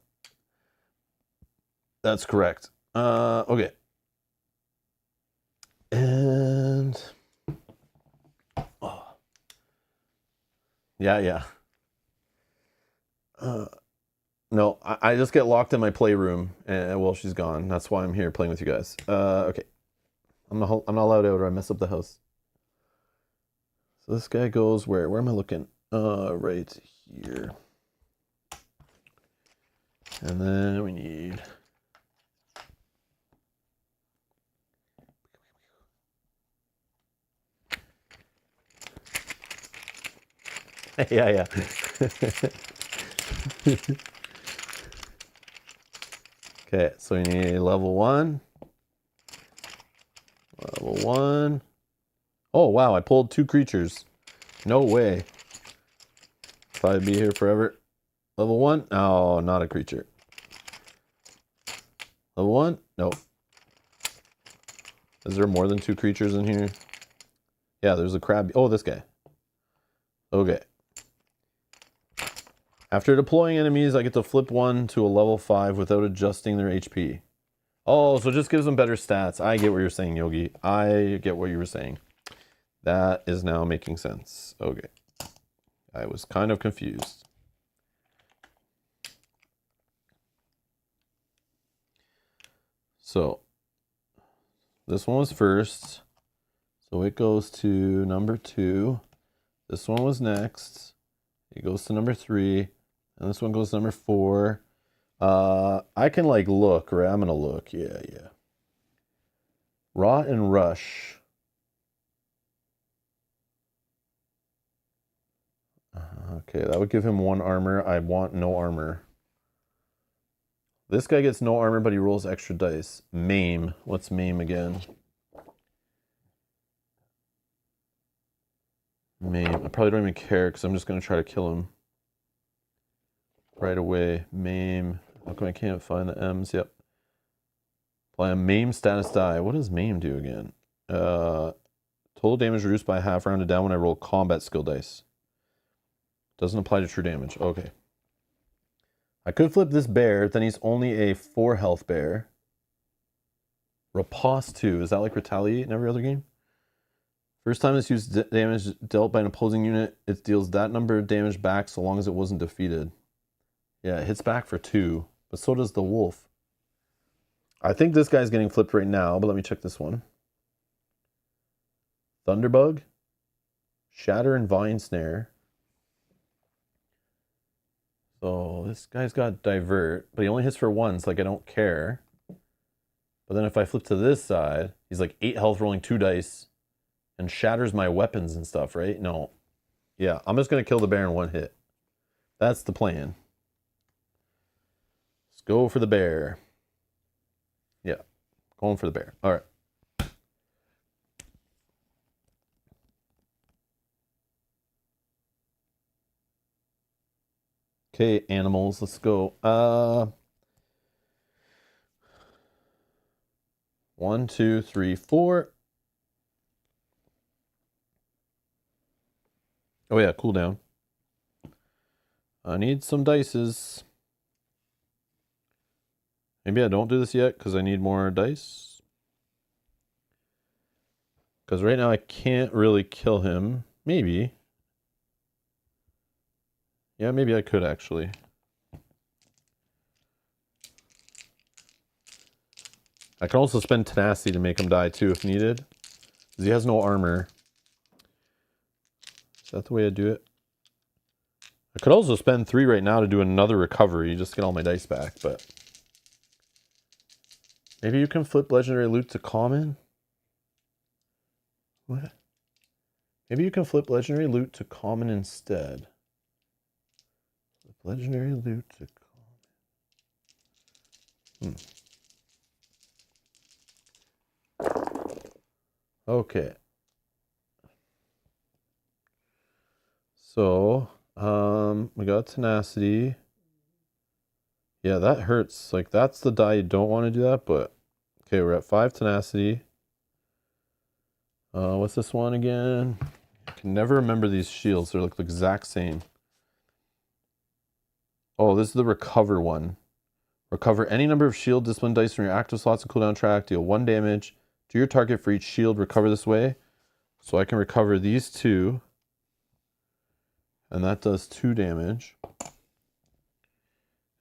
That's correct. Okay. And oh. Yeah. No, I just get locked in my playroom and well, she's gone. That's why I'm here playing with you guys. Okay. I'm not allowed out or I mess up the house. So this guy goes where? Where am I looking? Right here. And then we need yeah. Okay, so we need level 1. Level 1. Oh, wow, I pulled 2 creatures. No way. Thought I'd be here forever. Level 1? Oh, not a creature. Level 1? Nope. Is there more than 2 creatures in here? Yeah, there's a crab. Oh, this guy. Okay. After deploying enemies, I get to flip 1 to a level 5 without adjusting their HP. Oh, so it just gives them better stats. I get what you're saying, Yogi. I get what you were saying. That is now making sense. Okay. I was kind of confused. So, this one was first. So it goes to number 2. This one was next. It goes to number 3. And this one goes to number 4. I can like look, right? I'm gonna look. Yeah. Rot and Rush. Okay, that would give him 1 armor. I want no armor. This guy gets no armor, but he rolls extra dice. Maim. What's Maim again? Maim. I probably don't even care because I'm just going to try to kill him right away. Maim. How come I can't find the M's? Yep. Apply a Maim status die. What does Maim do again? Total damage reduced by half, rounded down when I roll combat skill dice. Doesn't apply to true damage. Okay. I could flip this bear, then he's only a 4 health bear. Riposte 2. Is that like Retaliate in every other game? First time it's used damage dealt by an opposing unit, it deals that number of damage back so long as it wasn't defeated. Yeah, it hits back for 2, but so does the wolf. I think this guy's getting flipped right now, but let me check this one. Thunderbug, Shatter, and Vine Snare. So this guy's got Divert, but he only hits for once, like I don't care. But then if I flip to this side, he's like 8 health rolling 2 dice and shatters my weapons and stuff, right? No. Yeah, I'm just going to kill the bear in 1 hit. That's the plan. Let's go for the bear. Yeah, going for the bear. All right. Okay, animals, let's go. 1, 2, 3, 4. Oh yeah, cooldown. I need some dices. Maybe I don't do this yet because I need more dice. Because right now I can't really kill him. Maybe. Yeah, maybe I could actually. I can also spend tenacity to make him die too if needed. Because he has no armor. Is that the way I do it? I could also spend 3 right now to do another recovery, just get all my dice back, but maybe you can flip legendary loot to common? What? Maybe you can flip legendary loot to common instead. Flip legendary loot to common. Okay. So, we got tenacity. Yeah, that hurts. Like, that's the die you don't want to do that, but okay, we're at 5 tenacity. What's this one again? I can never remember these shields. They're like the exact same. Oh, this is the recover one. Recover any number of shield discipline dice from your active slots and cooldown track. Deal 1 damage to your target for each shield. Recover this way. So I can recover these 2. And that does 2 damage.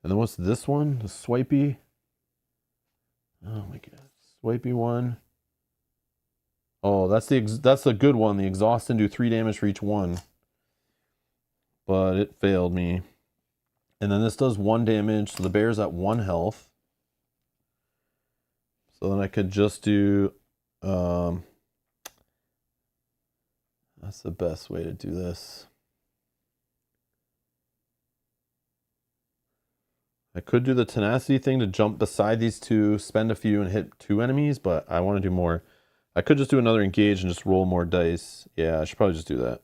And then what's this one? The swipey. Oh my god. Swipey one. Oh, that's the good one. The exhaust and do 3 damage for each one. But it failed me. And then this does 1 damage, so the bear's at 1 health. So then I could just do that's the best way to do this. I could do the tenacity thing to jump beside these 2, spend a few and hit 2 enemies, but I want to do more. I could just do another engage and just roll more dice. Yeah, I should probably just do that.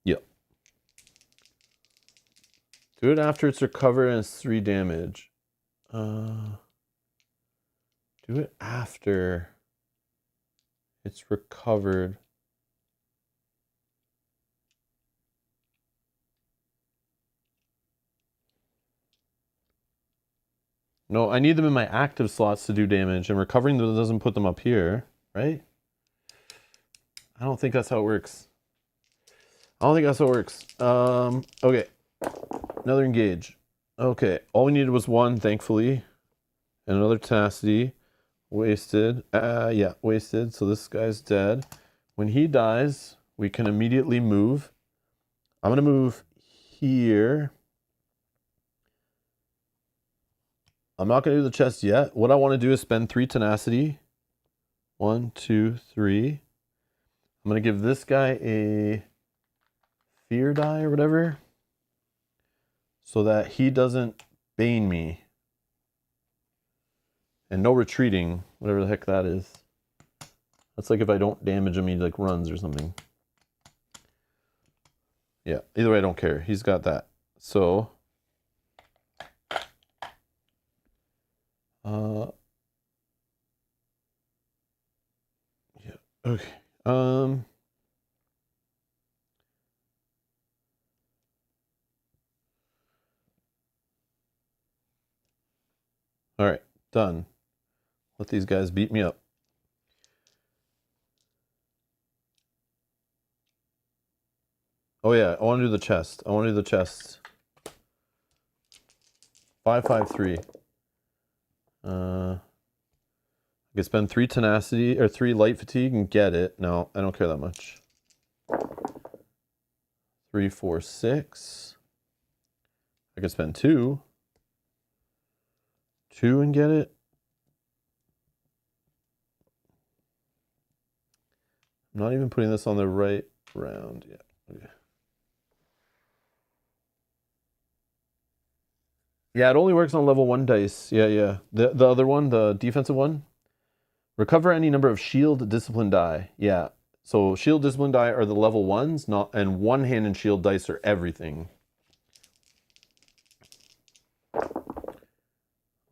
Yep. Do it after it's recovered and it's 3 damage. Do it after it's recovered. No, I need them in my active slots to do damage, and recovering them doesn't put them up here, right? I don't think that's how it works. I don't think that's how it works. Okay. Another engage. Okay, all we needed was 1, thankfully. And another tenacity. Wasted. Yeah, wasted. So this guy's dead. When he dies, we can immediately move. I'm going to move here. I'm not going to do the chest yet. What I want to do is spend 3 tenacity. 1, 2, 3. I'm going to give this guy a fear die or whatever, so that he doesn't bane me. And no retreating, whatever the heck that is. That's like if I don't damage him, he like runs or something. Yeah, either way, I don't care. He's got that. So, yeah, okay. All right, done. Let these guys beat me up. Oh yeah, I want to do the chest. I want to do the chest. 553. I could spend 3 tenacity or 3 light fatigue and get it. No, I don't care that much. 3, 4, 6. I could spend 2. 2 and get it. I'm not even putting this on the right round yet. Okay. Yeah, it only works on level 1 dice. Yeah. The other one, the defensive one. Recover any number of shield discipline die. Yeah. So shield discipline die are the level 1s, and 1 hand and shield dice are everything.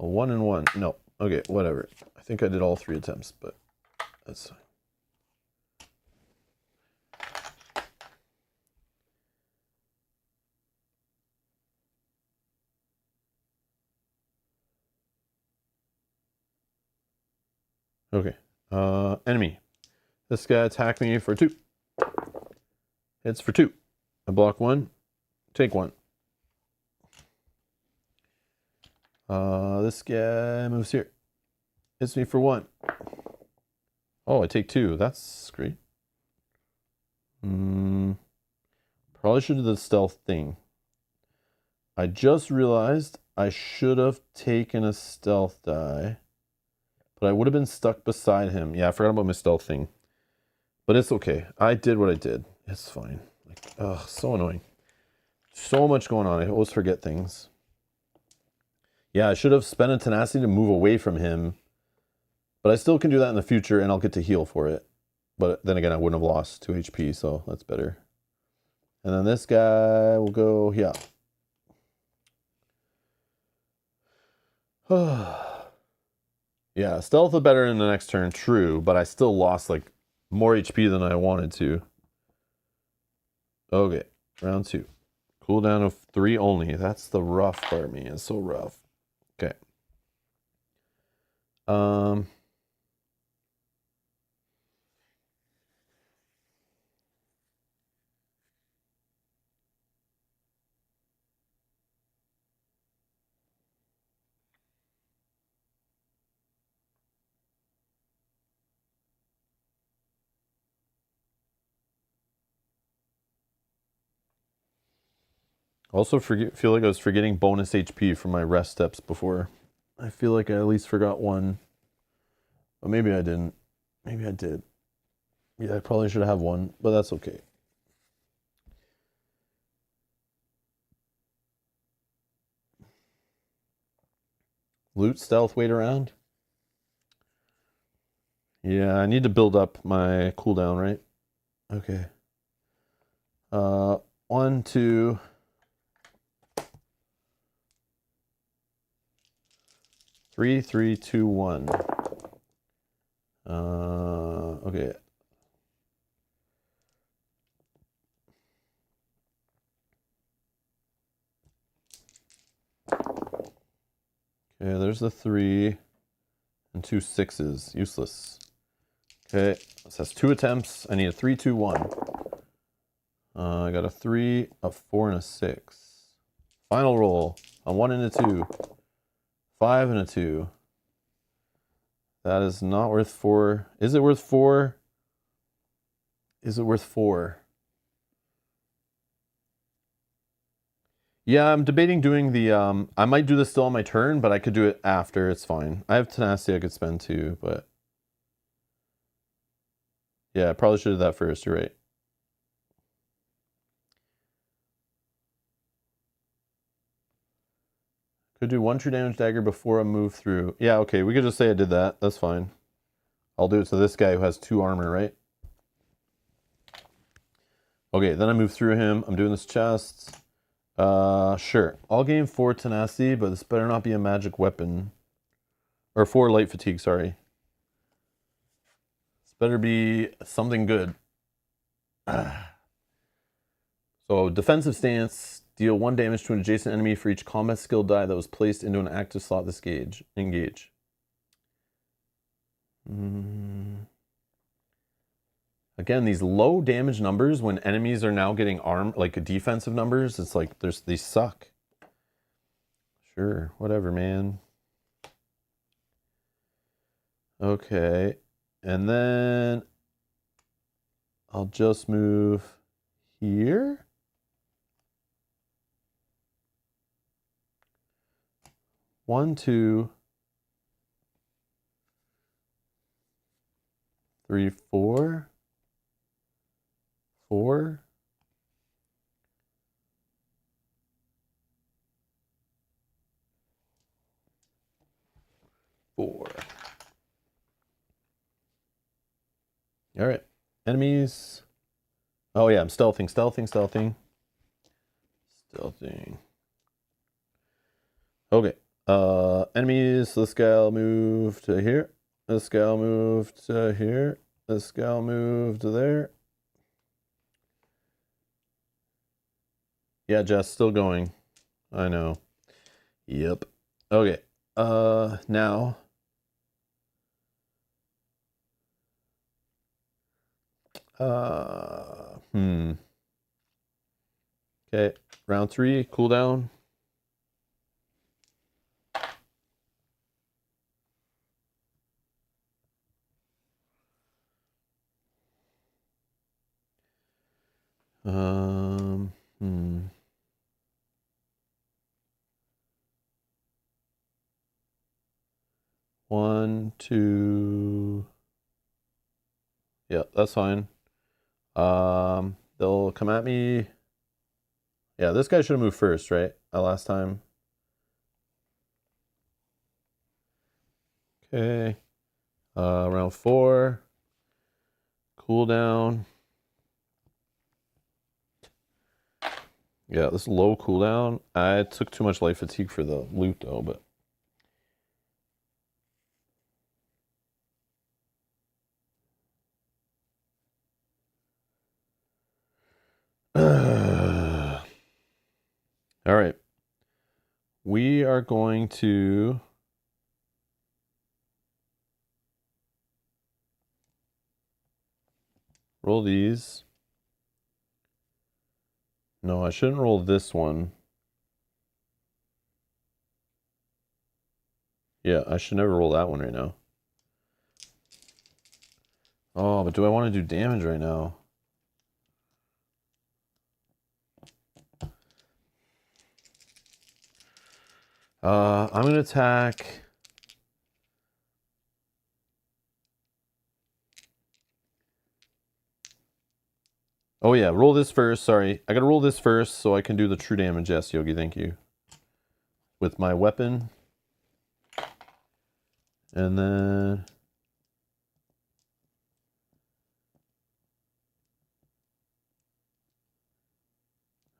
A 1 and 1. No. Okay, whatever. I think I did all 3 attempts, but that's fine. Okay. Enemy. This guy attacked me for 2. Hits for 2. I block 1. Take 1. This guy moves here. Hits me for 1. Oh, I take 2. That's great. Probably should do the stealth thing. I just realized I should have taken a stealth die, but I would have been stuck beside him. Yeah, I forgot about my stealth thing. But it's okay. I did what I did. It's fine. Like, ugh, so annoying. So much going on. I always forget things. Yeah, I should have spent a tenacity to move away from him. But I still can do that in the future, and I'll get to heal for it. But then again, I wouldn't have lost 2 HP, so that's better. And then this guy will go, yeah. Yeah, stealth is better in the next turn, true, but I still lost like more HP than I wanted to. Okay, round 2. Cooldown of 3 only. That's the rough part, man. It's so rough. Okay. Also feel like I was forgetting bonus HP from my rest steps before. I feel like I at least forgot 1. But maybe I didn't. Maybe I did. Yeah, I probably should have 1, but that's okay. Loot, stealth, wait around. Yeah, I need to build up my cooldown, right? Okay. 1, 2. 3, 3, 2, 1. Okay. Okay, there's the 3 and 2 6s. Useless. Okay, this has 2 attempts. I need a 3, 2, 1. I got a 3, a 4, and a 6. Final roll. A 1 and a 2. 5 and a 2. That is not worth 4. Is it worth 4? Is it worth 4? Yeah, I'm debating doing the, I might do this still on my turn, but I could do it after, it's fine. I have tenacity I could spend too, but... Yeah, I probably should have that first, you're right. Could do 1 true damage dagger before I move through. Yeah, okay, we could just say I did that, that's fine. I'll do it to this guy who has 2 armor, right? Okay, then I move through him, I'm doing this chest. Sure. I'll gain 4 tenacity, but this better not be a magic weapon. Or 4 light fatigue, sorry. This better be something good. So, defensive stance. Deal 1 damage to an adjacent enemy for each combat skill die that was placed into an active slot this gauge. Engage. Again, these low damage numbers when enemies are now getting armed, like defensive numbers, it's like they suck. Sure, whatever, man. Okay, and then I'll just move here. One, 2, 3, 4. 4. 4. All right, enemies. Oh yeah, I'm stealthing. Okay. Enemies. This guy will move to here. This guy will move to here. This guy will move to there. Yeah, Jess, still going. I know. Yep. Okay. Now. Okay, round 3, cooldown. Hmm. 1, 2. Yeah, that's fine. They'll come at me. Yeah, this guy should have moved first, right? Last time. Okay. Round 4. Cooldown. Yeah, this is low cooldown. I took too much life fatigue for the loot though, but all right. We are going to roll these. No, I shouldn't roll this one. Yeah, I should never roll that one right now. Oh, but do I want to do damage right now? I'm going to attack. Oh yeah, roll this first. Sorry. I got to roll this first so I can do the true damage. Yes, Yogi, thank you. With my weapon. And then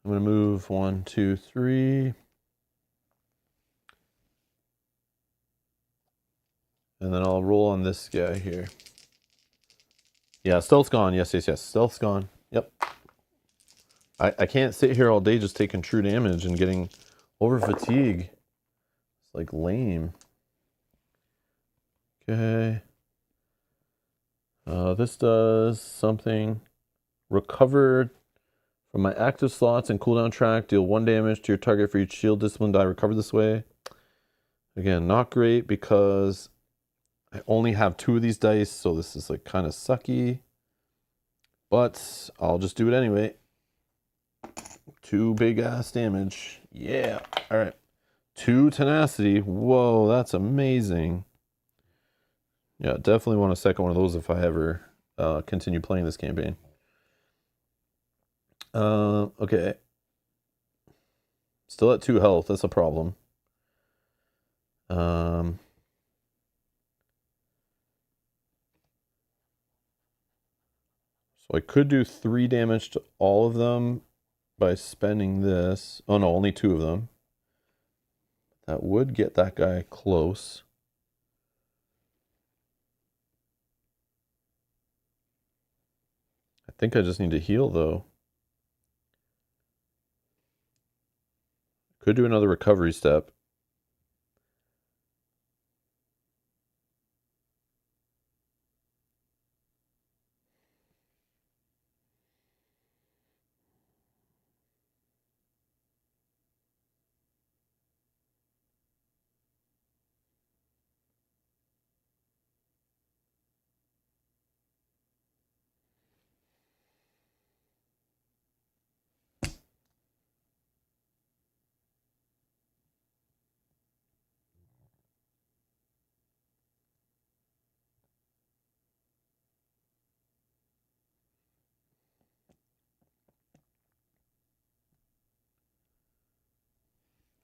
I'm going to move 1, 2, 3. And then I'll roll on this guy here. Yeah, stealth's gone. Yes, yes, yes. Stealth's gone. Yep. I can't sit here all day just taking true damage and getting over fatigue. It's like lame. Okay. This does something. Recovered from my active slots and cooldown track. Deal 1 damage to your target for each shield discipline die recovered this way. Again, not great because I only have 2 of these dice, so this is like kind of sucky. But I'll just do it anyway. 2 big ass damage. Yeah. All right. 2 tenacity. Whoa, that's amazing. Yeah, definitely want a second one of those if I ever continue playing this campaign. Okay. Still at 2 health. That's a problem. So I could do 3 damage to all of them by spending this. Oh no, only 2 of them. That would get that guy close. I think I just need to heal though. Could do another recovery step.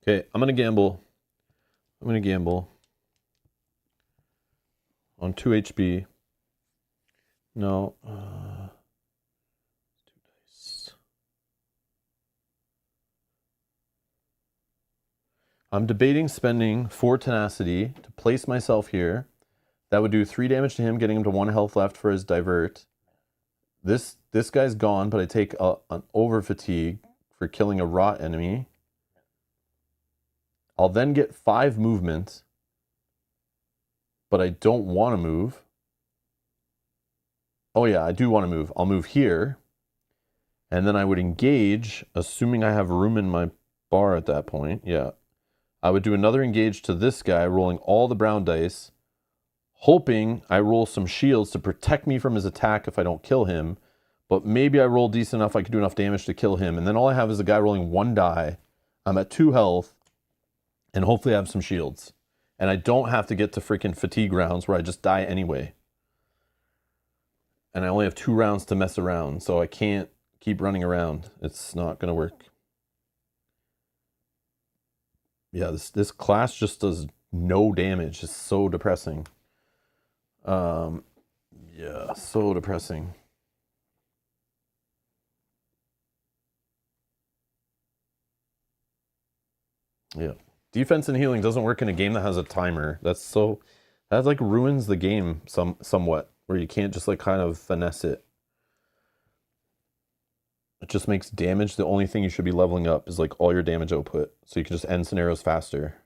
Okay, I'm gonna gamble. I'm gonna gamble on 2 HB. No. 2 dice. I'm debating spending 4 tenacity to place myself here. That would do 3 damage to him, getting him to 1 health left for his divert. This guy's gone, but I take an over fatigue for killing a rot enemy. I'll then get 5 movement, but I don't want to move. Oh yeah, I do want to move. I'll move here. And then I would engage, assuming I have room in my bar at that point. Yeah. I would do another engage to this guy, rolling all the brown dice, hoping I roll some shields to protect me from his attack if I don't kill him. But maybe I roll decent enough, I can do enough damage to kill him. And then all I have is a guy rolling 1 die. I'm at 2 health. And hopefully I have some shields. And I don't have to get to freaking fatigue rounds where I just die anyway. And I only have 2 rounds to mess around, so I can't keep running around. It's not going to work. Yeah, this class just does no damage. It's so depressing. Yeah, so depressing. Yeah. Defense and healing doesn't work in a game that has a timer. That like ruins the game somewhat, where you can't just like kind of finesse it. It just makes damage the only thing you should be leveling up is like all your damage output, so you can just end scenarios faster.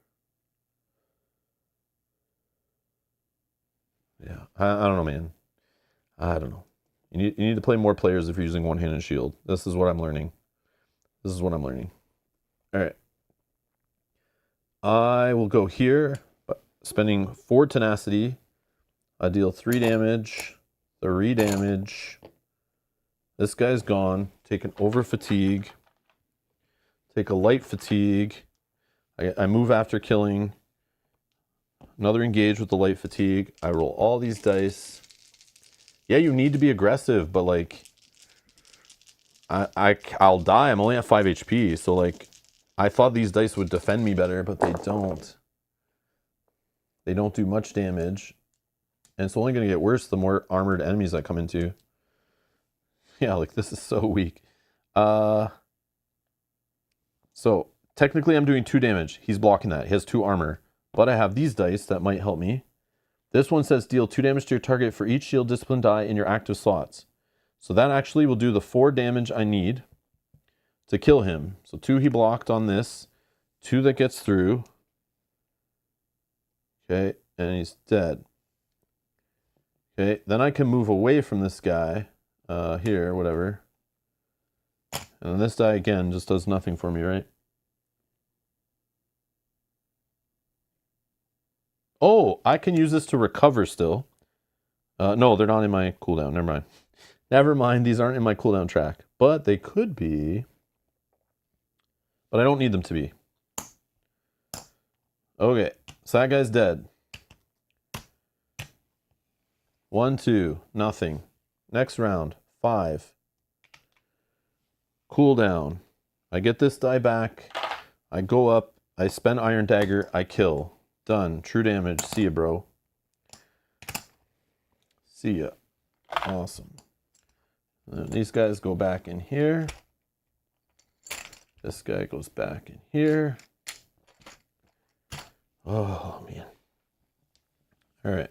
Yeah, I don't know, man. I don't know. You need to play more players if you're using one-handed shield. This is what I'm learning. This is what I'm learning. All right. I will go here, spending 4 tenacity. I deal 3 damage, 3 damage. This guy's gone. Take an over fatigue. Take a light fatigue. I move after killing. Another engage with the light fatigue. I roll all these dice. Yeah, you need to be aggressive, but like, I'll die. I'm only at 5 HP, so like, I thought these dice would defend me better, but they don't. They don't do much damage. And it's only going to get worse the more armored enemies I come into. Yeah, like this is so weak. So technically I'm doing 2 damage. He's blocking that. He has 2 armor. But I have these dice that might help me. This one says deal 2 damage to your target for each shield discipline die in your active slots. So that actually will do the 4 damage I need to kill him. So 2 he blocked on this. 2 that gets through. Okay, and he's dead. Okay, then I can move away from this guy. Here, whatever. And then this die again just does nothing for me, right? Oh, I can use this to recover still. No, they're not in my cooldown. Never mind. Never mind, these aren't in my cooldown track. But they could be. But I don't need them to be. Okay, so that guy's dead. 1, 2, nothing. Next round, 5. Cooldown. I get this die back. I go up. I spend Iron Dagger. I kill. Done. True damage. See ya, bro. See ya. Awesome. And then these guys go back in here. This guy goes back in here. Oh, man. All right.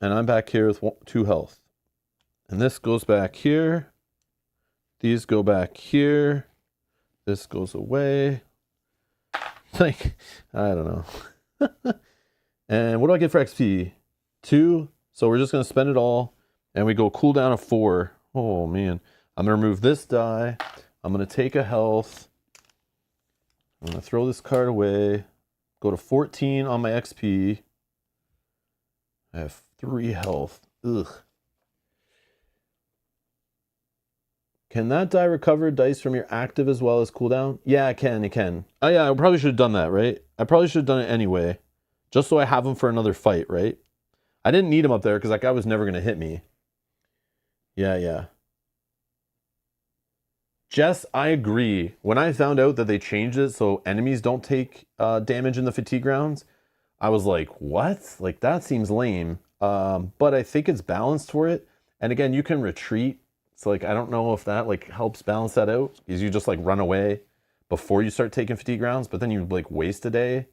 And I'm back here with 2 health. And this goes back here. These go back here. This goes away. Like, I don't know. And what do I get for XP? 2. So we're just going to spend it all. And we go cooldown of 4. Oh, man. I'm going to remove this die. I'm going to take a health. I'm going to throw this card away. Go to 14 on my XP. I have 3 health. Ugh. Can that die recover dice from your active as well as cooldown? Yeah, it can. It can. Oh, yeah, I probably should have done that, right? I probably should have done it anyway. Just so I have him for another fight, right? I didn't need him up there because that guy was never going to hit me. Yeah, yeah. Jess, I agree. When I found out that they changed it so enemies don't take damage in the fatigue rounds, I was like, what? Like, that seems lame. But I think it's balanced for it. And again, you can retreat. So, like, I don't know if that, like, helps balance that out. Because you just, like, run away before you start taking fatigue rounds. But then you, like, waste a day.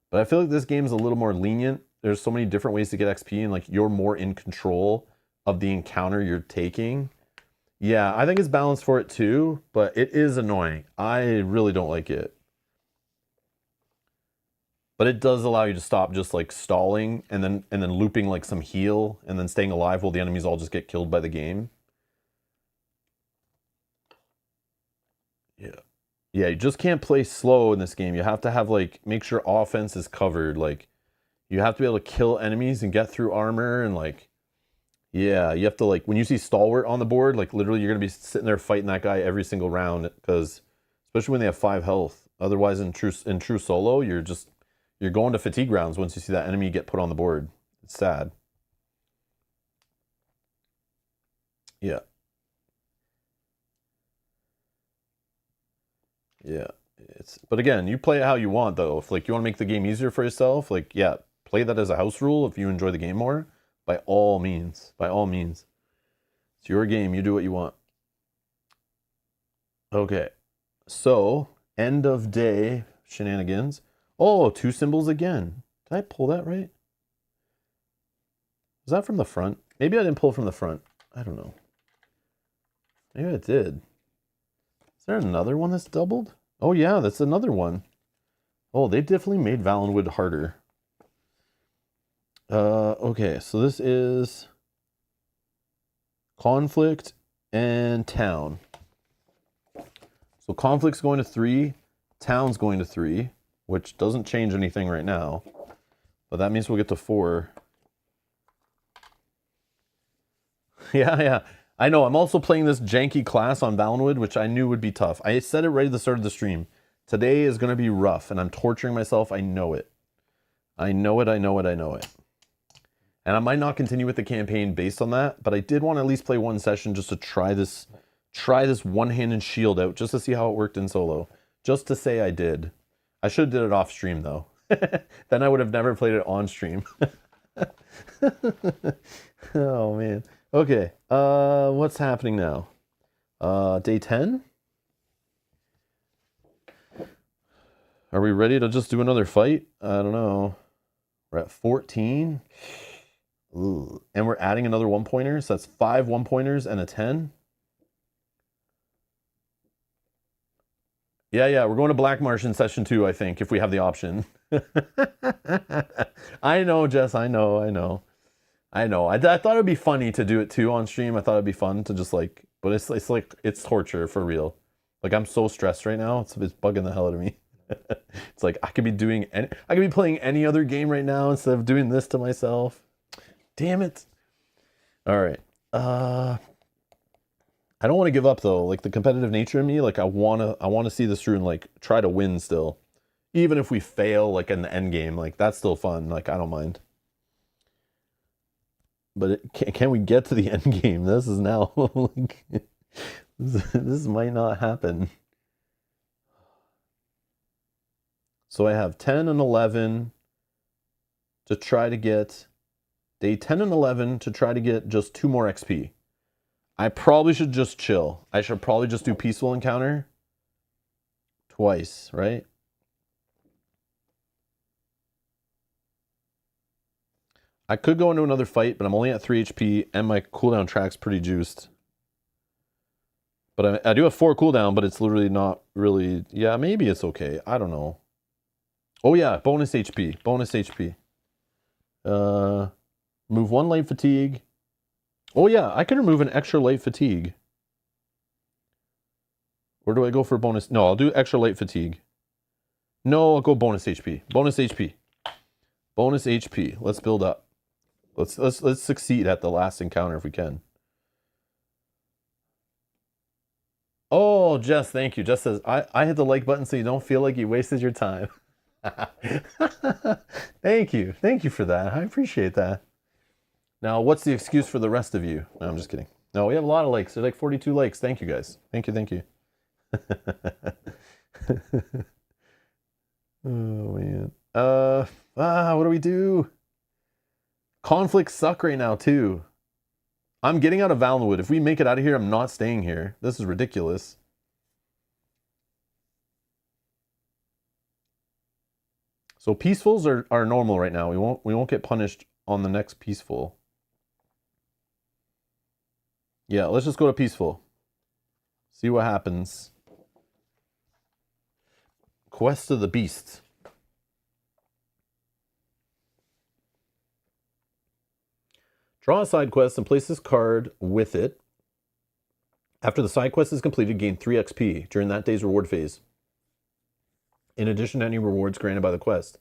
But I feel like this game's a little more lenient. There's so many different ways to get XP. And, like, you're more in control of the encounter you're taking. Yeah, I think it's balanced for it, too. But it is annoying. I really don't like it. But it does allow you to stop just like stalling and then looping like some heal and then staying alive while the enemies all just get killed by the game. Yeah. Yeah, you just can't play slow in this game. You have to have like make sure offense is covered. Like you have to be able to kill enemies and get through armor and like yeah, you have to like when you see stalwart on the board, like literally you're gonna be sitting there fighting that guy every single round because especially when they have 5 health. Otherwise in true solo, you're going to fatigue rounds once you see that enemy get put on the board. It's sad. Yeah. Yeah. But again, you play it how you want though. If like you want to make the game easier for yourself, like yeah, play that as a house rule if you enjoy the game more. By all means. By all means. It's your game, you do what you want. Okay. So, end of day shenanigans. Oh, 2 symbols again. Did I pull that right? Was that from the front? Maybe I didn't pull from the front. I don't know. Maybe I did. Is there another one that's doubled? Oh yeah, that's another one. Oh, they definitely made Valenwood harder. Okay, so this is conflict and town. So conflict's going to 3, town's going to 3, which doesn't change anything right now. But that means we'll get to 4. Yeah. I know, I'm also playing this janky class on Valenwood, which I knew would be tough. I said it right at the start of the stream. Today is going to be rough, and I'm torturing myself. I know it. I know it. And I might not continue with the campaign based on that, but I did want to at least play one session just to try this one-handed shield out, just to see how it worked in solo. Just to say I did. I should have did it off stream, though. Then I would have never played it on stream. Oh, man. Okay, what's happening now? Day 10? Are we ready to just do another fight? I don't know. We're at 14. Ooh. And we're adding another 1-pointer, so that's 5 1-pointers and a 10. Yeah, we're going to Black Marsh in session 2, I think, if we have the option. I know, Jess, I know. I thought it would be funny to do it too on stream. I thought it'd be fun to just like, but it's like, it's torture for real. Like I'm so stressed right now. It's bugging the hell out of me. It's like I could be playing any other game right now instead of doing this to myself. Damn it. All right. I don't want to give up though. Like the competitive nature of me, like I want to see this through and like try to win still. Even if we fail like in the end game, like that's still fun. Like I don't mind. But can we get to the end game? This is now like, this might not happen. So I have 10 and 11 to try to get day 10 and 11 to try to get just 2 more XP. I probably should just chill. I should probably just do peaceful encounter twice, right? I could go into another fight, but I'm only at 3 HP, and my cooldown track's pretty juiced. But I do have 4 cooldown, but it's literally not really... Yeah, maybe it's okay. I don't know. Oh yeah, bonus HP. Bonus HP. Move 1 light fatigue. Oh yeah, I can remove an extra light fatigue. Where do I go for bonus? No, I'll do extra light fatigue. No, I'll go bonus HP. Bonus HP. Bonus HP. Let's build up. Let's succeed at the last encounter if we can. Oh, Jess, thank you. Jess says, I hit the like button so you don't feel like you wasted your time. Thank you. Thank you for that. I appreciate that. Now, what's the excuse for the rest of you? No, I'm just kidding. No, we have a lot of likes. There's like 42 likes. Thank you, guys. Thank you. Oh, man. What do we do? Conflicts suck right now, too. I'm getting out of Valenwood. If we make it out of here, I'm not staying here. This is ridiculous. So peacefuls are normal right now. We won't get punished on the next peaceful. Yeah, let's just go to peaceful. See what happens. Quest of the Beast. Draw a side quest and place this card with it. After the side quest is completed, gain 3 XP during that day's reward phase, in addition to any rewards granted by the quest.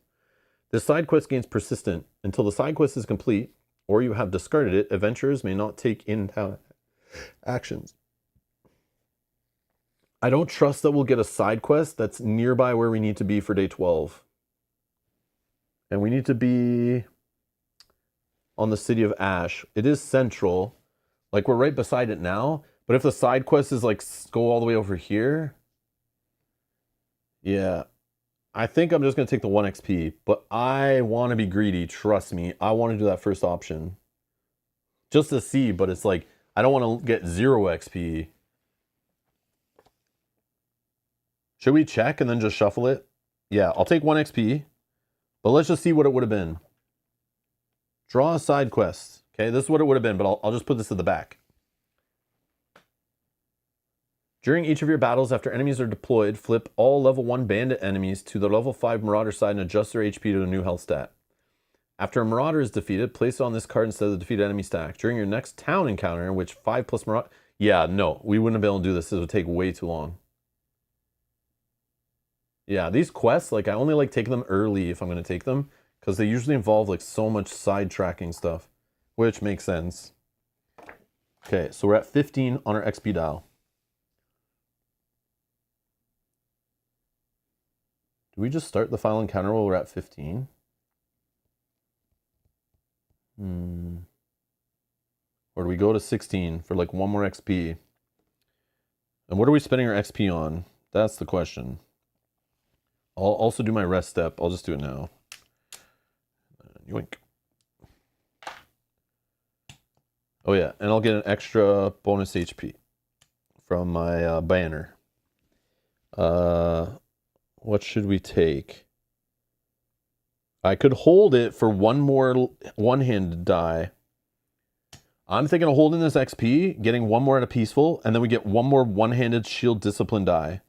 This side quest gains persistent. Until the side quest is complete, or you have discarded it, adventurers may not take in-town actions. I don't trust that we'll get a side quest that's nearby where we need to be for day 12. And we need to be on the City of Ash. It is central. Like, we're right beside it now. But if the side quest is, like, go all the way over here. Yeah. I think I'm just going to take the 1 XP. But I want to be greedy. Trust me. I want to do that first option. Just to see. But it's like, I don't want to get 0 XP. Should we check and then just shuffle it? Yeah, I'll take 1 XP. But let's just see what it would have been. Draw a side quest. Okay, this is what it would have been, but I'll just put this at the back. During each of your battles, after enemies are deployed, flip all level 1 bandit enemies to the level 5 marauder side and adjust their HP to a new health stat. After a marauder is defeated, place it on this card instead of the defeated enemy stack. During your next town encounter, in which 5 plus marauder... Yeah, no, we wouldn't have been able to do this. It would take way too long. Yeah, these quests, like, I only like taking them early if I'm going to take them, because they usually involve, like, so much sidetracking stuff, which makes sense. Okay, so we're at 15 on our XP dial. Do we just start the final encounter while we're at 15? Or do we go to 16 for, like, 1 more XP? And what are we spending our XP on? That's the question. I'll also do my rest step. I'll just do it now. Yoink. Oh yeah, and I'll get an extra bonus HP from my banner. What should we take? I could hold it for 1 more one-handed die. I'm thinking of holding this XP, getting 1 more at a peaceful, and then we get 1 more one-handed shield discipline die.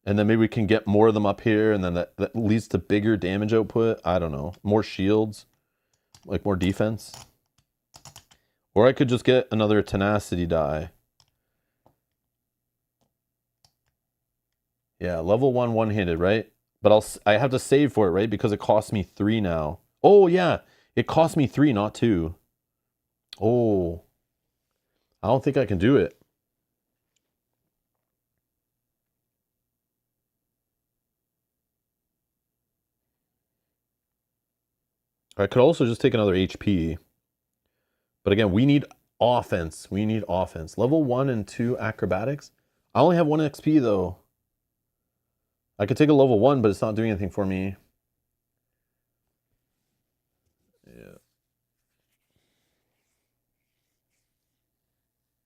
And then maybe we can get more of them up here, and then that leads to bigger damage output. I don't know. More shields, like more defense. Or I could just get another tenacity die. Yeah, level 1 one-handed, right? But I have to save for it, right? Because it costs me 3 now. Oh, yeah. It costs me 3, not 2. Oh. I don't think I can do it. I could also just take another HP. But again, we need offense. We need offense. Level 1 and 2 acrobatics. I only have 1 XP though. I could take a level 1, but it's not doing anything for me. Yeah.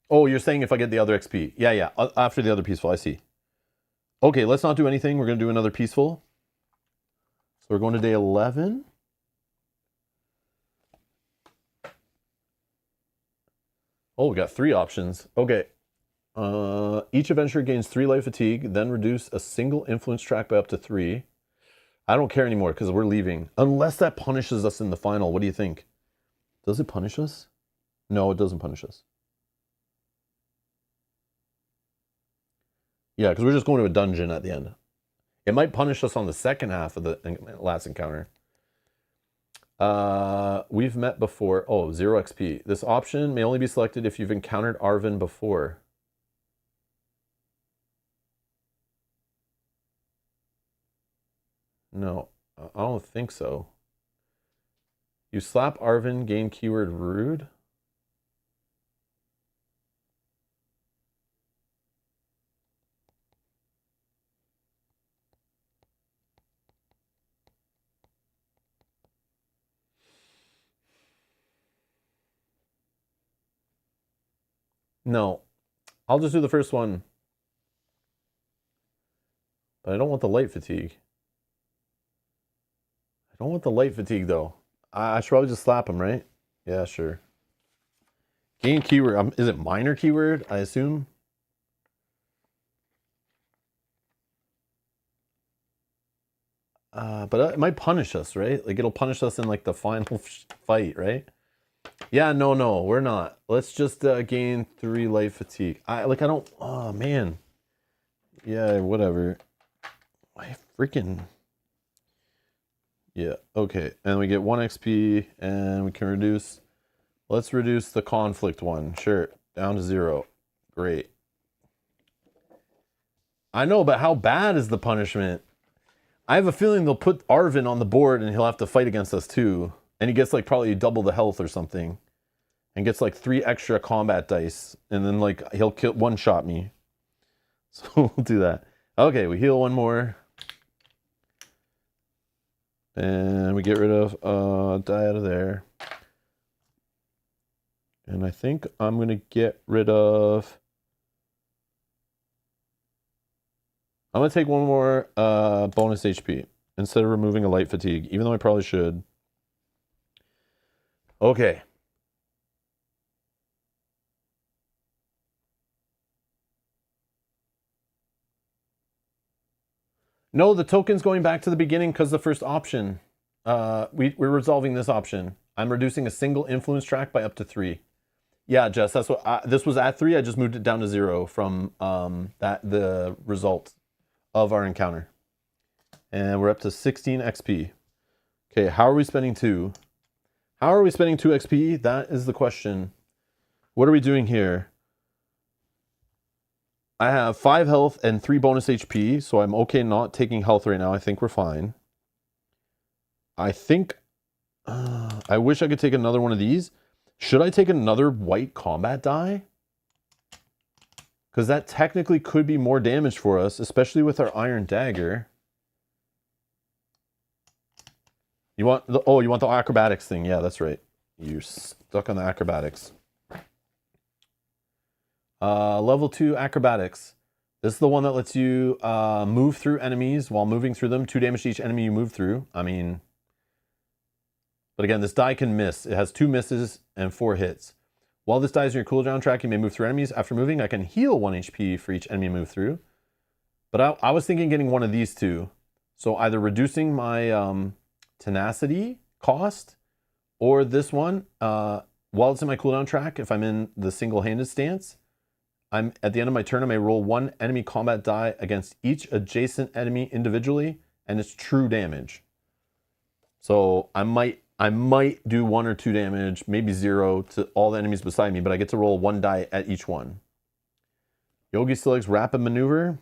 Oh, you're saying if I get the other XP. Yeah, yeah. After the other peaceful, I see. Okay, let's not do anything. We're going to do another peaceful. So we're going to day 11. Oh, we got 3 options. Okay. Each adventurer gains 3 life fatigue, then reduce a single influence track by up to 3. I don't care anymore because we're leaving. Unless that punishes us in the final. What do you think? Does it punish us? No, it doesn't punish us. Yeah, because we're just going to a dungeon at the end. It might punish us on the second half of the last encounter. We've met before. Oh, 0 XP. This option may only be selected if you've encountered Arvin before. No, I don't think so. You slap Arvin, gain keyword rude. No, I'll just do the first one. But I don't want the light fatigue. I don't want the light fatigue, though. I should probably just slap him, right? Yeah, sure. Gain keyword. Is it minor keyword, I assume? But it might punish us, right? Like, it'll punish us in, like, the final fight, right? Yeah, no, we're not. Let's just gain 3 life fatigue. I don't. Oh man. Yeah, whatever. I freaking. Yeah. Okay, and we get 1 XP, and we can reduce. Let's reduce the conflict one. Sure, down to 0. Great. I know, but how bad is the punishment? I have a feeling they'll put Arvin on the board, and he'll have to fight against us too. And he gets like probably double the health or something. And gets like 3 extra combat dice, and then like he'll one-shot me. So we'll do that. Okay, we heal 1 more. And we get rid of die out of there. And I think I'm gonna get rid of. I'm gonna take 1 more bonus HP instead of removing a light fatigue, even though I probably should. Okay. No, the token's going back to the beginning because the first option. We're resolving this option. I'm reducing a single influence track by up to 3. Yeah, Jess, that's what this was at 3. I just moved it down to 0 from the result of our encounter. And we're up to 16 XP. Okay, how are we spending 2? How are we spending 2 XP? That is the question. What are we doing here? I have 5 health and 3 bonus HP, so I'm okay not taking health right now. I think we're fine. I think... I wish I could take another one of these. Should I take another white combat die? Because that technically could be more damage for us, especially with our iron dagger. You want the... Oh, you want the acrobatics thing. Yeah, that's right. You're stuck on the acrobatics. Level 2 acrobatics. This is the one that lets you move through enemies while moving through them. 2 damage to each enemy you move through. I mean... But again, this die can miss. It has 2 misses and 4 hits. While this die is in your cooldown track, you may move through enemies. After moving, I can heal 1 HP for each enemy I move through. But I was thinking getting one of these 2. So either reducing my tenacity cost, or this one, while it's in my cooldown track, if I'm in the single-handed stance, I'm at the end of my turn, I may roll 1 enemy combat die against each adjacent enemy individually, and it's true damage. So I might do 1 or 2 damage, maybe 0 to all the enemies beside me, but I get to roll 1 die at each one. Yogi selects rapid maneuver.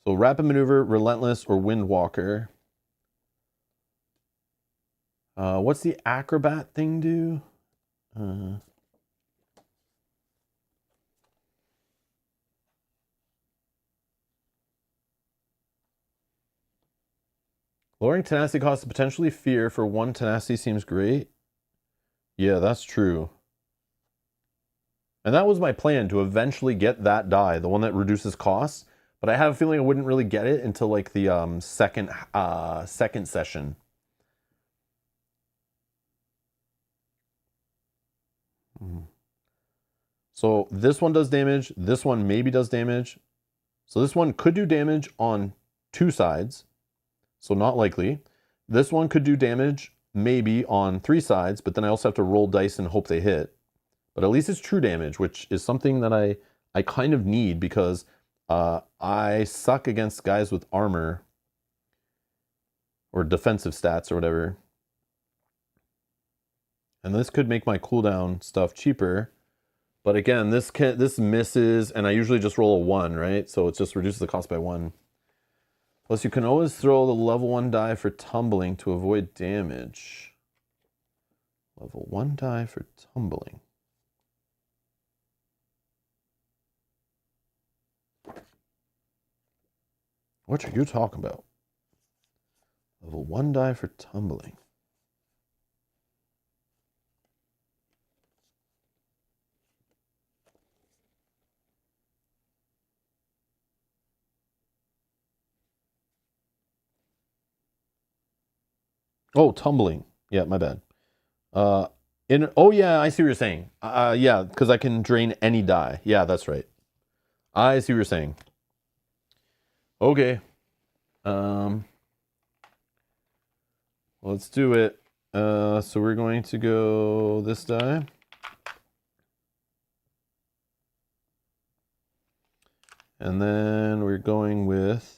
So rapid maneuver, relentless, or windwalker. What's the acrobat thing do? Lowering tenacity costs potentially fear for 1 tenacity seems great. Yeah, that's true. And that was my plan, to eventually get that die, the one that reduces costs. But I have a feeling I wouldn't really get it until like the second session. So this one does damage. This one maybe does damage. So this one could do damage on 2 sides. So not likely. This one could do damage maybe on 3 sides, but then I also have to roll dice and hope they hit. But at least it's true damage, which is something that I kind of need, because I suck against guys with armor or defensive stats or whatever. And this could make my cooldown stuff cheaper. But again, this misses, and I usually just roll a 1, right? So it just reduces the cost by 1. Plus, you can always throw the level 1 die for tumbling to avoid damage. Level 1 die for tumbling. What are you talking about? Level 1 die for tumbling. Oh, tumbling. Yeah, my bad. Oh yeah, I see what you're saying. Yeah, because I can drain any die. Yeah, that's right. I see what you're saying. Okay. Let's do it. So we're going to go this die. And then we're going with...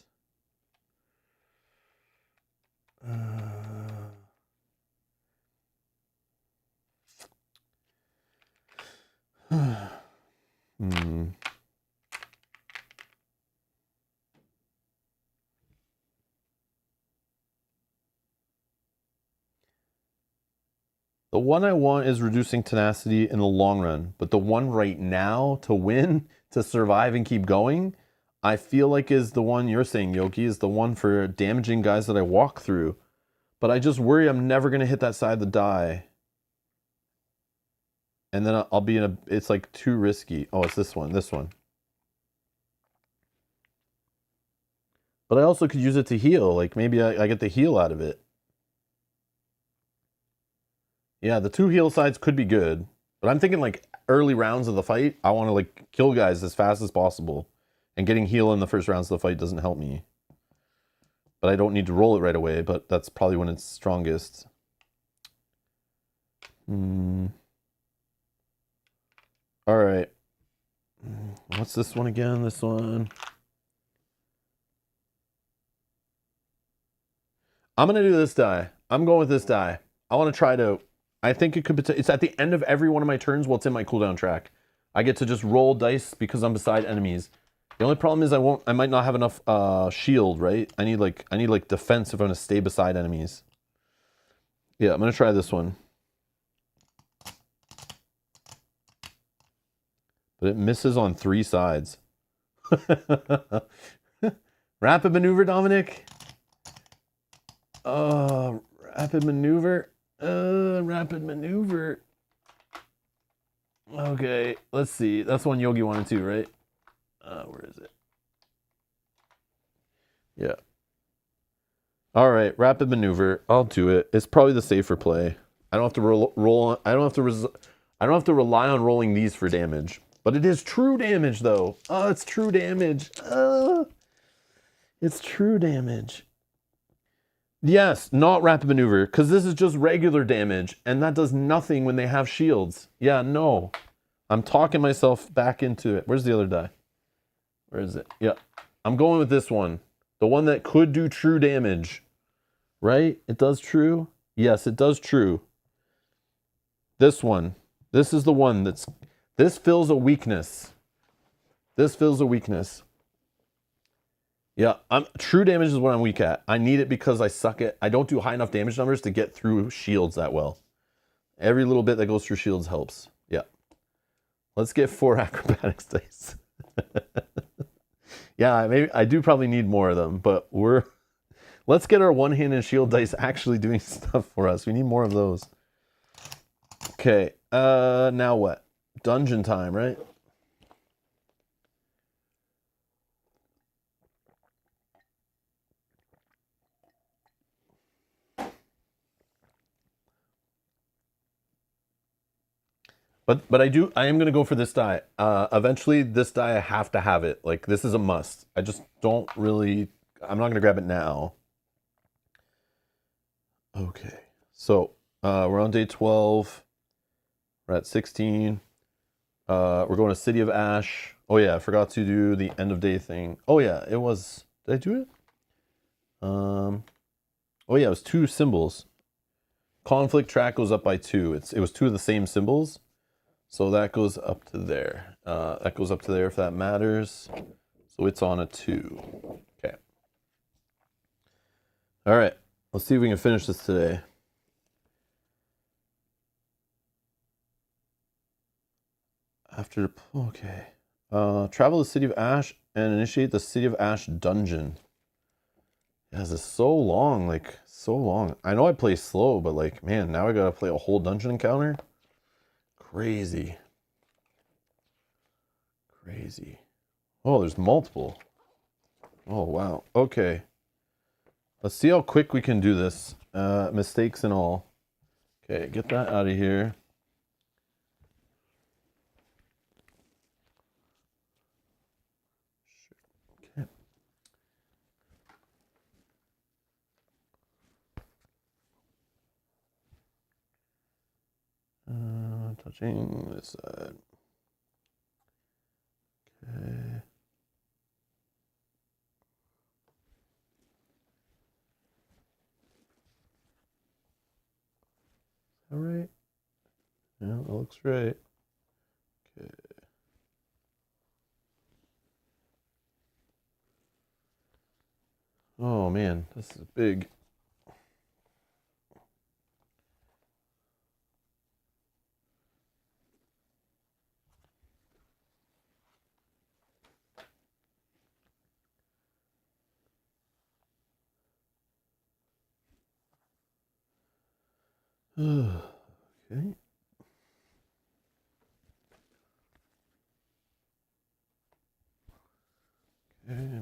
The one I want is reducing tenacity in the long run, but the one right now to win, to survive and keep going, I feel like is the one you're saying, Yogi, is the one for damaging guys that I walk through. But I just worry I'm never going to hit that side of the die. And then I'll be in a, it's like too risky. Oh, it's this one. But I also could use it to heal. Like maybe I get the heal out of it. Yeah, the 2 heal sides could be good. But I'm thinking like early rounds of the fight, I want to like kill guys as fast as possible. And getting heal in the first rounds of the fight doesn't help me. But I don't need to roll it right away, but that's probably when it's strongest. Alright. What's this one again? This one. I'm going to do this die. I'm going with this die. I want to try to... I think it could... It's at the end of every one of my turns while it's in my cooldown track. I get to just roll dice because I'm beside enemies. The only problem is I might not have enough shield, right? I need like defense if I'm going to stay beside enemies. Yeah, I'm going to try this one. But it misses on 3 sides. Rapid maneuver, Dominic. Rapid maneuver. Rapid maneuver. Okay, let's see. That's one Yogi wanted to, right? Where is it? Yeah. All right, rapid maneuver. I'll do it. It's probably the safer play. I don't have to roll. I don't have to rely on rolling these for damage. But it is true damage, though. Oh, it's true damage. It's true damage. Yes, not rapid maneuver, because this is just regular damage, and that does nothing when they have shields. Yeah, no. I'm talking myself back into it. Where's the other die? Where is it? Yeah. I'm going with this one. The one that could do true damage. Right? It does true? Yes, it does true. This one. This is the one that's... This fills a weakness. This fills a weakness. Yeah, true damage is what I'm weak at. I need it because I suck at... I don't do high enough damage numbers to get through shields that well. Every little bit that goes through shields helps. Yeah. Let's get 4 acrobatics dice. Yeah, maybe I do probably need more of them, but let's get our one-handed shield dice actually doing stuff for us. We need more of those. Okay, now what? Dungeon time, right? But I am gonna go for this die. Eventually this die I have to have it. Like this is a must. I just don't really, I'm not gonna grab it now. Okay, so we're on day 12. We're at 16. We're going to City of Ash. Oh yeah, I forgot to do the end of day thing. Oh yeah, it was, did I do it? Oh yeah, it was 2 symbols. Conflict track goes up by 2. It was 2 of the same symbols. So that goes up to there. That goes up to there if that matters. So it's on a 2. Okay. All right. Let's see if we can finish this today. Okay. Travel to the City of Ash and initiate the City of Ash dungeon. Yeah, this is so long, like so long. I know I play slow, but like, man, now I gotta play a whole dungeon encounter. Crazy. Crazy. Oh, there's multiple. Oh, wow. Okay. Let's see how quick we can do this. Mistakes and all. Okay, get that out of here. Okay. touching this side. Okay. All right. Yeah, that looks right. Okay. Oh man, this is big. Okay. Okay.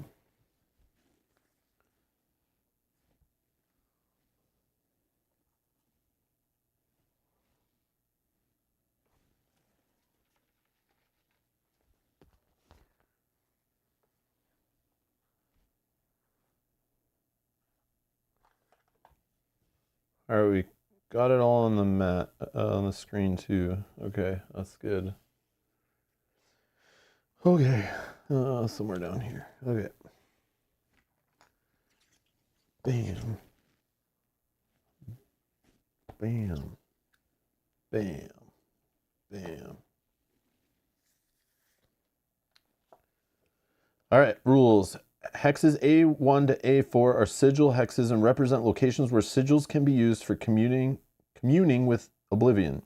All right, we got it all on the mat, on the screen too. Okay, that's good. Okay, somewhere down here. Okay. Bam. Bam. Bam. Bam. All right, rules. Hexes A1 to A4 are sigil hexes and represent locations where sigils can be used for communing with Oblivion.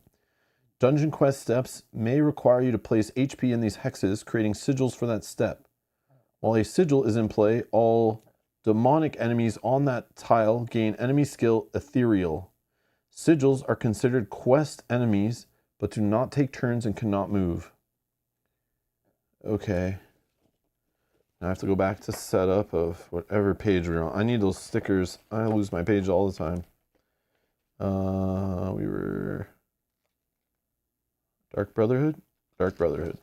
Dungeon quest steps may require you to place HP in these hexes, creating sigils for that step. While a sigil is in play, all demonic enemies on that tile gain enemy skill Ethereal. Sigils are considered quest enemies, but do not take turns and cannot move. Okay. Now I have to go back to setup of whatever page we're on. I need those stickers. I lose my page all the time. We were... Dark Brotherhood? Dark Brotherhood.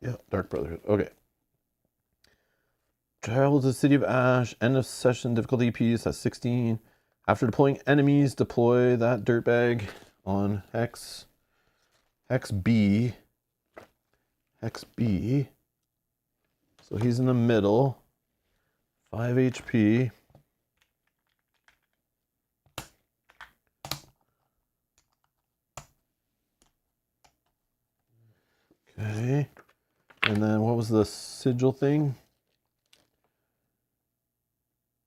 Yeah, Dark Brotherhood. Okay. Travel to the City of Ash. End of session difficulty piece at 16. After deploying enemies, deploy that dirtbag on Hex B. Hex B. So he's in the middle. 5 HP. Okay. And then what was the sigil thing?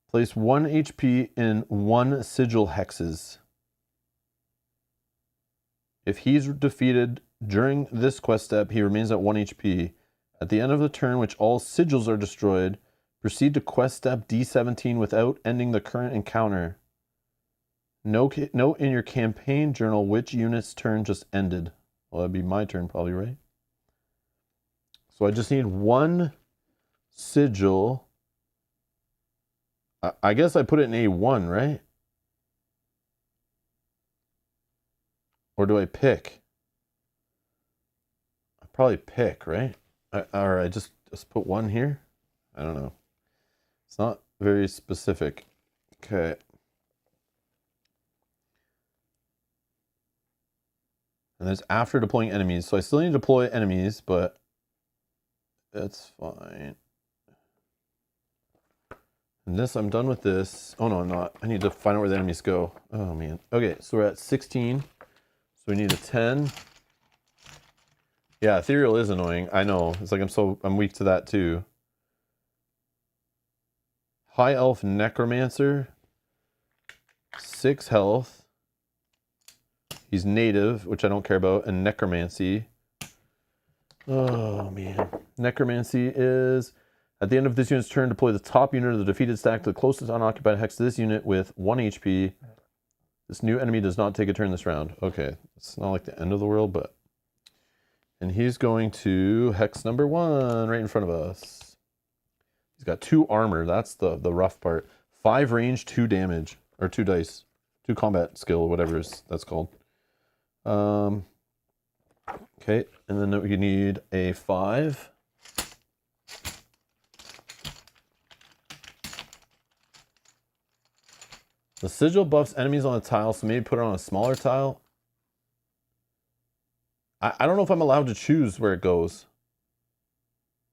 Place 1 HP in 1 sigil hexes. If he's defeated during this quest step, he remains at 1 HP. At the end of the turn, which all sigils are destroyed, proceed to quest step D17 without ending the current encounter. Note in your campaign journal which unit's turn just ended. Well, that'd be my turn probably, right? So I just need 1 sigil. I guess I put it in A1, right? Or do I pick? I probably pick, right? Or I just put 1 here? I don't know. It's not very specific. Okay. And there's after deploying enemies. So I still need to deploy enemies, but that's fine. And this, I'm done with this. Oh, no, I'm not. I need to find out where the enemies go. Oh, man. Okay, so we're at 16. So we need a 10. Yeah, Ethereal is annoying. I know. It's like I'm weak to that too. High Elf Necromancer. 6 health. He's native, which I don't care about. And Necromancy. Oh, man. Necromancy is... At the end of this unit's turn, deploy the top unit of the defeated stack to the closest unoccupied hex to this unit with 1 HP. This new enemy does not take a turn this round. Okay, it's not like the end of the world, but... And he's going to hex number 1 right in front of us. He's got 2 armor. That's the rough part. 5 range, 2 damage. Or 2 dice. 2 combat skill, whatever that's called. Okay, and then we need a 5. The sigil buffs enemies on a tile, so maybe put it on a smaller tile. I don't know if I'm allowed to choose where it goes.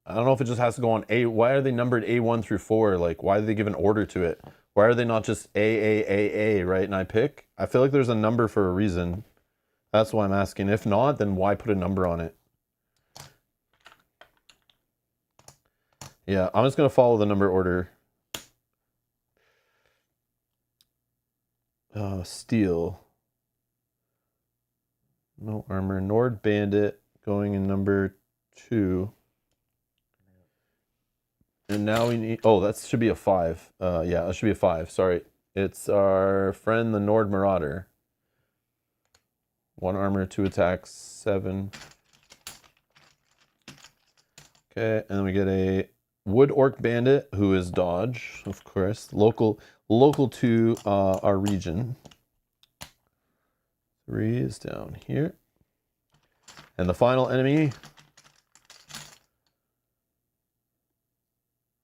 I don't know if it just has to go on A. Why are they numbered A1 through 4? Like, why do they give an order to it? Why are they not just A, right? And I pick? I feel like there's a number for a reason. That's why I'm asking. If not, then why put a number on it? Yeah, I'm just going to follow the number order. Steel. No armor. Nord Bandit going in number 2. And now we need... Oh, that should be a 5. Yeah, that should be a 5. Sorry. It's our friend, the Nord Marauder. 1 armor, 2 attacks, 7. Okay, and then we get a Wood Orc Bandit, who is dodge, of course. Local to our region. 3 is down here. And the final enemy...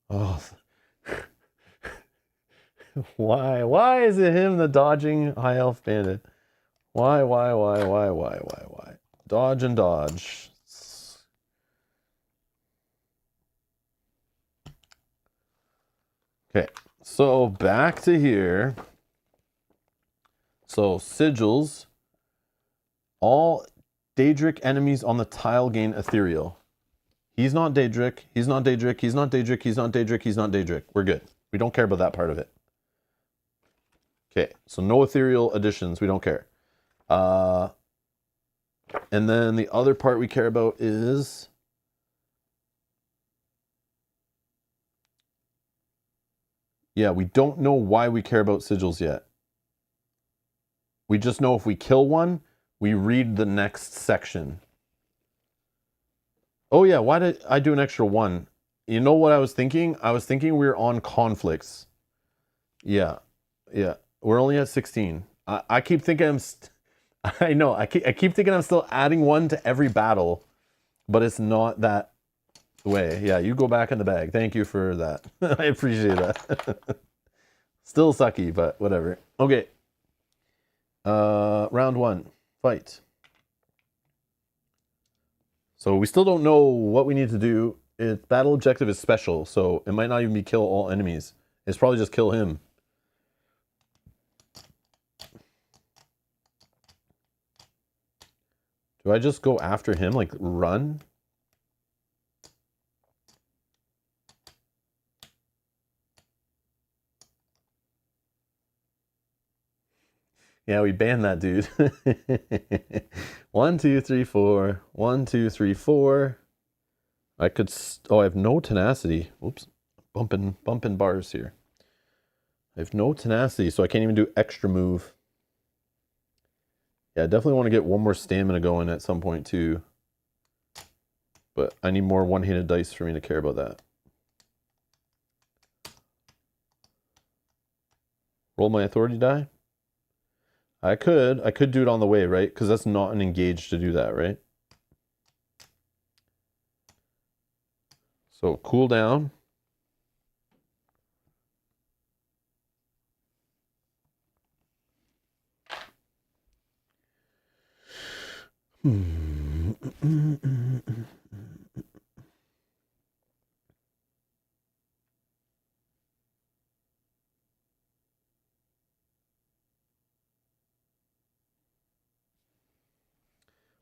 Oh, why is it him, the dodging high elf bandit? Why? Dodge and dodge. Okay, so back to here. So sigils. All Daedric enemies on the tile gain ethereal. He's not Daedric. He's not Daedric. He's not Daedric. He's not Daedric. He's not Daedric. We're good. We don't care about that part of it. Okay, so no ethereal additions. We don't care. And then the other part we care about is... Yeah, we don't know why we care about sigils yet. We just know if we kill one, we read the next section. Oh yeah, why did I do an extra 1? You know what I was thinking? I was thinking we were on conflicts. Yeah. We're only at 16. I keep thinking I know. I keep thinking I'm still adding 1 to every battle, but it's not that way. Yeah, you go back in the bag. Thank you for that. I appreciate that. Still sucky, but whatever. Okay. Round 1. Fight. So we still don't know what we need to do. Its battle objective is special, so it might not even be kill all enemies. It's probably just kill him. Do I just go after him, like run? Yeah, we banned that dude. 1, 2, 3, 4. 1, 2, 3, 4. I could... Oh, I have no tenacity. Oops. Bumping bars here. I have no tenacity, so I can't even do extra move. Yeah, I definitely want to get 1 more stamina going at some point, too. But I need more one-handed dice for me to care about that. Roll my authority die? I could do it on the way, right? Because that's not an engage to do that, right? So cool down.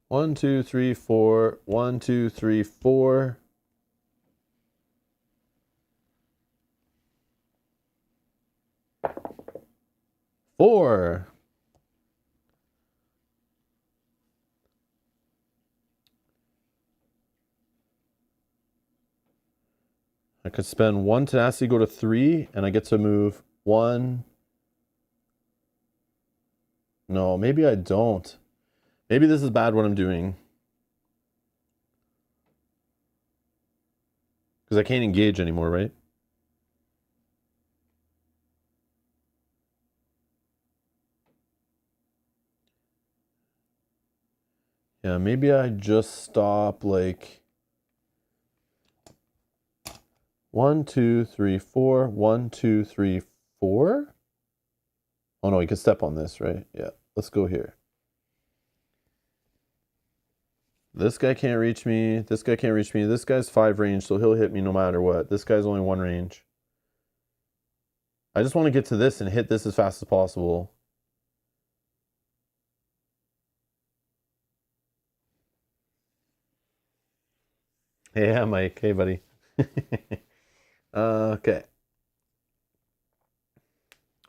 One, two, three, 4. 1, 2, 3, 4. Four. I could spend 1 tenacity, go to 3, and I get to move 1. No, maybe I don't. Maybe this is bad what I'm doing. Because I can't engage anymore, right? Yeah, maybe I just stop like 1, 2, 3, 4. 1, 2, 3, 4. Oh no, you can step on this, right? Yeah, let's go here. This guy can't reach me. This guy can't reach me. This guy's 5 range, so he'll hit me no matter what. This guy's only 1 range. I just want to get to this and hit this as fast as possible. Yeah, Mike. Hey, buddy. Okay.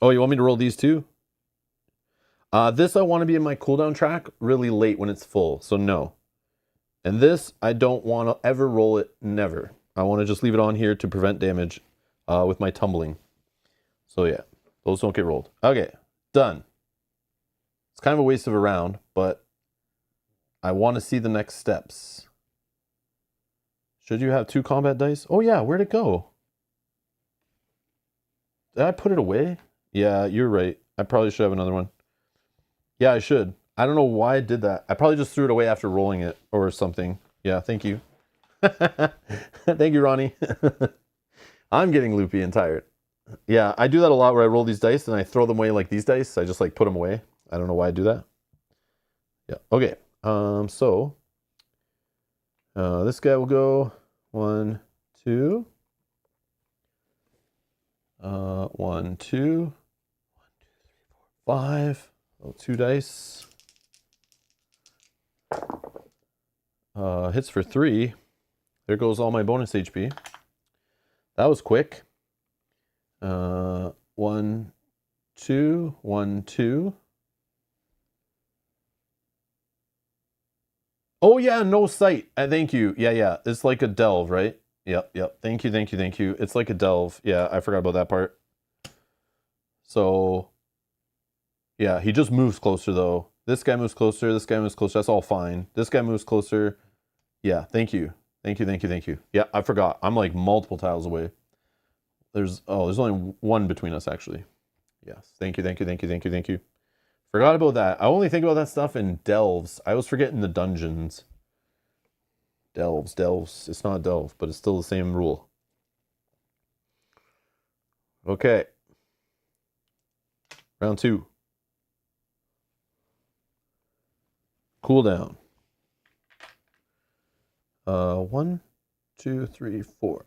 Oh, you want me to roll these too? This I want to be in my cooldown track really late when it's full, so no. And this, I don't want to ever roll it, never. I want to just leave it on here to prevent damage with my tumbling. So yeah, those don't get rolled. Okay, done. It's kind of a waste of a round, but I want to see the next steps. Should you have 2 combat dice? Oh yeah, where'd it go? Did I put it away? Yeah, you're right. I probably should have another one. Yeah, I should. I don't know why I did that. I probably just threw it away after rolling it or something. Yeah, thank you. Thank you, Ronnie. I'm getting loopy and tired. Yeah, I do that a lot where I roll these dice and I throw them away like these dice. I just like put them away. I don't know why I do that. Yeah, okay. So this guy will go 1, 2. 1, 2. 5. Oh, 2 dice. Hits for 3. There goes all my bonus HP. That was quick. 1, 2, 1, 2. Oh yeah, no sight. Thank you. Yeah. It's like a delve, right? Yep. Thank you. It's like a delve. Yeah, I forgot about that part. So, yeah, he just moves closer though. This guy moves closer. This guy moves closer. That's all fine. This guy moves closer. Yeah, thank you. Thank you. Yeah, I forgot. I'm like multiple tiles away. There's only 1 between us actually. Yes. Thank you. Forgot about that. I only think about that stuff in delves. I was forgetting the dungeons. Delves. It's not delve, but it's still the same rule. Okay. Round 2. Cooldown. 1, 2, 3, 4.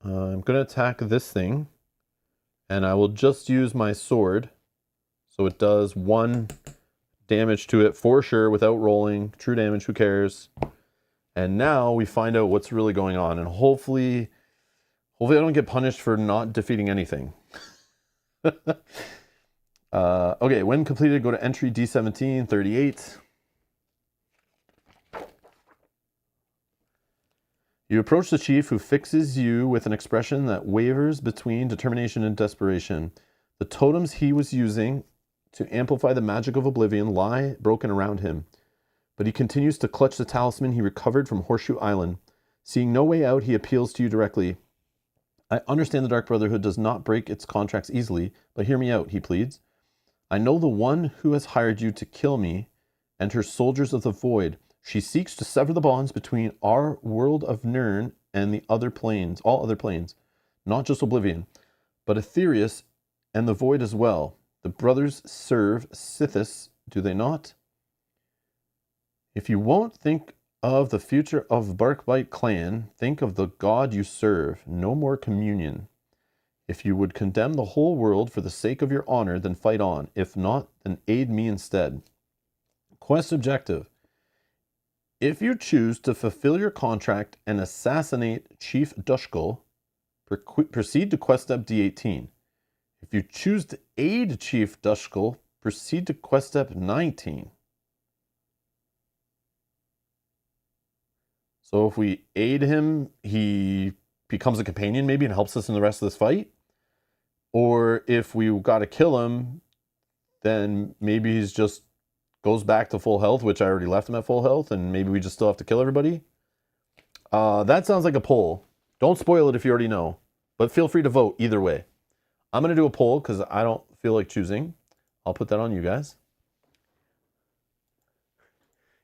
I'm going to attack this thing, and I will just use my sword. So it does 1 damage to it for sure without rolling. True damage, who cares? And now we find out what's really going on, and hopefully I don't get punished for not defeating anything. Okay, when completed, go to entry D17, 38. You approach the chief, who fixes you with an expression that wavers between determination and desperation. The totems he was using to amplify the magic of oblivion lie broken around him, but he continues to clutch the talisman he recovered from Horseshoe Island. Seeing no way out, he appeals to you directly. I understand the Dark Brotherhood does not break its contracts easily, but hear me out, he pleads. I know the one who has hired you to kill me and her soldiers of the void. She seeks to sever the bonds between our world of Nirn and the other planes, all other planes, not just Oblivion, but Aetherius and the void as well. The brothers serve Sithis, do they not? If you won't think of the future of Barkbite clan, think of the God you serve. No more communion. If you would condemn the whole world for the sake of your honor, then fight on. If not, then aid me instead. Quest objective. If you choose to fulfill your contract and assassinate Chief Dushkul, proceed to quest step D18. If you choose to aid Chief Dushkul, proceed to quest step 19. So if we aid him, he becomes a companion maybe and helps us in the rest of this fight. Or if we got to kill him, then maybe he's just goes back to full health, which I already left him at full health, and maybe we just still have to kill everybody. That sounds like a poll. Don't spoil it if you already know, but feel free to vote either way. I'm going to do a poll because I don't feel like choosing. I'll put that on you guys.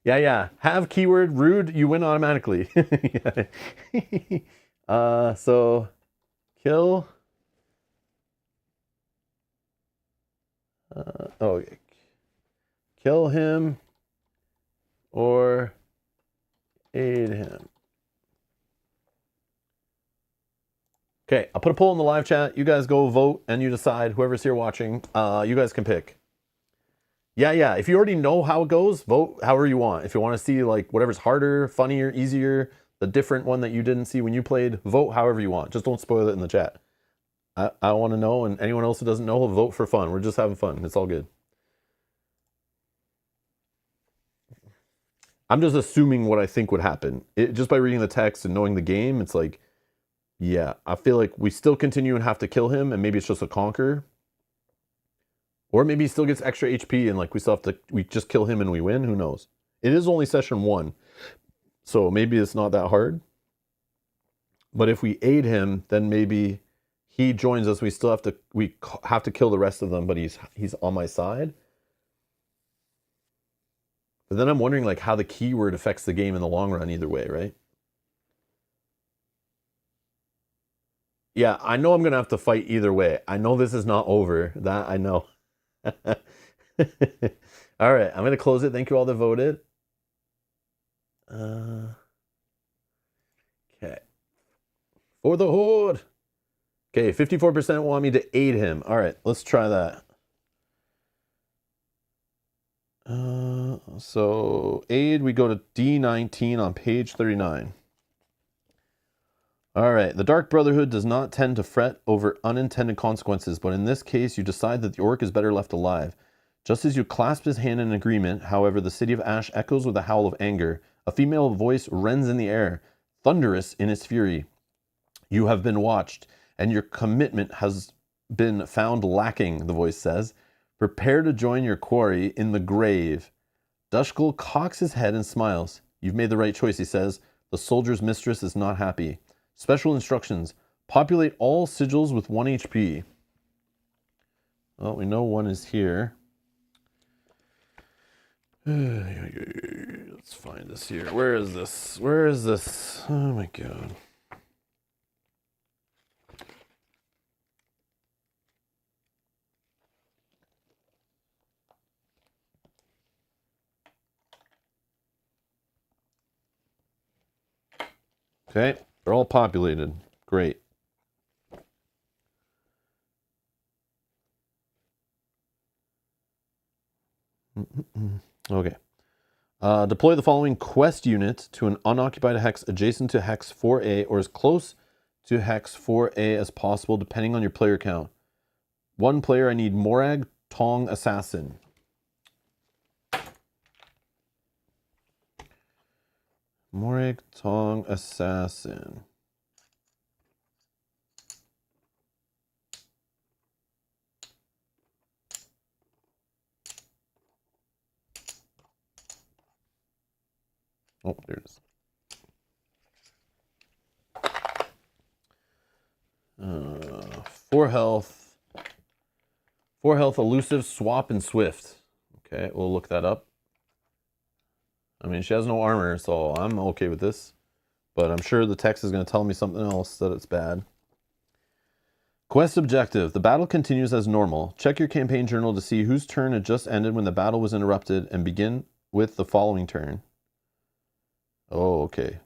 Yeah. Have keyword rude, you win automatically. So kill Okay. Kill him or aid him. Okay, I'll put a poll in the live chat. You guys go vote and you decide. Whoever's here watching, you guys can pick. Yeah. If you already know how it goes, vote however you want. If you want to see like whatever's harder, funnier, easier, the different one that you didn't see when you played, vote however you want. Just don't spoil it in the chat. I want to know, and anyone else who doesn't know, vote for fun. We're just having fun. It's all good. I'm just assuming what I think would happen. Just by reading the text and knowing the game, it's like, yeah, I feel like we still continue and have to kill him, and maybe it's just a conquer. Or maybe he still gets extra HP, and like we just kill him and we win. Who knows? It is only session 1, so maybe it's not that hard. But if we aid him, then maybe he joins us. We have to kill the rest of them, but he's on my side. But then I'm wondering like how the keyword affects the game in the long run either way, right? Yeah, I know I'm going to have to fight either way. I know this is not over. That I know. All right, I'm going to close it. Thank you all that voted. Okay. For the horde. Okay, 54% want me to aid him. All right, let's try that. So aid, we go to D19 on page 39. All right, the Dark Brotherhood does not tend to fret over unintended consequences, but in this case, you decide that the orc is better left alive. Just as you clasp his hand in agreement, however, the city of Ash echoes with a howl of anger. A female voice rends in the air, thunderous in its fury. You have been watched, and your commitment has been found lacking, the voice says. Prepare to join your quarry in the grave. Dushkul cocks his head and smiles. You've made the right choice, he says. The soldier's mistress is not happy. Special instructions. Populate all sigils with 1 HP. Well, we know one is here. Let's find this here. Where is this? Where is this? Oh my god. Okay, they're all populated. Great. Okay. Deploy the following quest unit to an unoccupied hex adjacent to hex 4A or as close to hex 4A as possible, depending on your player count. One player, I need Morag Tong Assassin. Morag Tong Assassin. Oh, there it is. 4 health. 4 health, elusive, swap, and swift. Okay, we'll look that up. I mean, she has no armor, so I'm okay with this. But I'm sure the text is going to tell me something else that it's bad. Quest objective. The battle continues as normal. Check your campaign journal to see whose turn had just ended when the battle was interrupted and begin with the following turn. Oh, okay.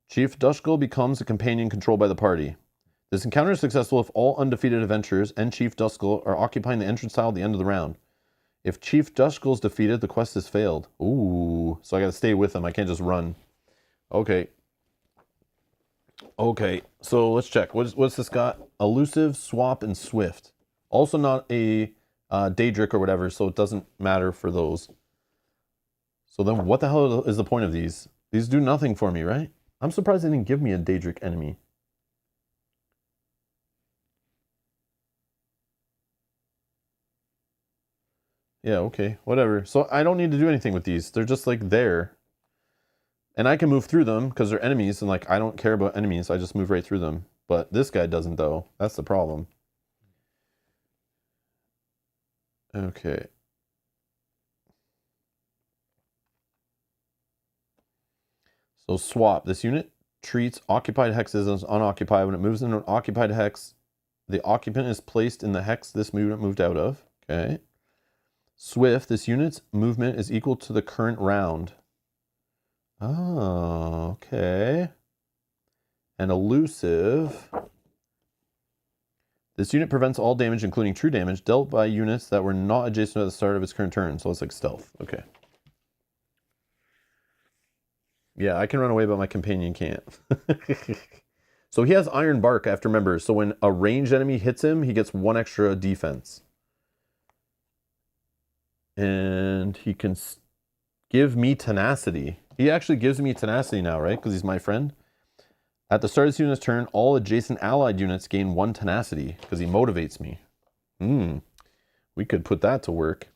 Chief Dushkul becomes a companion controlled by the party. This encounter is successful if all undefeated adventurers and Chief Dushkul are occupying the entrance tile at the end of the round. If Chief Dushkul is defeated, the quest has failed. Ooh, so I gotta stay with him. I can't just run. Okay. Okay, so let's check. What's this got? Elusive, swap, and swift. Also not a Daedric or whatever, so it doesn't matter for those. So then what the hell is the point of these? These do nothing for me, right? I'm surprised they didn't give me a Daedric enemy. Yeah, okay, whatever. So I don't need to do anything with these. They're just like there. And I can move through them because they're enemies, and like I don't care about enemies. I just move right through them. But this guy doesn't, though. That's the problem. Okay. So swap. This unit treats occupied hexes as unoccupied. When it moves into an occupied hex, the occupant is placed in the hex this unit moved out of. Okay. Swift, this unit's movement is equal to the current round. Oh, okay. And elusive. This unit prevents all damage, including true damage, dealt by units that were not adjacent at the start of its current turn. So it's like stealth. Okay. Yeah, I can run away, but my companion can't. So he has Iron Bark after members. So when a ranged enemy hits him, he gets 1 extra defense. And he can give me tenacity. He actually gives me tenacity now, right? Because he's my friend. At the start of this unit's turn, all adjacent allied units gain 1 tenacity because he motivates me. We could put that to work.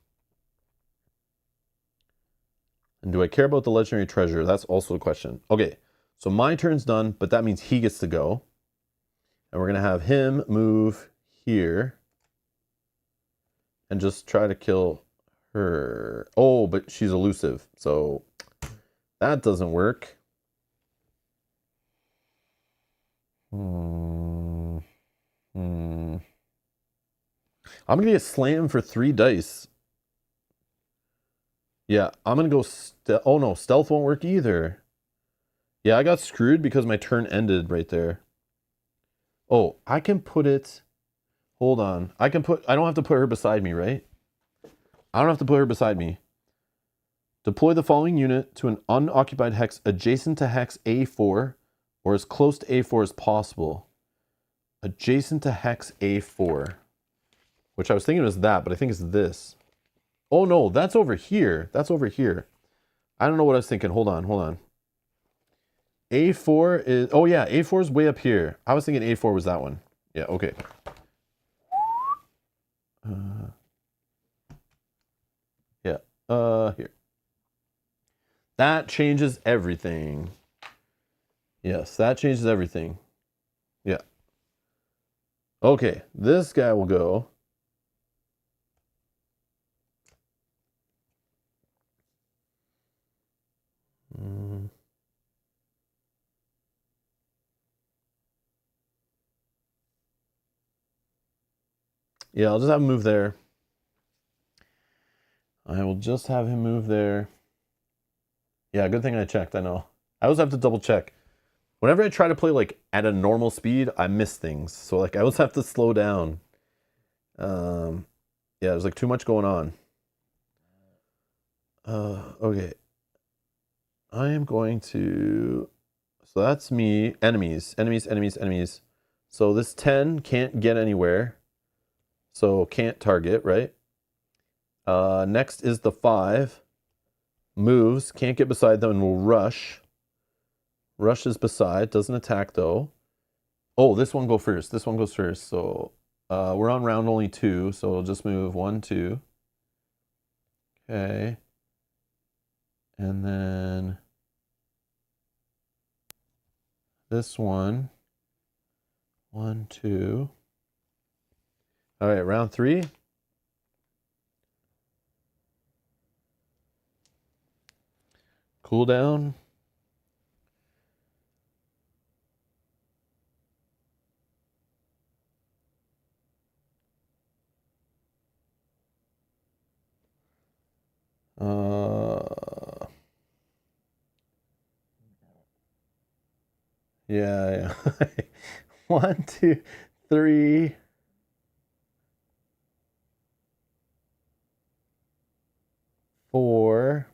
And do I care about the legendary treasure? That's also a question. Okay, so my turn's done, but that means he gets to go. And we're going to have him move here. And just try to kill her. Oh, but she's elusive. So that doesn't work. I'm going to get slammed for 3 dice. Yeah, I'm going to go... oh, no, stealth won't work either. Yeah, I got screwed because my turn ended right there. Oh, I can put it... Hold on. I don't have to put her beside me, right? I don't have to put her beside me. Deploy the following unit to an unoccupied hex adjacent to hex A4 or as close to A4 as possible. Adjacent to hex A4. Which I was thinking was that, but I think it's this. Oh no, that's over here. That's over here. I don't know what I was thinking. Hold on. A4 is... Oh yeah, A4 is way up here. I was thinking A4 was that one. Yeah, okay. Here. That changes everything. Yes, that changes everything. Yeah. Okay, this guy will go. Yeah, I'll just have him move there. I will just have him move there. Yeah, good thing I checked, I know. I always have to double check. Whenever I try to play like at a normal speed, I miss things. So like I always have to slow down. Yeah, there's like too much going on. Okay. I am going to... So that's me. Enemies. So this 10 can't get anywhere. So can't target, right? Next is the 5. Moves. Can't get beside them and will rush. Rush is beside. Doesn't attack though. Oh, this one goes first. So we're on round only 2. So we'll just move 1, 2. Okay. And then this one. 1, 2. All right, round 3. Cooldown. Yeah. 1, 2, 3. Four.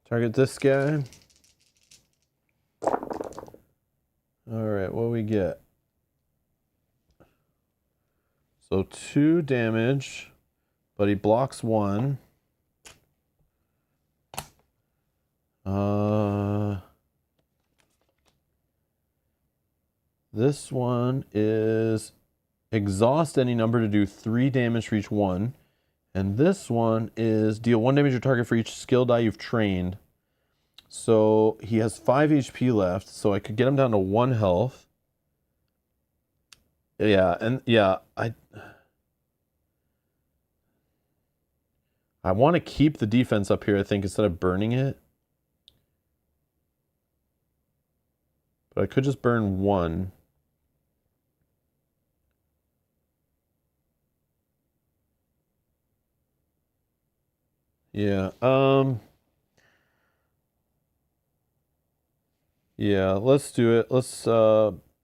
Target this guy. All right, what do we get? So 2 damage, but he blocks 1. This one is exhaust any number to do 3 damage for each one. And this one is deal 1 damage to target for each skill die you've trained. So he has 5 HP left, so I could get him down to 1 health. Yeah, and yeah, I want to keep the defense up here, I think, instead of burning it. But I could just burn one. Yeah, yeah, let's do it. Let's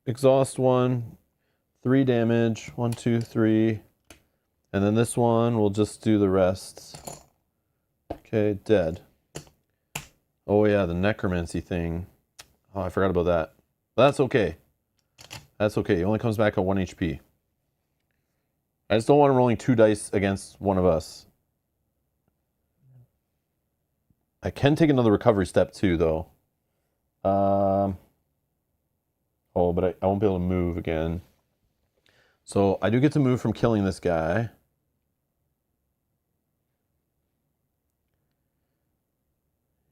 exhaust one, 3 damage, 1, 2, 3. And then this one, we'll just do the rest. Okay, dead. Oh yeah, the necromancy thing. Oh, I forgot about that. But that's okay. That's okay. It only comes back at 1 HP. I just don't want him rolling 2 dice against one of us. I can take another recovery step too, though. Oh, but I won't be able to move again. So I do get to move from killing this guy.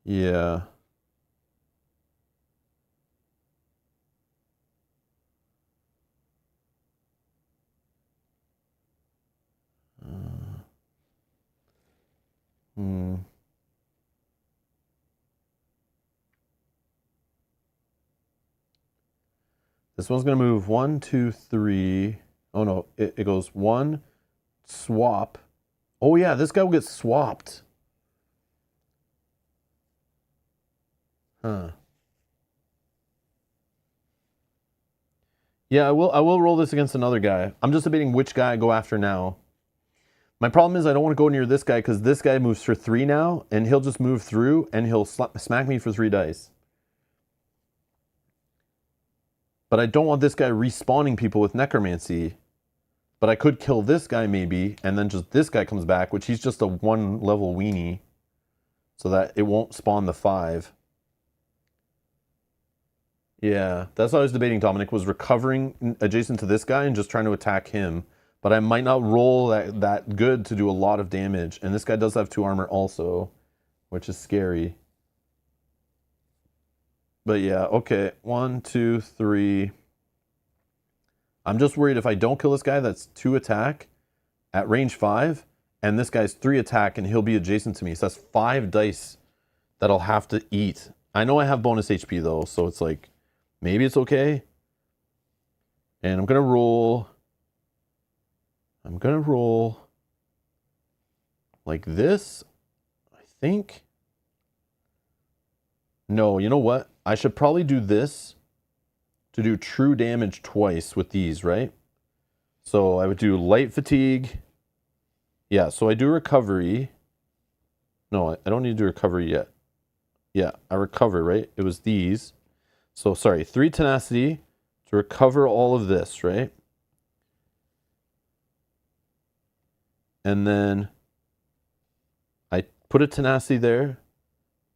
Yeah. Hmm. This one's going to move 1, 2, 3. Oh, no. It goes 1, swap. Oh, yeah. This guy will get swapped. Huh. Yeah, I will roll this against another guy. I'm just debating which guy I go after now. My problem is I don't want to go near this guy because this guy moves for 3 now, and he'll just move through, and he'll smack me for 3 dice. But I don't want this guy respawning people with necromancy. But I could kill this guy maybe, and then just this guy comes back, which he's just a 1 level weenie. So that it won't spawn the 5. Yeah, that's what I was debating, Dominic, was recovering adjacent to this guy and just trying to attack him. But I might not roll that good to do a lot of damage. And this guy does have 2 armor also, which is scary. But yeah, okay. 1, 2, 3. I'm just worried if I don't kill this guy, that's 2 attack at range 5. And this guy's 3 attack and he'll be adjacent to me. So that's 5 dice that I'll have to eat. I know I have bonus HP though, so it's like, maybe it's okay. And I'm going to roll like this, I think. No, you know what? I should probably do this to do true damage twice with these, right? So I would do light fatigue. Yeah, so I do recovery. No, I don't need to do recovery yet. Yeah, I recover, right? It was these. So sorry, 3 tenacity to recover all of this, right? And then I put a tenacity there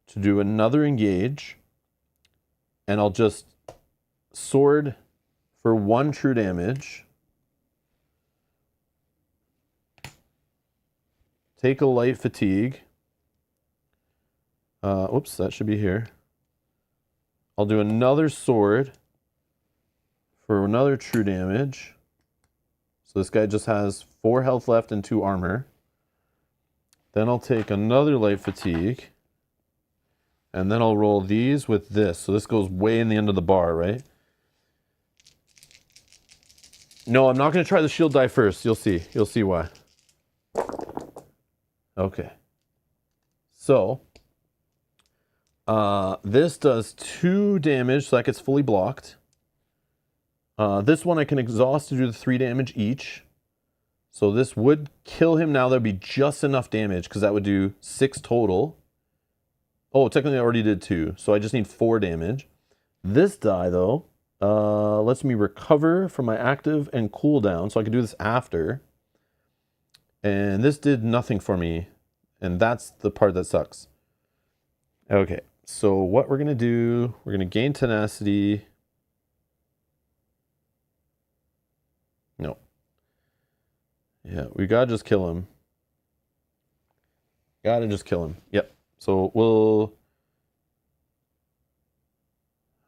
to do another engage. And I'll just sword for 1 true damage. Take a light fatigue. Oops, that should be here. I'll do another sword for another true damage. So this guy just has 4 health left and 2 armor. Then I'll take another light fatigue. And then I'll roll these with this. So this goes way in the end of the bar, right? No, I'm not going to try the shield die first. You'll see. You'll see why. Okay. So, this does 2 damage, so that gets fully blocked. This one I can exhaust to do the 3 damage each. So this would kill him now. That would be just enough damage, because that would do 6 total. Oh, technically I already did 2, so I just need 4 damage. This die, though, lets me recover from my active and cooldown, so I can do this after. And this did nothing for me, and that's the part that sucks. Okay, so what we're going to do, we're going to gain tenacity. No. Yeah, we got to just kill him. Got to just kill him. Yep. So we'll...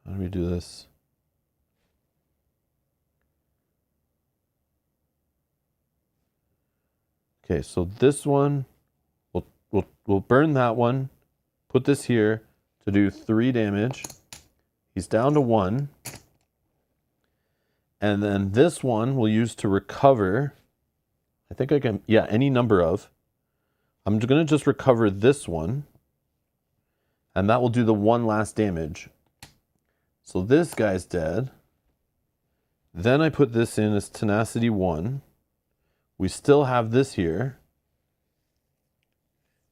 How do we do this? Okay, so this one, we'll burn that one. Put this here to do 3 damage. He's down to 1. And then this one we'll use to recover. I think I can, yeah, any number of. I'm going to just recover this one. And that will do the 1 last damage. So this guy's dead. Then I put this in as tenacity 1. We still have this here.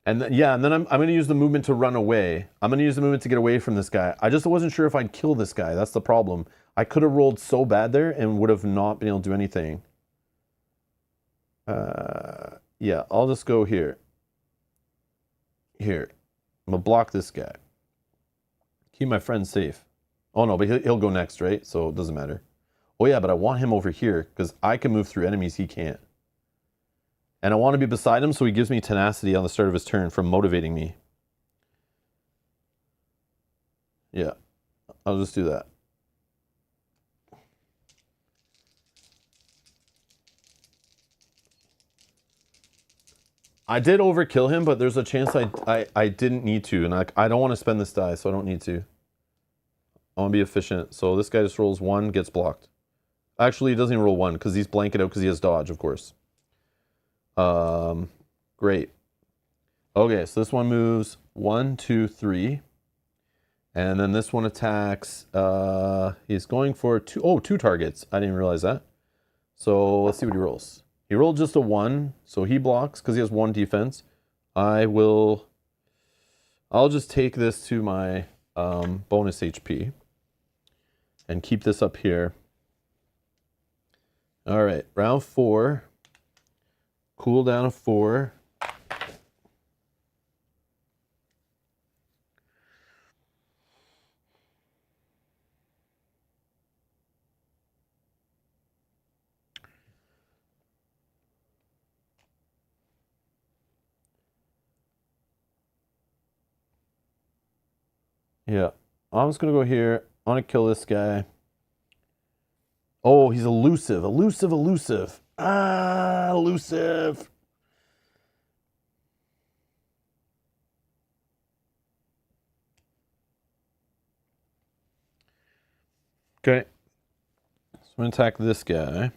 And then, yeah, and then I'm going to use the movement to run away. I'm going to use the movement to get away from this guy. I just wasn't sure if I'd kill this guy. That's the problem. I could have rolled so bad there and would have not been able to do anything. Yeah, I'll just go here. Here. I'm going to block this guy. Keep my friend safe. Oh, no, but he'll go next, right? So it doesn't matter. Oh, yeah, but I want him over here because I can move through enemies he can't. And I want to be beside him so he gives me tenacity on the start of his turn from motivating me. Yeah, I'll just do that. I did overkill him, but there's a chance I didn't need to. And I don't want to spend this die, so I don't need to. I want to be efficient. So this guy just rolls 1, gets blocked. Actually, he doesn't even roll 1 because he's blanket out because he has dodge, of course. Great. Okay, so this one moves 1, 2, 3. And then this one attacks. He's going for 2 targets. I didn't realize that. So let's see what he rolls. He rolled just a 1, so he blocks because he has 1 defense. I'll just take this to my bonus HP and keep this up here. All right, round 4. Cooldown of 4. Yeah, I'm just gonna go here. I want to kill this guy. Oh, he's elusive. Elusive. Ah, elusive. Okay. So I'm going to attack this guy.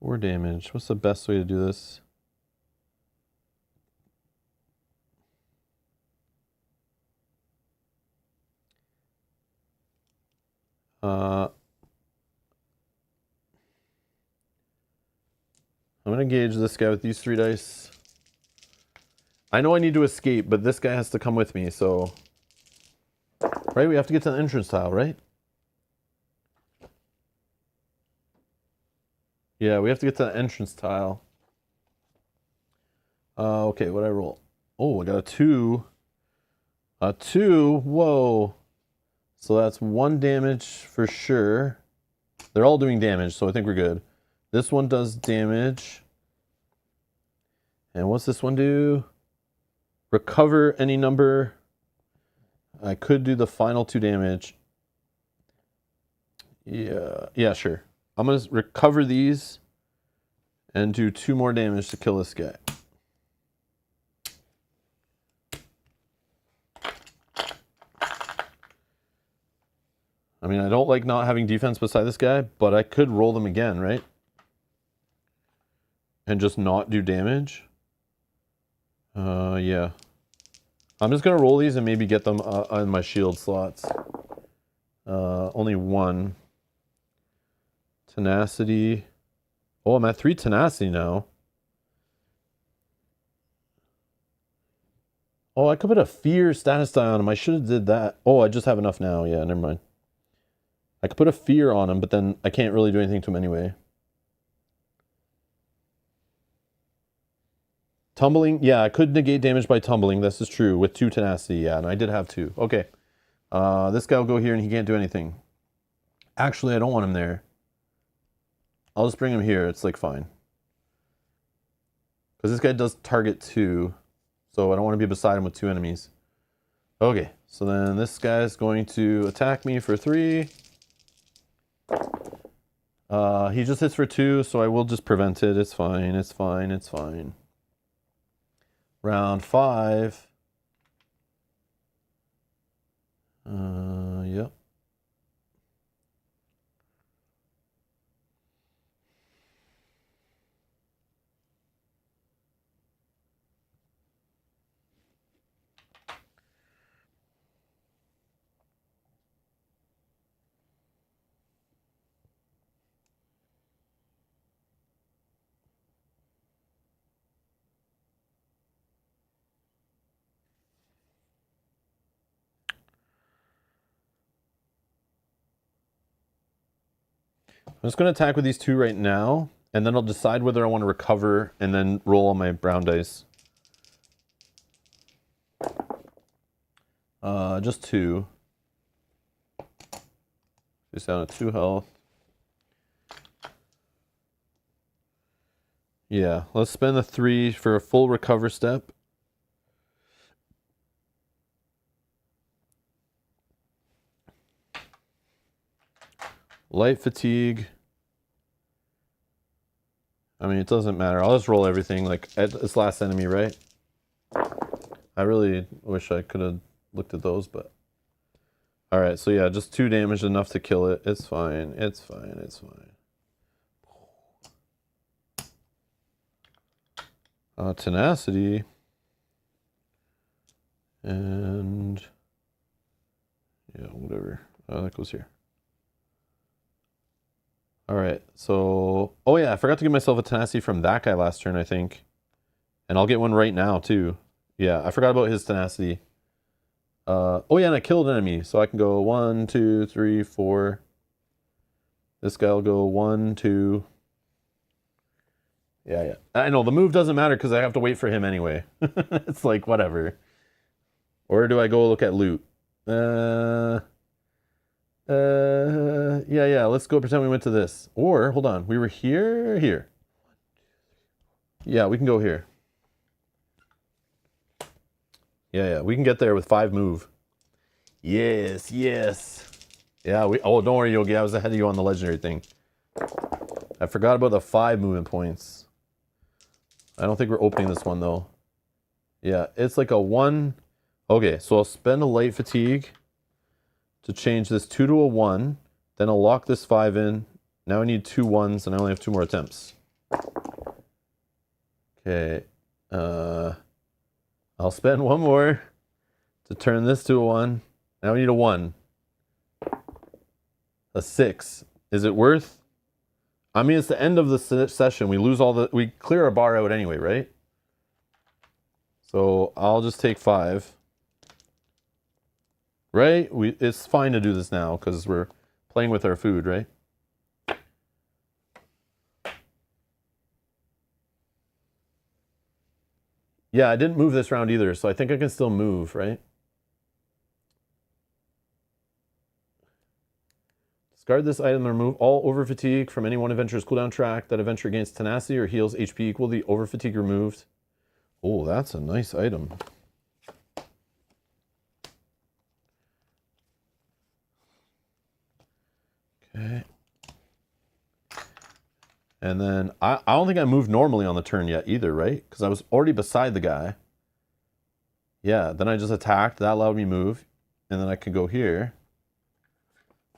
4 damage. What's the best way to do this? I'm going to engage this guy with these 3 dice. I know I need to escape, but this guy has to come with me, so... Right? We have to get to the entrance tile, right? Yeah, we have to get to the entrance tile. Okay, what'd I roll? Oh, I got a 2. A 2? Whoa. So that's 1 damage for sure. They're all doing damage, so I think we're good. This one does damage. And what's this one do? Recover any number. I could do the final 2 damage. Yeah, sure. I'm going to recover these and do 2 more damage to kill this guy. I mean, I don't like not having defense beside this guy, but I could roll them again, right? And just not do damage. Yeah. I'm just going to roll these and maybe get them on my shield slots. Only 1. Tenacity. Oh, I'm at 3 tenacity now. Oh, I could put a fear status die on him. I should have did that. Oh, I just have enough now. Yeah, never mind. I could put a fear on him, but then I can't really do anything to him anyway. Tumbling, yeah, I could negate damage by tumbling. This is true with 2 tenacity. Yeah, and I did have 2. Okay. This guy will go here and he can't do anything. Actually, I don't want him there. I'll just bring him here. It's like fine. Because this guy does target 2. So I don't want to be beside him with 2 enemies. Okay, so then this guy is going to attack me for 3. He just hits for 2, so I will just prevent it. It's fine, it's fine, it's fine. Round 5. Yep. I'm just going to attack with these 2 right now, and then I'll decide whether I want to recover and then roll on my brown dice. Just 2. Just down to 2 health. Yeah, let's spend the 3 for a full recover step. Light fatigue. I mean, it doesn't matter. I'll just roll everything. Like, it's last enemy, right? I really wish I could have looked at those, but... Alright, so yeah, just 2 damage, enough to kill it. It's fine, it's fine, it's fine. Tenacity. And... yeah, whatever. That goes here. Alright, so... oh yeah, I forgot to give myself a tenacity from that guy last turn, I think. And I'll get one right now, too. Yeah, I forgot about his tenacity. Oh yeah, and I killed an enemy, so I can go 1, 2, 3, 4. This guy will go 1, 2. Yeah. I know, the move doesn't matter because I have to wait for him anyway. It's like, whatever. Or do I go look at loot? Yeah, let's go pretend we went to this. Or, hold on, we were here. Yeah, we can go here. Yeah, we can get there with 5 move. Yes. Yeah, oh, don't worry, Yogi, I was ahead of you on the legendary thing. I forgot about the 5 movement points. I don't think we're opening this one, though. Yeah, it's like a 1. Okay, so I'll spend a light fatigue to change this 2 to a 1. Then I'll lock this 5 in. Now I need 2 1s, and I only have 2 more attempts. Okay. I'll spend 1 more to turn this to a 1. Now we need a 1. A 6. Is it worth? I mean, it's the end of the session. We lose all the... we clear our bar out anyway, right? So I'll just take 5. Right? It's fine to do this now because we're playing with our food, right? Yeah, I didn't move this round either, so I think I can still move, right? Discard this item and remove all over fatigue from any one adventure's cooldown track. That adventure gains tenacity or heals HP equal to the over fatigue removed. Oh, that's a nice item. Okay. And then I don't think I moved normally on the turn yet either, right? Because I was already beside the guy. Yeah, then I just attacked. That allowed me to move. And then I can go here.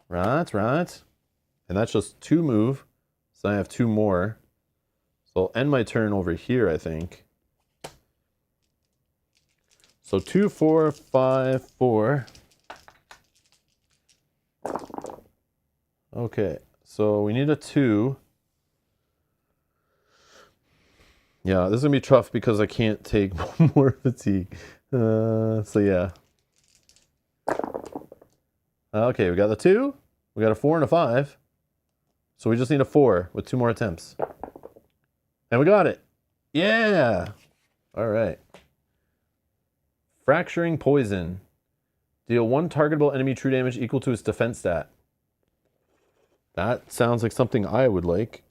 Right. And that's just 2 move. So I have 2 more. So I'll end my turn over here, I think. So 2, 4, 5, 4. Okay, so we need a 2. Yeah, this is going to be tough because I can't take more fatigue. So yeah. Okay, we got the 2. We got a 4 and a 5. So we just need a 4 with 2 more attempts. And we got it. Yeah. All right. Fracturing Poison. Deal 1 targetable enemy true damage equal to its defense stat. That sounds like something I would like.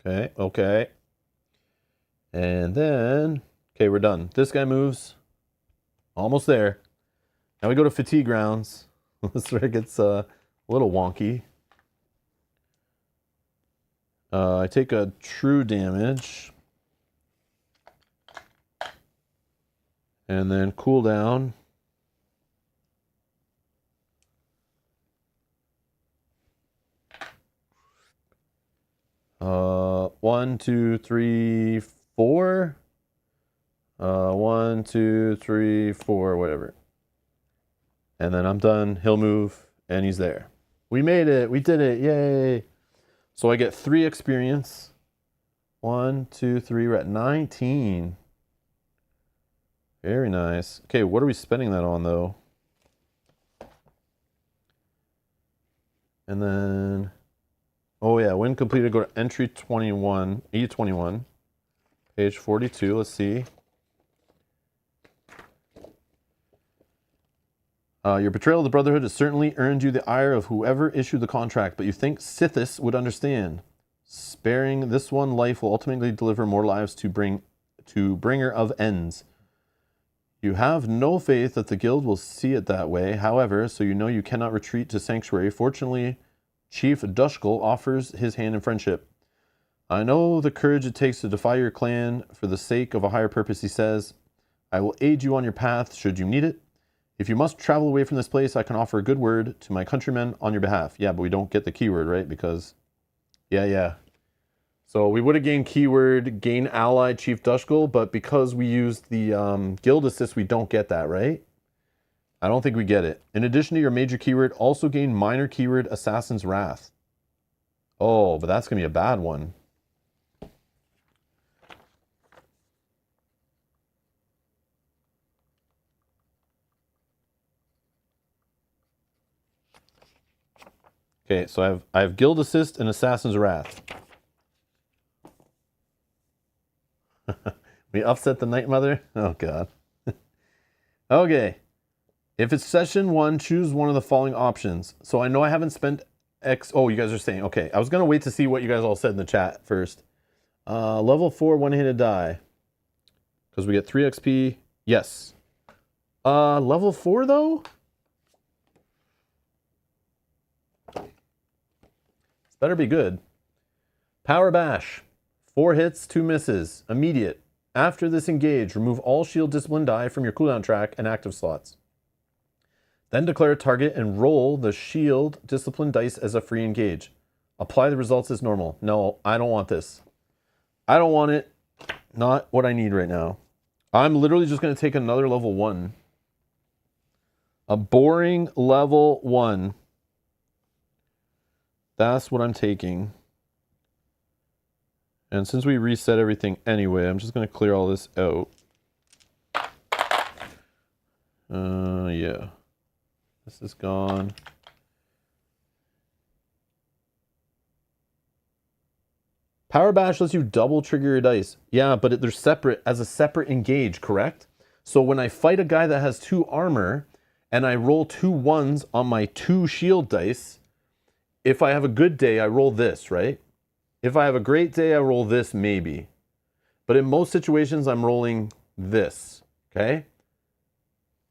Okay. And then, okay, we're done. This guy moves. Almost there. Now we go to fatigue rounds. This is where it gets a little wonky. I take a true damage. And then cool down. One, two, three, four. 1, 2, 3, 4, whatever. And then I'm done. He'll move, and he's there. We made it. We did it. Yay. So I get 3 experience. 1, 2, 3. We're at 19. Very nice. Okay, what are we spending that on, though? And then... Oh, yeah. When completed, go to entry 21. E21. Page 42. Let's see. Your betrayal of the Brotherhood has certainly earned you the ire of whoever issued the contract, but you think Sithis would understand. Sparing this one life will ultimately deliver more lives to bringer of ends. You have no faith that the guild will see it that way, however, so you know you cannot retreat to Sanctuary. Fortunately, Chief Dushkal offers his hand in friendship. I know the courage it takes to defy your clan for the sake of a higher purpose, he says. I will aid you on your path should you need it. If you must travel away from this place, I can offer a good word to my countrymen on your behalf. Yeah, but we don't get the keyword, right? Because, yeah. So we would have gained keyword, gain ally, Chief Dushkal, but because we used the guild assist, we don't get that, right? I don't think we get it. In addition to your major keyword, also gain minor keyword, Assassin's Wrath. Oh, but that's going to be a bad one. Okay, so I have Guild Assist and Assassin's Wrath. We upset the Night Mother? Oh, God. Okay. If it's session 1, choose one of the following options. So I know I haven't spent X... Oh, you guys are saying... Okay, I was going to wait to see what you guys all said in the chat first. Level 4, one-handed die. Because we get 3 XP. Yes. Level 4, though? Better be good. Power Bash. 4 hits, 2 misses. Immediate. After this engage, remove all shield discipline die from your cooldown track and active slots. Then declare a target and roll the shield discipline dice as a free engage. Apply the results as normal. No, I don't want this. I don't want it. Not what I need right now. I'm literally just going to take another level 1. A boring level 1. That's what I'm taking. And since we reset everything anyway, I'm just going to clear all this out. Yeah. This is gone. Power Bash lets you double trigger your dice. Yeah, but they're separate as a separate engage, correct? So when I fight a guy that has 2 armor and I roll 2 1s on my 2 shield dice, if I have a good day, I roll this, right? If I have a great day, I roll this maybe. But in most situations, I'm rolling this, okay?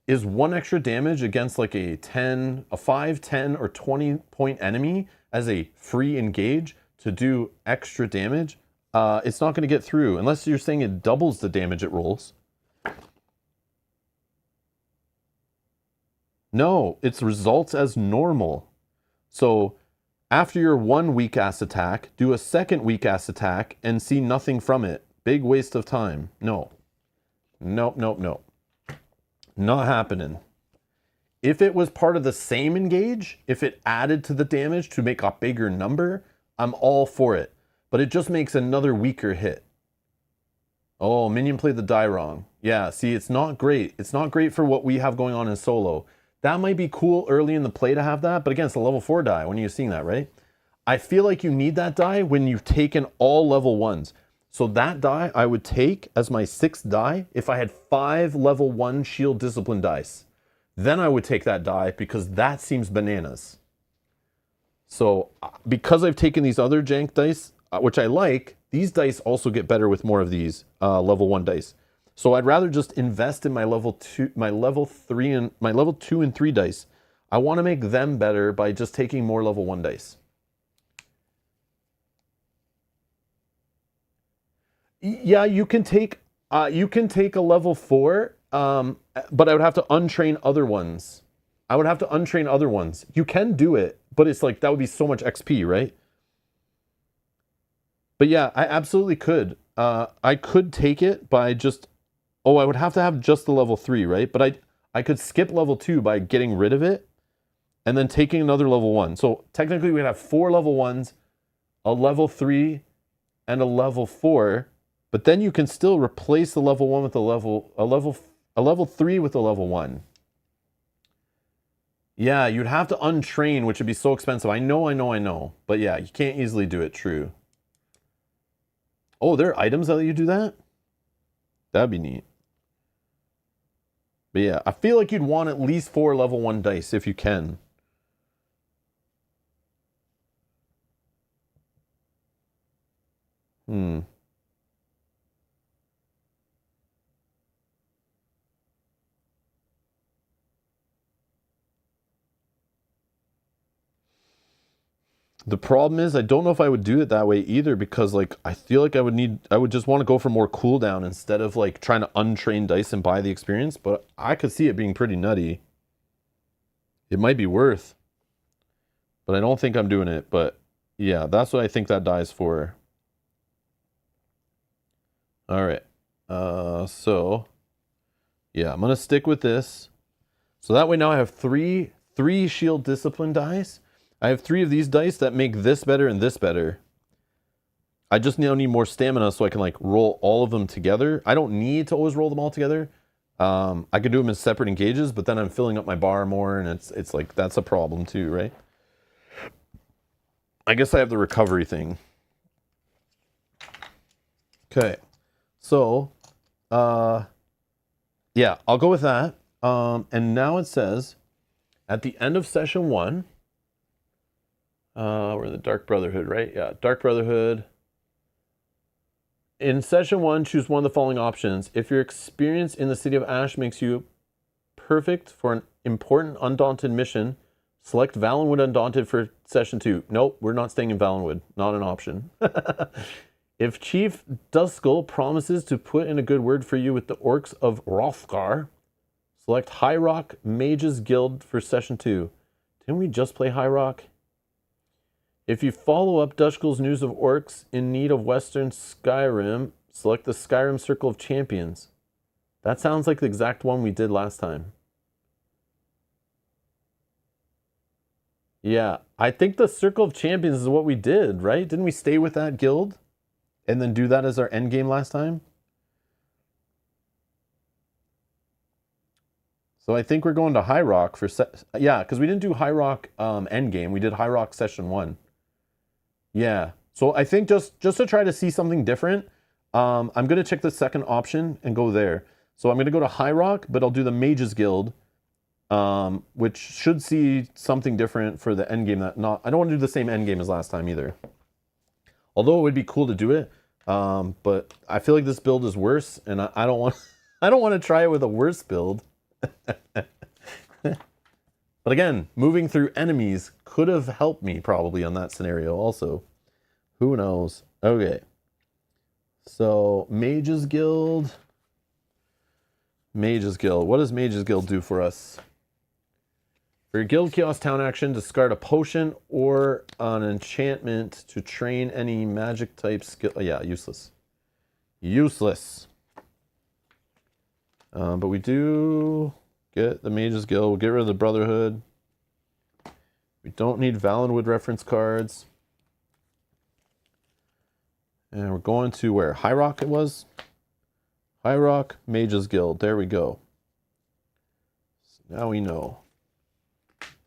Is 1 extra damage against like a 5, 10, or 20 point enemy as a free engage to do extra damage? It's not going to get through unless you're saying it doubles the damage it rolls. No, it's results as normal. So after your 1 weak-ass attack, do a 2nd weak-ass attack and see nothing from it. Big waste of time. No. Nope. Not happening. If it was part of the same engage, if it added to the damage to make a bigger number, I'm all for it. But it just makes another weaker hit. Oh, minion played the die wrong. Yeah, see, it's not great. It's not great for what we have going on in solo. That might be cool early in the play to have that, but again, it's a level 4 die. When are you seeing that, right? I feel like you need that die when you've taken all level 1s. So that die I would take as my 6th die if I had 5 level 1 shield discipline dice. Then I would take that die because that seems bananas. So because I've taken these other jank dice, which I like, these dice also get better with more of these level 1 dice. So I'd rather just invest in my level 2, my level 3 and my level 2 and 3 dice. I want to make them better by just taking more level 1 dice. Yeah, you can take a level 4, but I would have to untrain other ones. I would have to untrain other ones. You can do it, but it's like that would be so much XP, right? But yeah, I absolutely could. I could take it by just, oh, I would have to have just the level 3, right? But I could skip level 2 by getting rid of it and then taking another level 1. So technically we'd have 4 level 1s, a level 3, and a level 4. But then you can still replace the level 1 with a level 3 with a level 1. Yeah, you'd have to untrain, which would be so expensive. I know. But yeah, you can't easily do it, true. Oh, there are items that let you do that? That'd be neat. But yeah, I feel like you'd want at least 4 level 1 dice if you can. The problem is I don't know if I would do it that way either, because like I feel like I would just want to go for more cooldown instead of like trying to untrain dice and buy the experience, but I could see it being pretty nutty. It might be worth, but I don't think I'm doing it. But yeah, that's what I think that die is for. All right. So yeah, I'm gonna stick with this. So that way now I have three shield discipline dice. I have 3 of these dice that make this better and this better. I just now need more stamina so I can like roll all of them together. I don't need to always roll them all together. I could do them in separate engages, but then I'm filling up my bar more, and it's like that's a problem too, right? I guess I have the recovery thing. Okay, so yeah, I'll go with that. And now it says at the end of session 1. We're in the Dark Brotherhood, right? Yeah, Dark Brotherhood. In session 1, choose one of the following options. If your experience in the City of Ash makes you perfect for an important Undaunted mission, select Valenwood Undaunted for session 2. Nope, we're not staying in Valenwood. Not an option. If Chief Duskull promises to put in a good word for you with the Orcs of Hrothgar, select High Rock Mages Guild for session 2. Didn't we just play High Rock? If you follow up Duskull's news of orcs in need of Western Skyrim, select the Skyrim Circle of Champions. That sounds like the exact one we did last time. Yeah, I think the Circle of Champions is what we did, right? Didn't we stay with that guild and then do that as our end game last time? So I think we're going to High Rock for yeah, because we didn't do High Rock end game. We did High Rock session 1. Yeah, so I think just to try to see something different, I'm going to check the second option and go there. So I'm going to go to High Rock, but I'll do the Mages Guild, which should see something different for the end game. I don't want to do the same end game as last time either. Although it would be cool to do it, but I feel like this build is worse, and I don't want I don't want to try it with a worse build. But again, moving through enemies could have helped me probably on that scenario also. Who knows? Okay. So, Mages Guild. Mages Guild. What does Mages Guild do for us? For your Guild Chaos Town action, discard a potion or an enchantment to train any magic type skill. Oh, yeah, useless. Useless. But we do get the Mages Guild. We'll get rid of the Brotherhood. We don't need Valenwood reference cards. And we're going to where? High Rock it was? High Rock Mages Guild. There we go. So now we know.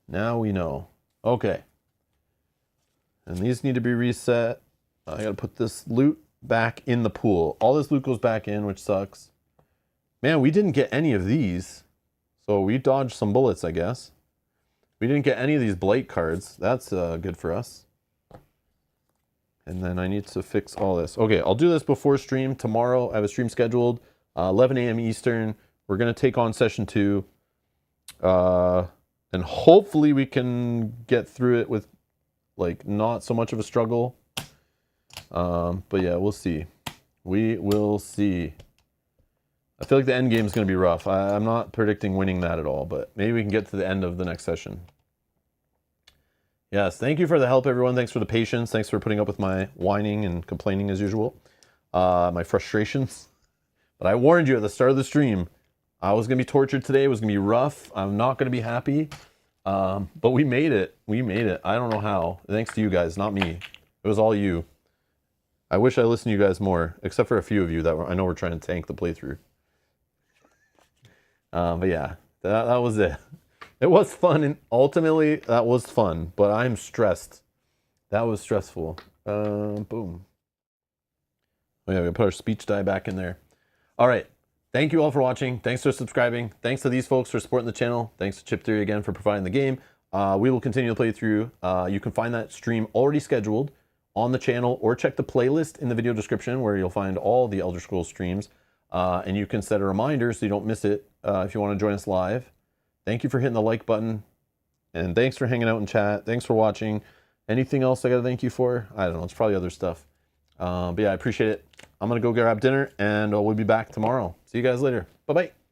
Now we know. Okay. And these need to be reset. I gotta put this loot back in the pool. All this loot goes back in, which sucks. Man, we didn't get any of these. So we dodged some bullets, I guess. We didn't get any of these Blight cards. That's good for us. And then I need to fix all this. Okay, I'll do this before stream. Tomorrow I have a stream scheduled. 11 a.m. Eastern. We're going to take on session 2. And hopefully we can get through it with like not so much of a struggle. But yeah, we'll see. We will see. I feel like the end game is going to be rough. I'm not predicting winning that at all, but maybe we can get to the end of the next session. Yes, thank you for the help, everyone. Thanks for the patience. Thanks for putting up with my whining and complaining as usual. My frustrations. But I warned you at the start of the stream, I was going to be tortured today. It was going to be rough. I'm not going to be happy. But we made it. We made it. I don't know how. Thanks to you guys, not me. It was all you. I wish I listened to you guys more, except for a few of you that I know were trying to tank the playthrough. But yeah, that was it. It was fun, and ultimately that was fun, but I'm stressed. That was stressful. Boom. Oh yeah, we put our speech die back in there. All right. Thank you all for watching. Thanks for subscribing. Thanks to these folks for supporting the channel. Thanks to Chip Theory again for providing the game. We will continue to play through. You can find that stream already scheduled on the channel, or check the playlist in the video description where you'll find all the Elder Scrolls streams. And you can set a reminder so you don't miss it if you want to join us live. Thank you for hitting the like button. And thanks for hanging out in chat. Thanks for watching. Anything else I got to thank you for? I don't know. It's probably other stuff. But yeah, I appreciate it. I'm going to go grab dinner, and we'll be back tomorrow. See you guys later. Bye-bye.